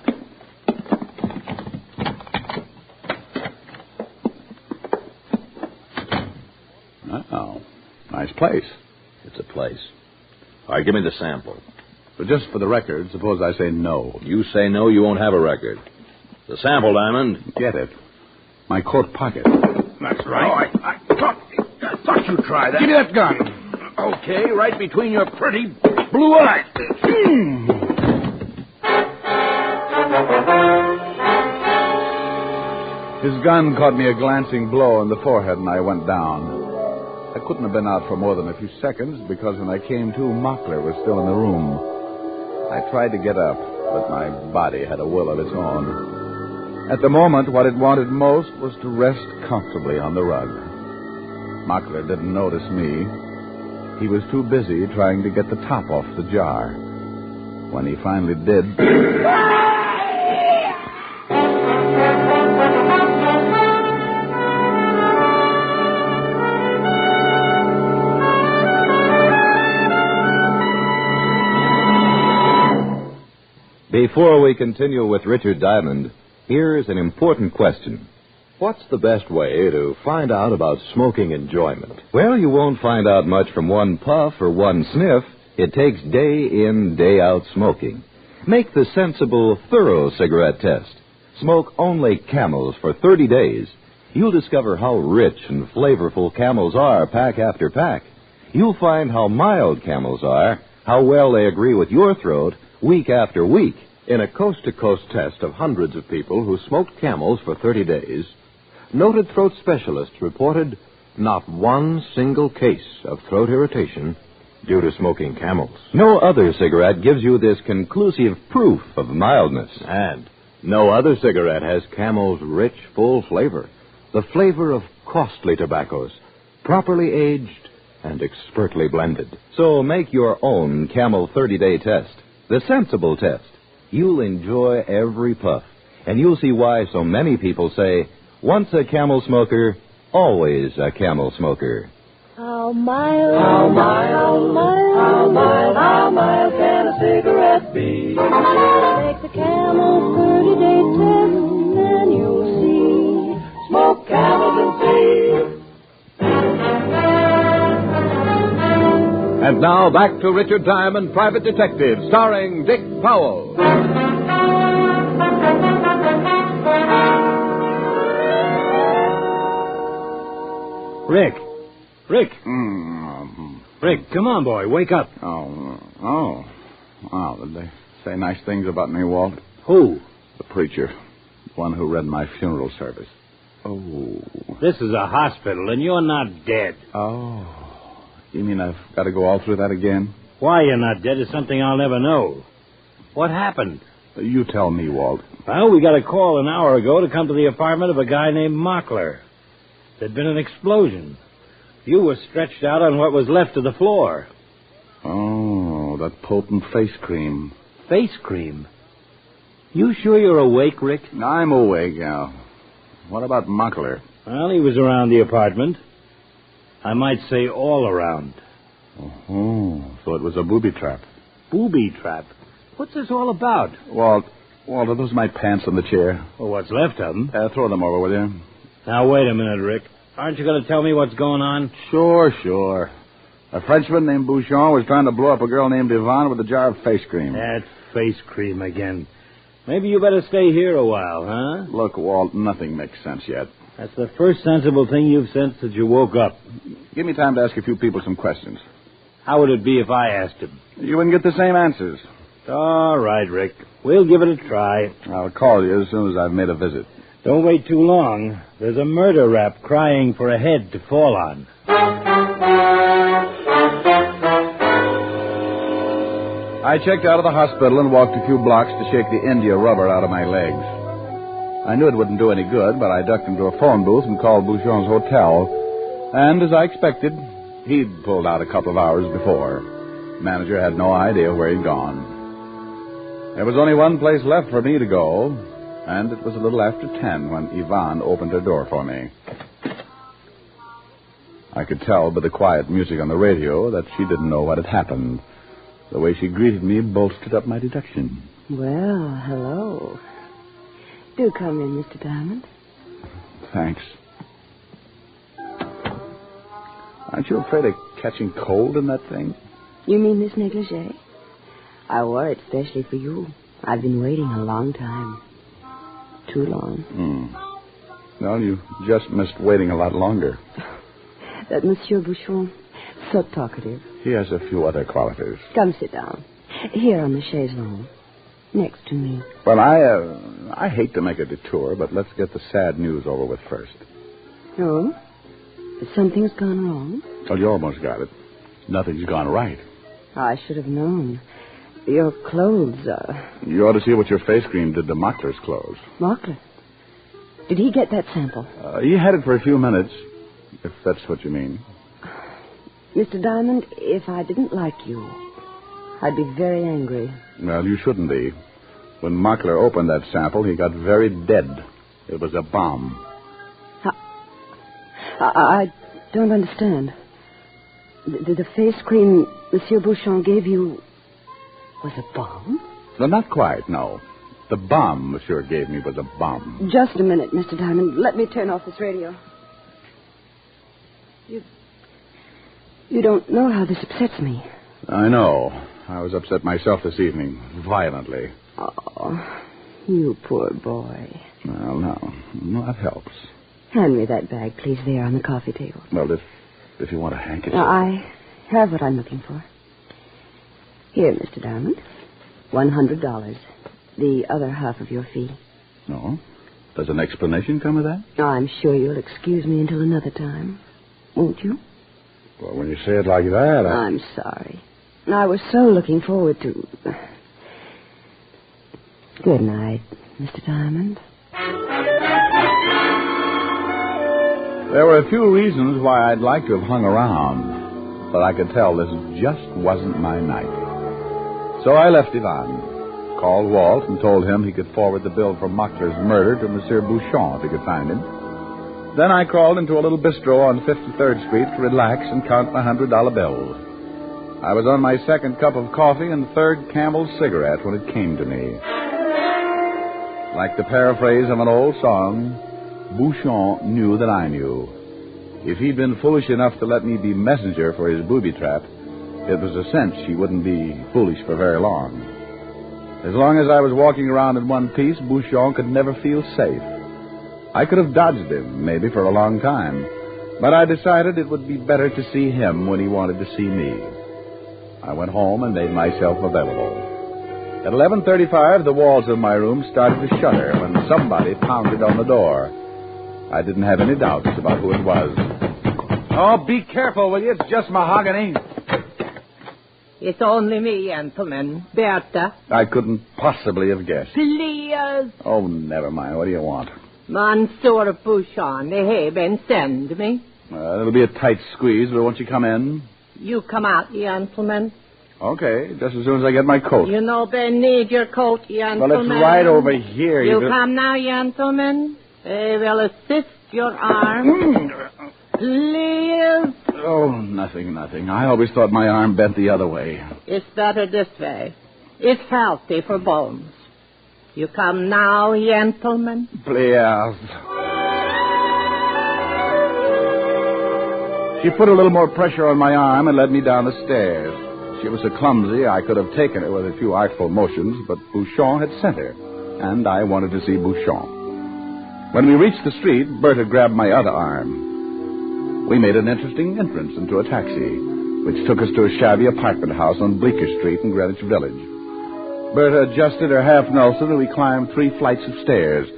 Oh, nice place.
It's a place. All right, give me the sample.
But just for the record, suppose I say no.
You say no, you won't have a record. The sample, Diamond.
Get it. My coat pocket.
That's right. Oh, I thought you'd try that.
Give me that gun.
Okay, right between your pretty blue eyes.
His gun caught me a glancing blow in the forehead, and I went down. I couldn't have been out for more than a few seconds, because when I came to, Muckler was still in the room. I tried to get up, but my body had a will of its own. At the moment, what it wanted most was to rest comfortably on the rug. Muckler didn't notice me. He was too busy trying to get the top off the jar. When he finally did...
Before we continue with Richard Diamond, here is an important question. What's the best way to find out about smoking enjoyment? Well, you won't find out much from one puff or one sniff. It takes day in, day out smoking. Make the sensible, thorough cigarette test. Smoke only Camels for 30 days. You'll discover how rich and flavorful Camels are pack after pack. You'll find how mild Camels are, how well they agree with your throat week after week. In a coast-to-coast test of hundreds of people who smoked Camels for 30 days, noted throat specialists reported not one single case of throat irritation
due to smoking Camels. No other cigarette gives you this conclusive proof of mildness. And no other cigarette has Camel's rich, full flavor. The flavor of costly tobaccos, properly aged and expertly blended. So make your own Camel 30-day test, the sensible test. You'll enjoy every puff, and you'll see why so many people say, once a Camel smoker, always a Camel smoker.
How mild can a cigarette be? Take the Camel's 30-day test, and you'll see. Smoke Camels and see.
And now back to Richard Diamond, Private Detective, starring Dick Powell.
Rick. Rick, come on, boy. Wake up.
Oh. Wow, did they say nice things about me, Walt?
Who?
The preacher. The one who read my funeral service. Oh.
This is a hospital, and you're not dead.
Oh. You mean I've got to go all through that again?
Why you're not dead is something I'll never know. What happened?
You tell me, Walt.
Well, we got a call an hour ago to come to the apartment of a guy named Mockler. There'd been an explosion. You were stretched out on what was left of the floor.
Oh, that potent face cream.
Face cream? You sure you're awake, Rick?
I'm awake, yeah. What about Mockler?
Well, he was around the apartment. I might say all around.
Oh, so it was a booby trap.
Booby trap? What's this all about?
Walt, are those my pants on the chair?
Well, what's left of them?
Throw them over, will you?
Now, wait a minute, Rick. Aren't you going to tell me what's going on?
Sure. A Frenchman named Bouchon was trying to blow up a girl named Yvonne with a jar of face cream.
That face cream again. Maybe you better stay here a while, huh?
Look, Walt, nothing makes sense yet.
That's the first sensible thing you've said since you woke up.
Give me time to ask a few people some questions.
How would it be if I asked them?
You wouldn't get the same answers.
All right, Rick. We'll give it a try.
I'll call you as soon as I've made a visit.
Don't wait too long. There's a murder rap crying for a head to fall on.
I checked out of the hospital and walked a few blocks to shake the India rubber out of my legs. I knew it wouldn't do any good, but I ducked into a phone booth and called Bouchon's hotel. And as I expected, he'd pulled out a couple of hours before. The manager had no idea where he'd gone. There was only one place left for me to go, and it was a little after 10 when Yvonne opened her door for me. I could tell by the quiet music on the radio that she didn't know what had happened. The way she greeted me bolstered up my deduction.
Well, hello. Do come in, Mr. Diamond.
Thanks. Aren't you afraid of catching cold in that thing?
You mean this negligee? I wore it especially for you. I've been waiting a long time. Too long.
Well, you just missed waiting a lot longer.
That Monsieur Bouchon, so talkative.
He has a few other qualities.
Come sit down. Here on the chaise longue. Next to me.
Well, I hate to make a detour, but let's get the sad news over with first.
Oh? Something's gone wrong?
Well, you almost got it. Nothing's gone right.
I should have known. Your clothes are...
You ought to see what your face cream did to Mockler's clothes.
Mockler? Did he get that sample?
He had it for a few minutes, if that's what you mean.
Mr. Diamond, if I didn't like you, I'd be very angry.
Well, you shouldn't be. When Mockler opened that sample, he got very dead. It was a bomb.
I don't understand. The face cream Monsieur Bouchon gave you was a bomb?
Well, not quite, no. The bomb Monsieur gave me was a bomb.
Just a minute, Mr. Diamond. Let me turn off this radio. You don't know how this upsets me.
I know. I was upset myself this evening, violently.
Oh, you poor boy.
Well, no, that helps.
Hand me that bag, please, there on the coffee table.
Well, if you want a handkerchief.
Now, I have what I'm looking for. Here, Mr. Diamond. $100. The other half of your fee.
No? Does an explanation come of that?
I'm sure you'll excuse me until another time. Won't you?
Well, when you say it like that,
I'm sorry. I was so looking forward to... Good night, Mr. Diamond.
There were a few reasons why I'd like to have hung around, but I could tell this just wasn't my night. So I left Ivan, called Walt, and told him he could forward the bill for Mockler's murder to Monsieur Bouchon if he could find him. Then I crawled into a little bistro on 53rd Street to relax and count my $100 bills. I was on my second cup of coffee and third Campbell's cigarette when it came to me. Like the paraphrase of an old song, Bouchon knew that I knew. If he'd been foolish enough to let me be messenger for his booby trap, it was a cinch he wouldn't be foolish for very long. As long as I was walking around in one piece, Bouchon could never feel safe. I could have dodged him, maybe for a long time, but I decided it would be better to see him when he wanted to see me. I went home and made myself available. At 11:35, the walls of my room started to shudder when somebody pounded on the door. I didn't have any doubts about who it was.
Oh, be careful, will you? It's just mahogany.
It's only me, gentlemen. Bertha.
I couldn't possibly have guessed.
Please.
Oh, never mind. What do you want?
Monsieur Bouchon, they have been send me.
It'll be a tight squeeze, but won't you come in?
You come out, gentlemen.
Okay, just as soon as I get my coat.
You know they need your coat, gentlemen.
Well, it's right over here.
You come now, gentlemen. They will assist your arm. Please.
Oh, nothing. I always thought my arm bent the other way.
It's better this way. It's healthy for bones. You come now, gentlemen.
Please. She put a little more pressure on my arm and led me down the stairs. She was so clumsy I could have taken her with a few artful motions, but Bouchon had sent her, and I wanted to see Bouchon. When we reached the street, Bertha grabbed my other arm. We made an interesting entrance into a taxi, which took us to a shabby apartment house on Bleecker Street in Greenwich Village. Bertha adjusted her half-Nelson, and we climbed 3 flights of stairs.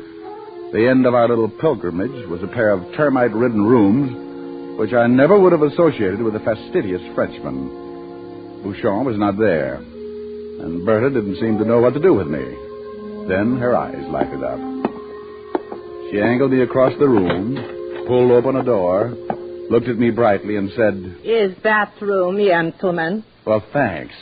The end of our little pilgrimage was a pair of termite-ridden rooms, which I never would have associated with a fastidious Frenchman. Bouchon was not there, and Bertha didn't seem to know what to do with me. Then her eyes lighted up. She angled me across the room, pulled open a door, looked at me brightly, and said,
Is that room, gentlemen?
Well, thanks.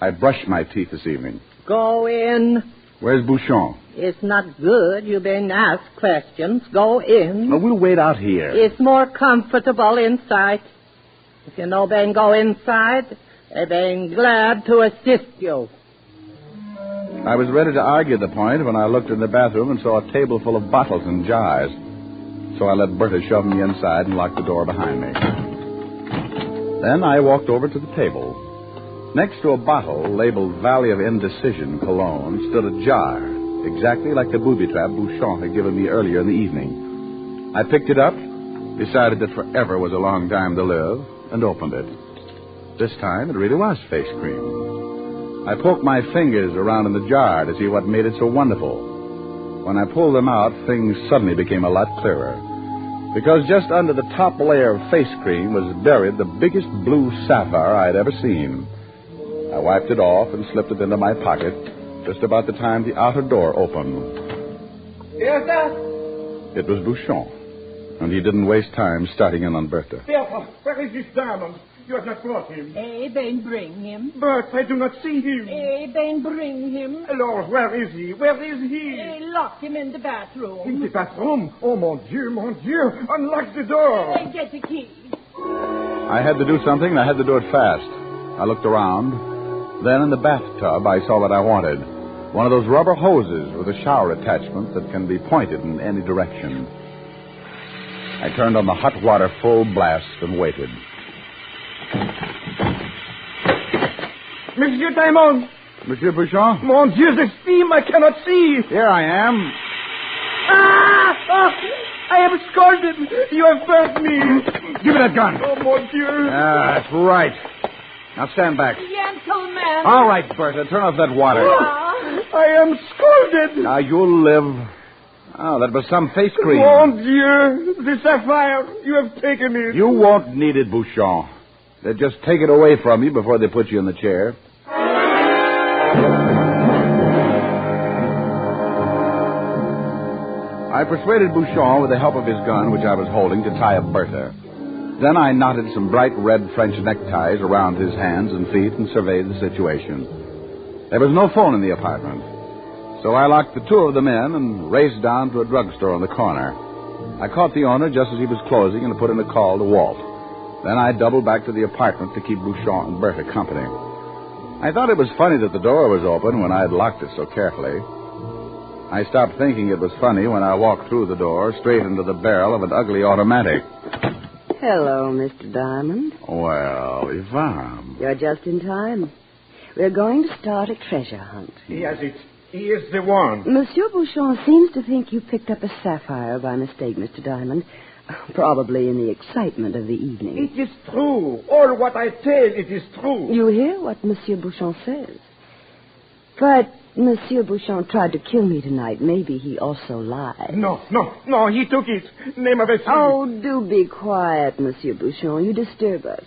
I brushed my teeth this evening.
Go in.
Where's Bouchon?
It's not good. You've been asked questions. Go in.
Well, we'll wait out here.
It's more comfortable inside. If you know Ben, go inside. I've been glad to assist you.
I was ready to argue the point when I looked in the bathroom and saw a table full of bottles and jars. So I let Bertha shove me inside and lock the door behind me. Then I walked over to the table. Next to a bottle labeled Valley of Indecision Cologne stood a jar, exactly like the booby trap Bouchon had given me earlier in the evening. I picked it up, decided that forever was a long time to live, and opened it. This time, it really was face cream. I poked my fingers around in the jar to see what made it so wonderful. When I pulled them out, things suddenly became a lot clearer. Because just under the top layer of face cream was buried the biggest blue sapphire I'd ever seen. I wiped it off and slipped it into my pocket just about the time the outer door opened.
Bertha?
It was Bouchon, and he didn't waste time starting in on Bertha.
Bertha, where is this diamond? You have not brought him.
Then bring him.
But I do not see him.
Then bring him.
Lord, where is he? Where is he?
Lock him in the bathroom.
In the bathroom? Oh, mon Dieu, mon Dieu. Unlock the door.
Get the key.
I had to do something, and I had to do it fast. I looked around. Then in the bathtub, I saw what I wanted. One of those rubber hoses with a shower attachment that can be pointed in any direction. I turned on the hot water full blast and waited.
Monsieur Diamond!
Monsieur Bouchon?
Mon Dieu, the steam, I cannot see!
Here I am.
I am scalded! You have burnt me!
Give me that gun!
Oh, mon Dieu!
That's right. Now stand back.
Gentlemen!
All right, Bertha, turn off that water.
I am scalded!
Now, you'll live. Oh, that was some face cream.
Mon Dieu! The sapphire! You have taken it!
You won't need it, Bouchon. They'd just take it away from you before they put you in the chair. I persuaded Bouchon, with the help of his gun, which I was holding, to tie up Bertha. Then I knotted some bright red French neckties around his hands and feet and surveyed the situation. There was no phone in the apartment, so I locked the two of them in and raced down to a drugstore on the corner. I caught the owner just as he was closing and put in a call to Walt. Then I doubled back to the apartment to keep Bouchon and Bertha company. I thought it was funny that the door was open when I had locked it so carefully. I stopped thinking it was funny when I walked through the door straight into the barrel of an ugly automatic.
Hello, Mr. Diamond.
Well, Yvonne.
You're just in time. We're going to start a treasure hunt.
Yes, he is the one.
Monsieur Bouchon seems to think you picked up a sapphire by mistake, Mr. Diamond. Probably in the excitement of the evening.
It is true. All what I tell, it is true.
You hear what Monsieur Bouchon says. But Monsieur Bouchon tried to kill me tonight. Maybe he also lied.
No, he took it. Name of a...
Oh, do be quiet, Monsieur Bouchon. You disturb us.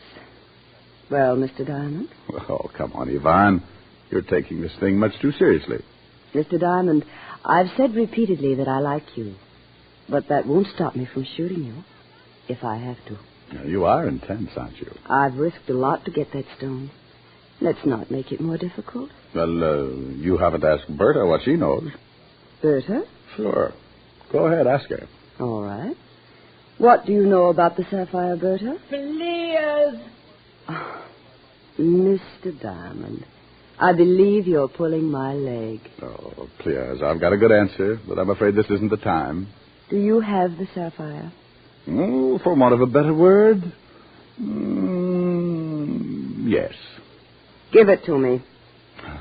Well, Mr. Diamond?
Oh, come on, Yvonne. You're taking this thing much too seriously.
Mr. Diamond, I've said repeatedly that I like you. But that won't stop me from shooting you, if I have to.
Now, you are intense, aren't you?
I've risked a lot to get that stone. Let's not make it more difficult.
Well, you haven't asked Bertha what she knows.
Bertha?
Sure. Go ahead, ask her.
All right. What do you know about the sapphire, Bertha?
Please.
Oh, Mr. Diamond, I believe you're pulling my leg.
Oh, please. I've got a good answer, but I'm afraid this isn't the time.
Do you have the sapphire?
Oh, for want of a better word, yes.
Give it to me.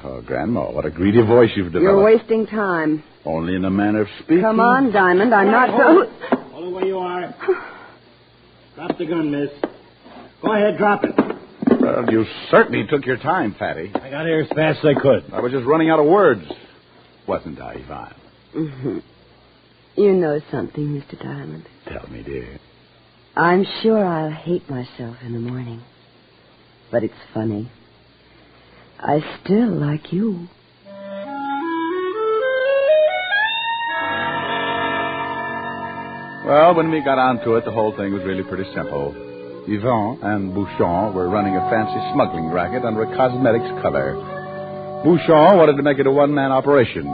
Oh, Grandma, what a greedy voice you've developed.
You're wasting time.
Only in a manner of speaking.
Come on, Diamond. I'm not so...
Hold it where you are. Drop the gun, miss. Go ahead, drop it.
Well, you certainly took your time, Fatty.
I got here as fast as I could.
I was just running out of words. Wasn't I, Yvonne?
Mm-hmm. You know something, Mr. Diamond.
Tell me, dear.
I'm sure I'll hate myself in the morning. But it's funny. I still like you.
Well, when we got onto it, the whole thing was really pretty simple. Yvonne and Bouchon were running a fancy smuggling racket under a cosmetics cover. Bouchon wanted to make it a one-man operation.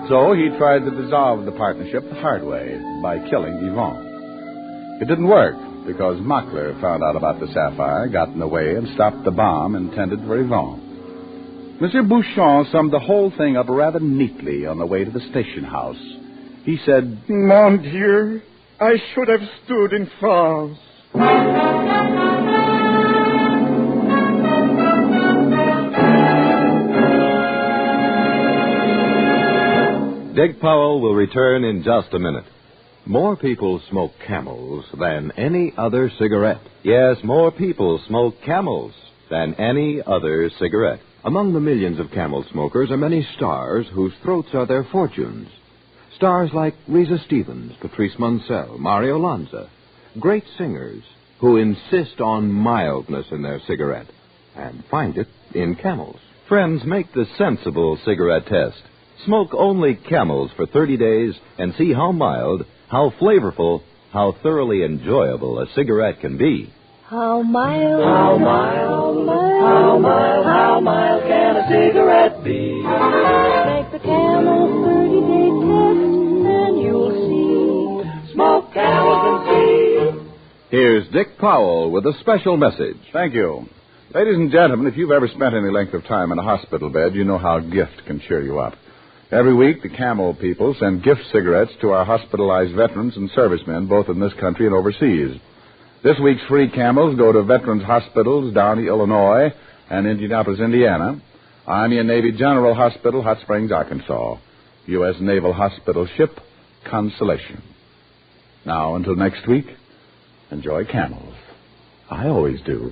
So he tried to dissolve the partnership the hard way by killing Yvonne. It didn't work because Mockler found out about the sapphire, got in the way, and stopped the bomb intended for Yvonne. Monsieur Bouchon summed the whole thing up rather neatly on the way to the station house. He said,
Mon Dieu, I should have stood in France.
Dick Powell will return in just a minute. More people smoke Camels than any other cigarette. Yes, more people smoke Camels than any other cigarette. Among the millions of Camel smokers are many stars whose throats are their fortunes. Stars like Reza Stevens, Patrice Munsell, Mario Lanza. Great singers who insist on mildness in their cigarette and find it in Camels. Friends, make the sensible cigarette test. Smoke only Camels for 30 days and see how mild, how flavorful, how thoroughly enjoyable a cigarette can be.
How mild, how mild, how mild, how mild can a cigarette be? Take the Camel 30-day test and you'll see. Smoke Camels and see.
Here's Dick Powell with a special message.
Thank you. Ladies and gentlemen, if you've ever spent any length of time in a hospital bed, you know how a gift can cheer you up. Every week, the Camel people send gift cigarettes to our hospitalized veterans and servicemen, both in this country and overseas. This week's free Camels go to veterans' hospitals, Downey, Illinois, and Indianapolis, Indiana, Army and Navy General Hospital, Hot Springs, Arkansas, U.S. Naval Hospital ship, Constellation. Now, until next week, enjoy Camels. I always do.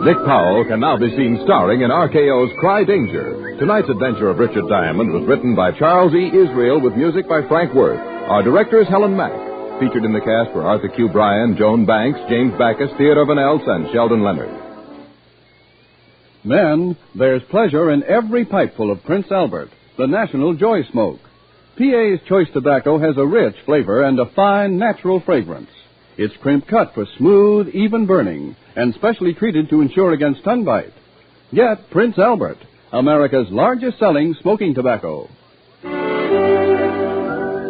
Dick Powell can now be seen starring in RKO's Cry Danger. Tonight's adventure of Richard Diamond was written by Charles E. Israel with music by Frank Worth. Our director is Helen Mack. Featured in the cast were Arthur Q. Bryan, Joan Banks, James Backus, Theodore Van Elst, and Sheldon Leonard.
Men, there's pleasure in every pipeful of Prince Albert, the national joy smoke. PA's Choice Tobacco has a rich flavor and a fine, natural fragrance. It's crimp cut for smooth, even burning, and specially treated to ensure against tongue bite. Get Prince Albert, America's largest selling smoking tobacco.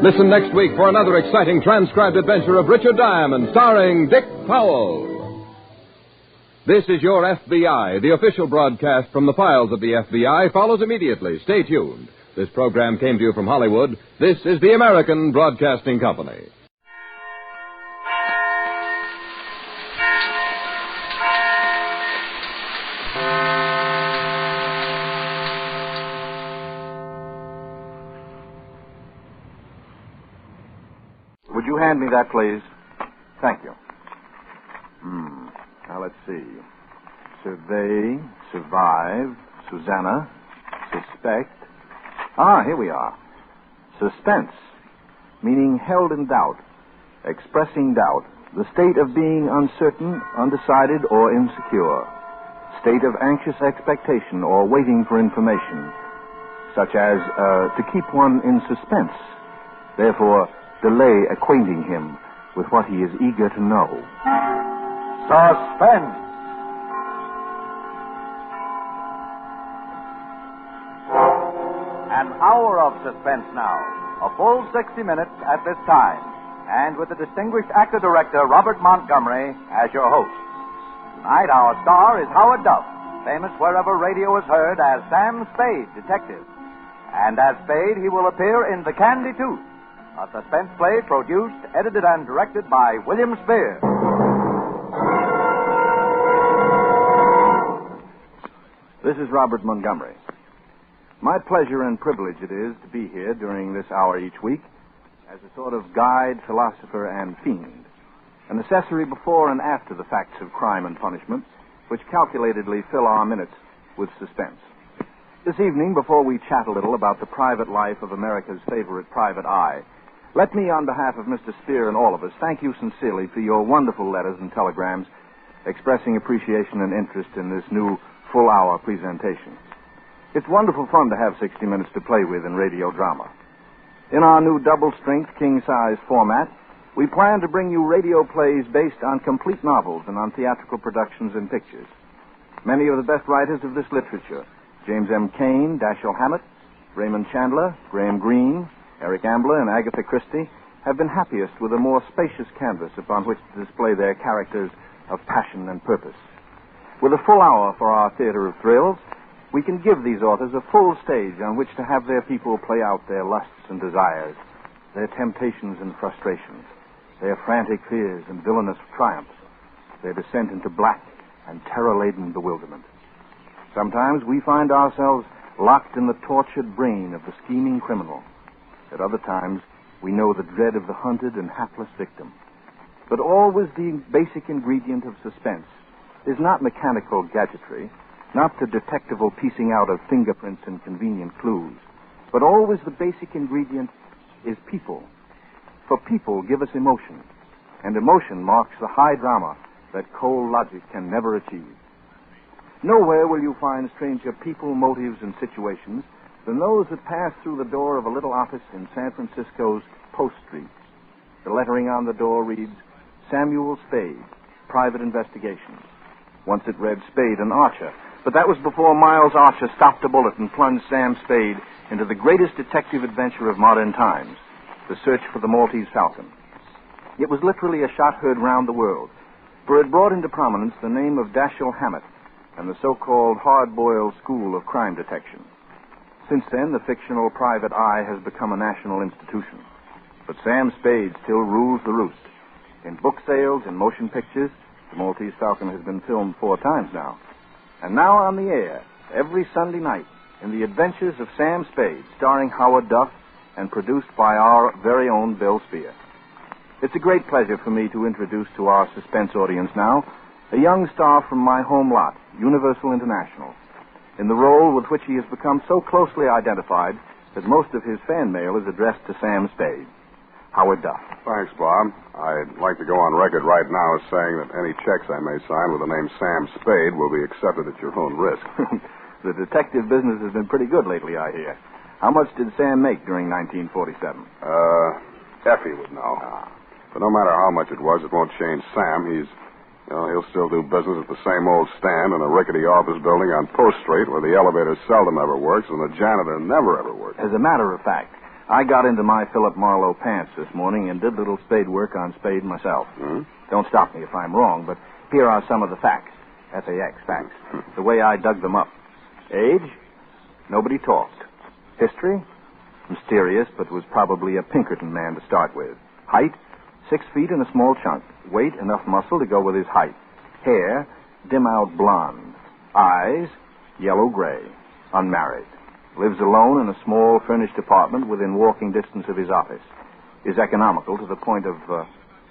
Listen next week for another exciting transcribed adventure of Richard Diamond, starring Dick Powell. This is Your FBI. The official broadcast from the files of the FBI follows immediately. Stay tuned. This program came to you from Hollywood. This is the American Broadcasting Company.
Would you hand me that, please? Thank you. Now, let's see. Survey, survive, Susanna, suspect. Here we are. Suspense, meaning held in doubt, expressing doubt, the state of being uncertain, undecided, or insecure, state of anxious expectation or waiting for information, such as to keep one in suspense, therefore delay acquainting him with what he is eager to know. Suspense!
An hour of suspense now. A full 60 minutes at this time. And with the distinguished actor-director Robert Montgomery as your host. Tonight, our star is Howard Duff, famous wherever radio is heard as Sam Spade, detective. And as Spade, he will appear in The Kandi Tooth, a suspense play produced, edited, and directed by William Spear.
This is Robert Montgomery. My pleasure and privilege it is to be here during this hour each week as a sort of guide, philosopher, and fiend, an accessory before and after the facts of crime and punishment, which calculatedly fill our minutes with suspense. This evening, before we chat a little about the private life of America's favorite private eye, let me, on behalf of Mr. Spear and all of us, thank you sincerely for your wonderful letters and telegrams expressing appreciation and interest in this new full-hour presentation. It's wonderful fun to have 60 minutes to play with in radio drama. In our new double-strength, king-size format, we plan to bring you radio plays based on complete novels and on theatrical productions and pictures. Many of the best writers of this literature, James M. Cain, Dashiell Hammett, Raymond Chandler, Graham Greene, Eric Ambler, and Agatha Christie, have been happiest with a more spacious canvas upon which to display their characters of passion and purpose. With a full hour for our theater of thrills, we can give these authors a full stage on which to have their people play out their lusts and desires, their temptations and frustrations, their frantic fears and villainous triumphs, their descent into black and terror-laden bewilderment. Sometimes we find ourselves locked in the tortured brain of the scheming criminal. At other times, we know the dread of the hunted and hapless victim. But always the basic ingredient of suspense is not mechanical gadgetry, not the detectival piecing out of fingerprints and convenient clues, but always the basic ingredient is people. For people give us emotion, and emotion marks the high drama that cold logic can never achieve. Nowhere will you find stranger people, motives, and situations than those that pass through the door of a little office in San Francisco's Post Street. The lettering on the door reads, Samuel Spade, Private Investigations. Once it read Spade and Archer, but that was before Miles Archer stopped a bullet and plunged Sam Spade into the greatest detective adventure of modern times, the search for the Maltese Falcon. It was literally a shot heard round the world, for it brought into prominence the name of Dashiell Hammett and the so-called hard-boiled school of crime detection. Since then, the fictional private eye has become a national institution. But Sam Spade still rules the roost. In book sales, in motion pictures, the Maltese Falcon has been filmed 4 times now. And now on the air, every Sunday night, in The Adventures of Sam Spade, starring Howard Duff and produced by our very own Bill Spear. It's a great pleasure for me to introduce to our suspense audience now A young star from my home lot, Universal International, in the role with which he has become so closely identified that most of his fan mail is addressed to Sam Spade. Howard Duff.
Thanks, Bob. I'd like to go on record right now as saying that any checks I may sign with the name Sam Spade will be accepted at your own risk.
The detective business has been pretty good lately, I hear. How much did Sam make during 1947?
Effie would know. But no matter how much it was, it won't change Sam. He'll still do business at the same old stand in a rickety office building on Post Street where the elevator seldom ever works and the janitor never ever works.
As a matter of fact, I got into my Philip Marlowe pants this morning and did little spade work on Spade myself. Don't stop me if I'm wrong, but here are some of the facts. FAX, facts. The way I dug them up. Age? Nobody talked. History? Mysterious, but was probably a Pinkerton man to start with. Height? 6 feet and a small chunk. Weight? Enough muscle to go with his height. Hair? Dim-out blonde. Eyes? Yellow-gray. Unmarried. Lives alone in a small furnished apartment within walking distance of his office. Is economical to the point of,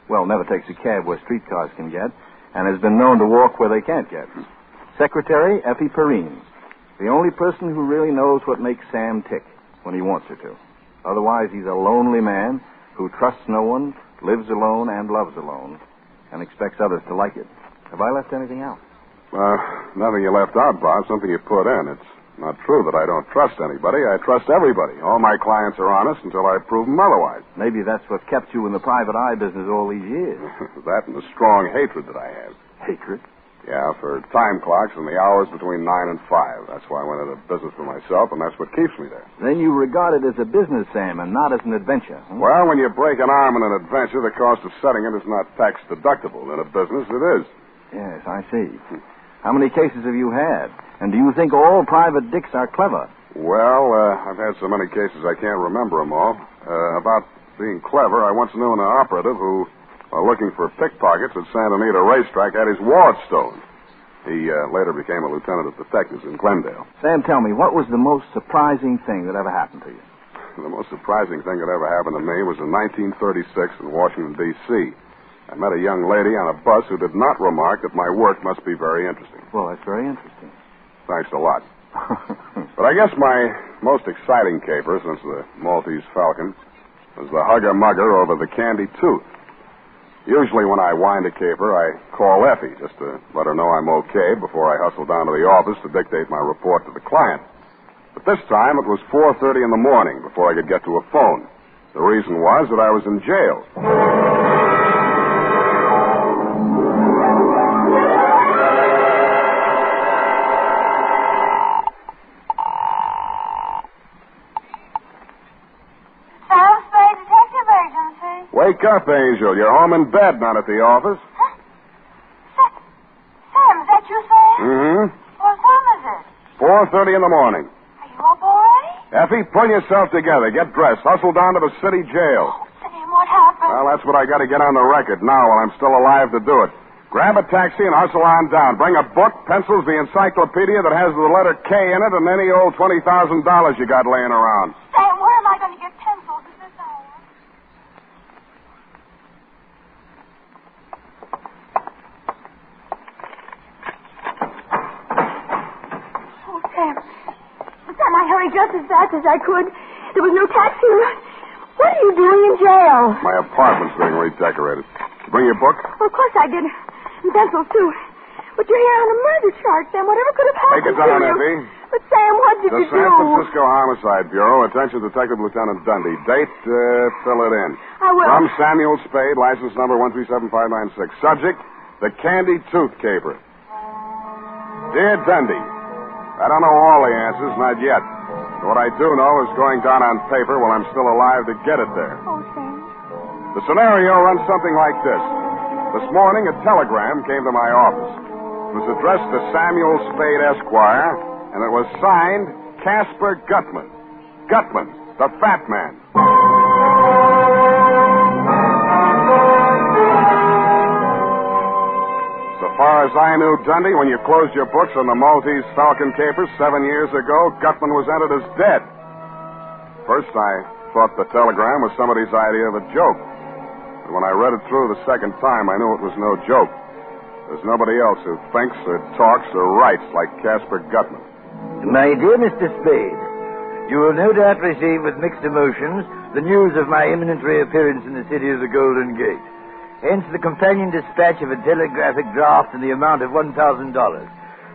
never takes a cab where streetcars can get, and has been known to walk where they can't get. Secretary, Effie Perrine. The only person who really knows what makes Sam tick when he wants her to. Otherwise, he's a lonely man who trusts no one, lives alone and loves alone, and expects others to like it. Have I left anything out?
Nothing you left out, Bob. Something you put in. It's not true that I don't trust anybody. I trust everybody. All my clients are honest until I prove them otherwise.
Maybe that's what kept you in the private eye business all these years.
That and the strong hatred that I have.
Hatred?
Yeah, for time clocks and the hours between 9 and 5. That's why I went into business for myself, and that's what keeps me there.
Then you regard it as a business, Sam, and not as an adventure.
Well, when you break an arm in an adventure, the cost of setting it is not tax deductible. In a business, it is.
Yes, I see. How many cases have you had? And do you think all private dicks are clever?
Well, I've had so many cases I can't remember them all. About being clever, I once knew an operative who, while looking for pickpockets at Santa Anita Racetrack, had his wallet stolen. He later became a lieutenant of detectives in Glendale.
Sam, tell me, what was the most surprising thing that ever happened to you?
The most surprising thing that ever happened to me was in 1936 in Washington, D.C. I met a young lady on a bus who did not remark that my work must be very interesting.
Well, that's very interesting.
Thanks a lot. But I guess my most exciting caper since the Maltese Falcon was the hugger-mugger over the Kandi Tooth. Usually when I wind a caper, I call Effie just to let her know I'm okay before I hustle down to the office to dictate my report to the client. But this time it was 4:30 in the morning before I could get to a phone. The reason was that I was in jail.
Sam Spade Detective Agency.
Wake up, Angel. You're home in bed, not at the office.
Huh? Sam, is that you, Sam?
Mm-hmm.
What time is it?
4:30 in the morning.
Are you up already?
Effie, pull yourself together. Get dressed. Hustle down to the city jail.
Sam, what happened?
Well, that's what I got to get on the record now while I'm still alive to do it. Grab a taxi and hustle on down. Bring a book, pencils, the encyclopedia that has the letter K in it, and any old $20,000 you got laying around.
Sam, where am I going to get pencils at this hour? Oh, Sam. Sam, I hurried just as fast as I could. There was no taxi. What are you doing in jail?
My apartment's being redecorated. You bring your book?
Well, of course I did. And pencils, too. But you're here on a murder charge, Sam. Whatever could have happened
Take it down,
to you?
Effie.
But, Sam, what did
The
you
San
do?
Francisco Homicide Bureau. Attention, Detective Lieutenant Dundee. Date, fill it in.
I will.
From Samuel Spade, license number 1375596. Subject, the Kandi Tooth caper. Dear Dundee, I don't know all the answers, not yet. But what I do know is going down on paper while I'm still alive to get it there.
Oh, Sam.
The scenario runs something like this. This morning, a telegram came to my office. It was addressed to Samuel Spade, Esquire, and it was signed Casper Gutman. Gutman, the fat man. So far as I knew, Dundee, when you closed your books on the Maltese Falcon capers 7 years ago, Gutman was entered as dead. First, I thought the telegram was somebody's idea of a joke. But when I read it through the second time, I knew it was no joke. There's nobody else who thinks or talks or writes like Caspar Gutman.
My dear Mr. Spade, you will no doubt receive with mixed emotions the news of my imminent reappearance in the city of the Golden Gate. Hence the companion dispatch of a telegraphic draft in the amount of $1,000,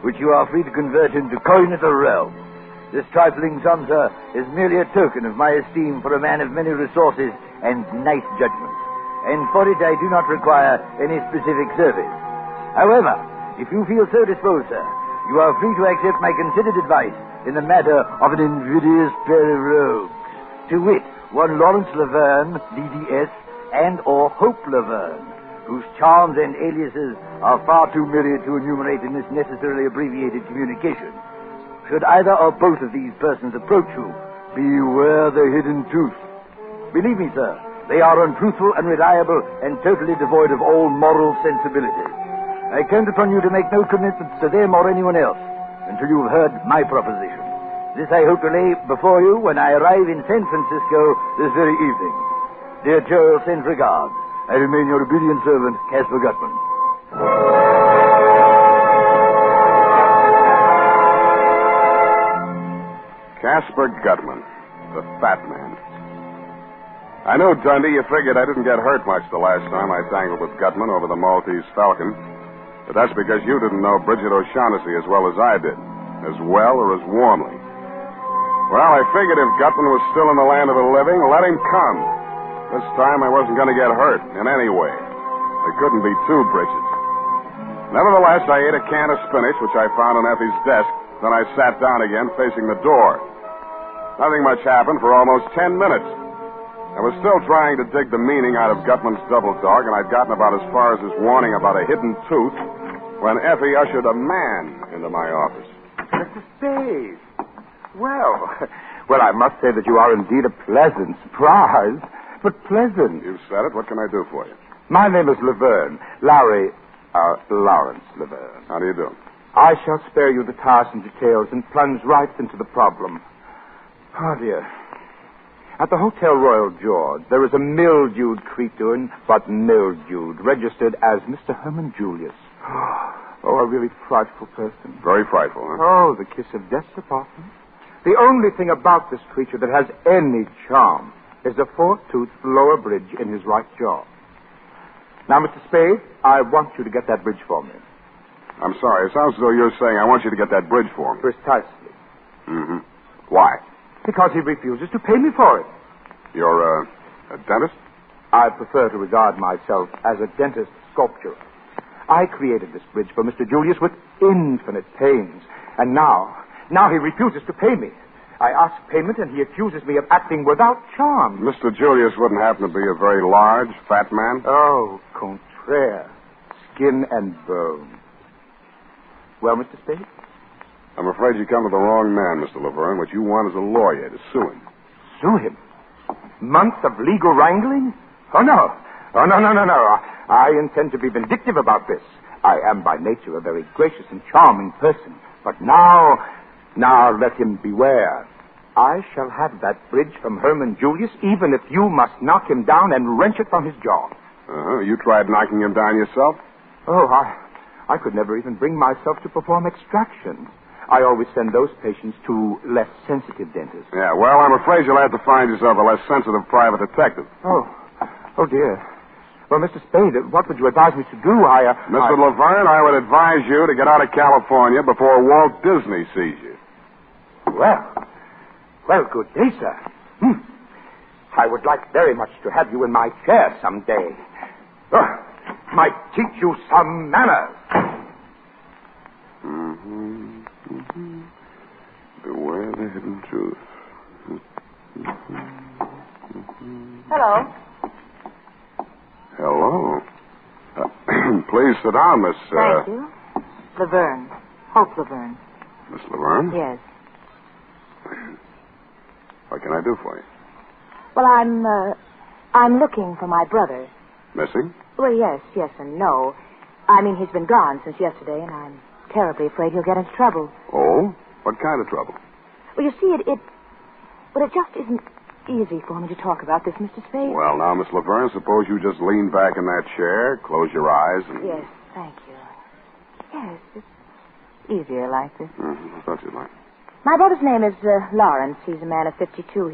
which you are free to convert into coin of the realm. This trifling sum, sir, is merely a token of my esteem for a man of many resources and nice judgment. And for it I do not require any specific service. However, if you feel so disposed, sir, you are free to accept my considered advice in the matter of an invidious pair of rogues. To wit, one Lawrence Laverne, DDS, and or Hope Laverne, whose charms and aliases are far too myriad to enumerate in this necessarily abbreviated communication. Should either or both of these persons approach you, beware the hidden tooth. Believe me, sir, they are untruthful, unreliable, and totally devoid of all moral sensibility. I count upon you to make no commitments to them or anyone else until you have heard my proposition. This I hope to lay before you when I arrive in San Francisco this very evening. Dear Joel, send regards. I remain your obedient servant, Caspar Gutman.
Caspar Gutman, the fat man. I know, Dundee, you figured I didn't get hurt much the last time I tangled with Gutman over the Maltese Falcon. But that's because you didn't know Bridget O'Shaughnessy as well as I did. As well or as warmly. Well, I figured if Gutman was still in the land of the living, let him come. This time I wasn't going to get hurt in any way. There couldn't be two Bridgets. Nevertheless, I ate a can of spinach, which I found on Effie's desk. Then I sat down again, facing the door. Nothing much happened for almost 10 minutes. I was still trying to dig the meaning out of Gutman's double dog, and I'd gotten about as far as his warning about a hidden tooth when Effie ushered a man into my office.
Mr. Spade. Well, I must say that you are indeed a pleasant surprise, but pleasant.
You've said it. What can I do for you?
My name is Laverne. Lawrence Laverne.
How do you do?
I shall spare you the tiresome details and plunge right into the problem. Oh, dear. At the Hotel Royal George, there is a mildewed creature, but mildewed, registered as Mr. Herman Julius. Oh, a really frightful person.
Very frightful, huh?
Oh, the kiss of death's apartment. The only thing about this creature that has any charm is a four-toothed lower bridge in his right jaw. Now, Mr. Spade, I want you to get that bridge for me.
I'm sorry. It sounds as though you're saying I want you to get that bridge for me.
Precisely.
Mm-hmm. Why?
Because he refuses to pay me for it.
You're, a dentist?
I prefer to regard myself as a dentist sculptor. I created this bridge for Mr. Julius with infinite pains. And now he refuses to pay me. I ask payment, and he accuses me of acting without charm.
Mr. Julius wouldn't happen to be a very large, fat man?
Oh, contraire. Skin and bone. Well, Mr. Spade?
I'm afraid you come to the wrong man, Mr. Laverne. What you want is a lawyer to sue him.
Sue him? Months of legal wrangling? Oh, no. Oh, no. I intend to be vindictive about this. I am by nature a very gracious and charming person. But now let him beware. I shall have that bridge from Herman Julius, even if you must knock him down and wrench it from his jaw.
Uh-huh. You tried knocking him down yourself?
Oh, I could never even bring myself to perform extractions. I always send those patients to less sensitive dentists.
Yeah, well, I'm afraid you'll have to find yourself a less sensitive private detective.
Oh, dear. Well, Mr. Spade, what would you advise me to do?
Mr. Laverne, I would advise you to get out of California before Walt Disney sees you.
Well, good day, sir. I would like very much to have you in my chair someday. Might teach you some manners.
Beware the hidden truth.
Hello.
Hello. Please sit down, Miss...
Thank you. Laverne. Hope Laverne.
Miss Laverne?
Yes.
What can I do for you?
Well, I'm looking for my brother.
Missing?
Well, yes and no. I mean, he's been gone since yesterday, and I'm terribly afraid he'll get into trouble.
Oh? What kind of trouble?
Well, you see, it just isn't easy for me to talk about this, Mr. Spade.
Well, now, Miss Laverne, suppose you just lean back in that chair, close your eyes, and...
Yes, thank you.
Yes, it's easier like this.
I thought you'd like.
My brother's name is Lawrence. He's a man of 52.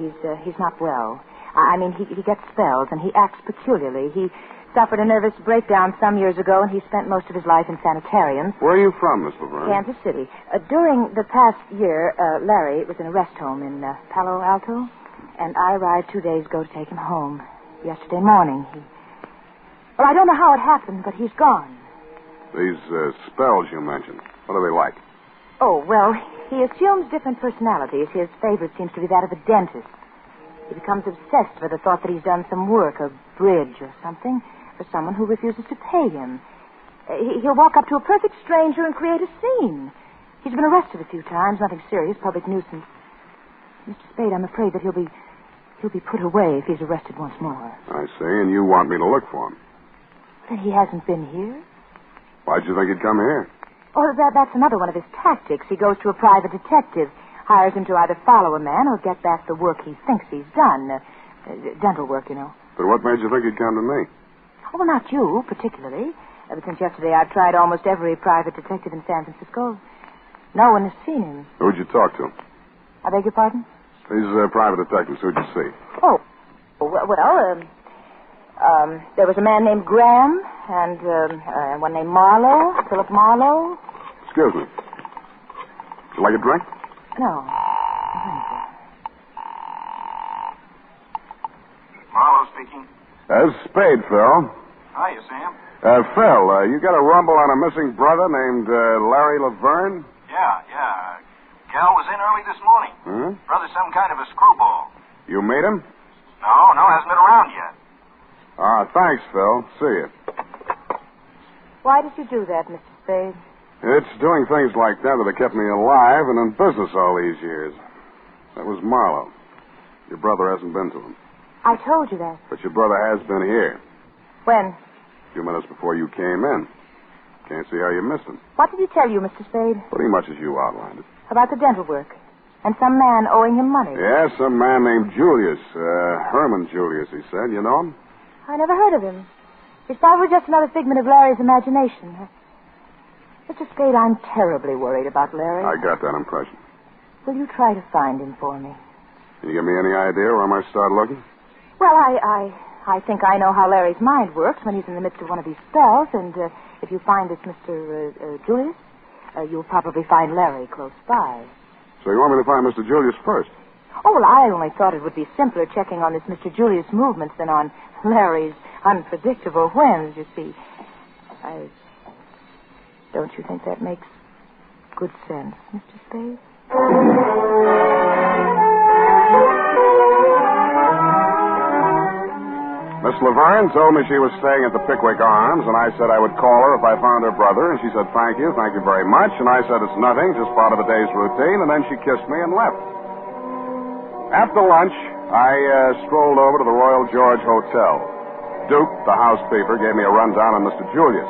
He's not well. I mean, he gets spells, and he acts peculiarly. He suffered a nervous breakdown some years ago, and he spent most of his life in sanitariums.
Where are you from, Miss Laverne?
Kansas City. During the past year, Larry was in a rest home in Palo Alto, and I arrived 2 days ago to take him home. Yesterday morning, Well, I don't know how it happened, but he's gone.
These spells you mentioned, what are they like?
Oh, well, he assumes different personalities. His favorite seems to be that of a dentist. He becomes obsessed with the thought that he's done some work, a bridge or something, for someone who refuses to pay him. He'll walk up to a perfect stranger and create a scene. He's been arrested a few times, nothing serious, public nuisance. Mr. Spade, I'm afraid that he'll be put away if he's arrested once more.
I see, and you want me to look for him.
Then he hasn't been here?
Why'd you think he'd come here?
Oh, that's another one of his tactics. He goes to a private detective, hires him to either follow a man or get back the work he thinks he's done. Dental work, you know.
But what made you think he'd come to me?
Oh, well, not you, particularly. Ever since yesterday, I've tried almost every private detective in San Francisco. No one has seen him.
Who'd you talk to?
I beg your pardon?
These private detectives, who'd you see?
Oh, well, there was a man named Graham and one named Marlowe, Philip Marlowe.
Excuse me. Would you like a drink?
No.
Marlowe speaking.
Spade, Phil.
Hiya, Sam.
Phil, you got a rumble on a missing brother named Larry Laverne?
Yeah. Gal was in early this morning.
Hmm?
Brother's some kind of a screwball.
You meet him?
No, hasn't been around yet.
Thanks, Phil. See you.
Why did you do that, Mr. Spade?
It's doing things like that that have kept me alive and in business all these years. That was Marlowe. Your brother hasn't been to him.
I told you that.
But your brother has been here.
When?
A few minutes before you came in. Can't see how you missed him.
What did he tell you, Mr. Spade?
Pretty much as you outlined it.
About the dental work. And some man owing him money.
Yeah, some man named Julius. Herman Julius, he said. You know him?
I never heard of him. It's probably just another figment of Larry's imagination. Mr. Spade, I'm terribly worried about Larry.
I got that impression.
Will you try to find him for me?
Can you give me any idea where I might start looking?
Well, I think I know how Larry's mind works when he's in the midst of one of these spells, and if you find this Mr. Julius, you'll probably find Larry close by.
So you want me to find Mr. Julius first?
Oh, well, I only thought it would be simpler checking on this Mr. Julius' movements than on Larry's unpredictable whims, you see. Don't you think that makes good sense, Mr. Spade?
Miss Laverne told me she was staying at the Pickwick Arms, and I said I would call her if I found her brother, and she said, thank you very much, and I said, it's nothing, just part of the day's routine, and then she kissed me and left. After lunch, I strolled over to the Royal George Hotel. Duke, the housekeeper, gave me a rundown on Mr. Julius,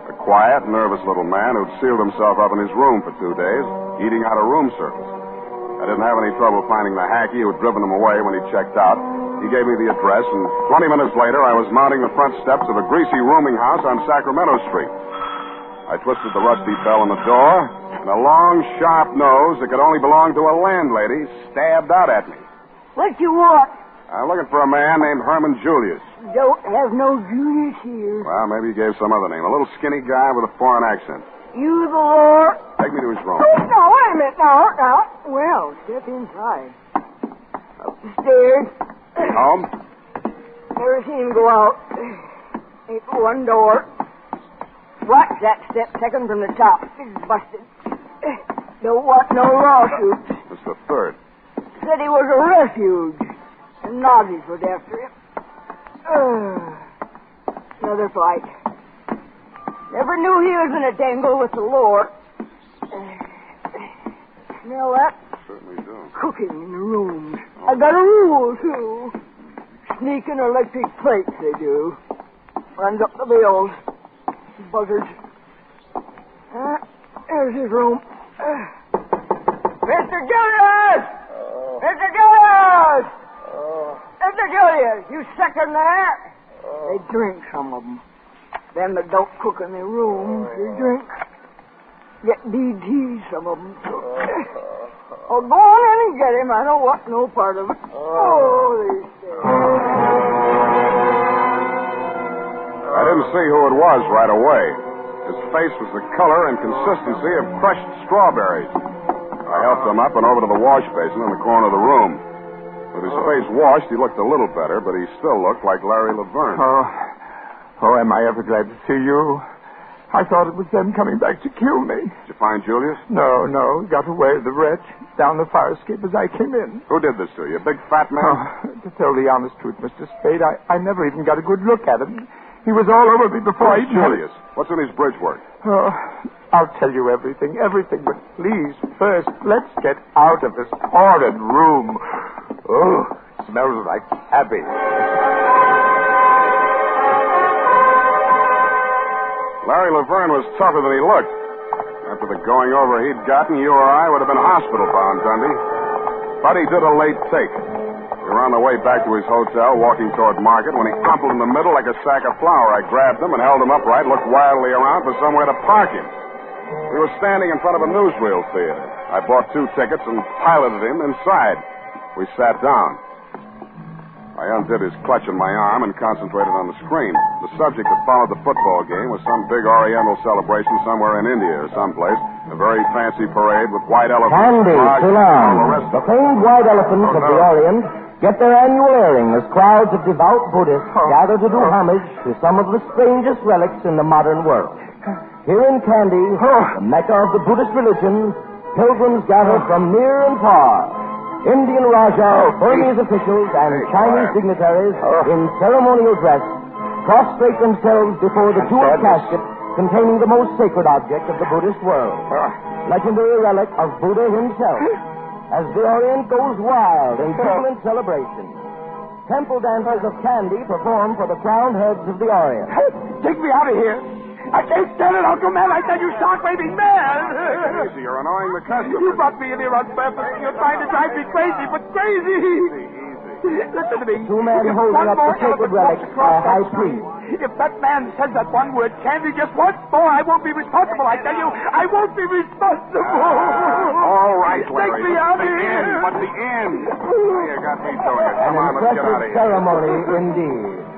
a quiet, nervous little man who'd sealed himself up in his room for 2 days, eating out of room service. I didn't have any trouble finding the hacky who'd driven him away when he checked out. He gave me the address, and 20 minutes later, I was mounting the front steps of a greasy rooming house on Sacramento Street. I twisted the rusty bell on the door, and a long, sharp nose that could only belong to a landlady stabbed out at me.
What you want?
I'm looking for a man named Herman Julius.
Don't have no Julius here.
Well, maybe he gave some other name. A little skinny guy with a foreign accent.
You the Lord?
Take me to his room.
Oh, no, wait a minute. Now. Well, step inside. Up the stairs.
Home?
Never seen him go out. Ain't one door. Watch that step second from the top. It's busted. Don't want no lawsuits.
That's the third.
Said he was a refuge. And Nazis was after him. Another fight. Never knew he was in a dangle with the Lord. Smell that?
Certainly do.
Cooking in the rooms. I got a rule, too. Sneaking electric plates, they do. Runs up the bills. Buzzards. There's his room. Mr. Julius! Mr. Julius! Mr. Julius, you second there? They drink, some of them. Them that don't cook in their rooms, they drink. Get DT, some of them. Oh, go on in and get him. I don't want no part of it. Oh, they say.
I didn't see who it was right away. His face was the color and consistency of crushed strawberries. I helped him up and over to the wash basin in the corner of the room. With his face washed, he looked a little better, but he still looked like Larry Laverne.
Oh, am I ever glad to see you? I thought it was them coming back to kill me.
Did you find Julius?
No. He got away, the wretch, down the fire escape as I came in.
Who did this to you, a big fat man?
To tell the honest truth, Mr. Spade, I never even got a good look at him. He was all over me before I...
Julius, what's in his bridge work?
Oh, I'll tell you everything, but please, first, let's get out of this horrid room. Oh, it smells like cabbage.
Larry Laverne was tougher than he looked. After the going over he'd gotten, you or I would have been hospital-bound, Dundee. But he did a late take. We were on the way back to his hotel, walking toward Market, when he crumpled in the middle like a sack of flour. I grabbed him and held him upright, looked wildly around for somewhere to park him. We were standing in front of a newsreel theater. I bought 2 tickets and piloted him inside. We sat down. I undid his clutch on my arm and concentrated on the screen. The subject that followed the football game was some big Oriental celebration somewhere in India or someplace. A very fancy parade with white elephants.
Kandi, Ceylon, the famed white elephants of the Orient get their annual airing as crowds of devout Buddhists gather to do homage to some of the strangest relics in the modern world. Here in Kandi, the Mecca of the Buddhist religion, pilgrims gather from near and far. Indian Rajas, Burmese officials, and Chinese dignitaries in ceremonial dress prostrate themselves before the jeweled casket containing the most sacred object of the Buddhist world, legendary relic of Buddha himself. As the Orient goes wild in jubilant celebration, temple dancers of Kandi perform for the crowned heads of the Orient.
Take me out of here. I can't stand it, Uncle Man. I tell you, shark-waving man.
Easy, you're annoying the customers.
You brought me in here on purpose. You're trying to drive me crazy, but crazy. Listen to me.
2 men holding up the sacred relic are a high priest.
If that man says that one word, Kandi, just once more, I won't be responsible. I tell you, I won't be responsible.
All right, Larry.
Take me out of here.
But the end. You got me doing it. Come on, let's get out of here.
Ceremony indeed.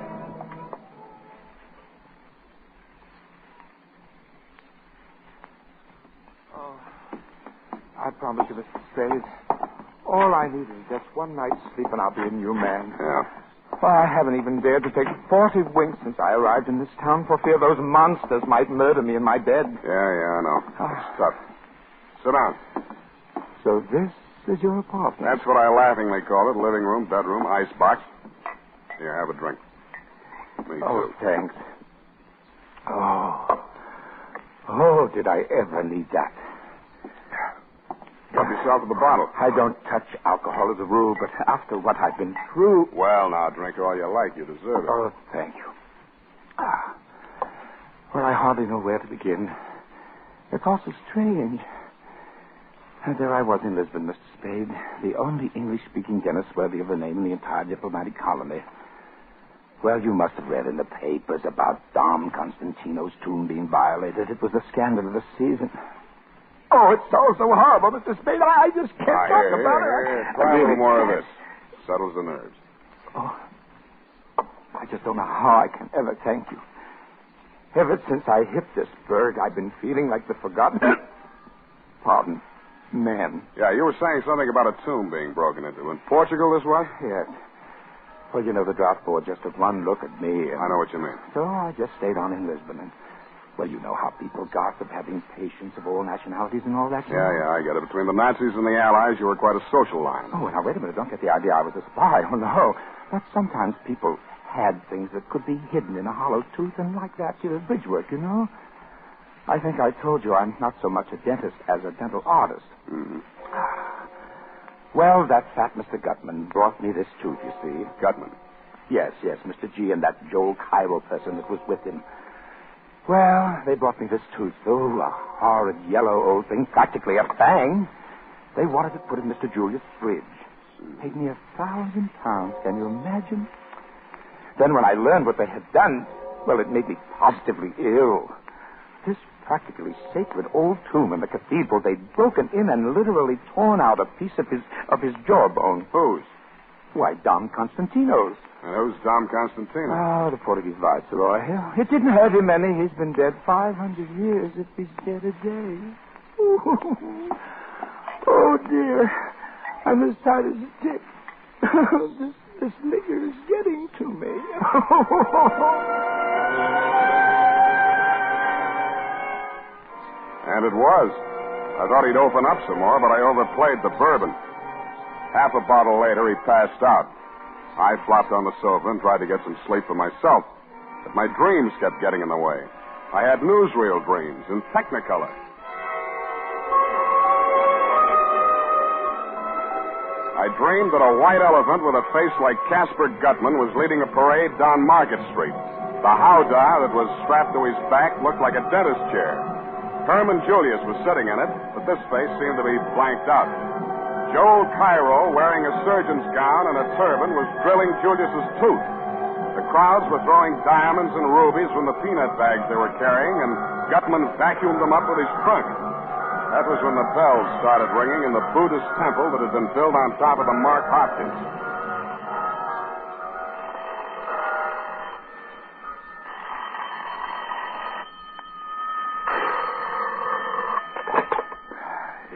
I promise you, Mr. Spade, all I need is just one night's sleep and I'll be a new man.
Yeah.
Well, I haven't even dared to take 40 winks since I arrived in this town for fear those monsters might murder me in my bed.
Yeah, I know. It's tough. Sit down.
So this is your apartment?
That's what I laughingly call it. Living room, bedroom, icebox. Here, have a drink. Me
Oh,
too.
thanks. Oh, did I ever need that?
Help yourself to the bottle.
I don't touch alcohol as a rule, but after what I've been through...
Well, now, drink all you like. You deserve it.
Oh, thank you. Well, I hardly know where to begin. It's also strange. And there I was in Lisbon, Mr. Spade, the only English-speaking dentist worthy of the name in the entire diplomatic colony. Well, you must have read in the papers about Dom Constantino's tomb being violated. It was the scandal of the season. Oh, it's so horrible, Mr. Spade. I just can't talk about it.
Try a little more of this. Settles the nerves.
Oh, I just don't know how I can ever thank you. Ever since I hit this berg, I've been feeling like the forgotten... Pardon. Man.
Yeah, you were saying something about a tomb being broken into. In Portugal, this was?
Yes. Well, you know, the draft board just took one look at me. And...
I know what you mean.
So I just stayed on in Lisbon and... Well, you know how people gossip, having patients of all nationalities and all that.
Yeah, I get it. Between the Nazis and the Allies, you were quite a social line.
Oh, now, wait a minute. Don't get the idea I was a spy. Oh, no. But sometimes people had things that could be hidden in a hollow tooth, and like that, bridge work, you know. I think I told you I'm not so much a dentist as a dental artist.
Mm-hmm.
Well, that fat Mr. Gutman brought me this tooth, you see.
Gutman?
Yes, Mr. G and that Joel Cairo person that was with him. Well, they brought me this tooth. Oh, a horrid yellow old thing, practically a fang. They wanted to put in Mr. Julius' fridge. Paid me £1,000. Can you imagine? Then when I learned what they had done, well, it made me positively ill. This practically sacred old tomb in the cathedral, they'd broken in and literally torn out a piece of his jawbone.
Whose?
Why, Dom Constantino's.
And who's Dom Constantino?
Oh, the Portuguese viceroy. It didn't hurt him any. He's been dead 500 years if he's dead a day. Oh, dear. I'm as tight as a tick. This liquor is getting to me.
And it was. I thought he'd open up some more, but I overplayed the bourbon. Half a bottle later, he passed out. I flopped on the sofa and tried to get some sleep for myself, but my dreams kept getting in the way. I had newsreel dreams in Technicolor. I dreamed that a white elephant with a face like Casper Gutman was leading a parade down Market Street. The howdah that was strapped to his back looked like a dentist chair. Herman Julius was sitting in it, but this face seemed to be blanked out. Joel Cairo, wearing a surgeon's gown and a turban, was drilling Julius's tooth. The crowds were throwing diamonds and rubies from the peanut bags they were carrying, and Gutman vacuumed them up with his trunk. That was when the bells started ringing in the Buddhist temple that had been built on top of the Mark Hopkins.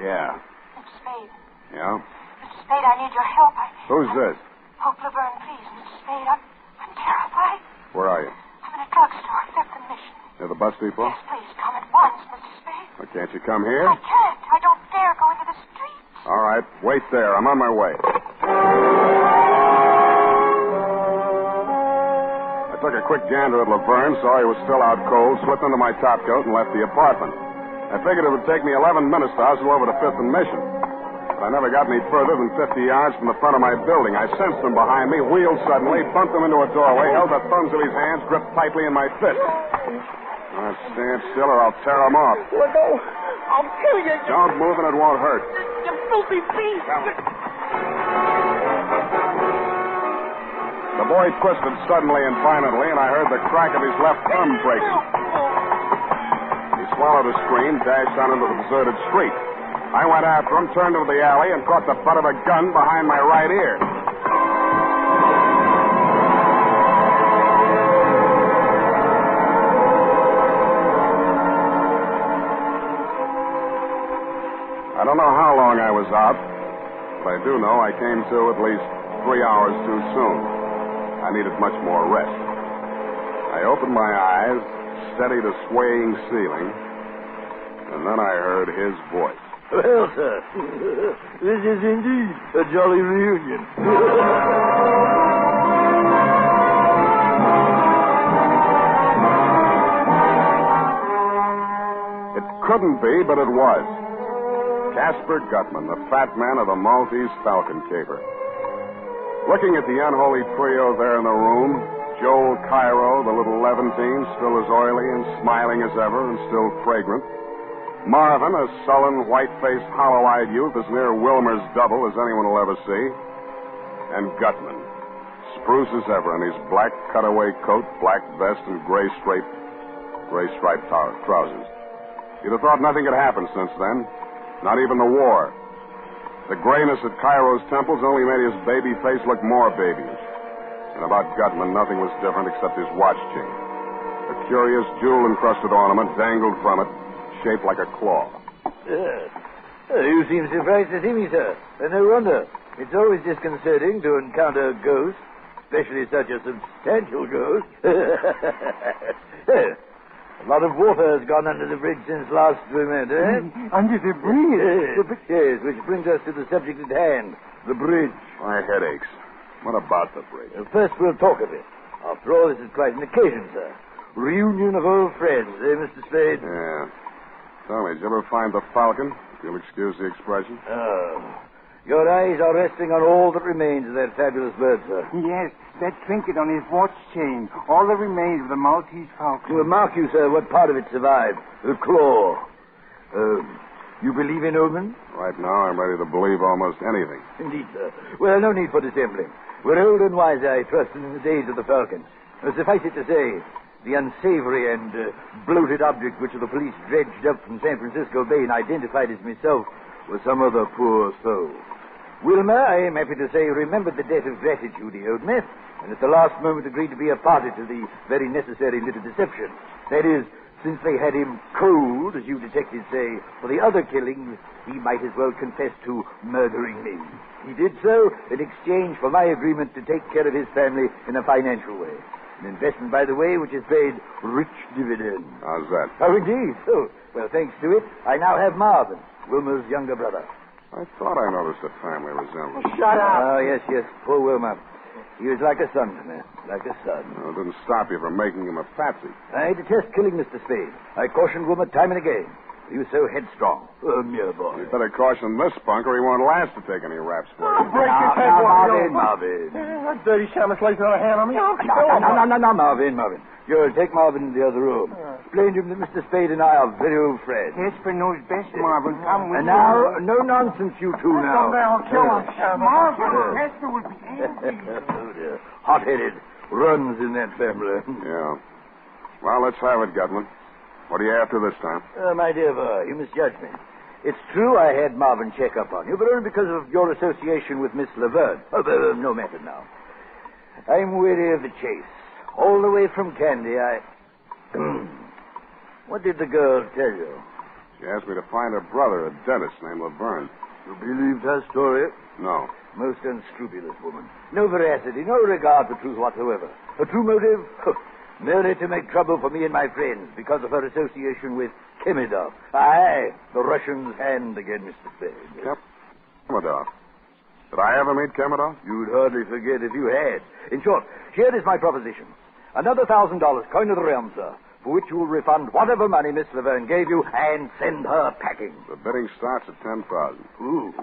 Yeah.
Mr. Spade.
Yeah?
Mr. Spade, I need your help.
Who's this?
Hope Laverne, please, Mr. Spade. I'm terrified.
Where are you?
I'm in a drugstore, 5th and Mission.
Near the bus depot?
Yes, please, come at once, Mr. Spade.
Well, can't you come here?
I can't. I don't dare go into the street.
All right. Wait there. I'm on my way. I took a quick gander at Laverne, saw he was still out cold, slipped into my topcoat, and left the apartment. I figured it would take me 11 minutes to hustle over to 5th and Mission. But I never got any further than 50 yards from the front of my building. I sensed him behind me, wheeled suddenly, bumped him into a doorway, held the thumbs of his hands gripped tightly in my fist. Stand still or I'll tear him off.
Let go. I'll kill you.
Don't move and it won't hurt.
You filthy beast.
The boy twisted suddenly and violently, and I heard the crack of his left thumb breaking. He swallowed a scream, dashed out into the deserted street. I went after him, turned into the alley, and caught the butt of a gun behind my right ear. I don't know how long I was out, but I do know I came to at least 3 hours too soon. I needed much more rest. I opened my eyes, steadied a swaying ceiling, and then I heard his voice.
Well, sir, this is indeed a jolly reunion.
It couldn't be, but it was. Casper Gutman, the fat man of the Maltese Falcon caper. Looking at the unholy trio there in the room, Joel Cairo, the little Levantine, still as oily and smiling as ever and still fragrant. Marvin, a sullen, white-faced, hollow-eyed youth as near Wilmer's double as anyone will ever see. And Gutman, spruce as ever in his black cutaway coat, black vest, and gray-striped trousers. You'd have thought nothing had happened since then. Not even the war. The grayness at Cairo's temples only made his baby face look more babyish. And about Gutman, nothing was different except his watch chain. A curious jewel-encrusted ornament dangled from it, shaped like a claw.
You seem surprised to see me, sir. And no wonder. It's always disconcerting to encounter a ghost, especially such a substantial ghost. A lot of water has gone under the bridge since last we met, eh?
Under the bridge?
Yes, which brings us to the subject at hand, the bridge.
My head aches. What about the bridge?
First, we'll talk of it. After all, this is quite an occasion, sir. Reunion of old friends, eh, Mr. Spade?
Yeah. Tell me, did you ever find the Falcon? If you'll excuse the expression.
Your eyes are resting on all that remains of that fabulous bird, sir.
Yes, that trinket on his watch chain. All that remains of the Maltese Falcon.
Well, mark you, sir, what part of it survived. The claw. You believe in omens?
Right now, I'm ready to believe almost anything.
Indeed, sir. Well, no need for dissembling. We're old and wise, I trust, in the days of the Falcon. Suffice it to say, the unsavory and bloated object which the police dredged up from San Francisco Bay and identified as myself was some other poor soul. Wilma, I am happy to say, remembered the debt of gratitude he owed me, and at the last moment agreed to be a party to the very necessary little deception. That is, since they had him cold, as you detectives say, for the other killings, he might as well confess to murdering me. He did so in exchange for my agreement to take care of his family in a financial way. An investment, by the way, which has paid rich dividends.
How's that?
Oh, indeed. Oh, well, thanks to it, I now have Marvin, Wilma's younger brother.
I thought I noticed a family resemblance.
Shut up! Oh, yes, poor Wilma. He was like a son to me, like a son.
Well, it didn't stop you from making him a patsy.
I detest killing Mr. Spade. I cautioned Wilma time and again. He was so headstrong. A mere boy.
You better caution this punk or he won't last to take any raps for you.
Break his head,
Marvin.
That dirty shamus lays another hand on me. I'll kill him.
No, Marvin. You'll take Marvin in the other room. Explain to him that Mr. Spade and I are very old friends.
Esper knows best, Marvin. Come with
and now, no nonsense, you two now.
Someday I'll kill him. Marvin, Esper will be angry.
Oh, dear. Hot-headed. Runs in that family.
Yeah. Well, let's have it, Gutman. What are you after this time?
My dear boy, you misjudge me. It's true I had Marvin check up on you, but only because of your association with Miss Laverne. No matter now. I'm weary of the chase. All the way from Kandi, What did the girl tell you?
She asked me to find her brother, a dentist named Laverne.
You believed her story?
No.
Most unscrupulous woman. No veracity, no regard for truth whatsoever. A true motive? Merely to make trouble for me and my friends because of her association with Kemidov. Aye, the Russian's hand again, Mr. Spade.
Kemidov. Did I ever meet Kemidov?
You'd hardly forget if you had. In short, here is my proposition. Another $1,000, coin of the realm, sir, for which you will refund whatever money Miss Laverne gave you and send her packing.
The bidding starts at $10,000.
Ooh.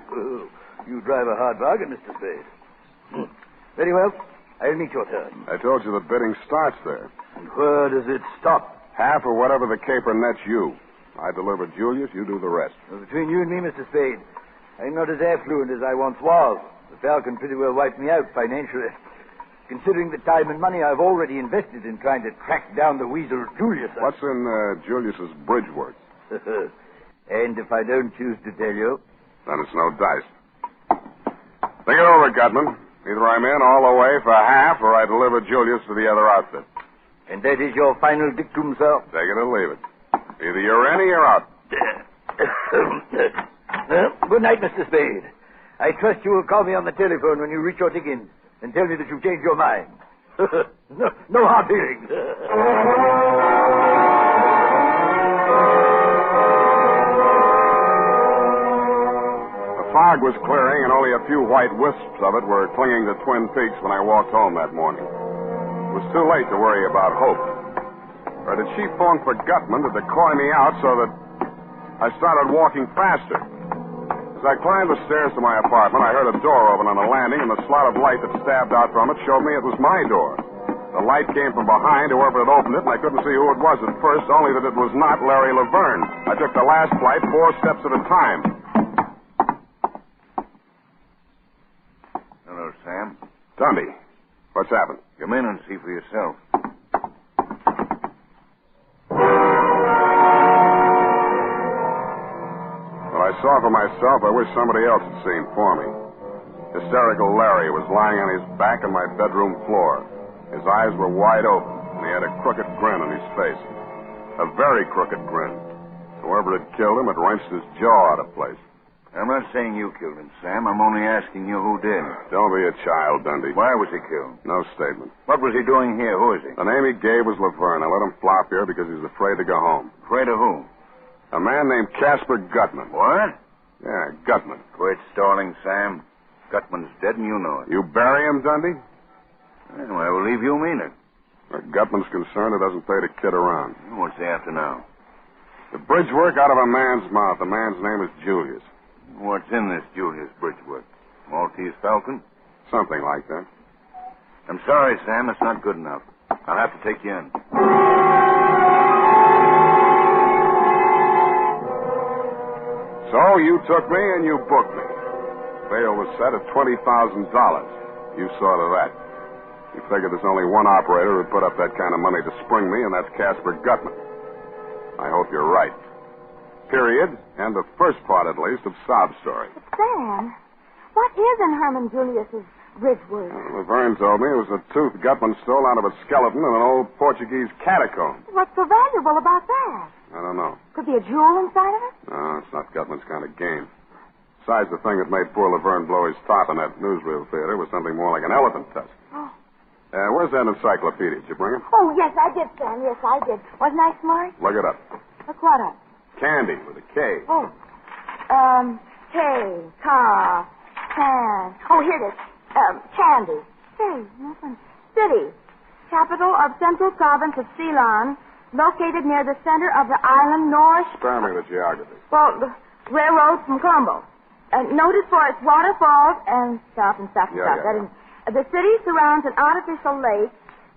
You drive a hard bargain, Mr. Spade. Very well. I'll meet your turn.
I told you the bidding starts there.
And where does it stop?
Half or whatever the caper nets you. I deliver Julius, you do the rest.
Well, between you and me, Mr. Spade, I'm not as affluent as I once was. The Falcon pretty well wiped me out financially. Considering the time and money I've already invested in trying to track down the weasel Julius.
What's in Julius's bridge work?
And if I don't choose to tell you?
Then it's no dice. Think it over, Gutman. Either I'm in all the way for half, or I deliver Julius to the other outfit.
And that is your final dictum, sir?
Take it or leave it. Either you're in or you're out.
Good night, Mr. Spade. I trust you will call me on the telephone when you reach your diggings and tell me that you've changed your mind. No hard feelings.
The fog was clearing, and only a few white wisps of it were clinging to Twin Peaks when I walked home that morning. It was too late to worry about Hope. Or did she phone for Gutman to decoy me out so that I started walking faster? As I climbed the stairs to my apartment, I heard a door open on the landing, and the slot of light that stabbed out from it showed me it was my door. The light came from behind, whoever had opened it, and I couldn't see who it was at first, only that it was not Larry Laverne. I took the last flight 4 steps at a time.
Hello, Sam.
Dundee, what's happened?
Come in and see for yourself.
What I saw for myself, I wish somebody else had seen for me. Hysterical Larry was lying on his back on my bedroom floor. His eyes were wide open, and he had a crooked grin on his face. A very crooked grin. Whoever had killed him had wrenched his jaw out of place.
I'm not saying you killed him, Sam. I'm only asking you who did.
Don't be a child, Dundee.
Why was he killed?
No statement.
What was he doing here? Who is he?
The name he gave was Laverne. I let him flop here because he's afraid to go home.
Afraid of who?
A man named Casper Gutman.
What?
Yeah, Gutman.
Quit stalling, Sam. Gutman's dead and you know it.
You bury him, Dundee?
Well, I believe you mean it.
Where Gutman's concerned, it doesn't pay to kid around.
What's he after now?
The bridge work out of a man's mouth. The man's name is Julius.
What's in this Julius bridge work? Maltese Falcon?
Something like that.
I'm sorry, Sam. It's not good enough. I'll have to take you in.
So you took me and you booked me. Bail was set at $20,000. You saw to that. You figure there's only one operator who'd put up that kind of money to spring me, and that's Casper Gutman. I hope you're right. Period. And the first part, at least, of Sob Story.
But, Sam, what is in Herman Julius's bridge work?
Laverne told me it was a tooth Gutman stole out of a skeleton in an old Portuguese catacomb.
What's so valuable about that?
I don't know.
Could be a jewel inside of it?
No, it's not Gutman's kind of game. Besides, the thing that made poor Laverne blow his top in that newsreel theater was something more like an elephant tusk.
Oh.
Where's that encyclopedia? Did you bring it?
Oh, yes, I did, Sam. Yes, I did. Wasn't I smart?
Look it up.
Look what up?
Candy with a K.
Oh. K, car, can. Oh, here it is. Candy. Hey, nothing. City. Capital of Central Province of Ceylon, located near the center of the island north.
Spare me the geography.
Well, the railroad from Colombo. Noted for its waterfalls and stuff.
Yeah.
The city surrounds an artificial lake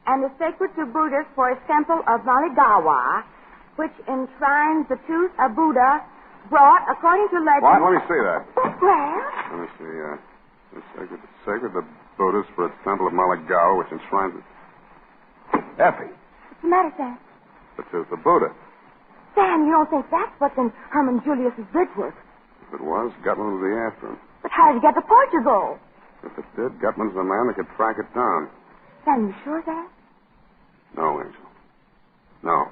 and is sacred to Buddhists for its temple of Maligawa, which enshrines the tooth of Buddha brought, according to legend...
What? Let me see that.
Well?
Let me see. It's sacred to Buddhists for its temple of Maligawa, which enshrines it. Effie.
What's the matter, Sam?
The tooth of Buddha.
Sam, you don't think that's what's in Herman Julius's bridge work?
If it was, Gutman would be after him.
But how did he get to Portugal?
If it did, Gutman's the man that could track it down.
Sam, you sure of that?
No, Angel. No.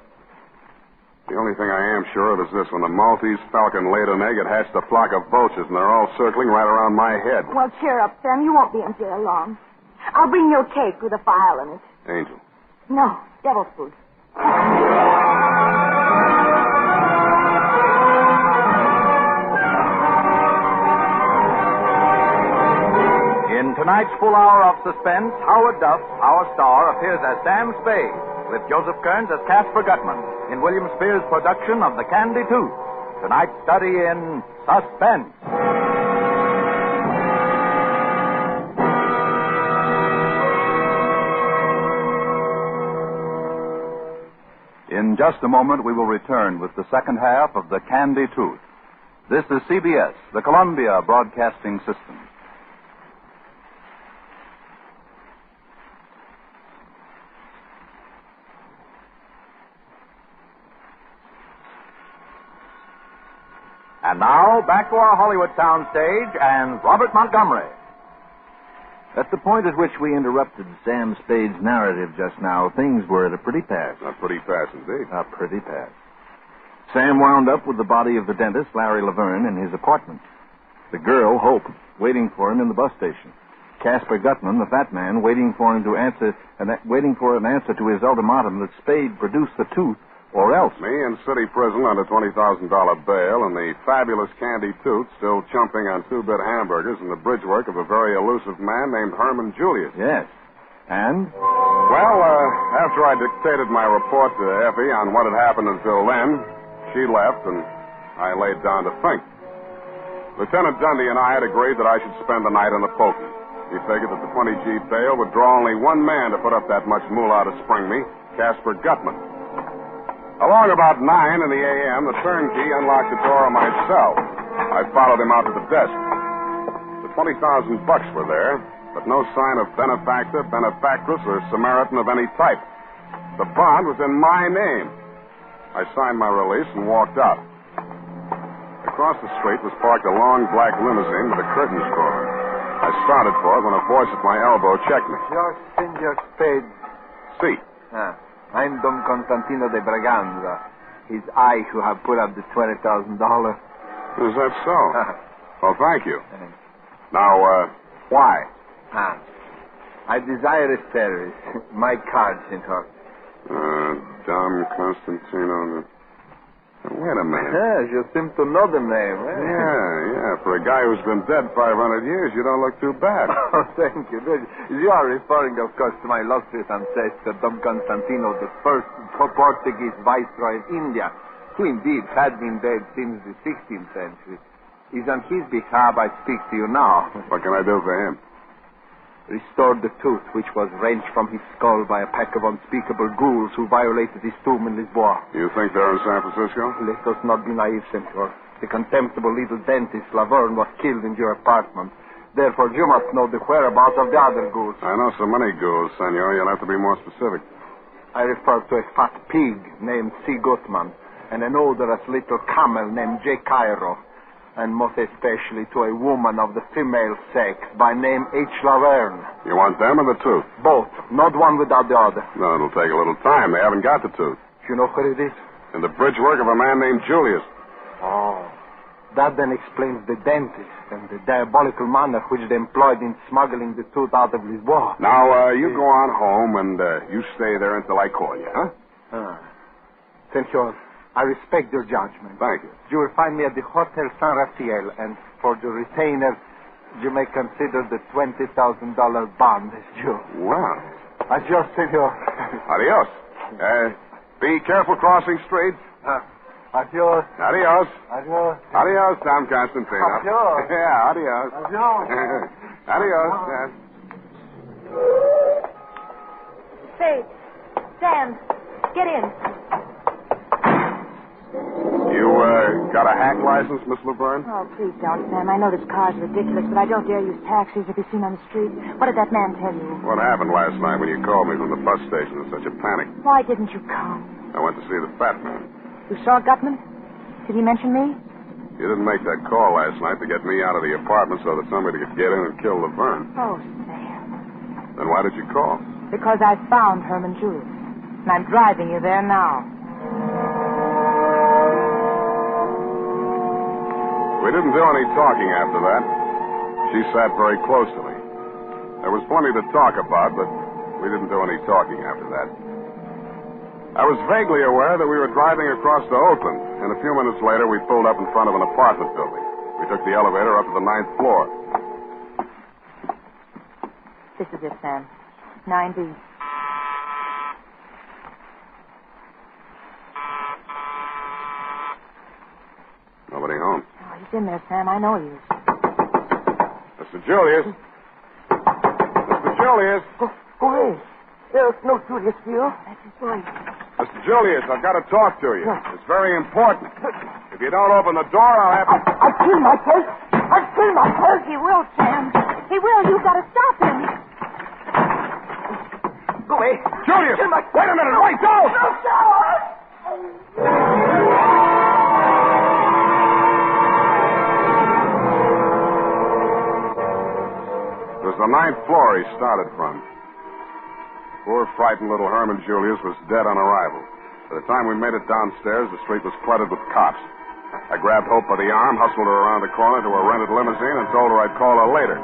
The only thing I am sure of is this. When the Maltese falcon laid an egg, it hatched a flock of vultures, and they're all circling right around my head.
Well, cheer up, Sam. You won't be in jail long. I'll bring you a cake with a file in it.
Angel.
No, devil's food.
In tonight's full hour of suspense, Howard Duff, our star, appears as Sam Spade, with Joseph Kearns as Casper Gutman, in William Spear's production of The Kandi Tooth. Tonight's study in suspense. In just a moment, we will return with the second half of The Kandi Tooth. This is CBS, the Columbia Broadcasting System. And now, back to our Hollywood soundstage and Robert Montgomery.
At the point at which we interrupted Sam Spade's narrative just now, things were at a pretty pass.
A pretty pass, indeed.
A pretty pass. Sam wound up with the body of the dentist, Larry Laverne, in his apartment. The girl, Hope, waiting for him in the bus station. Casper Gutman, the fat man, waiting for an answer to his ultimatum that Spade produce the tooth or else.
Me in city prison under $20,000 bail, and the fabulous Kandi Tooth still chumping on two-bit hamburgers in the bridge work of a very elusive man named Herman Julius.
Yes. And?
Well, after I dictated my report to Effie on what had happened until then, she left, and I laid down to think. Lieutenant Dundee and I had agreed that I should spend the night in the pokey. He figured that the 20G bail would draw only one man to put up that much moolah to spring me, Casper Gutman. Along about 9 in the a.m., the turnkey unlocked the door of my cell. I followed him out to the desk. The $20,000 were there, but no sign of benefactor, benefactress, or Samaritan of any type. The bond was in my name. I signed my release and walked out. Across the street was parked a long black limousine with the curtains drawn. I started for it when a voice at my elbow checked me.
Senor Spade.
See.
I'm Don Constantino de Braganza. It's I who have put up the $20,000.
Is that so? Well, thank you. Now, why?
I desire a service. My card, senor.
Don Constantino. Wait a minute.
Yes, you seem to know the name. Eh?
Yeah. For a guy who's been dead 500 years, you don't look too bad.
Oh, thank you. You are referring, of course, to my illustrious ancestor, Don Constantino, the first Portuguese viceroy of India, who indeed had been dead since the 16th century. It's on his behalf I speak to you now.
What can I do for him?
Restored the tooth which was wrenched from his skull by a pack of unspeakable ghouls who violated his tomb in Lisboa.
You think they're in San Francisco?
Let us not be naive, senor. The contemptible little dentist, Laverne, was killed in your apartment.
Therefore, you must know the whereabouts of the other ghouls.
I know so many ghouls, senor. You'll have to be more specific.
I refer to a fat pig named C. Gutman and an odorous little camel named J. Cairo, and most especially to a woman of the female sex by name H. Laverne.
You want them or the tooth?
Both. Not one without the other.
No, it'll take a little time. They haven't got the tooth.
You know where it is?
In the bridge work of a man named Julius.
Oh. That then explains the dentist and the diabolical manner which they employed in smuggling the tooth out of Lisboa.
Now, you go on home and you stay there until I call you, huh?
Senor, I respect your judgment.
Thank you.
You will find me at the Hotel San Rafael, and for the retainer, you may consider the $20,000 bond as due.
Wow.
Adios, senor.
Adios. Be careful crossing streets.
Adios.
Adios.
Adios.
Adios, Sam Constantino.
Adios.
Yeah, adios.
Adios.
Adios. Yes.
Spade. Sam, get in.
You, got a hack license, Miss Laverne?
Oh, please don't, Sam. I know this car's ridiculous, but I don't dare use taxis if you're seen on the street. What did that man tell you?
What happened last night when you called me from the bus station in such a panic?
Why didn't you come?
I went to see the fat man.
You saw Gutman? Did he mention me?
You didn't make that call last night to get me out of the apartment so that somebody could get in and kill Laverne.
Oh, Sam.
Then why did you call?
Because I found Herman Julius. And I'm driving you there now.
We didn't do any talking after that. She sat very close to me. There was plenty to talk about, but we didn't do any talking after that. I was vaguely aware that we were driving across to Oakland, and a few minutes later we pulled up in front of an apartment building. We took the elevator up to the 9th floor.
This is it, Sam. 9B.
Nobody home.
Oh, he's in there, Sam. I know he is.
Mr. Julius. Mr. Julius.
Who is? There's no Julius here.
That's his voice.
Mr. Julius, I've got to talk to you. It's very important. If you don't open the door, I'll have to...
I'll kill myself. I'll kill myself.
He will, Sam. He will. You've got to stop him.
Go away.
Julius! Wait a minute. Wait, don't! It was the 9th floor he started from. Poor, frightened little Herman Julius was dead on arrival. By the time we made it downstairs, the street was flooded with cops. I grabbed Hope by the arm, hustled her around the corner to a rented limousine, and told her I'd call her later.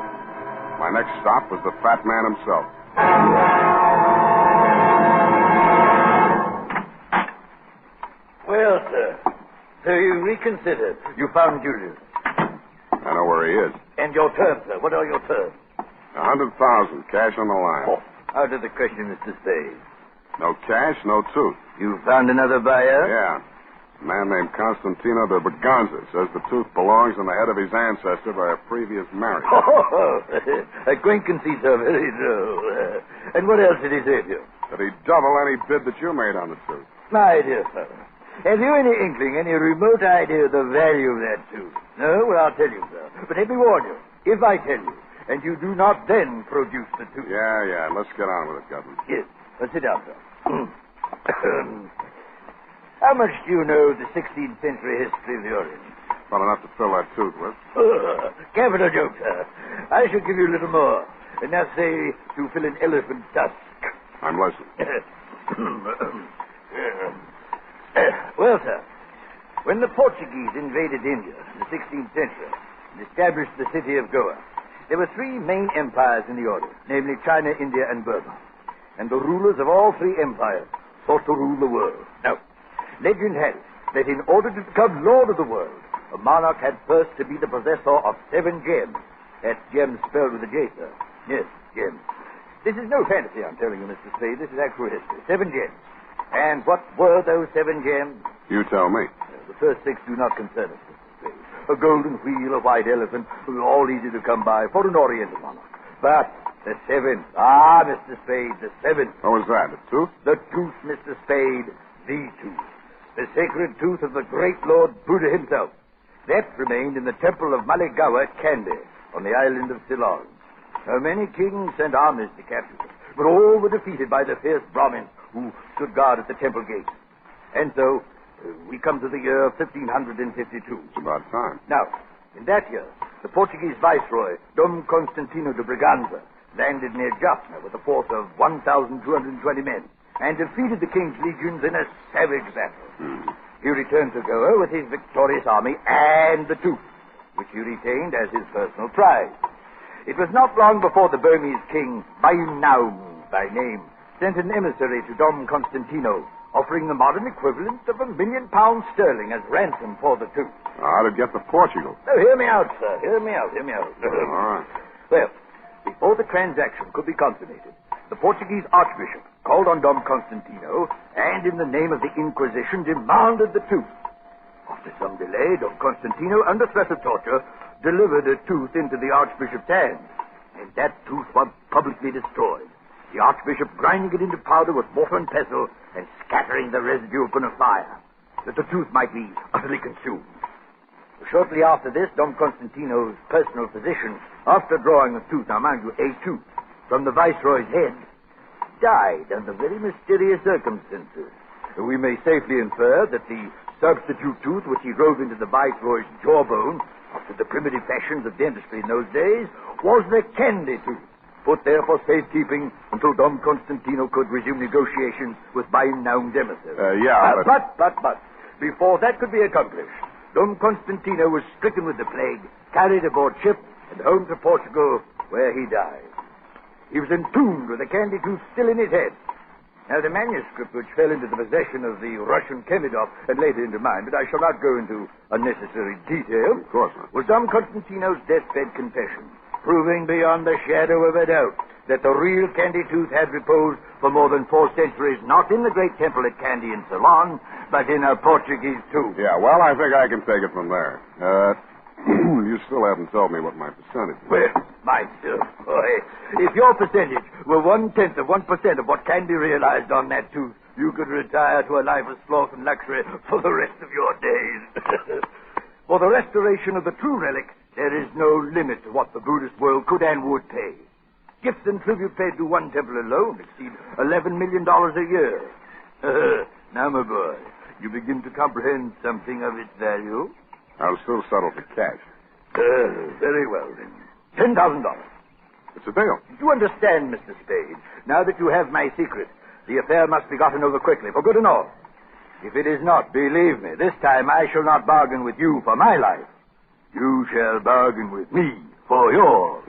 My next stop was the fat man himself.
Well, sir, so you reconsidered. You found Julius.
I know where he is.
And your terms, sir. What are your terms?
100,000, cash on the line.
Oh, out of the question, Mr. Spade.
No cash, no tooth.
You found another buyer?
Yeah. A man named Constantino de Berganza says the tooth belongs in the head of his ancestor by a previous marriage.
Oh, acquaintances are very droll. And what else did he say to you?
That he'd double any bid that you made on the tooth.
My dear fellow, have you any inkling, any remote idea of the value of that tooth? No? Well, I'll tell you, sir. But let me warn you, if I tell you, and you do not then produce the tooth...
Yeah, let's get on with it, Gutman.
Yes. Well, sit down, sir. How much do you know of the 16th century history of the Orient?
Well, enough to fill that tooth with.
Capital joke, sir. I shall give you a little more. Enough, say, to fill an elephant tusk.
I'm listening.
Well, sir, when the Portuguese invaded India in the 16th century and established the city of Goa, there were three main empires in the Orient, namely China, India, and Burma. And the rulers of all three empires sought to rule the world. Now, legend has it that in order to become lord of the world, a monarch had first to be the possessor of 7 gems. That's gems spelled with a J, sir. Yes, gems. This is no fantasy, I'm telling you, Mr. Spade. This is actual history. 7 gems. And what were those 7 gems?
You tell me.
The first 6 do not concern us, Mr. Spade. A golden wheel, a white elephant, all easy to come by for an Oriental monarch. But the 7th, Mr. Spade, the 7th.
What was that, the tooth?
The tooth, Mr. Spade, the tooth. The sacred tooth of the great Lord Buddha himself. That remained in the temple of Maligawa at Kandy, on the island of Ceylon. Now, many kings sent armies to capture them, but all were defeated by the fierce Brahmins who stood guard at the temple gates. And so, we come to the year 1552.
It's about time.
Now, in that year, the Portuguese viceroy, Dom Constantino de Braganza, landed near Jaffna with a force of 1,220 men and defeated the king's legions in a savage battle. He returned to Goa with his victorious army and the tooth, which he retained as his personal prize. It was not long before the Burmese king, Bayinaum by name, sent an emissary to Dom Constantino, offering the modern equivalent of £1 million sterling as ransom for the tooth.
How'd it get to Portugal?
Now, hear me out, sir. Hear me out.
All right.
Well, before the transaction could be consummated, the Portuguese archbishop called on Dom Constantino and, in the name of the Inquisition, demanded the tooth. After some delay, Dom Constantino, under threat of torture, delivered a tooth into the archbishop's hands, and that tooth was publicly destroyed. The archbishop grinding it into powder with mortar and pestle and scattering the residue upon a fire, that the tooth might be utterly consumed. Shortly after this, Dom Constantino's personal physician, after drawing a tooth, now mind you, a tooth, from the viceroy's head, died under very mysterious circumstances. We may safely infer that the substitute tooth which he drove into the viceroy's jawbone, after the primitive fashions of dentistry in those days, was the Kandi Tooth, put there for safekeeping until Dom Constantino could resume negotiations with Bayinaum emissary. But, before that could be accomplished, Dom Constantino was stricken with the plague, carried aboard ship, and home to Portugal, where he died. He was entombed with the Kandi Tooth still in his head. Now, the manuscript which fell into the possession of the Russian Kemidov and later into mine, but I shall not go into unnecessary detail,
of course not,
was Dom Constantino's deathbed confession, proving beyond a shadow of a doubt that the real Kandi Tooth had reposed for more than 4 centuries, not in the great temple at Kandi in Ceylon, but in a Portuguese tooth.
Yeah, well, I think I can take it from there. You still haven't told me what my percentage is.
Well, my dear boy, if your percentage were 1/10 of 1% of what Kandi realized on that tooth, you could retire to a life of sloth and luxury for the rest of your days. For the restoration of the true relic, there is no limit to what the Buddhist world could and would pay. Gifts and tribute paid to one temple alone exceed $11 million a year. Now, my boy, you begin to comprehend something of its value?
I'll still settle for cash.
Very well, then. $10,000.
It's a deal.
You understand, Mr. Spade. Now that you have my secret, the affair must be gotten over quickly, for good and all. If it is not, believe me, this time I shall not bargain with you for my life. You shall bargain with me for yours.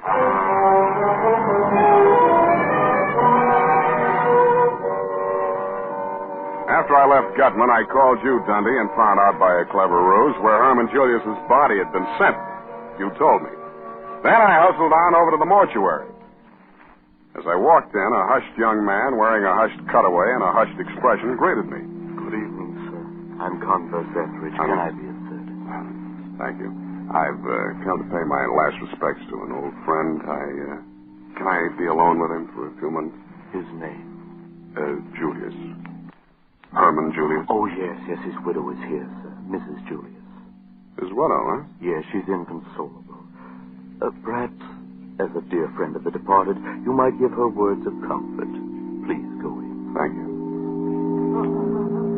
After I left Gutman, I called you, Dundee, and found out by a clever ruse where Herman Julius's body had been sent. You told me. Then I hustled on over to the mortuary. As I walked in, a hushed young man wearing a hushed cutaway and a hushed expression greeted me.
Good evening, sir. I'm Converse Etheridge. Can I be of service?
Thank you. I've come to pay my last respects to an old friend. Can I be alone with him for a few minutes?
His name?
Julius. Herman Julius?
Oh, yes. His widow is here, sir. Mrs. Julius.
His widow, huh?
Yes, she's inconsolable. Perhaps, as a dear friend of the departed, you might give her words of comfort. Please go in.
Thank you.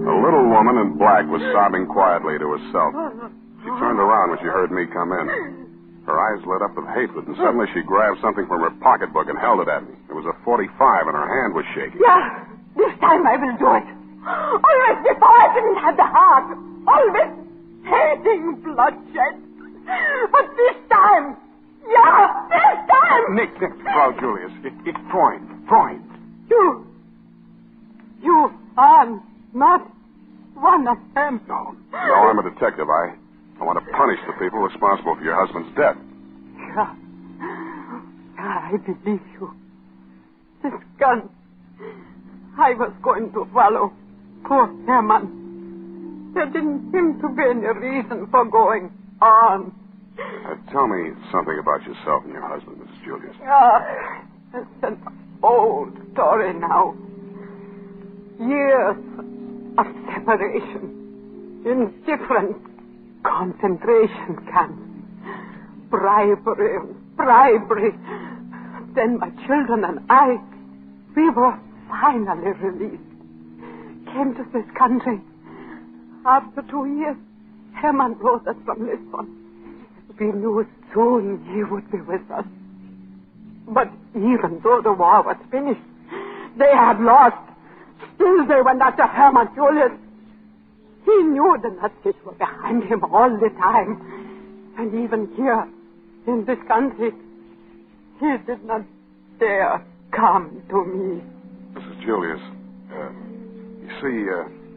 A little woman in black was sobbing quietly to herself. She turned around when she heard me come in. Her eyes lit up with hatred, and suddenly she grabbed something from her pocketbook and held it at me. It was a .45, and her hand was shaking.
Yeah, this time I will do it. Always before I didn't have the heart. Always hating bloodshed. But this time, this time.
Nick, Frau Julius, it's Freund.
You are not one of them.
No, I'm a detective. I want to punish the people responsible for your husband's death.
Yeah, I believe you. This gun, I was going to follow poor Herman. There didn't seem to be any reason for going on.
Tell me something about yourself and your husband, Mrs. Julius.
It's an old story now. Years of separation in different concentration camps. Bribery, bribery. Then my children and I, we were finally released. Came to this country. After 2 years, Herman wrote us from Lisbon. We knew soon he would be with us. But even though the war was finished, they had lost. Still they went after Herman Julius. He knew the Nazis were behind him all the time. And even here, in this country, he did not dare come to me.
Mrs. Julius, you see,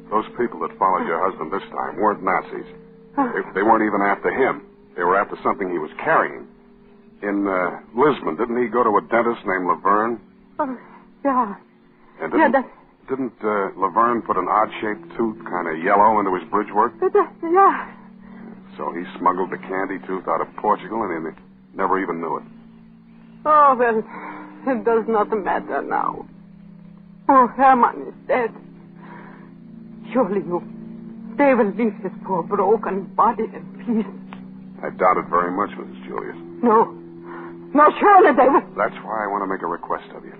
those people that followed your husband this time weren't Nazis. They weren't even after him. They were after something he was carrying. In Lisbon, didn't he go to a dentist named Laverne?
Yeah.
And didn't Laverne put an odd-shaped tooth, kind of yellow, into his bridge work?
Yeah.
So he smuggled the Kandi Tooth out of Portugal, and he never even knew it.
Oh, well, it does not matter now. Oh, Herman is dead. Surely they will leave his poor broken body in peace.
I doubt it very much, Mrs. Julius.
No, surely they will.
That's why I want to make a request of you.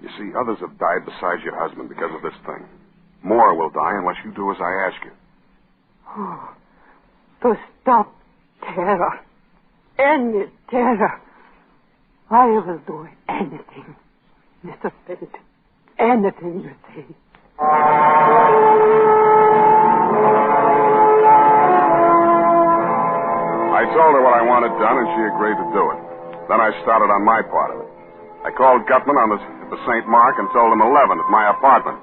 You see, others have died besides your husband because of this thing. More will die unless you do as I ask you.
Oh, to stop terror. Any terror. I will do anything, Mr. Spade. Anything you say.
I told her what I wanted done, and she agreed to do it. Then I started on my part of it. I called Gutman at the St. Mark and told him 11 at my apartment.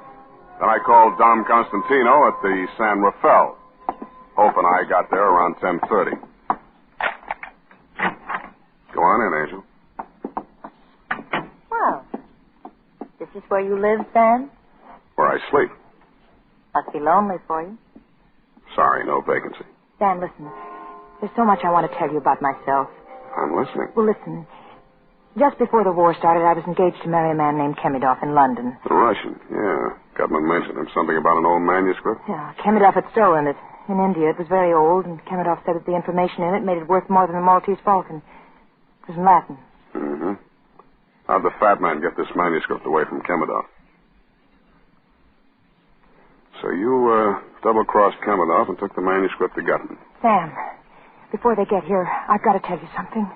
Then I called Dom Constantino at the San Rafael, hoping I got there around 10:30. Go on in, Angel.
Well, this is where you live, Sam?
Where I sleep.
Must be lonely for you.
Sorry, no vacancy.
Sam, listen. There's so much I want to tell you about myself.
I'm listening.
Well, listen. Just before the war started, I was engaged to marry a man named Kemidov in London.
The Russian, yeah. Gutman mentioned him. Something about an old manuscript?
Yeah, Kemidov had stolen it. In India, it was very old, and Kemidov said that the information in it made it worth more than the Maltese Falcon. It was in Latin.
Mm-hmm. How'd the fat man get this manuscript away from Kemidov? So you, double-crossed Kemidov and took the manuscript to Gutman.
Sam, before they get here, I've got to tell you something.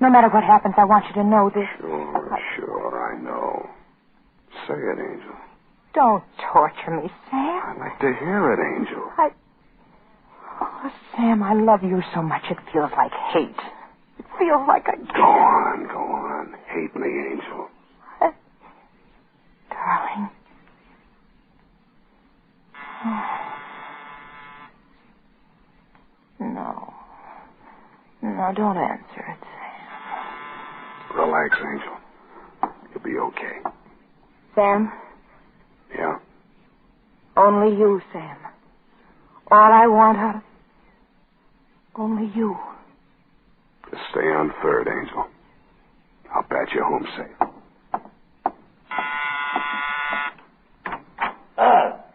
No matter what happens, I want you to know this.
Sure, I know. Say it, Angel.
Don't torture me, Sam.
I'd like to hear it, Angel.
Oh, Sam, I love you so much it feels like hate. It feels like I...
Go on. Hate me, Angel.
Darling. No, don't answer it, Sam.
Relax, Angel. You'll be okay.
Sam?
Yeah?
Only you, Sam. All I want out of... Only you.
Just stay on third, Angel. I'll bat you home safe.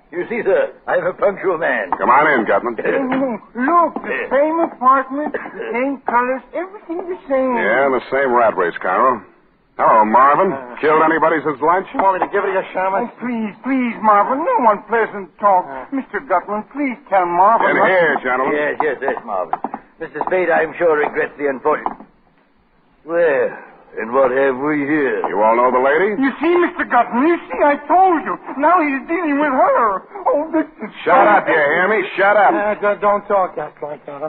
You see, sir, I'm a punctual man.
Come on in, Gutman.
Look, the same apartment, the same colors, everything the same.
Yeah, the same rat race, Cairo. Hello, Marvin. Killed anybody since lunch?
You want me to give it a shot? Oh, please, Marvin. No unpleasant talk. Mr. Gutman, please tell Marvin.
In here, gentlemen.
Yes, Marvin. Mr. Spade, I'm sure, regrets the unfortunate. Well, and what have we here?
You all know the lady?
You see, Mr. Gutman, I told you. Now he's dealing with her. Oh, this is...
Shut up, you hear me? Shut up.
Don't talk like that.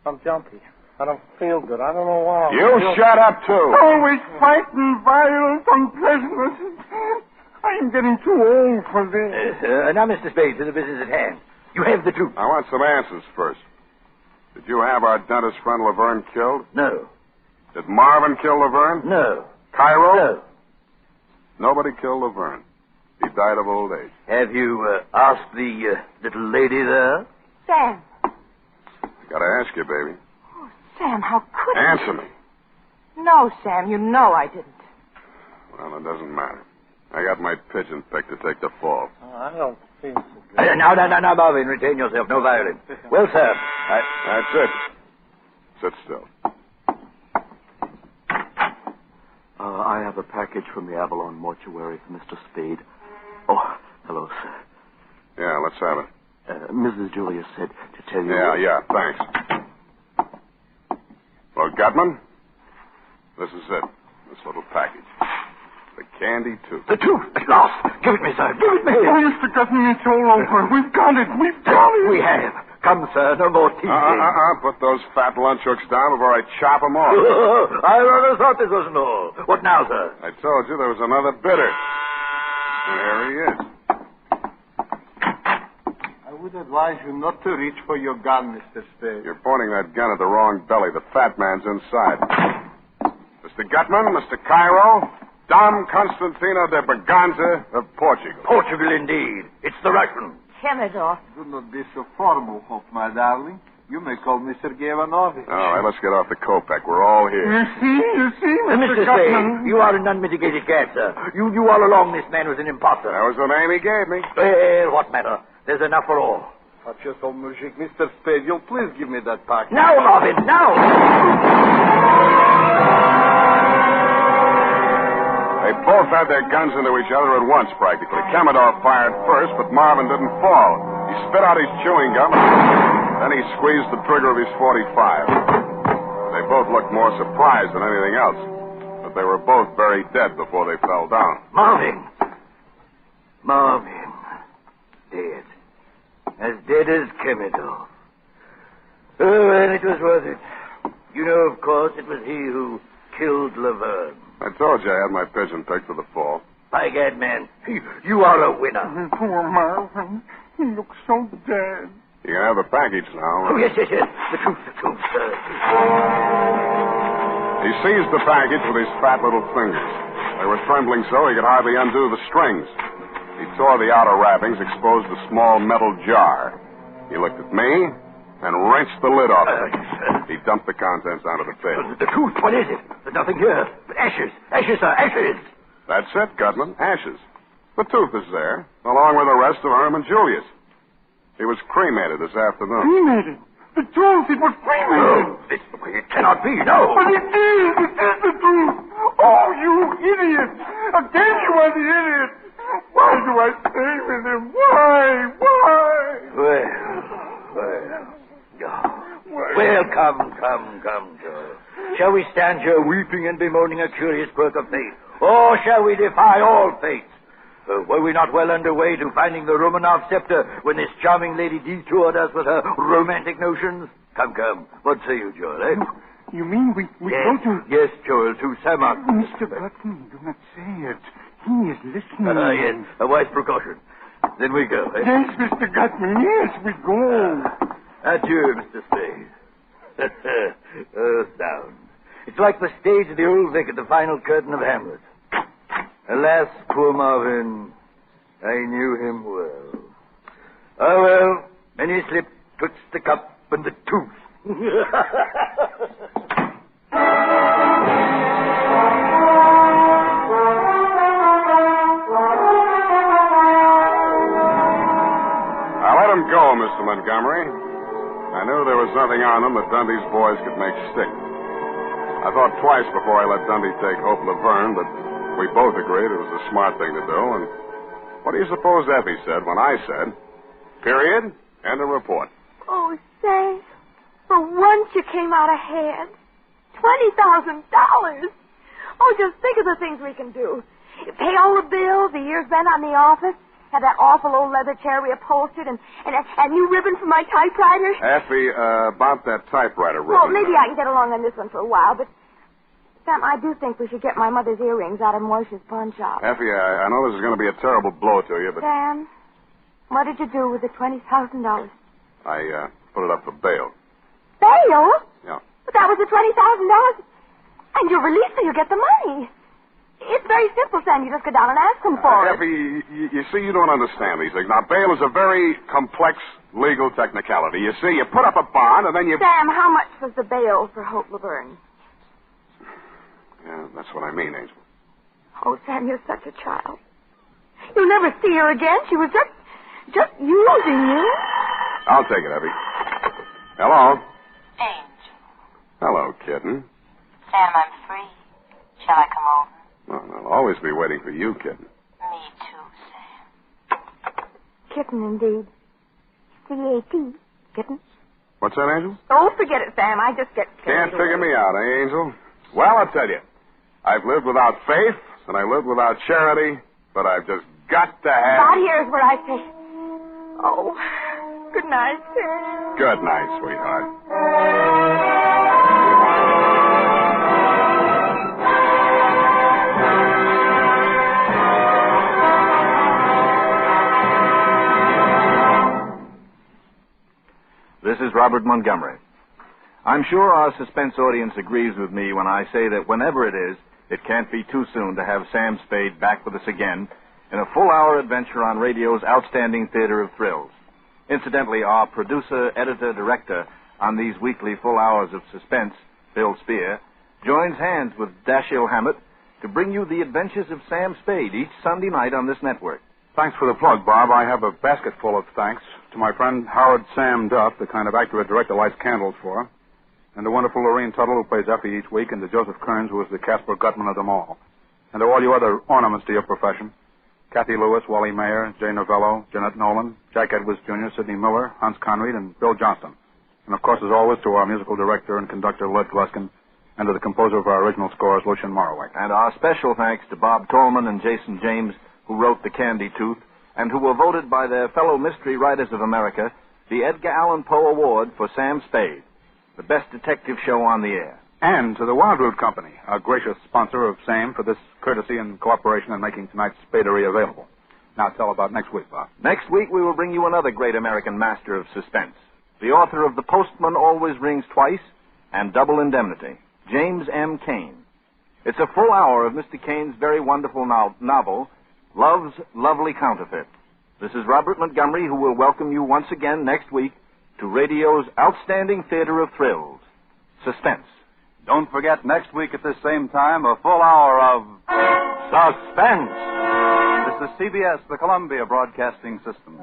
I'm jumpy. I don't feel good. I don't know why.
You shut up, too.
Always fighting, violence, unpleasantness. I'm getting too old for this.
Now, Mr. Spade, to the business at hand. You have the truth.
I want some answers first. Did you have our dentist friend Laverne killed?
No.
Did Marvin kill Laverne?
No.
Cairo?
No.
Nobody killed Laverne. He died of old age.
Have you asked the little lady there?
Sam.
I gotta ask you, baby.
Oh, Sam, how could
Answer me.
No, Sam, you know I didn't.
Well, it doesn't matter. I got my pigeon picked to take the fall.
I don't feel so good.
Now, Marvin, retain yourself. No violence. Well, sir.
That's it. Sit still.
have a package from the Avalon mortuary for Mr. Spade. Oh, hello, sir.
Yeah, let's have it.
Mrs. Julius said to tell you...
Yeah, thanks. Well, Gutman, this is it. This little package. The Kandi Tooth.
The tooth, at last. Give it me, sir. Give it me.
Oh, Mr. Gutman, it's all over. We've got it. We've got it.
We have. Come, sir. No more teasing.
Put those fat lunch hooks down before I chop them off.
I rather thought this wasn't all. What now, sir?
I told you there was another bidder. And here he is.
I would advise you not to reach for your gun, Mr. Spade.
You're pointing that gun at the wrong belly. The fat man's inside. Mr. Gutman, Mr. Cairo, Dom Constantino de Braganza of Portugal.
Portugal, indeed. It's the Russian.
Commodore.
Do not be so formal, Hope, my darling. You may call me Sergei Ivanovich.
All right, let's get off the Kopeck. We're all here.
You see,
Mr. Spade, you are an unmitigated cad, sir. You all along this man was an imposter.
That was the name he gave me.
Well, what matter? There's enough for all.
Watch yourself, Mujik. Mr. Spade, you'll please give me that package.
Now, Marvin, now!
They both had their guns into each other at once, practically. Commodore fired first, but Marvin didn't fall. He spit out his chewing gum, then he squeezed the trigger of his .45. They both looked more surprised than anything else, but they were both very dead before they fell down.
Marvin. Dead. As dead as Commodore. Oh, well, it was worth it. You know, of course, it was he who killed Laverne.
I told you I had my pigeon picked for the fall.
By gad, man, you are a winner.
Poor Marvin. He looks so dead.
You can have the package now.
Oh, yes. The truth, sir.
He seized the package with his fat little fingers. They were trembling so he could hardly undo the strings. He tore the outer wrappings, exposed a small metal jar. He looked at me and wrenched the lid off it. He dumped the contents onto the table.
The truth, what is it? There's nothing here but ashes. Ashes, sir, ashes.
That's it, Gutman, ashes. The tooth is there, along with the rest of Herman Julius. He was cremated this afternoon.
Cremated? The truth, it was cremated.
No, it cannot be, no.
But it is the truth. Oh, you idiot. Again you are the idiot. Why do I stay with him? Why?
Well, come, Joe. Shall we stand here weeping and bemoaning a curious quirk of fate? Or shall we defy all fates? Were we not well underway to finding the Romanov scepter when this charming lady detoured us with her romantic notions? Come. What say you, Joel, eh?
You mean we
yes,
go to...
Yes, Joel, to Samak.
Mr. Gutman, do not say it. He is listening.
Yes, a wise precaution. Then we go, eh?
Yes, Mr. Gutman, yes, we go.
Adieu, Mr. Spade. Sound. It's like the stage of the old Vic at the final curtain of Hamlet. Alas, poor Marvin, I knew him well. Oh, well, many slipped twixt the cup and the tooth.
Go, Mr. Montgomery. I knew there was nothing on them that Dundee's boys could make stick. I thought twice before I let Dundee take Hope Laverne, but we both agreed it was a smart thing to do. And what do you suppose Effie said when I said, period, and a report?
Oh, say, for once you came out ahead. $20,000. Oh, just think of the things we can do. Pay all the bills, the year's rent on the office, have that awful old leather chair reupholstered, and new ribbon for my typewriter.
Effie, about that typewriter ribbon.
Well, maybe I can get along on this one for a while, but, Sam, I do think we should get my mother's earrings out of Moishe's pawn shop.
Effie, I know this is going to be a terrible blow to you, but...
Sam, what did you do with the $20,000?
I put it up for bail.
Bail?
Yeah.
But that was the $20,000. And you're released, so you get the money. It's very simple, Sam. You just go down and ask them for it.
Effie, you see, you don't understand these things. Now, bail is a very complex legal technicality. You see, you put up a bond, and then you...
Sam, how much was the bail for Hope Laverne?
Yeah, that's what I mean, Angel.
Oh, Sam, you're such a child. You'll never see her again. She was just using you.
I'll take it, Effie. Hello?
Angel.
Hello, kitten.
Sam, I'm free. Shall I come over?
No, always be waiting for you, kitten.
Me too, Sam. Kitten, indeed. C-A-T. Kitten.
What's that, Angel?
Oh, forget it, Sam. I just get
Can't figure me out, eh, Angel? Well, I'll tell you. I've lived without faith, and I lived without charity, but I've just got to have...
God, here's what I say. Oh, good night, Sam.
Good night, sweetheart.
This is Robert Montgomery. I'm sure our suspense audience agrees with me when I say that whenever it is, it can't be too soon to have Sam Spade back with us again in a full-hour adventure on radio's outstanding theater of thrills. Incidentally, our producer, editor, director on these weekly full hours of suspense, Bill Spear, joins hands with Dashiell Hammett to bring you the adventures of Sam Spade each Sunday night on this network.
Thanks for the plug, Bob. I have a basket full of thanks to my friend Howard Sam Duff, the kind of actor a director lights candles for, and to wonderful Lorene Tuttle, who plays Effie each week, and to Joseph Kearns, who is the Casper Gutman of them all, and to all you other ornaments to your profession, Kathy Lewis, Wally Mayer, Jay Novello, Jeanette Nolan, Jack Edwards Jr., Sidney Miller, Hans Conried, and Bill Johnston. And, of course, as always, to our musical director and conductor, Lud Gluskin, and to the composer of our original scores, Lucien Moraway.
And our special thanks to Bob Tolman and Jason James, who wrote the Kandi Tooth, and who were voted by their fellow Mystery Writers of America the Edgar Allan Poe Award for Sam Spade, the best detective show on the air.
And to the Wild Root Company, our gracious sponsor of SAM, for this courtesy and cooperation in making tonight's Spadery available. Now tell about next week, Bob.
Next week we will bring you another great American master of suspense, the author of The Postman Always Rings Twice and Double Indemnity, James M. Cain. It's a full hour of Mr. Cain's very wonderful novel, Love's Lovely Counterfeit. This is Robert Montgomery, who will welcome you once again next week to radio's outstanding theater of thrills, Suspense.
Don't forget, next week at this same time, a full hour of Suspense. This is CBS, the Columbia Broadcasting System.